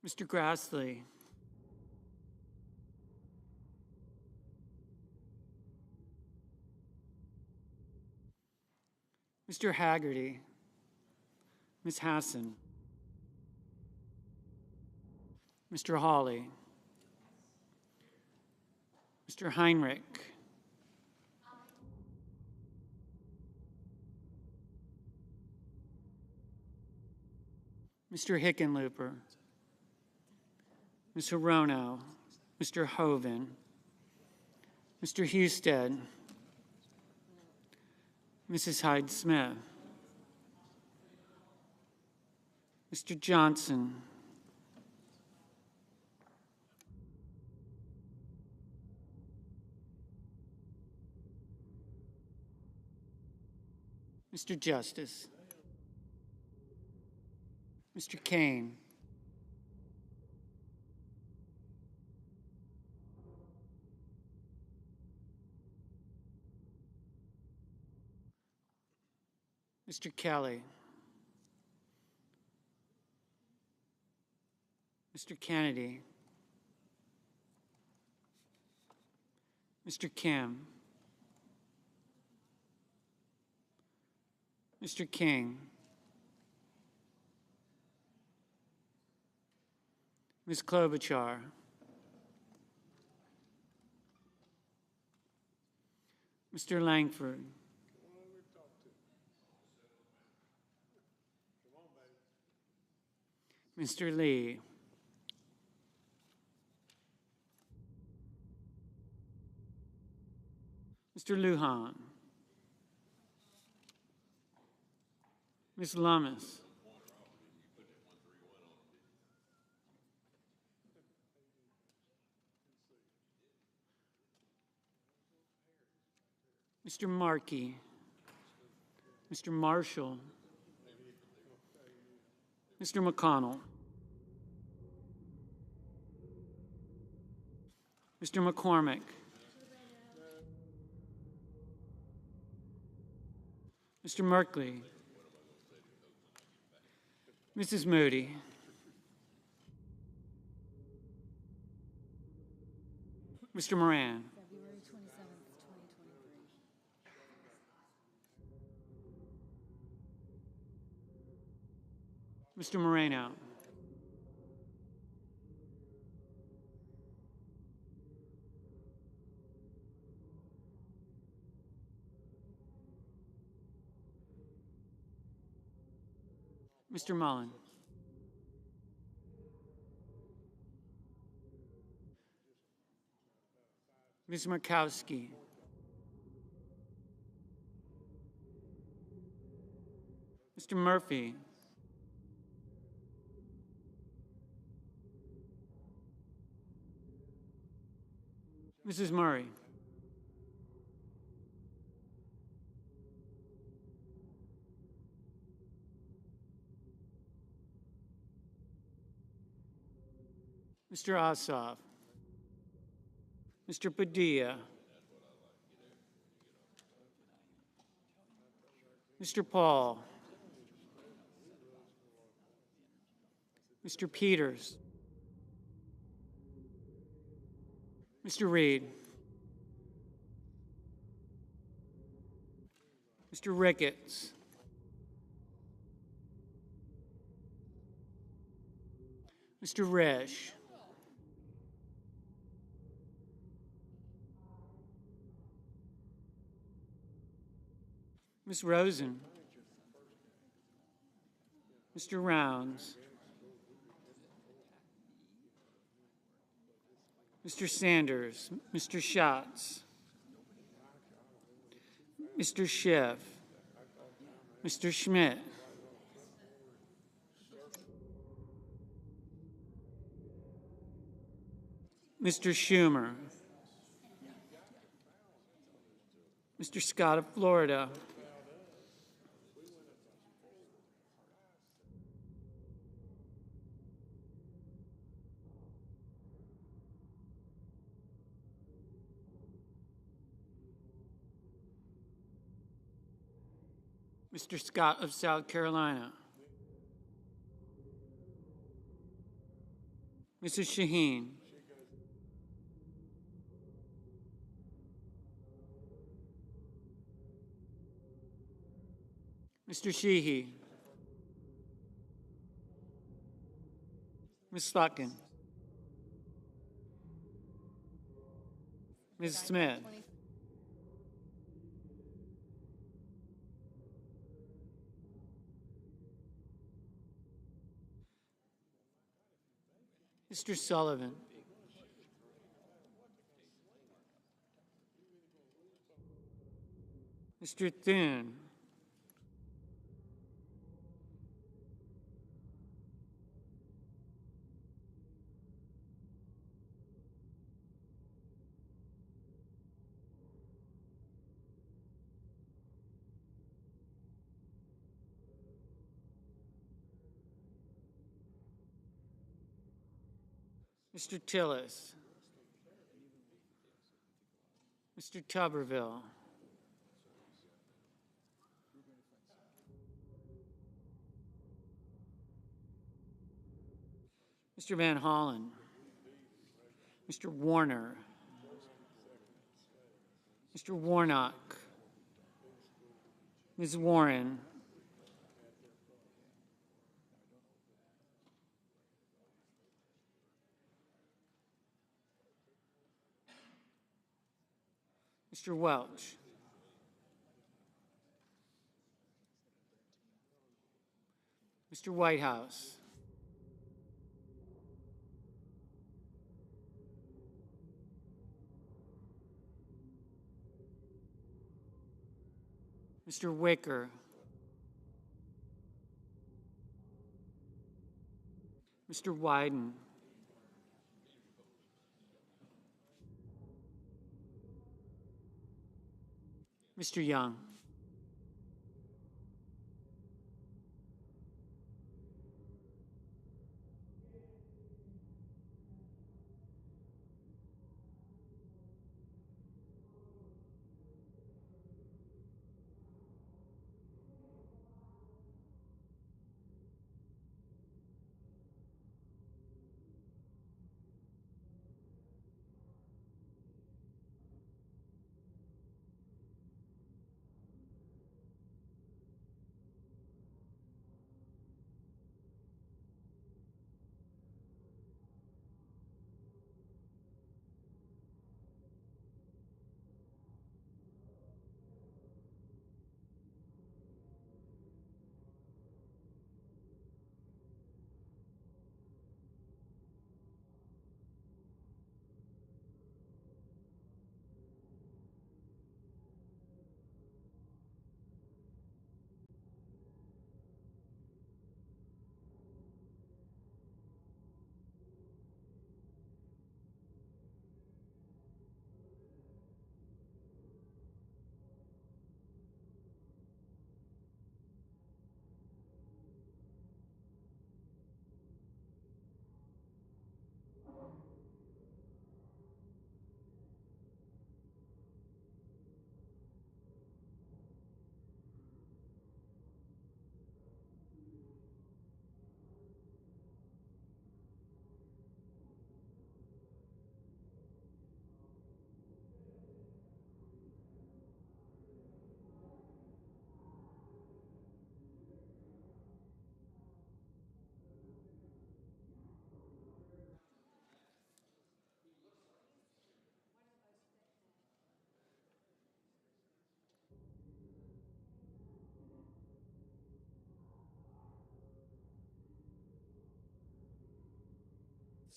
Mr. Grassley. Mr. Haggerty. Ms. Hassan. Mr. Hawley. Mr. Heinrich. Mr. Hickenlooper. Ms. Hirono, Mr. Hoven, Mr. Husted, Mrs. Hyde-Smith, Mr. Johnson, Mr. Justice, Mr. Kane, Mr. Kelly, Mr. Kennedy, Mr. Kim, Mr. King, Ms. Klobuchar, Mr. Langford, Mr. Lee, Mr. Lujan. Ms. Lummis. Mr. Markey. Mr. Marshall. Mr. McConnell. Mr. McCormick. Mr. Merkley. Mrs. Moody. Mr. Moran. February 27th, 2023. Mr. Moreno. Mr. Mullen. Ms. Murkowski. Mr. Murphy. Mrs. Murray. Mr. Ossoff. Mr. Padilla. Mr. Paul. Mr. Peters. Mr. Reed. Mr. Ricketts. Mr. Resch. Ms. Rosen. Mr. Rounds. Mr. Sanders. Mr. Schatz. Mr. Schiff. Mr. Schmidt. Mr. Schumer. Mr. Scott of Florida. Mr. Scott of South Carolina. Mrs. Shaheen. Mr. Sheehy. Ms. Slotkin. Ms. Smith. Mr. Sullivan. Mr. Thune. Mr. Tillis. Mr. Tuberville. Mr. Van Hollen. Mr. Warner. Mr. Warnock. Ms. Warren. Mr. Welch. Mr. Whitehouse. Mr. Wicker, Mr. Wyden, Mr. Young,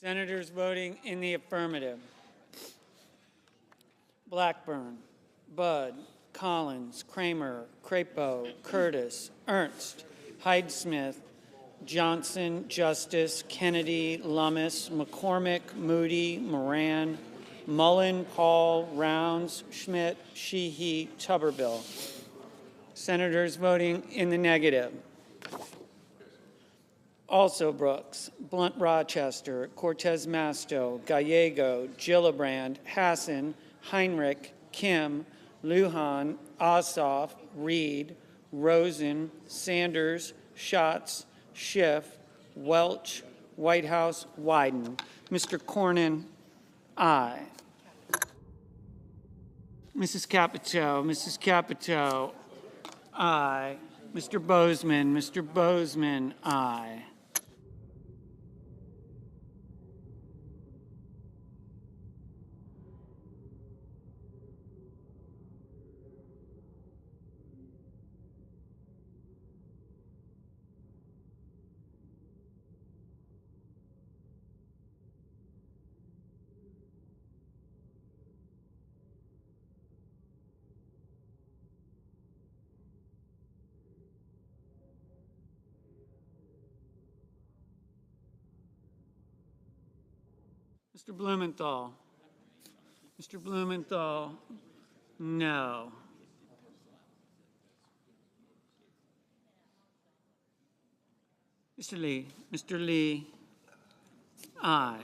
Senators voting in the affirmative: Blackburn, Budd, Collins, Kramer, Crapo, Curtis, Ernst, Hyde-Smith, Johnson, Justice, Kennedy, Lummis, McCormick, Moody, Moran, Mullen, Paul, Rounds, Schmidt, Sheehy, Tuberville. Senators voting in the negative: Also Brooks, Blunt Rochester, Cortez Masto, Gallego, Gillibrand, Hassan, Heinrich, Kim, Lujan, Ossoff, Reed, Rosen, Sanders, Schatz, Schiff, Welch, Whitehouse, Wyden. Mr. Cornyn, aye. Mrs. Capito, aye. Mr. Bozeman, aye. Mr. Blumenthal. Mr. Blumenthal, no. Mr. Lee, aye.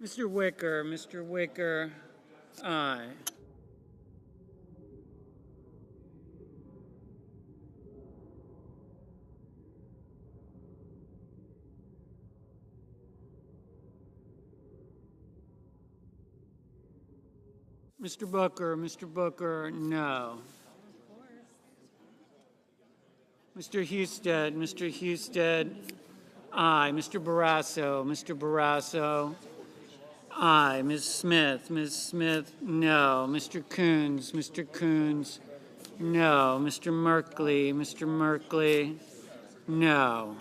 Mr. Wicker, aye. Mr. Booker, no. Mr. Husted, aye. Mr. Barrasso, aye. Ms. Smith, no. Mr. Coons, no. Mr. Merkley, no.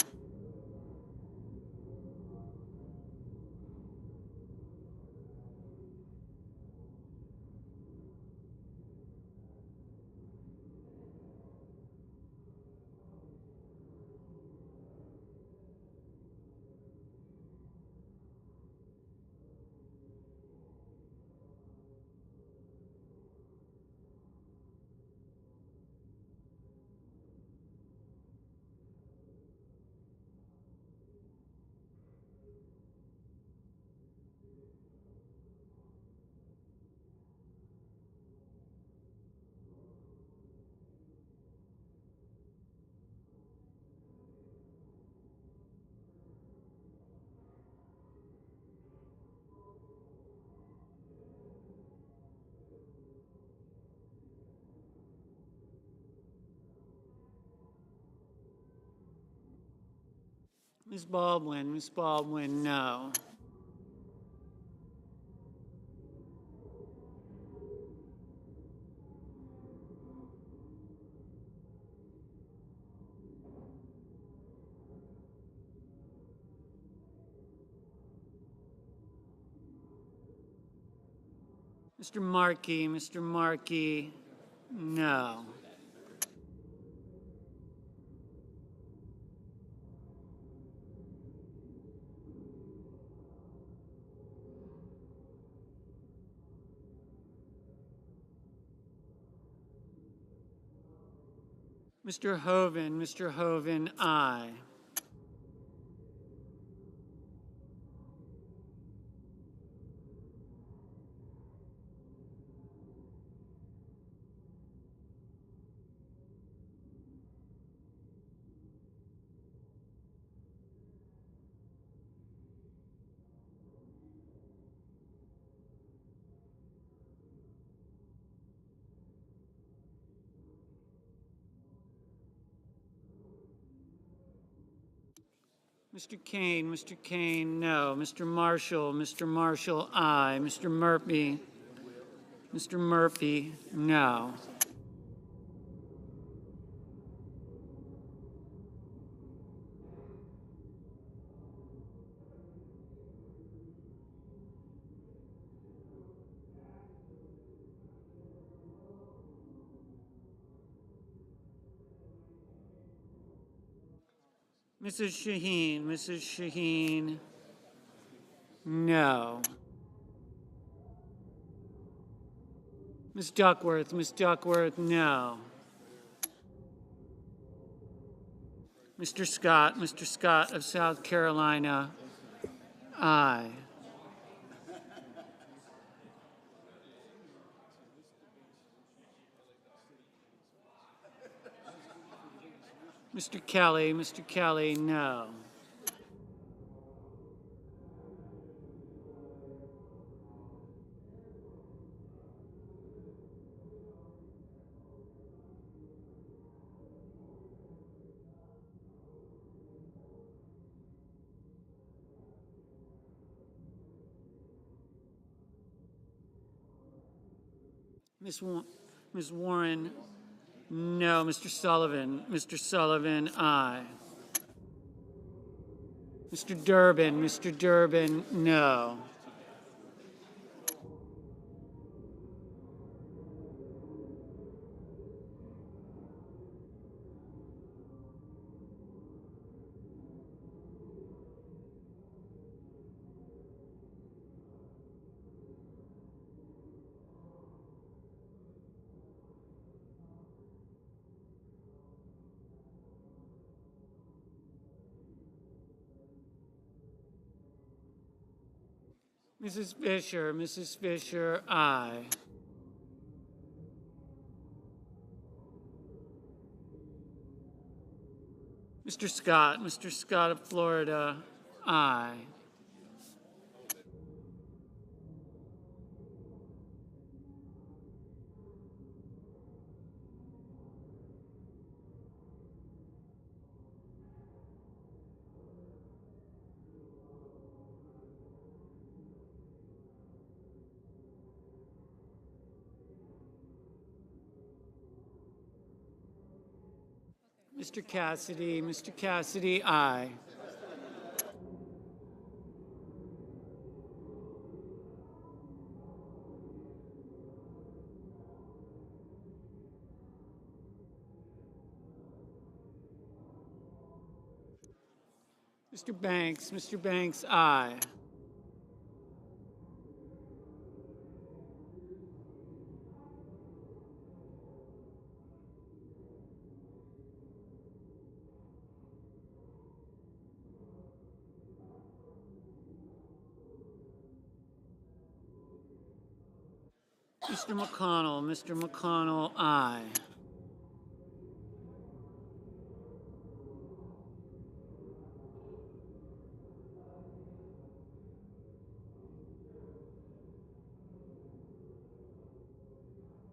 Ms. Baldwin, no. Mr. Markey, no. Mr. Hoven, aye. Mr. Kane, no. Mr. Marshall, aye. Mr. Murphy, no. Mrs. Shaheen, no. Ms. Duckworth, no. Mr. Scott of South Carolina, aye. Mr. Kelly, no. Ms. Warren, no. Mr. Sullivan, aye. Mr. Durbin, no. Mrs. Fisher, aye. Mr. Scott of Florida, aye. Mr. Cassidy, aye. Mr. Banks, aye. Mr. McConnell, aye.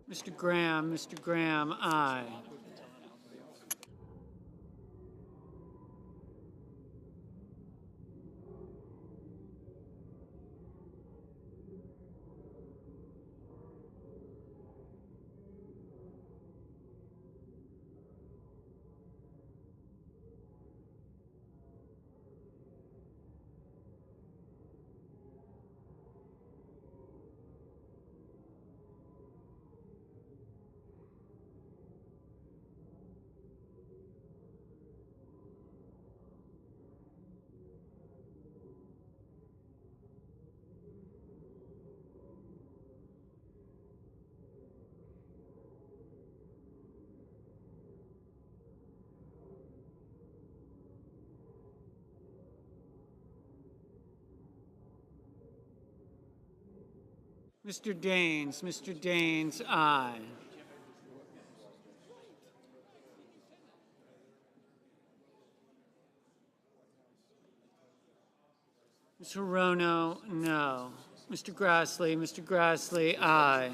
Mr. Graham, aye. Mr. Daines, aye. Ms. Hirono, no. Mr. Grassley, aye.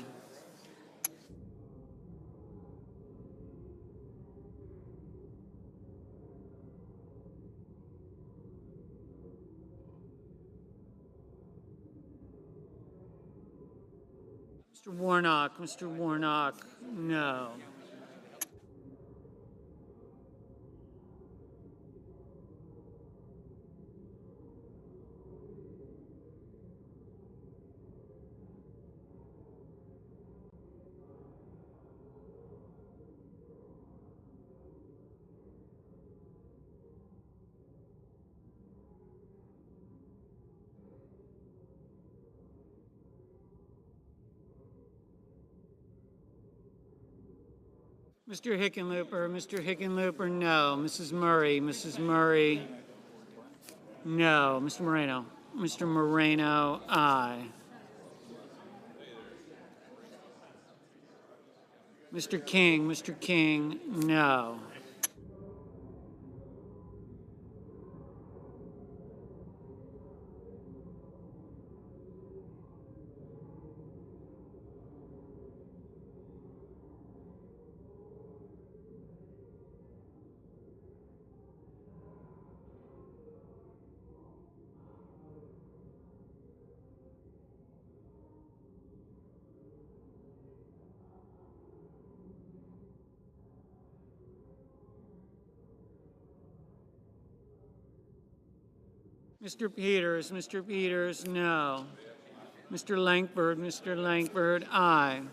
Mr. Warnock, no. Mr. Hickenlooper, no. Mrs. Murray, no. Mr. Moreno, aye. Mr. King, no. Mr. Peters, no. Mr. Langford, aye.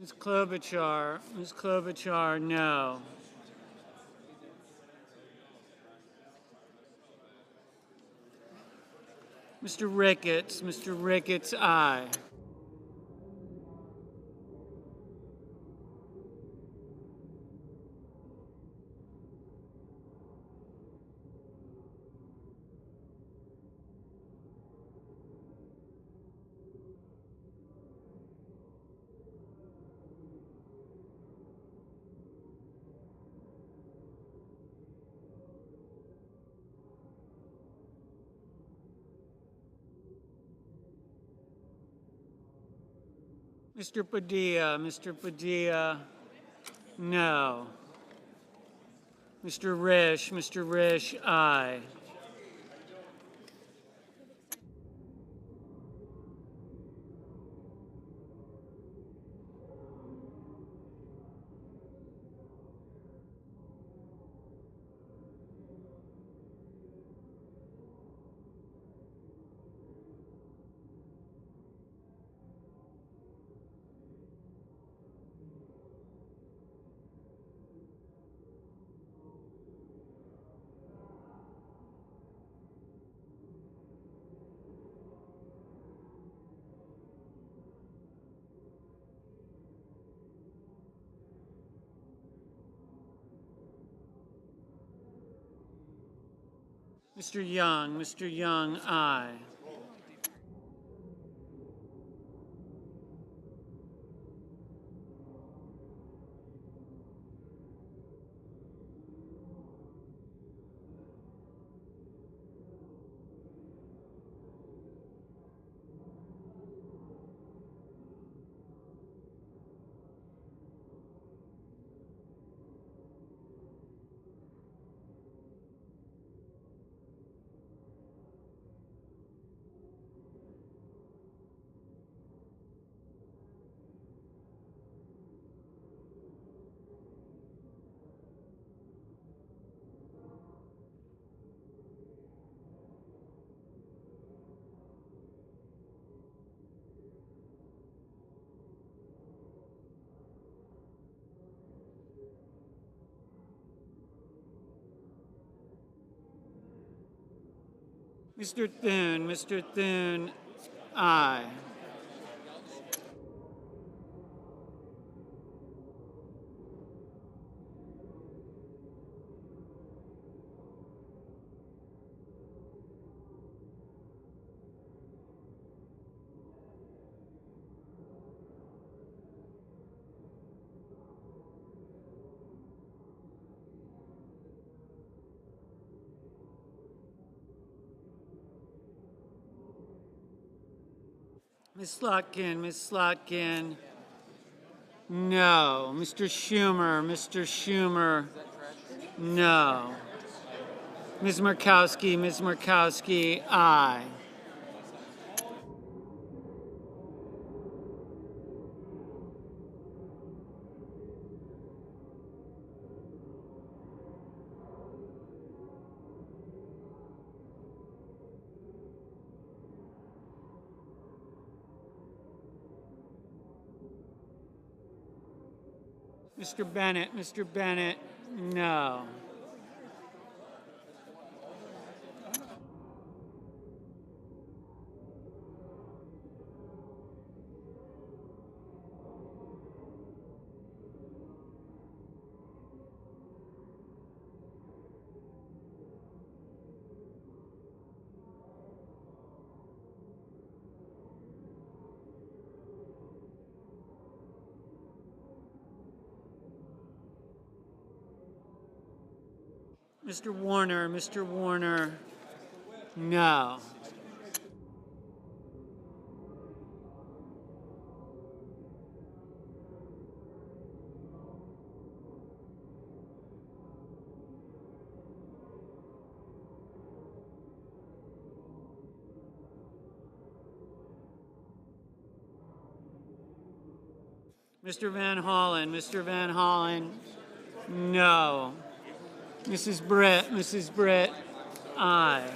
Ms. Klobuchar, no. Mr. Ricketts, aye. Mr. Padilla, no. Mr. Risch, aye. Mr. Young, aye. Mr. Thune, aye. Ms. Slotkin, no. Mr. Schumer, no. Ms. Murkowski, aye. Mr. Bennett, no. Mr. Warner, no. Mr. Van Hollen, no. Mrs. Britt, aye.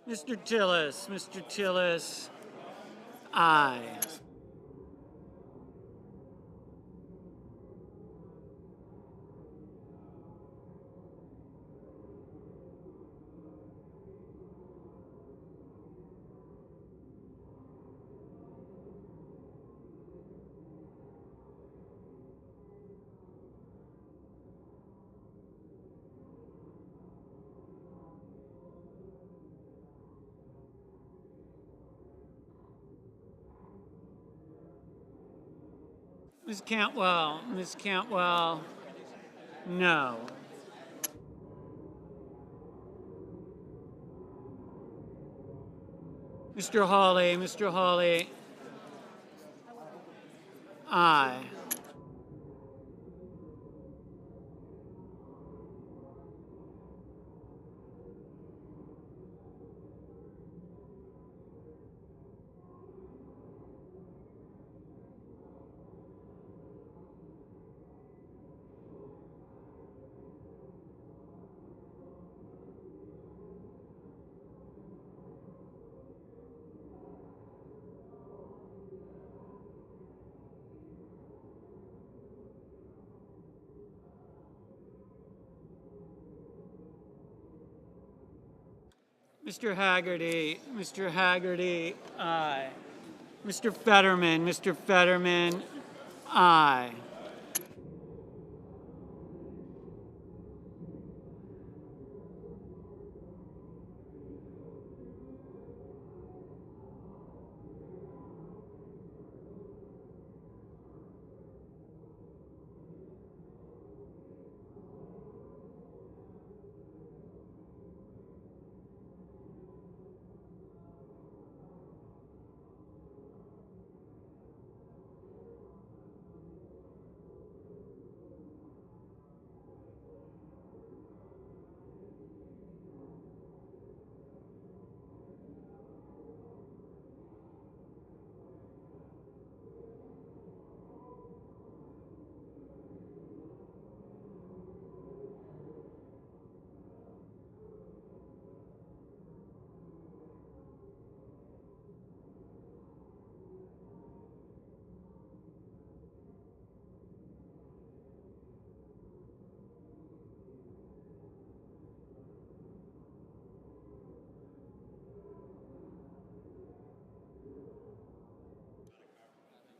Mr. Tillis. Mr. Tillis. Aye. Ms. Cantwell. Ms. Cantwell. No. Mr. Hawley. Mr. Hawley. Aye. Mr. Haggerty. Mr. Haggerty. Aye. Mr. Fetterman. Mr. Fetterman. Aye.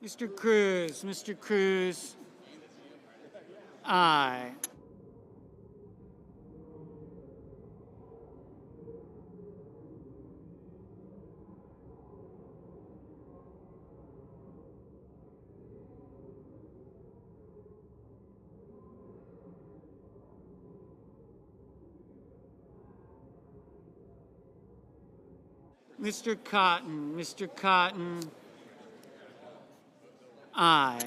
Mr. Cruz. Mr. Cruz. Aye. Mr. Cotton. Mr. Cotton. Aye.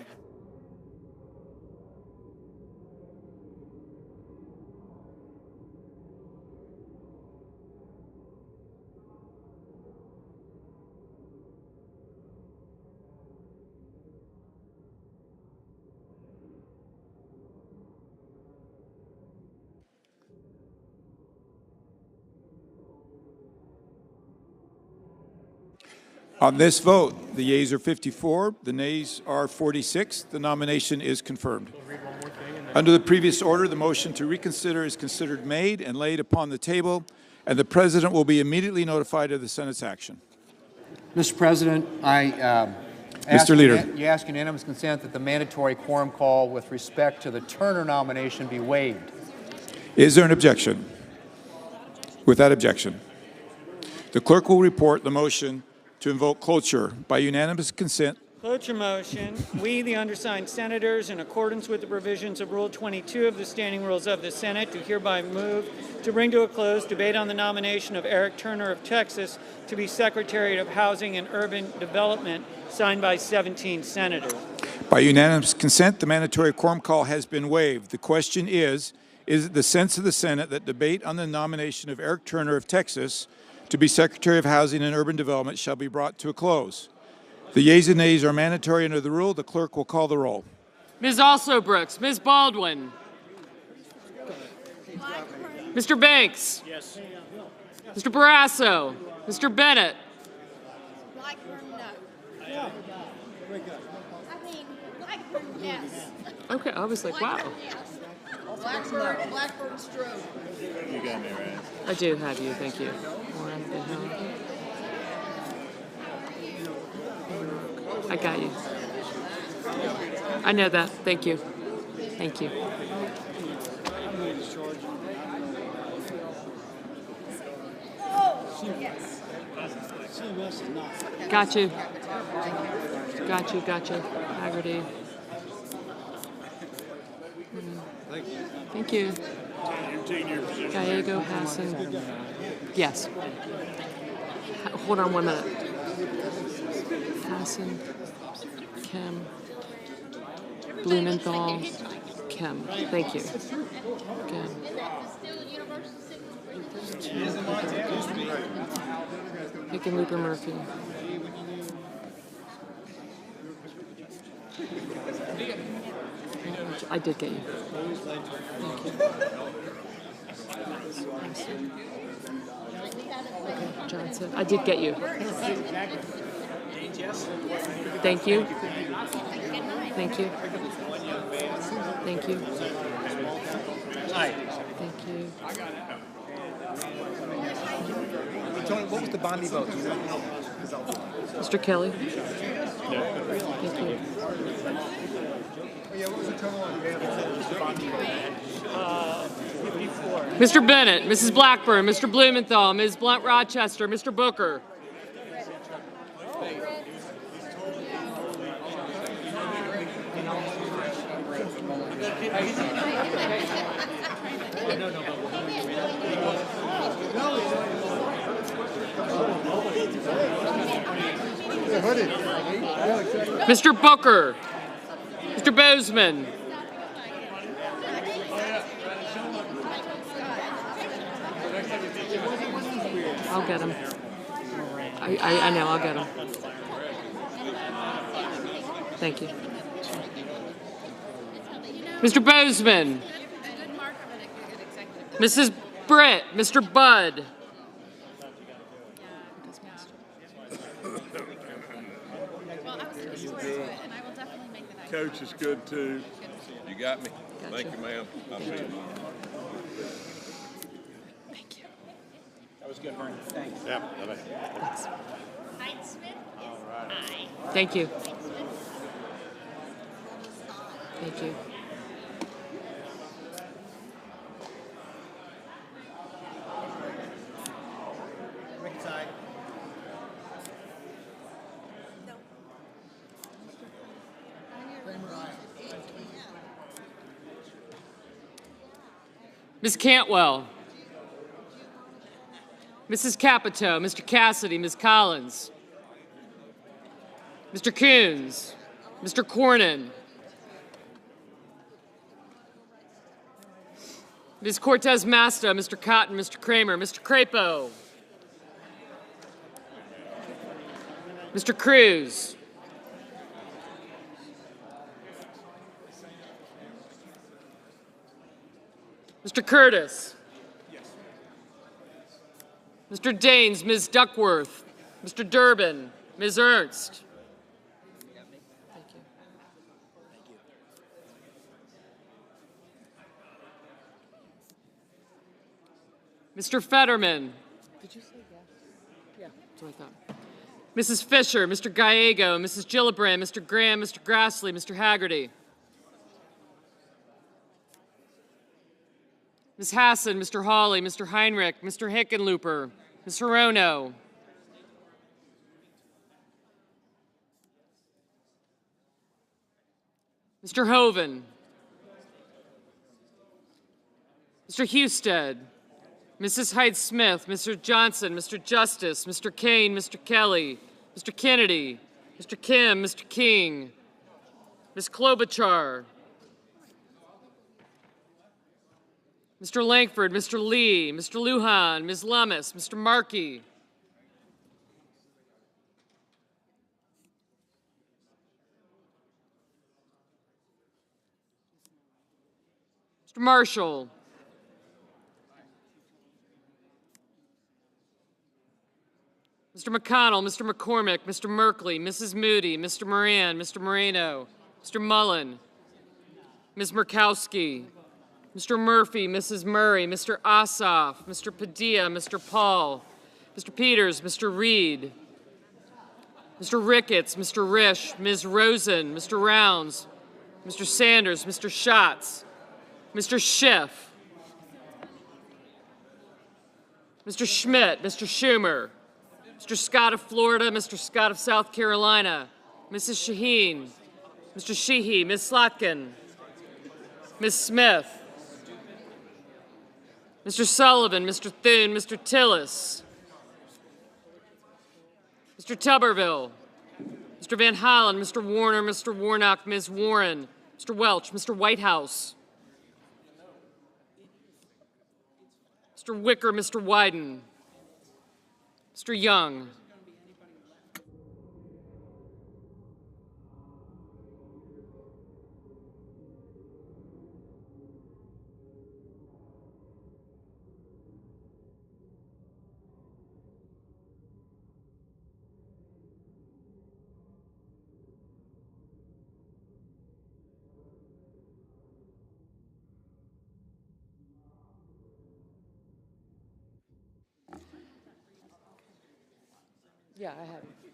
On this vote, the yeas are 54, the nays are 46. The nomination is confirmed. Under the previous order, the motion to reconsider is considered made and laid upon the table, and the President will be immediately notified of the Senate's action. Mr. President, Mr. Leader. You ask unanimous consent that the mandatory quorum call with respect to the Turner nomination be waived. Is there an objection? Without objection, the clerk will report the motion to invoke cloture by unanimous consent. Cloture motion. We, the undersigned senators, in accordance with the provisions of Rule 22 of the Standing Rules of the Senate, do hereby move to bring to a close debate on the nomination of Eric Turner of Texas to be Secretary of Housing and Urban Development, signed by 17 senators. By unanimous consent, the mandatory quorum call has been waived. The question is it the sense of the Senate that debate on the nomination of Eric Turner of Texas to be Secretary of Housing and Urban Development shall be brought to a close? The yeas and nays are mandatory under the rule. The clerk will call the roll. Ms. Alsobrooks, Ms. Baldwin, Mr. Banks, Yes. Mr. Barrasso. Mr. Bennett. Blackburn, no. I mean, Blackburn, yes. Okay, I was like, wow. Blackburn stroke. You got me right. I do have you, thank you. What the hell? I got you. I know that. Thank you. Thank you. Got you. Got you, got you. Haggerty. Thank you. Gallego, Hassan. Yes. Hold on 1 minute. Hassan, Kim, Blumenthal, Kim. Thank you. Kim. Hickenlooper, Murphy. I did get you. Thank you. Johnson. I did get you. Thank you. Thank you. Thank you. Thank you. Tony, what was the Bondi vote? Mr. Kelly. Thank you. Mr. Bennett, Mrs. Blackburn, Mr. Blumenthal, Ms. Blunt Rochester, Mr. Booker. Mr. Booker, Mr. Bozeman. I'll get him. I know, I'll get him. Thank you. Mr. Bozeman. Mrs. Britt, Mr. Budd. Coach is good too. You got me. Thank you, ma'am. I'll see you tomorrow. Thank you. That was good, Bernie. Thanks. Yeah. Thanks. All right. Thank you. Thank you. Ms. Cantwell. Mrs. Capito, Mr. Cassidy, Ms. Collins. Mr. Coons, Mr. Cornyn. Ms. Cortez Masta, Mr. Cotton, Mr. Kramer, Mr. Crapo. Mr. Cruz. Mr. Curtis. Mr. Daines, Ms. Duckworth, Mr. Durbin, Ms. Ernst. Mr. Fetterman. Did you say yes? Yeah, that's what I thought. Mrs. Fisher, Mr. Gallego, Mrs. Gillibrand, Mr. Graham, Mr. Grassley, Mr. Haggerty. Ms. Hassan, Mr. Hawley, Mr. Heinrich, Mr. Hickenlooper, Ms. Hirono. Mr. Hoven. Mr. Husted. Mrs. Hyde-Smith, Mr. Johnson, Mr. Justice, Mr. Kane, Mr. Kelly, Mr. Kennedy, Mr. Kim, Mr. King, Ms. Klobuchar, Mr. Langford, Mr. Lee, Mr. Lujan, Ms. Lummis, Mr. Markey, Mr. Marshall, Mr. McConnell, Mr. McCormick, Mr. Merkley, Mrs. Moody, Mr. Moran, Mr. Moreno, Mr. Mullen, Ms. Murkowski, Mr. Murphy, Mrs. Murray, Mr. Ossoff, Mr. Padilla, Mr. Paul, Mr. Peters, Mr. Reed, Mr. Ricketts, Mr. Risch, Ms. Rosen, Mr. Rounds, Mr. Sanders, Mr. Schatz, Mr. Schiff, Mr. Schmidt, Mr. Schumer, Mr. Scott of Florida, Mr. Scott of South Carolina, Mrs. Shaheen, Mr. Sheehy, Ms. Slotkin, Ms. Smith, Mr. Sullivan, Mr. Thune, Mr. Tillis, Mr. Tuberville, Mr. Van Hollen, Mr. Warner, Mr. Warnock, Ms. Warren, Mr. Welch, Mr. Whitehouse, Mr. Wicker, Mr. Wyden, Mr. Young, yeah, I have it.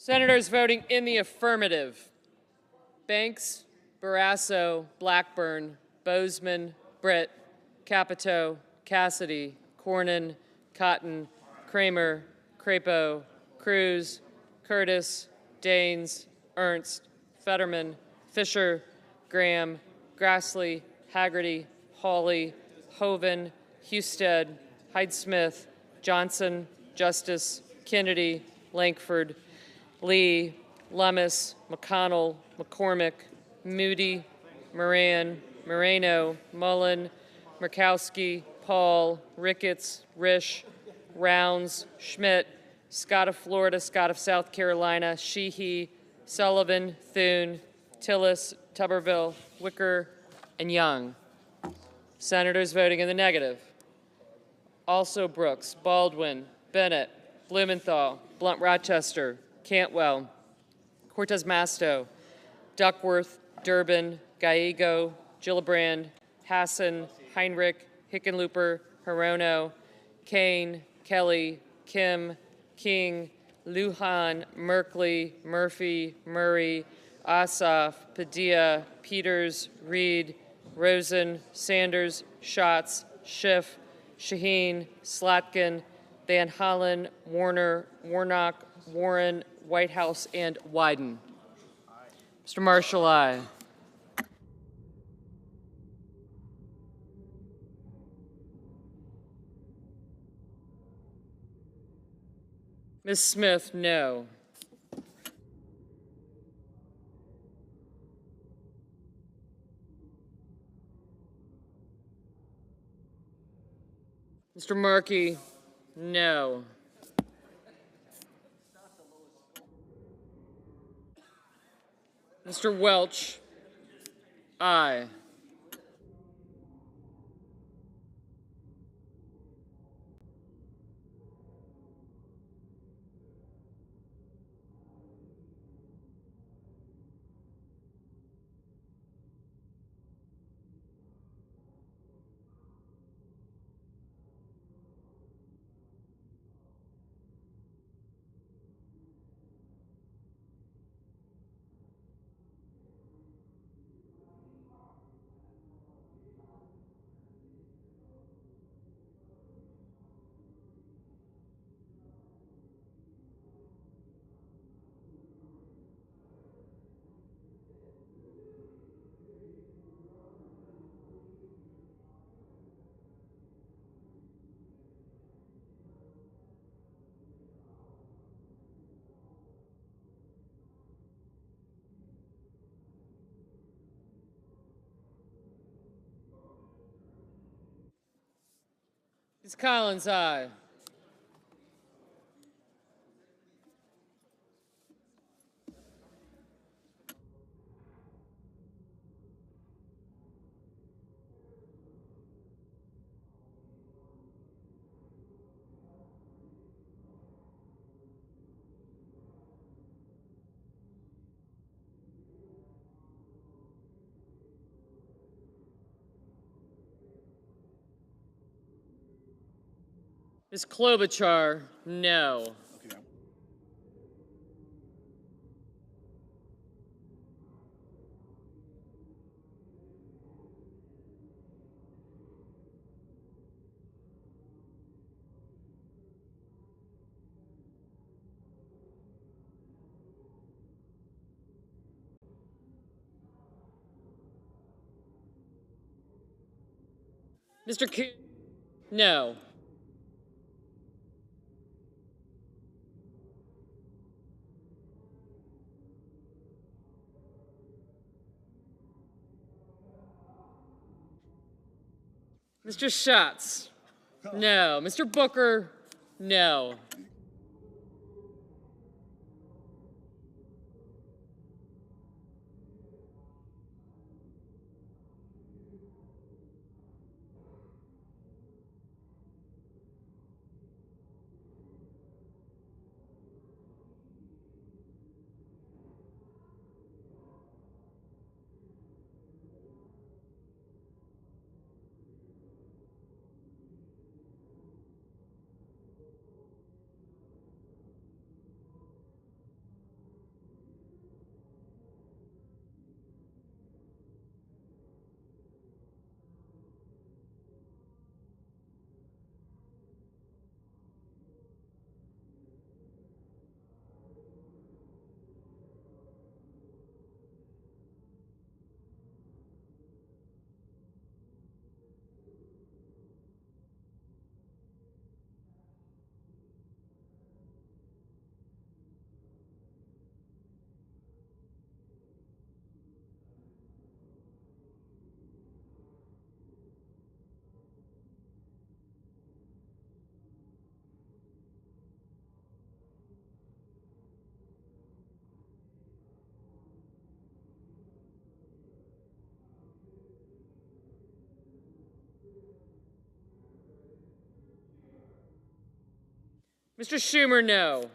Senators voting in the affirmative: Banks, Barrasso, Blackburn, Bozeman, Britt, Capito, Cassidy, Cornyn, Cotton, Kramer, Crapo, Cruz, Curtis, Daines, Ernst, Fetterman, Fisher, Graham, Grassley, Haggerty, Hawley, Hoeven, Husted, Hyde-Smith, Johnson, Justice, Kennedy, Lankford, Lee, Lummis, McConnell, McCormick, Moody, Moran, Moreno, Mullen, Murkowski, Paul, Ricketts, Risch, Rounds, Schmidt, Scott of Florida, Scott of South Carolina, Sheehy, Sullivan, Thune, Tillis, Tuberville, Wicker, and Young. Senators voting in the negative: also Brooks, Baldwin, Bennett, Blumenthal, Blunt-Rochester, Cantwell, Cortez Masto, Duckworth, Durbin, Gallego, Gillibrand, Hassan, Heinrich, Hickenlooper, Hirono, Kane, Kelly, Kim, King, Lujan, Merkley, Murphy, Murray, Ossoff, Padilla, Peters, Reed, Rosen, Sanders, Schatz, Schiff, Shaheen, Slotkin, Van Hollen, Warner, Warnock, Warren, Whitehouse, and Wyden. Mr. Marshall, aye. Ms. Smith, no. Mr. Markey, no. Mr. Welch, aye. Ms. Collins, aye. Ms. Klobuchar, no. Mr. Coon, no. Mr. Schatz, no. Mr. Booker, no. Mr. Schumer, no.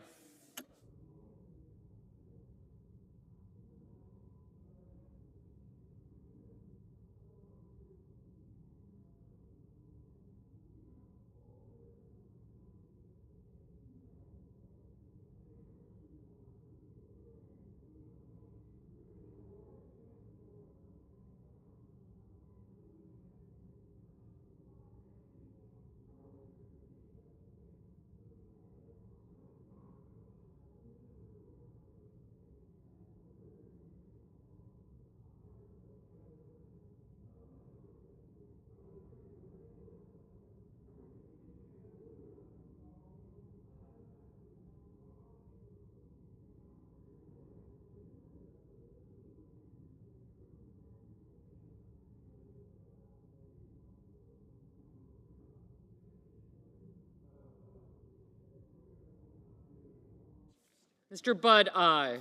Mr. Budd, aye.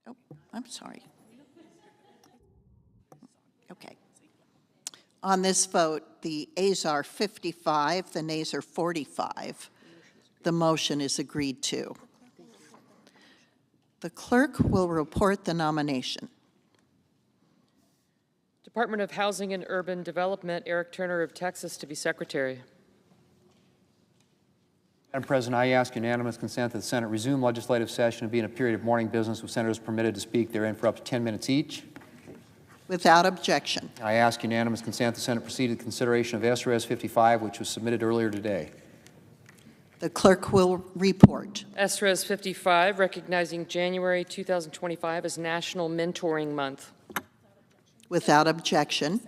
Oh, I'm sorry. Okay. On this vote, the ayes are 55, the nays are 45. The motion is agreed to. The clerk will report the nomination. Department of Housing and Urban Development, Eric Turner of Texas to be Secretary. Madam President, I ask unanimous consent that the Senate resume legislative session and be in a period of morning business with senators permitted to speak therein for up to 10 minutes each. Without objection. I ask unanimous consent the Senate proceed to the consideration of SRS 55, which was submitted earlier today. The clerk will report. SRES 55, recognizing January 2025 as National Mentoring Month. Without objection,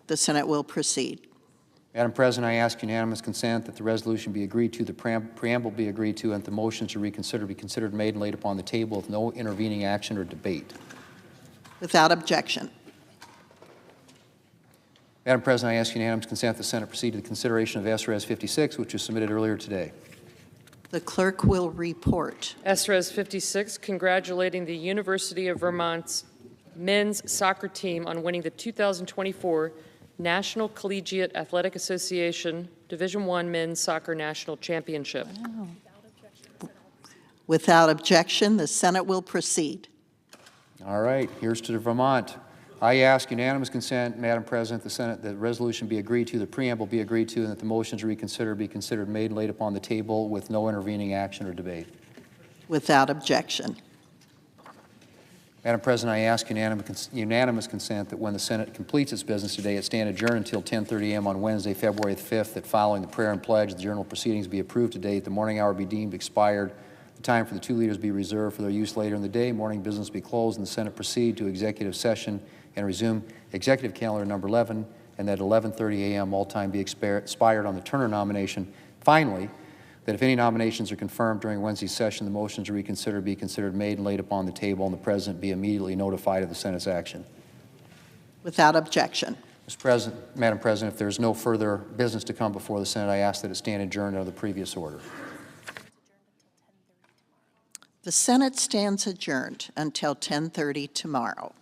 the Senate will proceed. Madam President, I ask unanimous consent that the resolution be agreed to, the preamble be agreed to, and that the motion to reconsider be considered, made, and laid upon the table with no intervening action or debate. Without objection. Madam President, I ask unanimous consent that the Senate proceed to the consideration of SRS 56, which was submitted earlier today. The clerk will report. SRES 56, congratulating the University of Vermont's men's soccer team on winning the 2024 National Collegiate Athletic Association Division I Men's Soccer National Championship. Wow. Without objection, the Senate will proceed. All right, here's to Vermont. I ask unanimous consent, Madam President, the resolution be agreed to, the preamble be agreed to, and that the motion to reconsider be considered, made, and laid upon the table with no intervening action or debate. Without objection. Madam President, I ask unanimous consent that when the Senate completes its business today, it stand adjourned until 10:30 a.m. on Wednesday, February the 5th, that following the prayer and pledge, the journal proceedings be approved today, the morning hour be deemed expired, the time for the two leaders be reserved for their use later in the day, morning business be closed, and the Senate proceed to executive session and resume executive calendar number 11, and that 11:30 a.m. all time be expired on the Turner nomination. Finally, that if any nominations are confirmed during Wednesday's session, the motion to reconsider be considered, made, and laid upon the table, and the President be immediately notified of the Senate's action. Without objection. Mr. President, Madam President, if there is no further business to come before the Senate, I ask that it stand adjourned under the previous order. The Senate stands adjourned until 10:30 tomorrow.